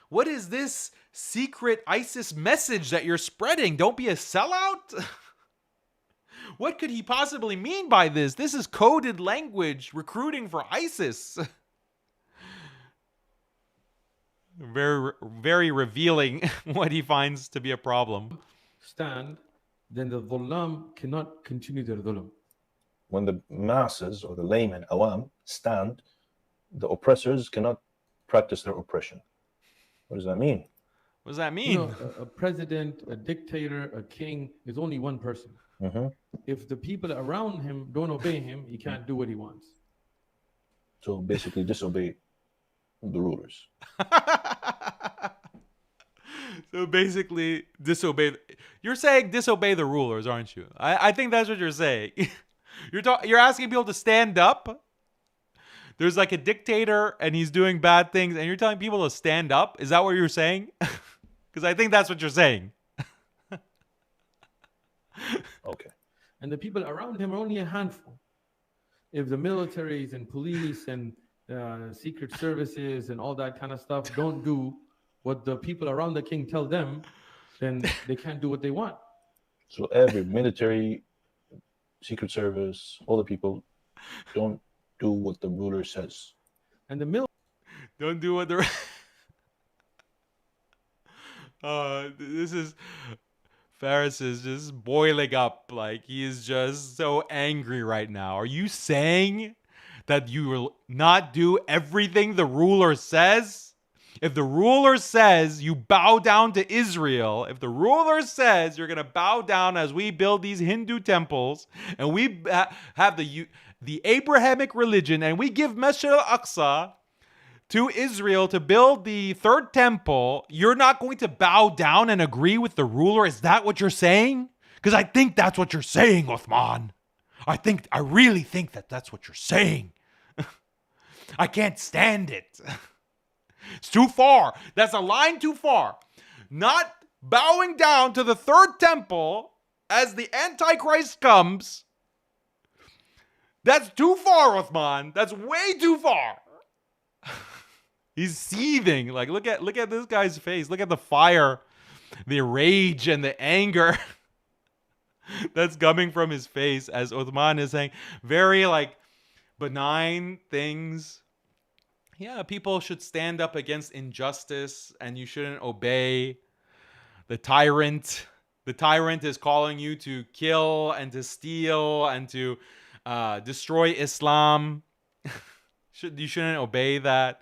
What is this secret ISIS message that you're spreading? Don't be a sellout? What could he possibly mean by this? This is coded language, recruiting for ISIS. Very, very revealing what he finds to be a problem. Stand, then the dhullam cannot continue their dhulm. When the masses or the laymen, awam, stand, the oppressors cannot practice their oppression. What does that mean? What does that mean? You know, a president, a dictator, a king is only one person. Mm-hmm. If the people around him don't obey him, he can't do what he wants. So basically disobey the rulers. So basically disobey. You're saying disobey the rulers, aren't you? I think that's what you're saying. You're asking people to stand up. There's like a dictator and he's doing bad things and you're telling people to stand up? Is that what you're saying? Because I think that's what you're saying. Okay. And the people around him are only a handful. If the militaries and police and secret services and all that kind of stuff don't do what the people around the king tell them, then they can't do what they want. So every military, secret service, all the people don't do what the ruler says. And the don't do what the this is Ferris is just boiling up. Like, he is just so angry right now. Are you saying that you will not do everything the ruler says? If the ruler says you bow down to Israel, if the ruler says you're going to bow down as we build these Hindu temples and we have the Abrahamic religion and we give Masjid al-Aqsa to Israel to build the third temple, you're not going to bow down and agree with the ruler? Is that what you're saying? Because I think that's what you're saying, Uthman. I really think that that's what you're saying. I can't stand it. It's too far. That's a line too far. Not bowing down to the third temple as the Antichrist comes. That's too far, Uthman. That's way too far. He's seething. Like, look at this guy's face. Look at the fire, the rage, and the anger that's coming from his face as Uthman is saying very like benign things. Yeah, people should stand up against injustice and you shouldn't obey the tyrant. The tyrant is calling you to kill and to steal and to destroy Islam. You shouldn't obey that.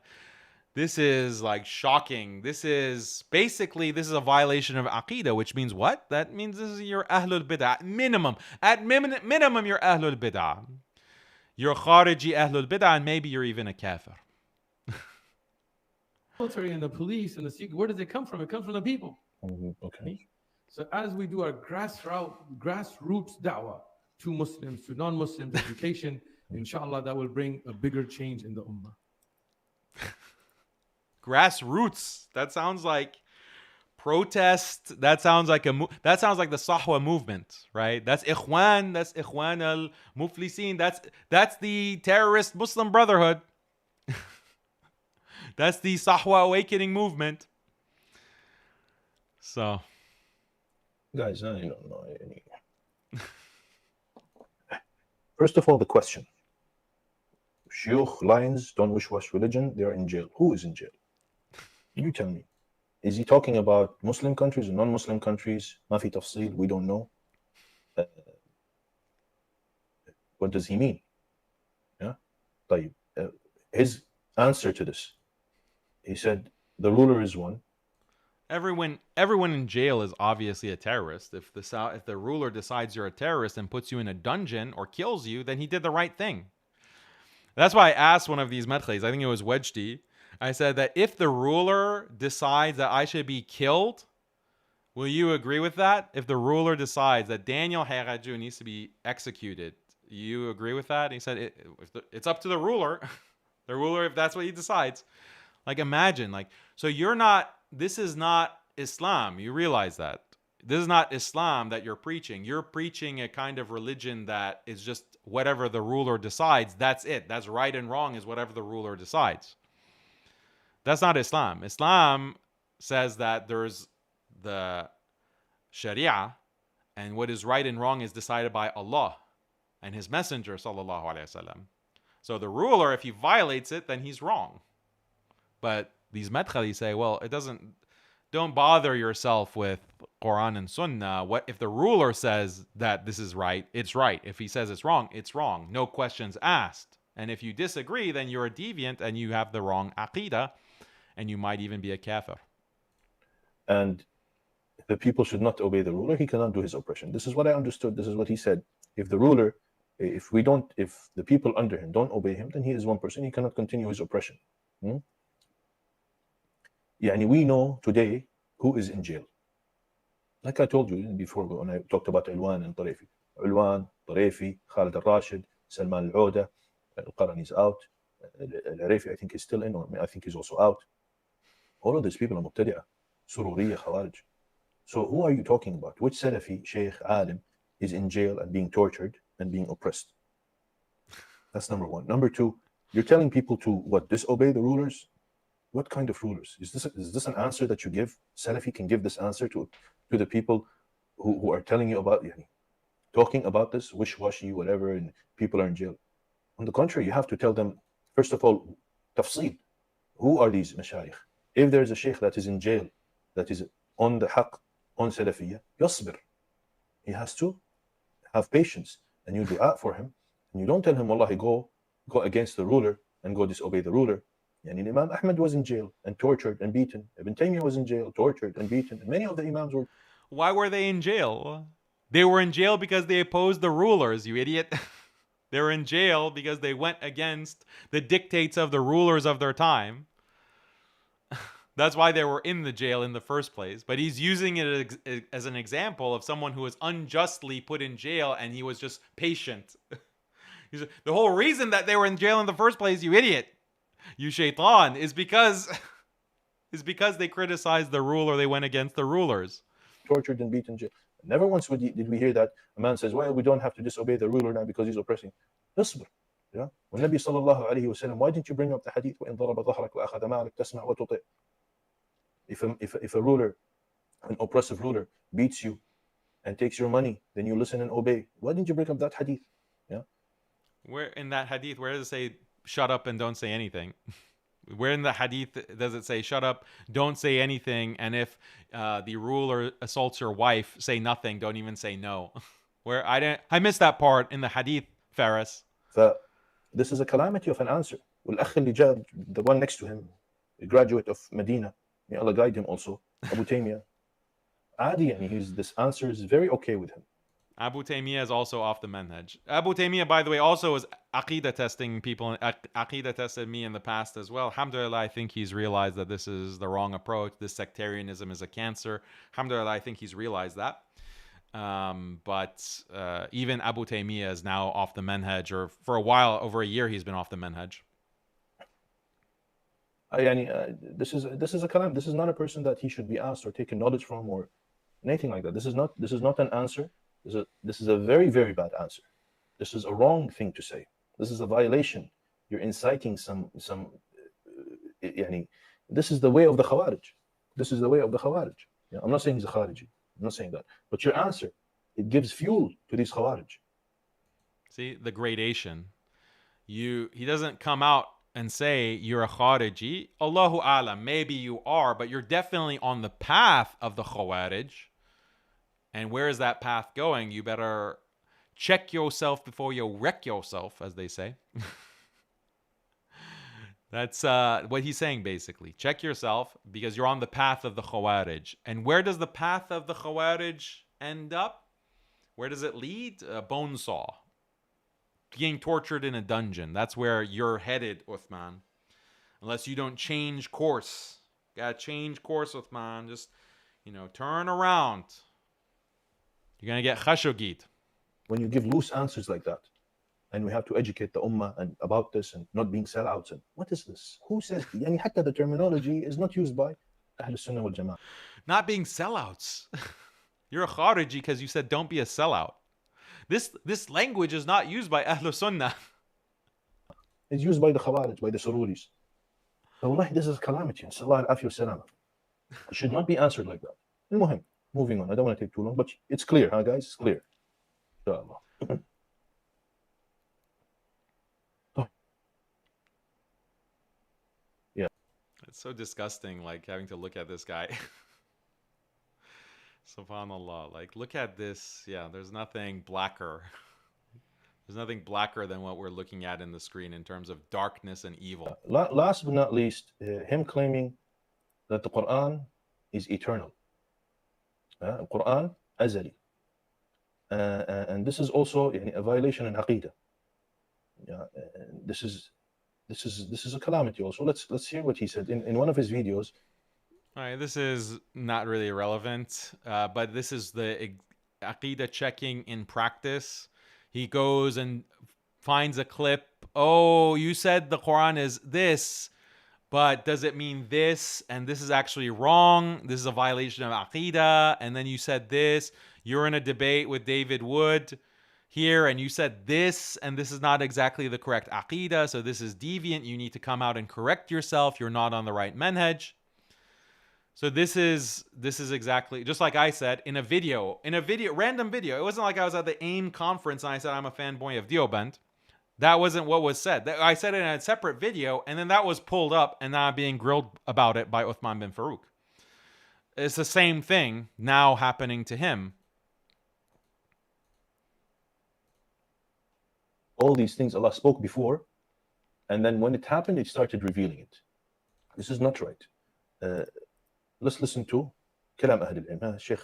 This is like shocking. This is a violation of AQIDA, which means what? That means this is your Ahlul Bid'ah. Minimum. At minimum, you're Ahlul Bid'ah. you're khariji ahlul bid'ah, and maybe you're even a kafir. Military and the police and the secret, where does it come from? It comes from the people. Okay. So as we do our grassroots da'wah to Muslims, to non-Muslims, education, inshallah, that will bring a bigger change in the ummah. Grassroots. That sounds like protest. That sounds like that sounds like the Sahwa movement, right? That's Ikhwan. That's Ikhwan al-Muflisin. That's the terrorist Muslim Brotherhood. That's the Sahwa awakening movement. So, guys, I don't know any. First of all, the question: Shuyukh, lions don't wish-wash religion. They are in jail. Who is in jail? You tell me. Is he talking about Muslim countries or non-Muslim countries? Mafi tafsil, we don't know. What does he mean? Yeah. His answer to this, he said, the ruler is one. Everyone in jail is obviously a terrorist. If the ruler decides you're a terrorist and puts you in a dungeon or kills you, then he did the right thing. That's why I asked one of these Madkhalis, I think it was Wajdi, I said that if the ruler decides that I should be killed, will you agree with that? If the ruler decides that Daniel Haqiqatjou needs to be executed, you agree with that? And he said, it's up to the ruler. The ruler, if that's what he decides. Like, imagine, so this is not Islam. You realize that. This is not Islam that you're preaching. You're preaching a kind of religion that is just whatever the ruler decides. That's it. That's right and wrong is whatever the ruler decides. That's not Islam. Islam says that there's the Sharia, and what is right and wrong is decided by Allah and His Messenger, sallallahu alaihi wasallam. So the ruler, if he violates it, then he's wrong. But these Madkhali say, well, don't bother yourself with Quran and Sunnah. What if the ruler says that this is right? It's right. If he says it's wrong, it's wrong. No questions asked. And if you disagree, then you're a deviant and you have the wrong AQIDA, and you might even be a kafir. And the people should not obey the ruler. He cannot do his oppression. This is what I understood. This is what he said. If the ruler, if the people under him don't obey him, then he is one person. He cannot continue his oppression. Yani we know today who is in jail. Like I told you before when I talked about Ulwan and Tarefi. Ulwan, Tarefi, Khalid al-Rashid, Salman al-Ouda, Al-Qarani is out. Al-Rafi, I think, is still in, or I think he's also out. All of these people are Mubtadi'ah, Sururiya, Khawarij. So who are you talking about? Which Salafi, Sheikh, Alim is in jail and being tortured and being oppressed? That's number one. Number two, you're telling people to disobey the rulers? What kind of rulers? Is this an answer that you give? Salafi can give this answer to the people who are telling you about, talking about this, wish-washy, whatever, and people are in jail. On the contrary, you have to tell them, first of all, tafsil. Who are these mashayikh? If there's a sheikh that is in jail, that is on the haqq, on salafiyya, yasbir. He has to have patience, and you dua for him, and you don't tell him, wallahi, go against the ruler and go disobey the ruler. Yani Imam Ahmad was in jail and tortured and beaten. Ibn Taymiyyah was in jail, tortured and beaten, and many of the imams were. Why were they in jail? They were in jail because they opposed the rulers, you idiot. They were in jail because they went against the dictates of the rulers of their time. That's why they were in the jail in the first place. But he's using it as an example of someone who was unjustly put in jail and he was just patient. The whole reason that they were in jail in the first place, you idiot, you shaitan, is because they criticized the ruler. They went against the rulers. Tortured and beaten. Never once did we hear that a man says, well, we don't have to disobey the ruler now because he's oppressing. Isbir. Yeah? When Nabi sallallahu alayhi wa sallam, why didn't you bring up the hadith? وَإِن ضَرَبَ ظَهْرَكَ وَأَخَذَ مَالَكَ تَسْمَعْ وَتُطِعْ. If a ruler, an oppressive ruler, beats you and takes your money, then you listen and obey. Why didn't you bring up that hadith? Yeah. Where in that hadith, where does it say shut up and don't say anything? Where in the hadith does it say shut up, don't say anything, and if the ruler assaults your wife, say nothing, don't even say no? Where I missed that part in the hadith, Ferris. This is a calamity of an answer. The one next to him, a graduate of Medina, may Allah guide him also, Abu Taymiyyah. Adi, this answer is very okay with him. Abu Taymiyyah is also off the manhaj. Abu Taymiyyah, by the way, also is Aqidah testing people. Aqidah tested me in the past as well. Alhamdulillah, I think he's realized that this is the wrong approach. This sectarianism is a cancer. Alhamdulillah, I think he's realized that. But even Abu Taymiyyah is now off the manhaj, or for a while, over a year, he's been off the manhaj. This is a kalam. This is not a person that he should be asked or taken knowledge from or anything like that. This is not an answer. This is a very, very bad answer. This is a wrong thing to say. This is a violation. You're inciting some this is the way of the Khawarij. This is the way of the Khawarij. Yeah, I'm not saying he's a Khariji. I'm not saying that. But your answer, it gives fuel to these Khawarij. See the gradation. He doesn't come out and say you're a Khariji. Allahu Alam, maybe you are, but you're definitely on the path of the Khawarij. And where is that path going? You better check yourself before you wreck yourself, as they say. That's what he's saying, basically. Check yourself because you're on the path of the Khawarij. And where does the path of the Khawarij end up? Where does it lead? A bone saw. Being tortured in a dungeon. That's where you're headed, Uthman. Unless you don't change course. Gotta change course, Uthman. Just, turn around. You're going to get khashogit. When you give loose answers like that, and we have to educate the ummah and about this and not being sellouts, and what is this? Who says? Hatta the terminology is not used by Ahl Sunnah wal Jama'ah. Not being sellouts. You're a Khariji because you said don't be a sellout. This language is not used by Ahl Sunnah. It's used by the Khawarij, by the Sururis. So, wallahi, this is calamity. Sallallahu alayhi wa sallam. It should not be answered like that. Al-Muhim. Moving on. I don't want to take too long, but it's clear, huh, guys? It's clear. Inshallah. Yeah. It's so disgusting, like having to look at this guy. Subhanallah. Like, look at this. Yeah, there's nothing blacker. There's nothing blacker than what we're looking at in the screen in terms of darkness and evil. Last but not least, him claiming that the Quran is eternal. Quran azali, and this is also a violation in Aqidah. This is a calamity also. Let's hear what he said in one of his videos. All right, this is not really relevant, but this is the Aqidah checking in practice. He goes and finds a clip. Oh, you said the Quran is this, but does it mean this? And this is actually wrong. This is a violation of Aqidah. And then you said this. You're in a debate with David Wood here, and you said this, and this is not exactly the correct Aqidah. So this is deviant. You need to come out and correct yourself. You're not on the right manhaj. So this is exactly, just like I said, in a random video. It wasn't like I was at the AIM conference and I said I'm a fanboy of Deoband. That wasn't what was said. I said it in a separate video, and then that was pulled up, and now I'm being grilled about it by Uthman bin FAROOQ. It's the same thing now happening to him. All these things Allah spoke before, and then when it happened, it started revealing it. This is not right. Let's listen to Kalam Ahl al-Ilm, Sheikh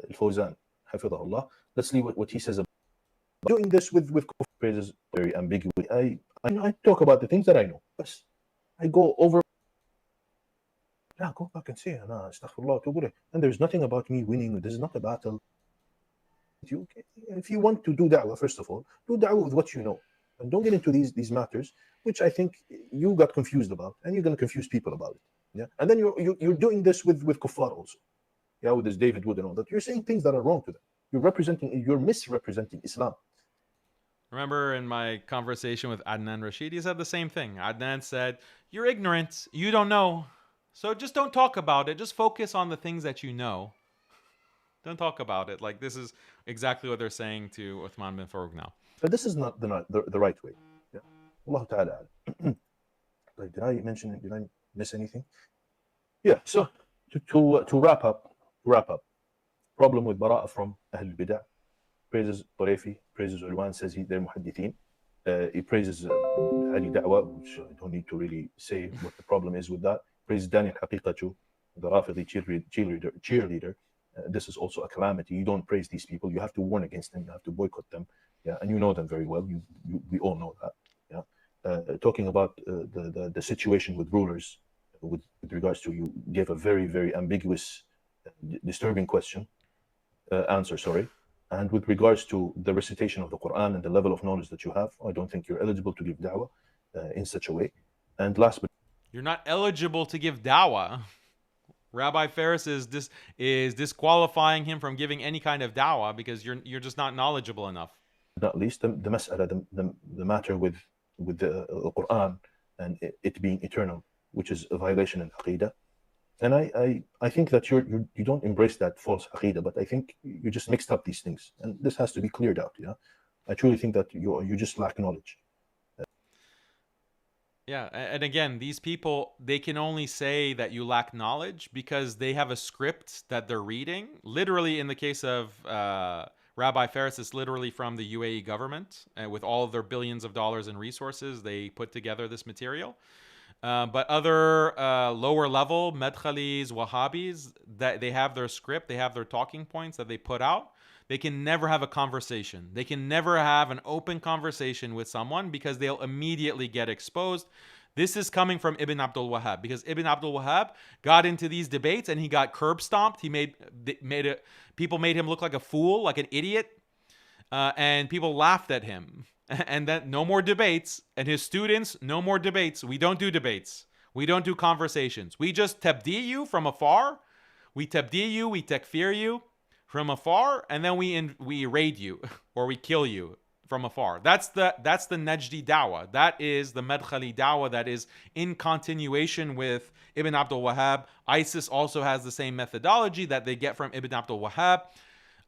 Al-Fawzan, Hafidhahullah. Let's see what he says about doing this with phrases very ambiguous. I talk about the things that I know. But I go over. Yeah, go back and say, astaghfirullah, and there's nothing about me winning. This is not a battle. If you want to do da'wah, first of all, do da'wah with what you know. And don't get into these matters, which I think you got confused about, and you're going to confuse people about it. Yeah, and then you're doing this with kuffar also. Yeah, with this David Wood and all that. You're saying things that are wrong to them. You're misrepresenting Islam. Remember in my conversation with Adnan Rashid, he said the same thing. Adnan said, you're ignorant, you don't know. So just don't talk about it. Just focus on the things that you know. Don't talk about it. Like, this is exactly what they're saying to Uthman bin FAROOQ now. But this is not the right way. Yeah. Allah Ta'ala. Did I mention it? Did I miss anything? Yeah. So to wrap up, problem with Bara'a from Ahl al-Bid'ah. Praises Tarefi, praises Ulwan, says they're muhaddithin. He praises Ali Da'wah, which I don't need to really say what the problem is with that. Praises Daniel Haqiqatjou, the Rafidi cheerleader. this is also a calamity. You don't praise these people. You have to warn against them. You have to boycott them. Yeah, and you know them very well. We all know that. Yeah, talking about the situation with rulers, with regards to, you gave a very, very ambiguous, disturbing answer. Sorry. And with regards to the recitation of the Quran and the level of knowledge that you have, I don't think you're eligible to give da'wah in such a way. And last but you're not eligible to give da'wah. Rabbi Ferris is disqualifying him from giving any kind of da'wah because you're just not knowledgeable enough. not least, the mas'ala, the matter with the Quran and it being eternal, which is a violation in Aqidah. And I think that you don't embrace that false Aqidah, but I think you just mixed up these things, and this has to be cleared out. Yeah, I truly think that you just lack knowledge. Yeah, and again, these people, they can only say that you lack knowledge because they have a script that they're reading. Literally, in the case of Rabbi Ferris, it's literally from the UAE government. With all of their billions of dollars in resources, they put together this material. But other lower level Madkhalis, Wahhabis, that they have their script, they have their talking points that they put out. They can never have a conversation. They can never have an open conversation with someone because they'll immediately get exposed. This is coming from Ibn Abdul Wahhab, because Ibn Abdul Wahhab got into these debates and he got curb stomped. People made him look like a fool, like an idiot, and people laughed at him. And then no more debates. And his students, no more debates. We don't do debates. We don't do conversations. We just tabdi you from afar. We tabdi you, we takfir you from afar, and then we raid you or we kill you from afar. That's the Najdi da'wah. That is the Madkhali da'wah that is in continuation with Ibn Abdul Wahhab. ISIS also has the same methodology that they get from Ibn Abdul Wahhab.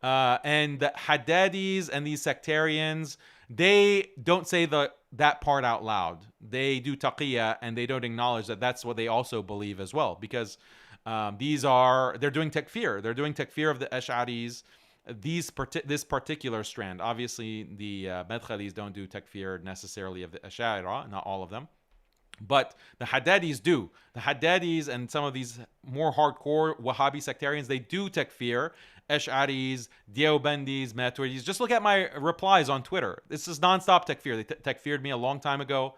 And the Haddadis and these sectarians, they don't say that part out loud. They do taqiyya and they don't acknowledge that that's what they also believe as well, because they're doing takfir. They're doing takfir of the Ash'aris, this particular strand. Obviously, the Madkhalis don't do takfir necessarily of the Ash'ari, not all of them. But the Haddadis do. The Haddadis and some of these more hardcore Wahhabi sectarians, they do takfir. Ash'aris, Deobandis, Maturidis. Just look at my replies on Twitter. This is nonstop takfir. They takfired me a long time ago.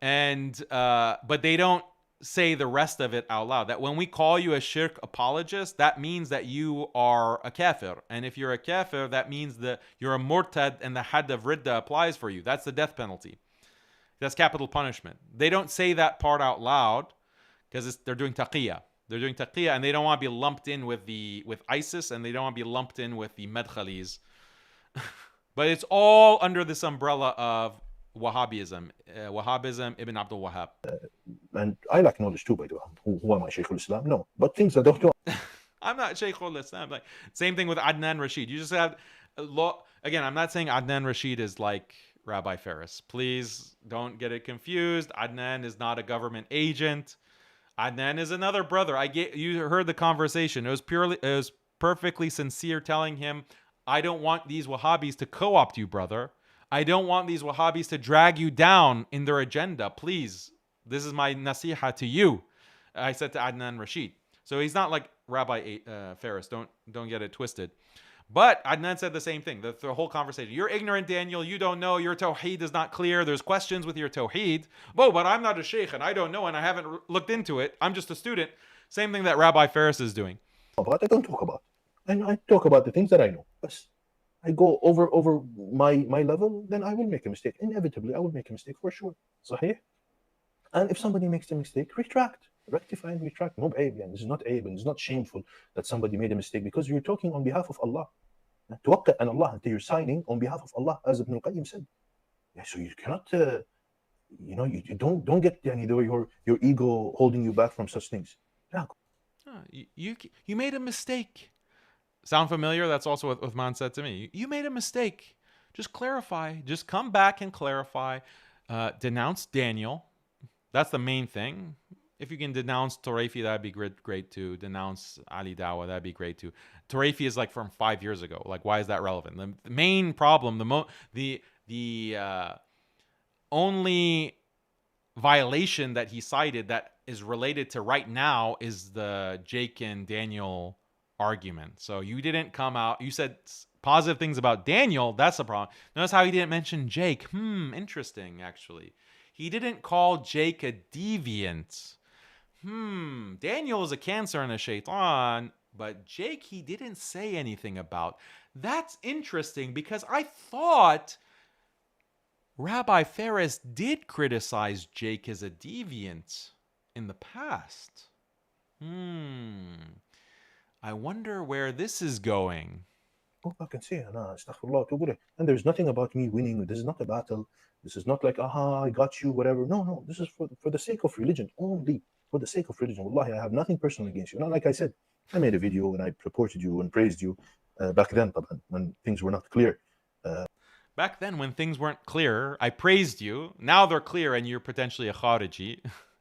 But they don't say the rest of it out loud. That when we call you a shirk apologist, that means that you are a kafir. And if you're a kafir, that means that you're a murtad and the had of ridda applies for you. That's the death penalty. That's capital punishment. They don't say that part out loud because they're doing taqiyya. They're doing taqiyya and they don't want to be lumped in with ISIS, and they don't want to be lumped in with the Madkhalis. But it's all under this umbrella of Wahhabism. Wahhabism, Ibn Abdul Wahhab. And I lack knowledge too, by the way. Who am I, Shaykh al-Islam? No. But things I don't know. I'm not Shaykh al-Islam. Like, same thing with Adnan Rashid. You just have again, I'm not saying Adnan Rashid is like Rabbi Ferris. Please don't get it confused. Adnan is not a government agent. Adnan is another brother. You heard the conversation. It was perfectly sincere, telling him, I don't want these Wahhabis to co-opt you, brother. I don't want these Wahhabis to drag you down in their agenda. Please, this is my nasiha to you. I said to Adnan Rashid. So he's not like Rabbi Ferris. Don't get it twisted. But Adnan said the same thing. The whole conversation. You're ignorant, Daniel. You don't know. Your tawheed is not clear. There's questions with your tawheed. But I'm not a sheikh and I don't know and I haven't looked into it. I'm just a student. Same thing that Rabbi Ferris is doing. But I don't talk about. And I talk about the things that I know. But I go over my level, then I will make a mistake. Inevitably, I will make a mistake for sure. Sahih? And if somebody makes a mistake, retract. Rectify and retract. No aib. This is not aib, and it's not shameful that somebody made a mistake, because you're talking on behalf of Allah. Tawakkul on Allah, you're signing on behalf of Allah, as Ibn al-Qayyim said. Yeah, so you cannot, you don't get your ego holding you back from such things. Yeah. You made a mistake. Sound familiar? That's also what Uthman said to me. You made a mistake. Just clarify. Just come back and clarify. Denounce Daniel. That's the main thing. If you can denounce Turaifi, that'd be great too. Denounce Ali Dawah, that'd be great too. Turaifi is like from 5 years ago. Like, why is that relevant? The main problem, the only violation that he cited that is related to right now is the Jake and Daniel argument. So you didn't come out. You said positive things about Daniel. That's the problem. Notice how he didn't mention Jake. Interesting, actually. He didn't call Jake a deviant. Daniel is a cancer and a shaitan, but Jake he didn't say anything about. That's interesting because I thought Rabbi Ferris did criticize Jake as a deviant in the past. I wonder where this is going. Oh, I can say, astaghfirullah, and there's nothing about me winning. This is not a battle. This is not like, I got you, whatever. No. This is for the sake of religion only. For the sake of religion. Wallahi, I have nothing personal against you. Not like I said, I made a video and I purported you and praised you back then, when things were not clear. Back then, when things weren't clear, I praised you. Now they're clear and you're potentially a Khariji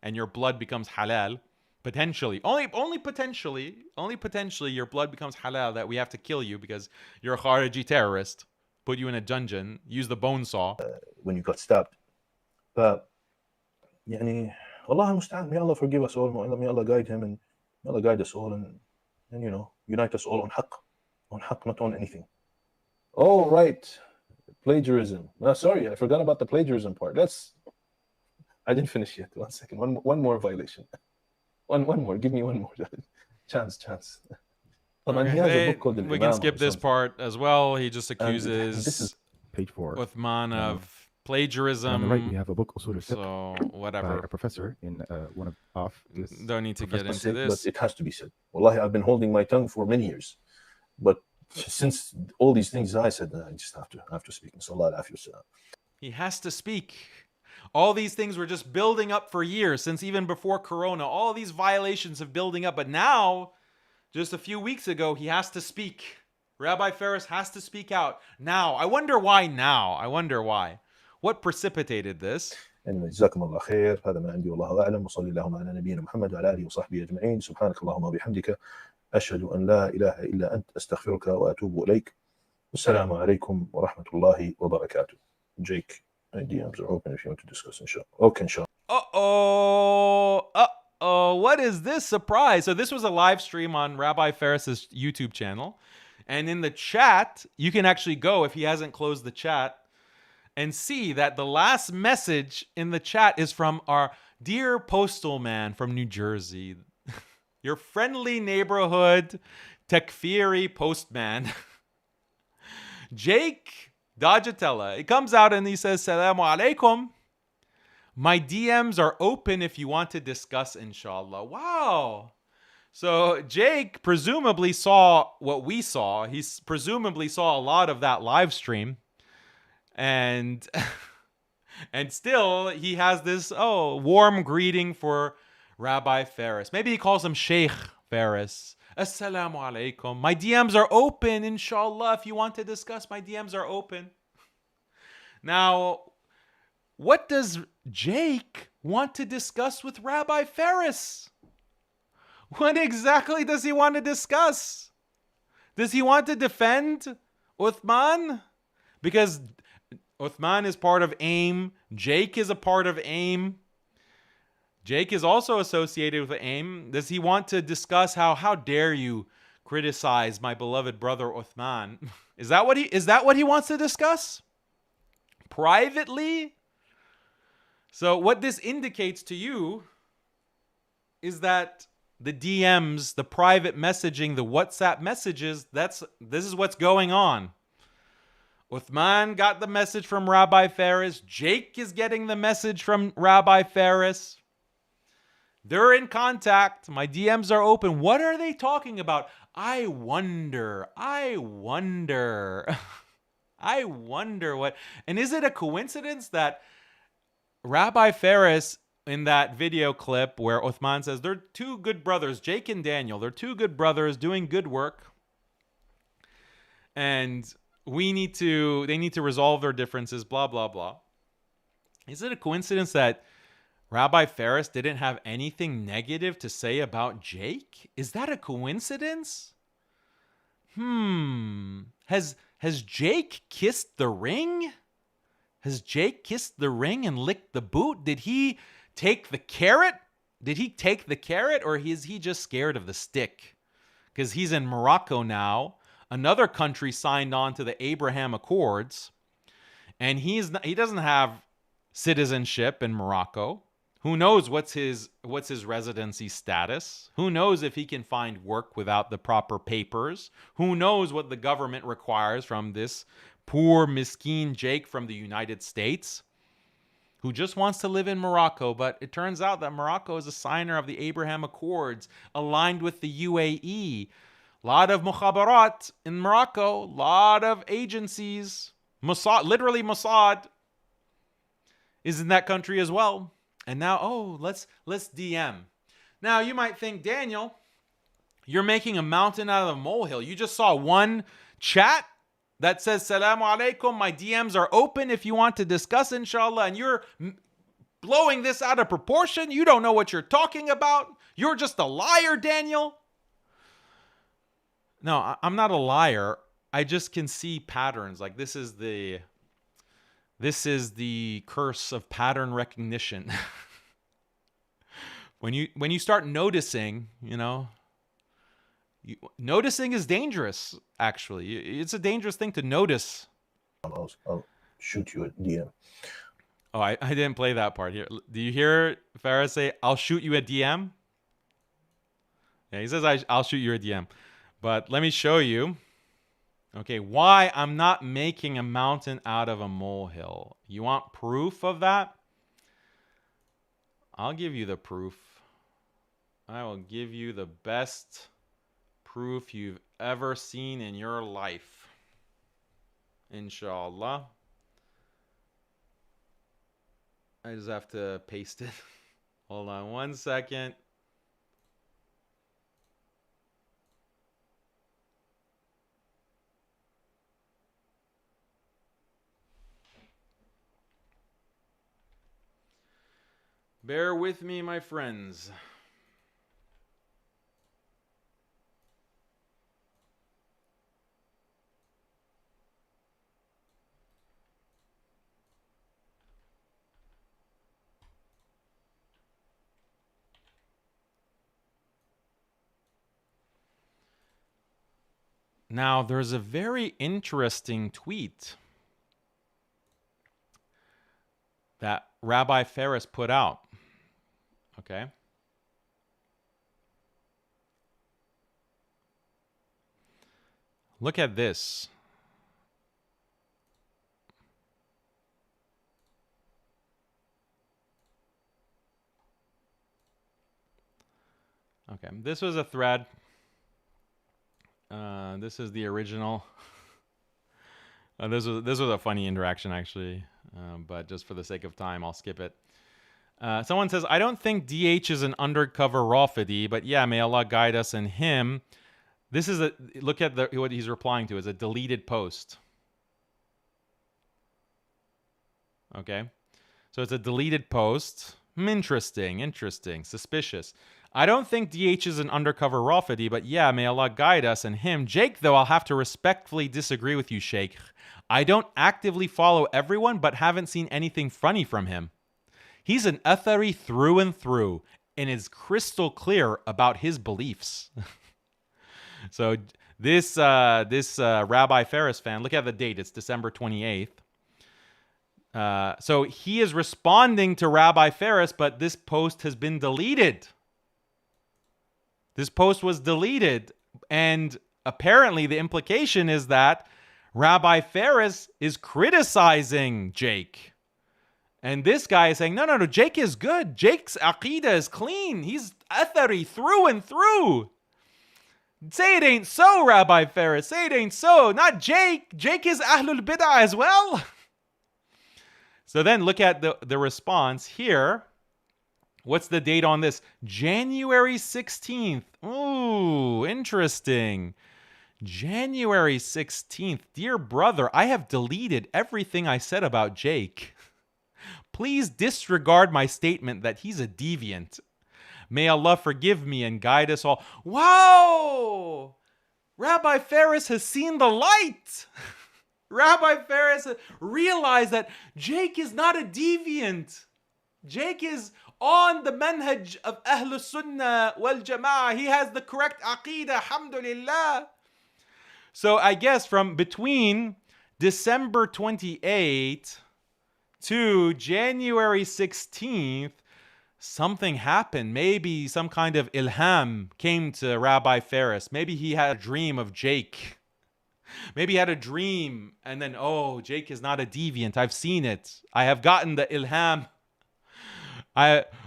and your blood becomes halal. Potentially. Only potentially your blood becomes halal that we have to kill you because you're a Khariji terrorist. Put you in a dungeon, use the bone saw. When you got stabbed. But, Allah musta'an, may Allah forgive us all, may Allah guide him and may Allah guide us all and unite us all on haqq, not on anything. Oh, right. Plagiarism. Sorry, I forgot about the plagiarism part. I didn't finish yet. 1 second. One more violation. One more. Give me one more chance. Okay, we can skip this part as well. He just accuses this is page 4. Uthman of plagiarism. On the right, we have a book, so whatever. By a professor in one of Don't need to get into this. But it has to be said. Wallahi, I've been holding my tongue for many years, but since all these things I said, I just have to speak. He has to speak. All these things were just building up for years, since even before Corona. All these violations have building up, but now, just a few weeks ago, he has to speak. Rabbi Ferris has to speak out now. I wonder why now. What precipitated this? Anyway, جزاكم الله خير. هذا ما عندي والله أعلم. وصلي اللهم على نبينا محمد وعلى آله وصحبه أجمعين. سبحانك اللهم وبحمدك أشهد أن لا إله إلا أنت أستغفرك وأتوب إليك. والسلام عليكم ورحمة الله وبركاته. Jake, DMs are open if you want to discuss, inshallah. Okay, inshallah. What is this surprise? So this was a live stream on Rabbi Ferris's YouTube channel. And in the chat, you can actually go, if he hasn't closed the chat, and see that the last message in the chat is from our dear postal man from New Jersey. Your friendly neighborhood Takfiri postman. Jake Dajatella. He comes out and he says, Salamu alaikum. My DMs are open if you want to discuss, inshallah. Wow. So Jake presumably saw what we saw. He presumably saw a lot of that live stream. And still he has this warm greeting for Rabbi Ferris. Maybe he calls him Sheikh Ferris. Assalamu alaikum. My DMs are open, inshallah. If you want to discuss, my DMs are open. Now, what does Jake want to discuss with Rabbi Ferris? What exactly does he want to discuss? Does he want to defend Uthman? Because Uthman is part of AIM. Jake is a part of AIM. Jake is also associated with AIM. Does he want to discuss how dare you criticize my beloved brother Uthman? Is that what he wants to discuss? Privately? So what this indicates to you is that the DMs, the private messaging, the WhatsApp messages, this is what's going on. Uthman got the message from Rabbi Ferris. Jake is getting the message from Rabbi Ferris. They're in contact. My DMs are open. What are they talking about? I wonder what. And is it a coincidence that Rabbi Ferris, in that video clip where Uthman says they're two good brothers, Jake and Daniel, they're two good brothers doing good work, and they need to resolve their differences, blah, blah, blah. Is it a coincidence that Rabbi Ferris didn't have anything negative to say about Jake? Is that a coincidence? Has Jake kissed the ring? Has Jake kissed the ring and licked the boot? Did he take the carrot? Or is he just scared of the stick? because he's in Morocco now. Another country signed on to the Abraham Accords, and he doesn't have citizenship in Morocco. Who knows what's his residency status? Who knows if he can find work without the proper papers? Who knows what the government requires from this poor miskeen Jake from the United States, who just wants to live in Morocco? But it turns out that Morocco is a signer of the Abraham Accords, aligned with the UAE. A lot of mukhabarat in Morocco, a lot of agencies. Mossad, literally Mossad, is in that country as well. And now, let's DM. Now, you might think, Daniel, you're making a mountain out of a molehill. You just saw one chat that says, Salamu alaikum, my DMs are open if you want to discuss, inshallah, and you're blowing this out of proportion. You don't know what you're talking about. You're just a liar, Daniel. No, I'm not a liar. I just can see patterns. Like, this is the curse of pattern recognition. When you start noticing, noticing is dangerous, actually. It's a dangerous thing to notice. I'll shoot you a DM. Oh, I didn't play that part here. Do you hear Ferris say, I'll shoot you a DM? Yeah, he says, I'll shoot you a DM. But let me show you. Okay, why I'm not making a mountain out of a molehill. You want proof of that? I'll give you the proof. I will give you the best proof you've ever seen in your life. Inshallah. I just have to paste it. Hold on 1 second. Bear with me, my friends. Now, there's a very interesting tweet that Rabbi Ferris put out. Okay. Look at this. Okay, this was a thread. This is the original. This was a funny interaction, actually, but just for the sake of time, I'll skip it. Someone says, I don't think DH is an undercover Rafidi, but yeah, may Allah guide us and him. This is look at what he's replying to is a deleted post. Okay, so it's a deleted post. Interesting, suspicious. I don't think DH is an undercover Rafidi, but yeah, may Allah guide us and him. Jake, though, I'll have to respectfully disagree with you, Sheikh. I don't actively follow everyone, but haven't seen anything funny from him. He's an Athari through and through, and is crystal clear about his beliefs. So this Rabbi Ferris fan, look at the date. It's December 28th. So he is responding to Rabbi Ferris, but this post has been deleted. This post was deleted, and apparently the implication is that Rabbi Ferris is criticizing Jake. And this guy is saying, no, Jake is good. Jake's AQIDA is clean. He's Athari through and through. Say it ain't so, Rabbi Ferris. Say it ain't so. Not Jake. Jake is Ahlul Bid'ah as well. So then look at the response here. What's the date on this? January 16th. Ooh, interesting. January 16th. Dear brother, I have deleted everything I said about Jake. Please disregard my statement that he's a deviant. May Allah forgive me and guide us all. Wow! Rabbi Ferris has seen the light. Rabbi Ferris realized that Jake is not a deviant. Jake is on the manhaj of Ahlul Sunnah wal Jama'ah. He has the correct Aqidah, alhamdulillah. So I guess from between December 28th to January 16th, something happened. Maybe some kind of ilham came to Rabbi Ferris. Maybe he had a dream of Jake. Maybe he had a dream and then, oh, Jake is not a deviant. I've seen it. I have gotten the ilham.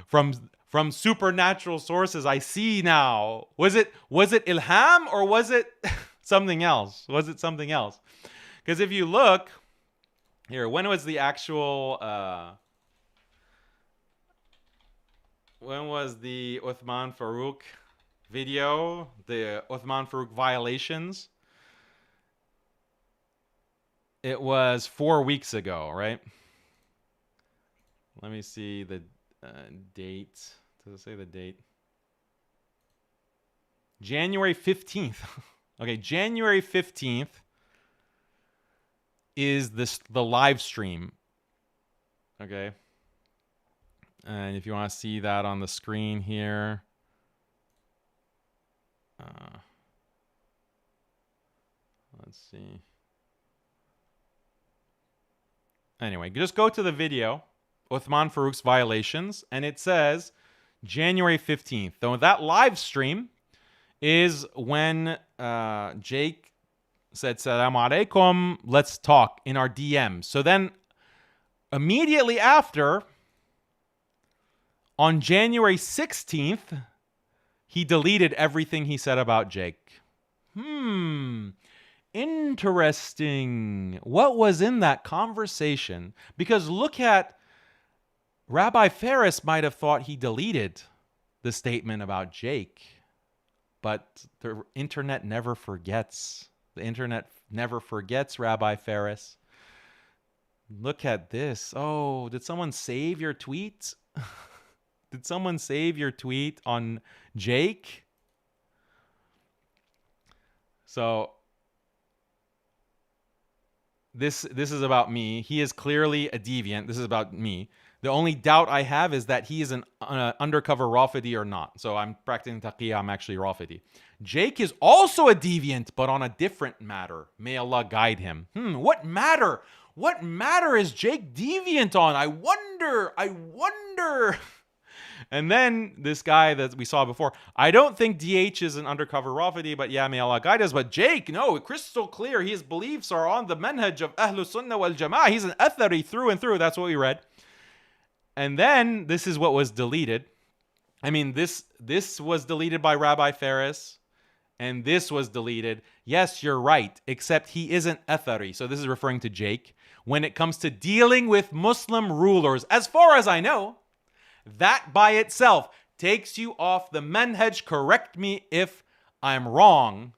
From supernatural sources. I see now. Was it ilham or was it something else? Was it something else? Because if you look here, when was the actual when was the Uthman FAROOQ video? The Uthman FAROOQ violations? It was 4 weeks ago, right? Let me see the date. Does it say the date? January 15th. Okay, January 15th is the live stream. Okay. And if you want to see that on the screen here. Let's see. Anyway, just go to the video. Uthman FAROOQ's violations, and it says January 15th. So that live stream is when Jake said, Salaam alaikum, let's talk in our DMs. So then immediately after, on January 16th, he deleted everything he said about Jake. Interesting. What was in that conversation? Because look at Rabbi Ferris might have thought he deleted the statement about Jake, but the internet never forgets. The internet never forgets, Rabbi Ferris. Look at this. Oh, did someone save your tweet? Did someone save your tweet on Jake? So this is about me. He is clearly a deviant. This is about me. The only doubt I have is that he is an undercover Rafidi or not. So I'm practicing taqiyya. I'm actually Rafidi. Jake is also a deviant, but on a different matter. May Allah guide him. What matter? What matter is Jake deviant on? I wonder. And then this guy that we saw before. I don't think DH is an undercover Rafidi, but yeah, may Allah guide us. But Jake, no, crystal clear. His beliefs are on the manhaj of Ahlus Sunnah wal Jama'ah. He's an Athari through and through. That's what we read. And then this is what was deleted. I mean, this was deleted by Rabbi Ferris, and this was deleted. Yes, you're right, except he isn't Athari. So this is referring to Jake. When it comes to dealing with Muslim rulers, as far as I know, that by itself takes you off the manhaj. Correct me if I'm wrong.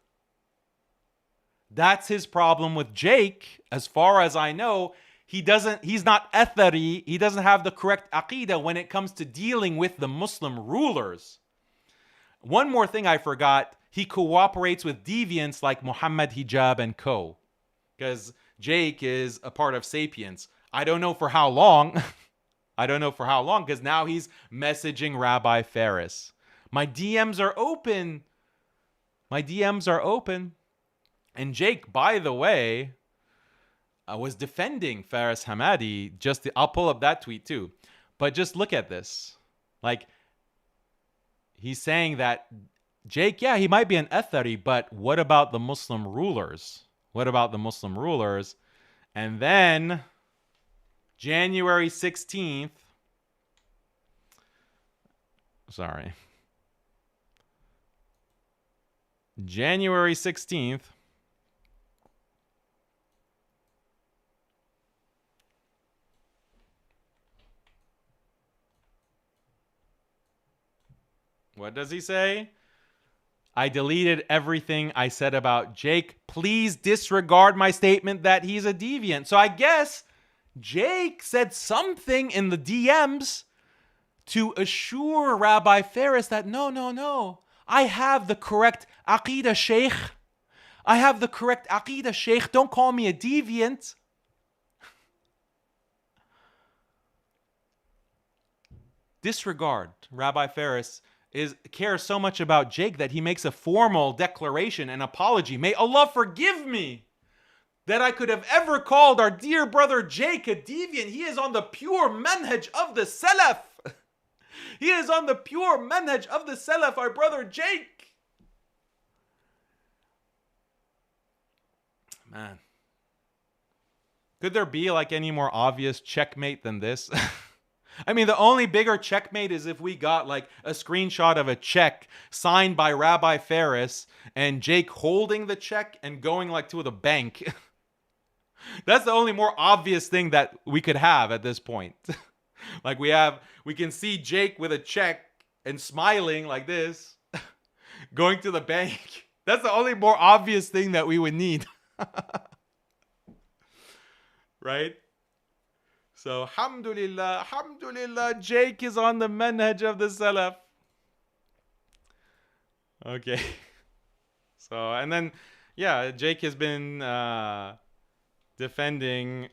That's his problem with Jake. As far as I know, he's not Athari. He doesn't have the correct Aqidah when it comes to dealing with the Muslim rulers. One more thing I forgot. He cooperates with deviants like Muhammad Hijab and co. Because Jake is a part of Sapiens. I don't know for how long. Because now he's messaging Rabbi Ferris. My DMs are open. And Jake, by the way, was defending Faris Hamadi. I'll pull up that tweet too. But just look at this. Like, he's saying that Jake, yeah, he might be an Athari, but what about the Muslim rulers? And then January 16th. January 16th. What does he say? I deleted everything I said about Jake. Please disregard my statement that he's a deviant. So I guess Jake said something in the DMs to assure Rabbi Ferris that no, I have the correct Aqidah, Sheikh. Don't call me a deviant. disregard. Rabbi Ferris cares so much about Jake that he makes a formal declaration and apology. May Allah forgive me that I could have ever called our dear brother Jake a deviant. He is on the pure manhaj of the Salaf. He is on the pure manhaj of the Salaf, our brother Jake. Man. Could there be like any more obvious checkmate than this? I mean, the only bigger checkmate is if we got like a screenshot of a check signed by Rabbi Ferris and Jake holding the check and going like to the bank. That's the only more obvious thing that we could have at this point. Like we can see Jake with a check and smiling like this, going to the bank. That's the only more obvious thing that we would need. Right? So, alhamdulillah, Jake is on the manhaj of the Salaf. Okay. So, and then, yeah, Jake has been defending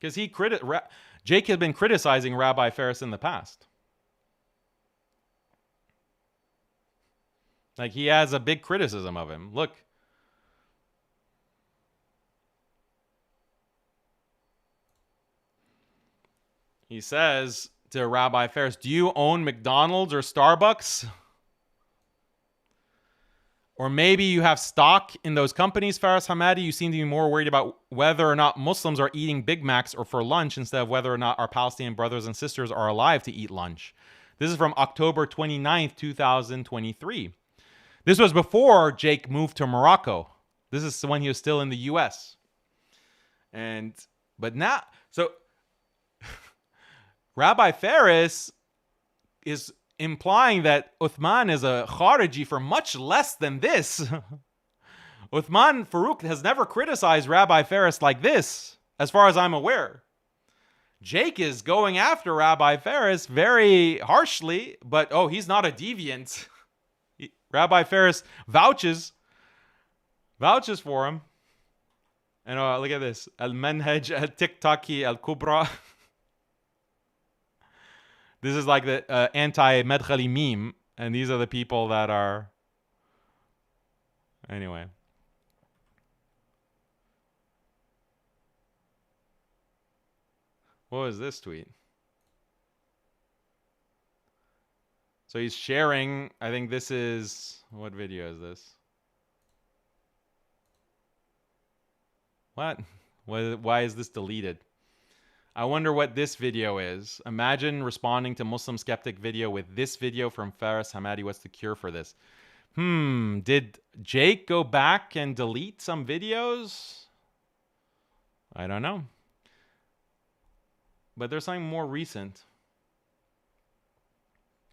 because Jake had been criticizing Rabbi Ferris in the past. Like, he has a big criticism of him. Look. He says to Rabbi Ferris, do you own McDonald's or Starbucks? Or maybe you have stock in those companies, Faris Hamadi. You seem to be more worried about whether or not Muslims are eating Big Macs or for lunch instead of whether or not our Palestinian brothers and sisters are alive to eat lunch. This is from October 29th, 2023. This was before Jake moved to Morocco. This is when he was still in the U.S. But now, so Rabbi Ferris is implying that Uthman is a Khariji for much less than this. Uthman FAROOQ has never criticized Rabbi Ferris like this, as far as I'm aware. Jake is going after Rabbi Ferris very harshly, but he's not a deviant. Rabbi Ferris vouches for him. And look at this. Al-Manhaj al-Tiktaki al-Kubra. This is like the anti-Madkhali meme. And these are the people that are... Anyway. What was this tweet? So he's sharing, I think this is... What video is this? What? Why is this deleted? I wonder what this video is. Imagine responding to MuslimSkeptic video with this video from Faris Hamadi. What's the cure for this? Did Jake go back and delete some videos? I don't know. But there's something more recent.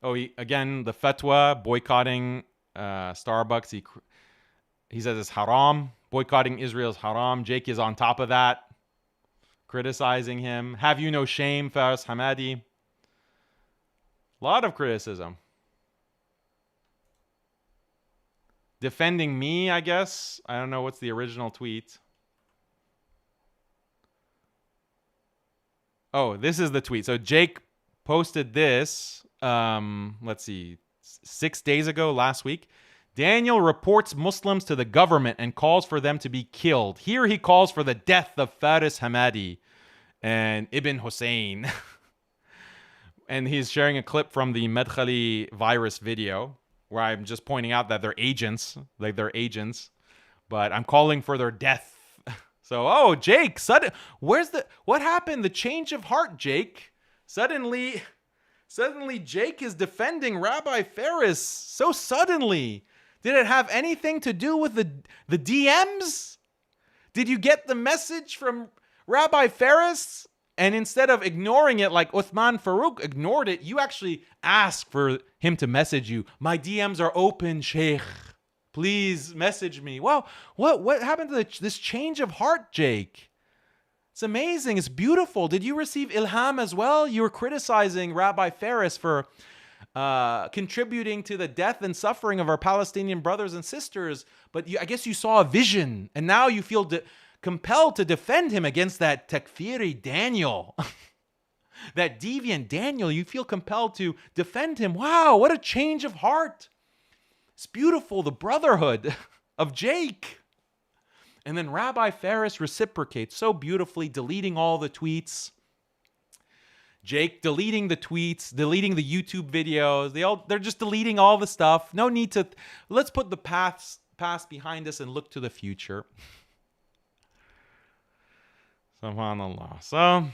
Again, the fatwa boycotting Starbucks. He says it's haram. Boycotting Israel is haram. Jake is on top of that, criticizing him. Have you no shame, Faris Hamadi? A lot of criticism. Defending me, I guess. I don't know what's the original tweet. This is the tweet. So Jake posted this, let's see, 6 days ago, last week. Daniel reports Muslims to the government and calls for them to be killed. Here he calls for the death of Faris Hamadi and Ibn Hussein. And he's sharing a clip from the Madkhali virus video where I'm just pointing out that they're agents. But I'm calling for their death. So, Jake, what happened? The change of heart, Jake. Suddenly Jake is defending Rabbi Ferris so suddenly. Did it have anything to do with the DMs? Did you get the message from Rabbi Ferris? And instead of ignoring it like Uthman FAROOQ ignored it, you actually asked for him to message you. My DMs are open, Sheikh. Please message me. Well, what happened to this change of heart, Jake? It's amazing. It's beautiful. Did you receive ilham as well? You were criticizing Rabbi Ferris for contributing to the death and suffering of our Palestinian brothers and sisters. But I guess you saw a vision, and now you feel compelled to defend him against that takfiri Daniel. That deviant Daniel, you feel compelled to defend him. Wow, what a change of heart. It's beautiful, the brotherhood of Jake. And then Rabbi Ferris reciprocates so beautifully, deleting all the tweets. Jake deleting the tweets, deleting the YouTube videos. They're just deleting all the stuff. No need to. Let's put the past behind us and look to the future. SubhanAllah. So,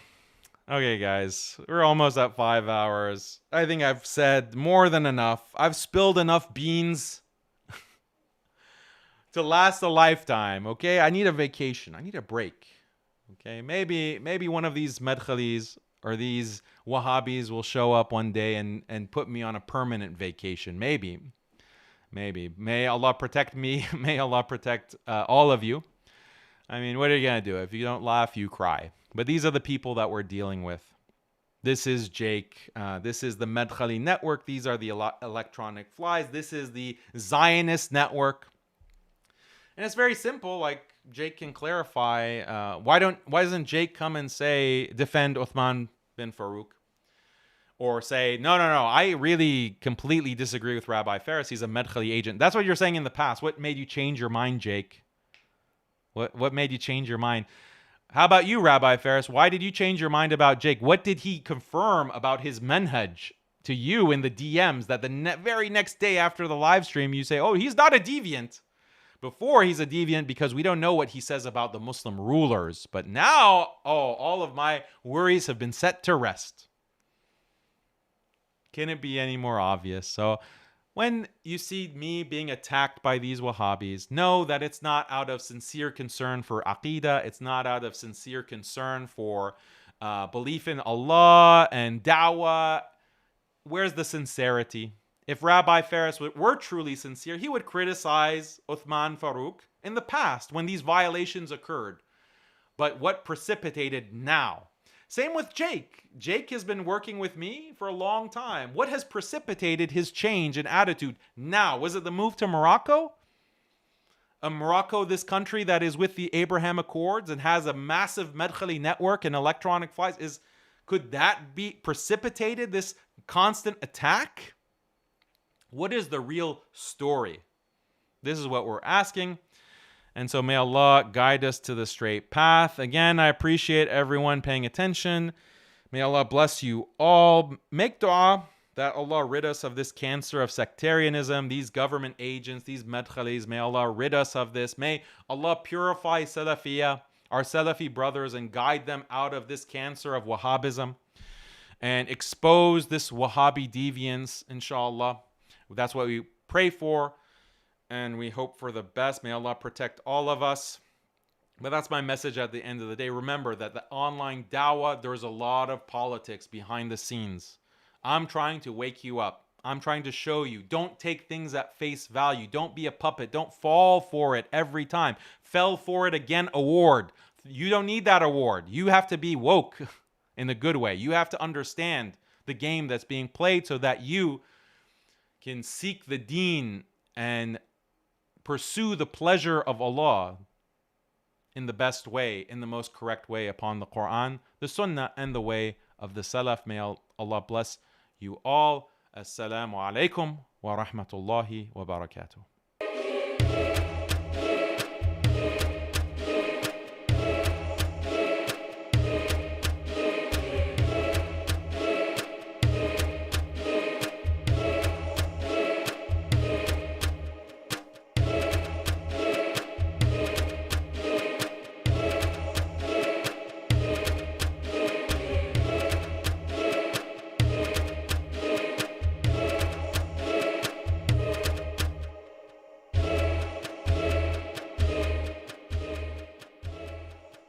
okay, guys, we're almost at 5 hours. I think I've said more than enough. I've spilled enough beans to last a lifetime. Okay, I need a vacation. I need a break. Okay, maybe one of these Madkhalis or these Wahhabis will show up one day and put me on a permanent vacation. Maybe. May Allah protect me. May Allah protect all of you. I mean, what are you going to do? If you don't laugh, you cry. But these are the people that we're dealing with. This is Jake. This is the Madkhali network. These are the electronic flies. This is the Zionist network. And it's very simple. Like, Jake can clarify. Why doesn't Jake come and say, defend UTHMAN bin FAROOQ? Or say, no, I really completely disagree with Rabbi Ferris. He's a Madkhali agent. That's what you're saying in the past. What made you change your mind, Jake? What made you change your mind? How about you, Rabbi Ferris? Why did you change your mind about Jake? What did he confirm about his manhaj to you in the DMs that the very next day after the live stream you say, oh, he's not a deviant? Before, he's a deviant because we don't know what he says about the Muslim rulers. But now, all of my worries have been set to rest. Can it be any more obvious? So when you see me being attacked by these Wahhabis, know that it's not out of sincere concern for AQIDA. It's not out of sincere concern for belief in Allah and da'wah. Where's the sincerity? If Rabbi Ferris were truly sincere, he would criticize Uthman FAROOQ in the past when these violations occurred. But what precipitated now? Same with Jake. Jake has been working with me for a long time. What has precipitated his change in attitude now? Was it the move to Morocco? Morocco, this country that is with the Abraham Accords and has a massive Madkhali network and electronic flies. Could that be precipitated, this constant attack? What is the real story? This is what we're asking. And so may Allah guide us to the straight path. Again, I appreciate everyone paying attention. May Allah bless you all. Make dua that Allah rid us of this cancer of sectarianism, these government agents, these Madkhalis. May Allah rid us of this. May Allah purify Salafiyah, our Salafi brothers, and guide them out of this cancer of Wahhabism and expose this Wahhabi deviance, inshallah. That's what we pray for, and we hope for the best. May Allah protect all of us. But that's my message at the end of the day. Remember that the online dawah, there's a lot of politics behind the scenes. I'm trying to wake you up. I'm trying to show you. Don't take things at face value. Don't be a puppet. Don't fall for it every time. Fell for it again award. You don't need that award. You have to be woke in a good way. You have to understand the game that's being played so that you can seek the deen and pursue the pleasure of Allah in the best way, in the most correct way upon the Quran, the Sunnah, and the way of the Salaf. May Allah bless you all. Assalamu alaikum wa rahmatullahi wa barakatuh.